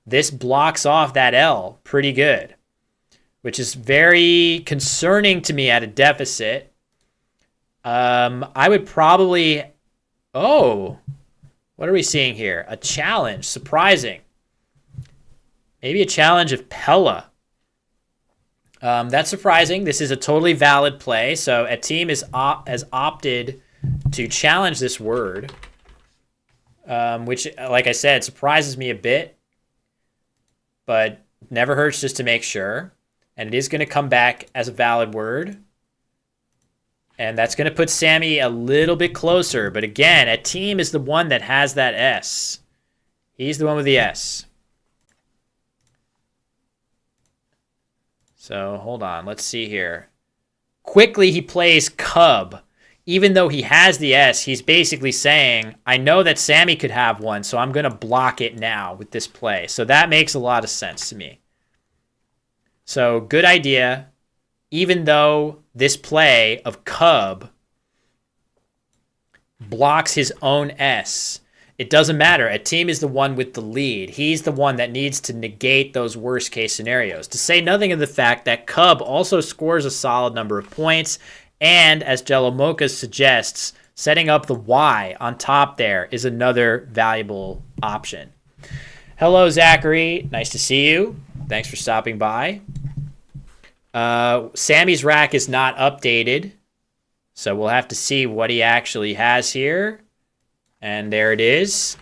This blocks off that L pretty good, which is very concerning to me at a deficit. I would probably... Oh, what are we seeing here? A challenge. Surprising. Maybe a challenge of Pella. That's surprising. This is a totally valid play. So Atim has opted to challenge this word, which, like I said, surprises me a bit, but never hurts just to make sure. And it is going to come back as a valid word. And that's going to put Sammy a little bit closer. But again, Atim is the one that has that S. He's the one with the S. So hold on. Let's see here. Quickly, he plays Cub. Even though he has the S, he's basically saying, I know that Sammy could have one, so I'm going to block it now with this play. So that makes a lot of sense to me. So good idea. Even though this play of Cub blocks his own S, it doesn't matter. Atim is the one with the lead. He's the one that needs to negate those worst case scenarios. To say nothing of the fact that Cub also scores a solid number of points, and as Jello Mocha suggests, setting up the Y on top there is another valuable option. Hello, Zachary. Nice to see you. Thanks for stopping by. Sammy's rack is not updated, so we'll have to see what he actually has here. And there it is.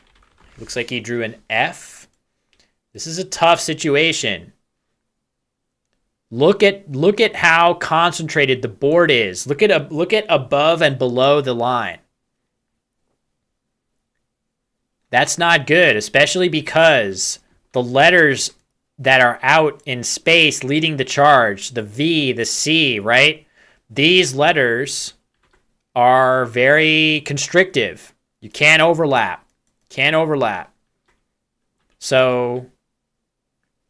Looks like he drew an F. This is a tough situation. Look at how concentrated the board is. Look at above and below the line. That's not good, especially because the letters that are out in space leading the charge, the V, the C, right? These letters are very constrictive. You can't overlap. Can't overlap. So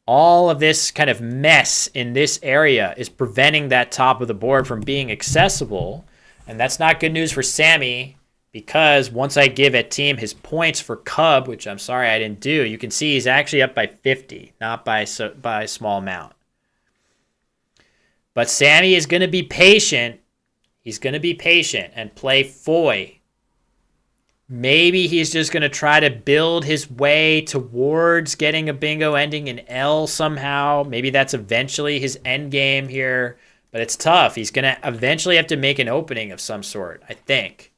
all of this kind of mess in this area is preventing that top of the board from being accessible. And that's not good news for Sammy, because once I give Atim his points for Cub, which I'm sorry I didn't do, you can see he's actually up by 50, not by a small amount. But Sammy is going to be patient. He's going to be patient and play Foy. Maybe he's just going to try to build his way towards getting a bingo ending in L somehow. Maybe that's eventually his end game here. But it's tough. He's going to eventually have to make an opening of some sort, I think.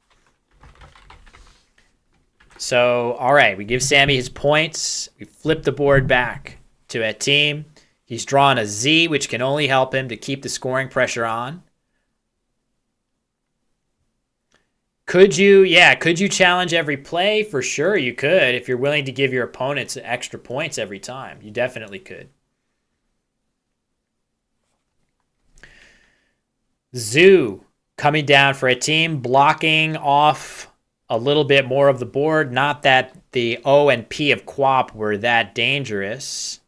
So, all right, we give Sammy his points. We flip the board back to Atim. He's drawn a Z, which can only help him to keep the scoring pressure on. Could you challenge every play? For sure you could. If you're willing to give your opponents extra points every time, you definitely could. Zoo coming down for Atim, blocking off a little bit more of the board. Not that the O and P of Quap were that dangerous,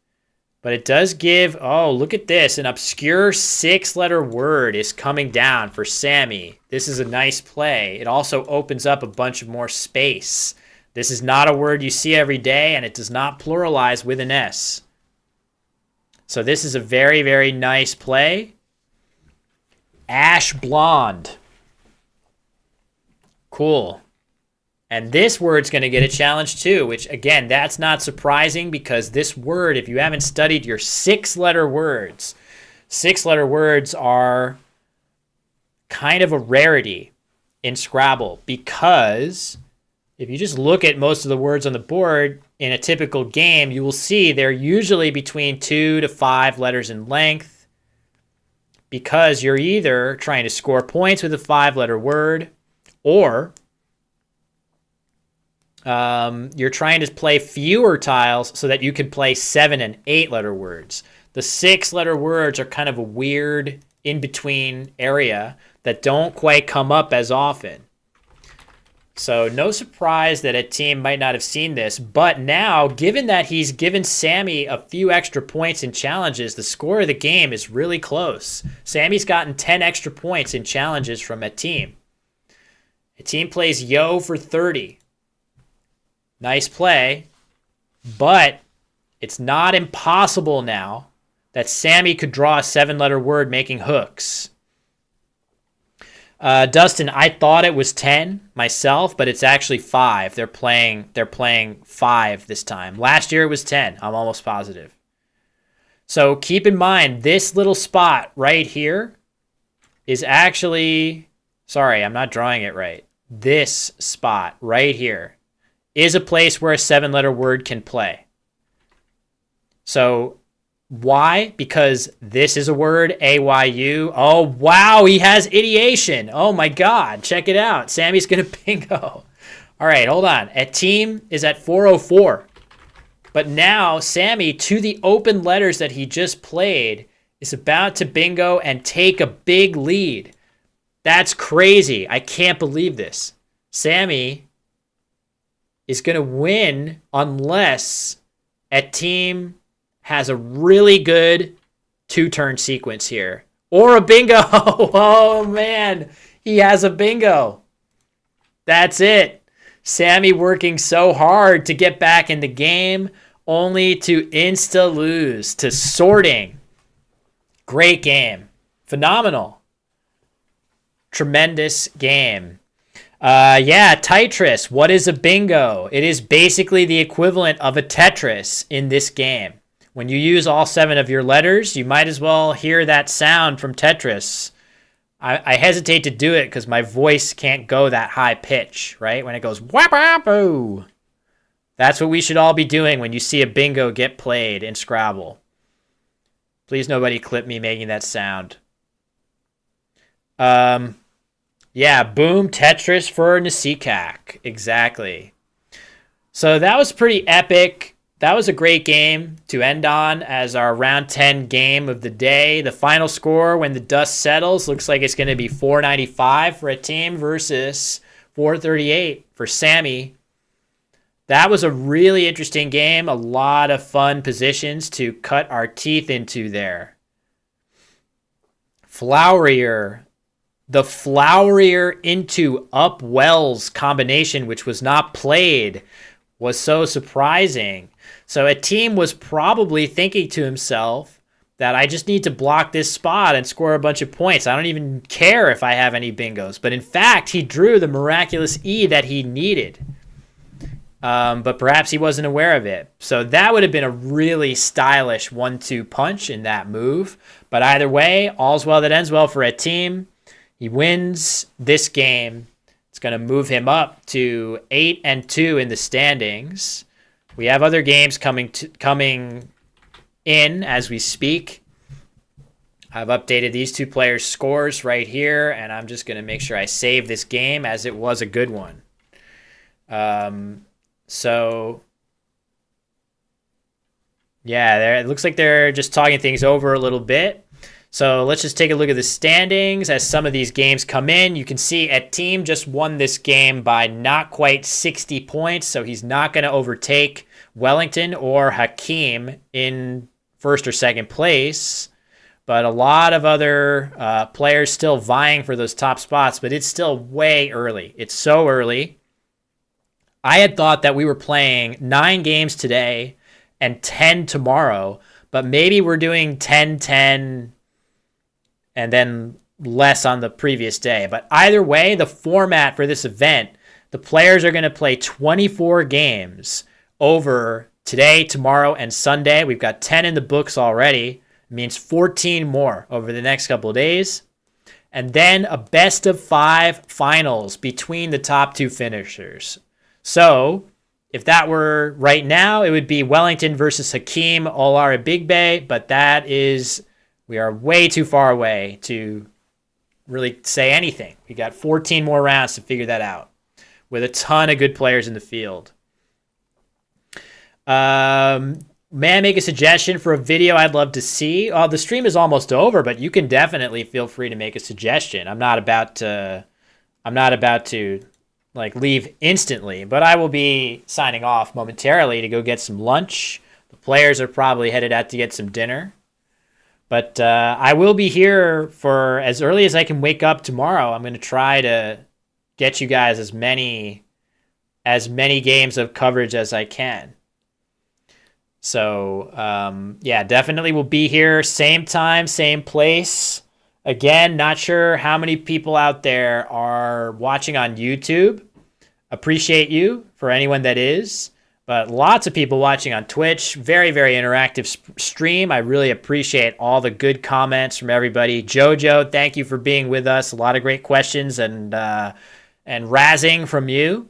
but it does give, oh, look at this. An obscure 6-letter word is coming down for Sammy. This is a nice play. It also opens up a bunch of more space. This is not a word you see every day, and it does not pluralize with an S. So this is a very, very nice play. Ash blonde. Cool. And this word's going to get a challenge too, which again, that's not surprising because this word, if you haven't studied your 6-letter words, 6-letter words are kind of a rarity in Scrabble because if you just look at most of the words on the board in a typical game, you will see they're usually between 2 to 5 letters in length because you're either trying to score points with a 5-letter word or you're trying to play fewer tiles so that you can play 7 and 8-letter words. The 6-letter words are kind of a weird in-between area that don't quite come up as often. So no surprise that Atim might not have seen this, but now, given that he's given Sammy a few extra points in challenges, the score of the game is really close. Sammy's gotten 10 extra points in challenges from Atim. Atim plays Yo for 30. Nice play, but it's not impossible now that Sammy could draw a 7-letter word making hooks. Dustin, I thought it was 10 myself, but it's actually 5. They're playing 5 this time. Last year it was 10. I'm almost positive. So keep in mind, this little spot right here is actually, sorry, I'm not drawing it right. This spot right here is a place where a 7-letter word can play. So why? Because this is a word, AYU. Oh, wow, he has ideation. Oh, my God. Check it out. Sammy's going to bingo. All right, hold on. Atim is at 404. But now Sammy, to the open letters that he just played, is about to bingo and take a big lead. That's crazy. I can't believe this. Sammy is going to win unless Atim has a really good 2-turn sequence here. Or a bingo. Oh, man. He has a bingo. That's it. Sammy working so hard to get back in the game, only to insta-lose to Sorting. Great game. Phenomenal. Tremendous game. Yeah, Tetris. What is a bingo? It is basically the equivalent of a Tetris in this game. When you use all 7 of your letters, you might as well hear that sound from Tetris. I hesitate to do it because my voice can't go that high pitch, right? When it goes whap-whap-oo. That's what we should all be doing when you see a bingo get played in Scrabble. Please nobody clip me making that sound. Yeah, boom, Tetris for Nasikak. Exactly. So that was pretty epic. That was a great game to end on as our round 10 game of the day. The final score when the dust settles looks like it's going to be 495 for Atim versus 438 for Sammy. That was a really interesting game. A lot of fun positions to cut our teeth into there. Flowerier. The Flowerier into Up Wells combination, which was not played, was so surprising. So Atim was probably thinking to himself that I just need to block this spot and score a bunch of points. I don't even care if I have any bingos. But in fact, he drew the miraculous E that he needed. But perhaps he wasn't aware of it. So that would have been a really stylish 1-2 punch in that move. But either way, all's well that ends well for Atim. He wins this game. It's going to move him up to 8-2 in the standings. We have other games coming in as we speak. I've updated these 2 players' scores right here, and I'm just going to make sure I save this game as it was a good one. So, yeah, it looks like they're just talking things over a little bit. So let's just take a look at the standings as some of these games come in. You can see Atim just won this game by not quite 60 points, so he's not going to overtake Wellington or Hakeem in first or second place. But a lot of other players still vying for those top spots, but it's still way early. It's so early. I had thought that we were playing 9 games today and 10 tomorrow, but maybe we're doing 10, 10, and then less on the previous day. But either way, the format for this event, the players are going to play 24 games over today, tomorrow, and Sunday. We've got 10 in the books already. It means 14 more over the next couple of days. And then a best of 5 finals between the top 2 finishers. So if that were right now, it would be Wellington versus Hakeem Olar Big Bay, but we are way too far away to really say anything. We got 14 more rounds to figure that out with a ton of good players in the field. May I make a suggestion for a video I'd love to see? The stream is almost over, but you can definitely feel free to make a suggestion. I'm not about to like leave instantly, but I will be signing off momentarily to go get some lunch. The players are probably headed out to get some dinner. But I will be here for as early as I can wake up tomorrow. I'm going to try to get you guys as many games of coverage as I can. So, yeah, definitely will be here. Same time, same place. Again, not sure how many people out there are watching on YouTube. Appreciate you for anyone that is. But lots of people watching on Twitch. Very, very interactive stream. I really appreciate all the good comments from everybody. Jojo, thank you for being with us. A lot of great questions and razzing from you,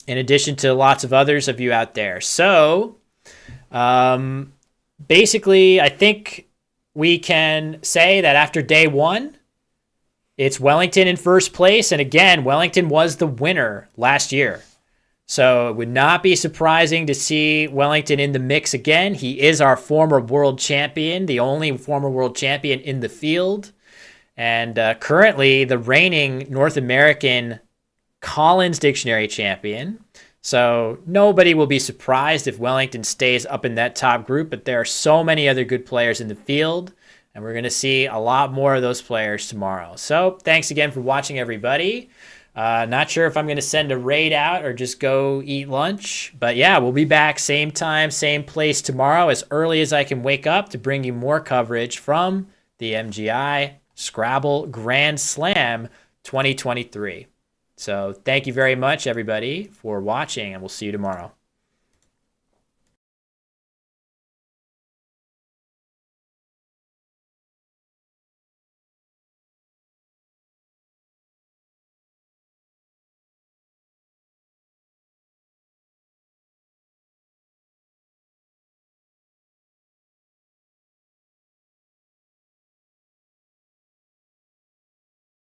in addition to lots of others of you out there. So, basically, I think we can say that after day 1, it's Wellington in first place. And again, Wellington was the winner last year. So it would not be surprising to see Wellington in the mix again. He is our former world champion, the only former world champion in the field. And currently the reigning North American Collins Dictionary champion. So nobody will be surprised if Wellington stays up in that top group, but there are so many other good players in the field, and we're going to see a lot more of those players tomorrow. So thanks again for watching, everybody. Not sure if I'm going to send a raid out or just go eat lunch. But yeah, we'll be back same time, same place tomorrow as early as I can wake up to bring you more coverage from the MGI Scrabble Grand Slam 2023. So thank you very much, everybody, for watching, and we'll see you tomorrow.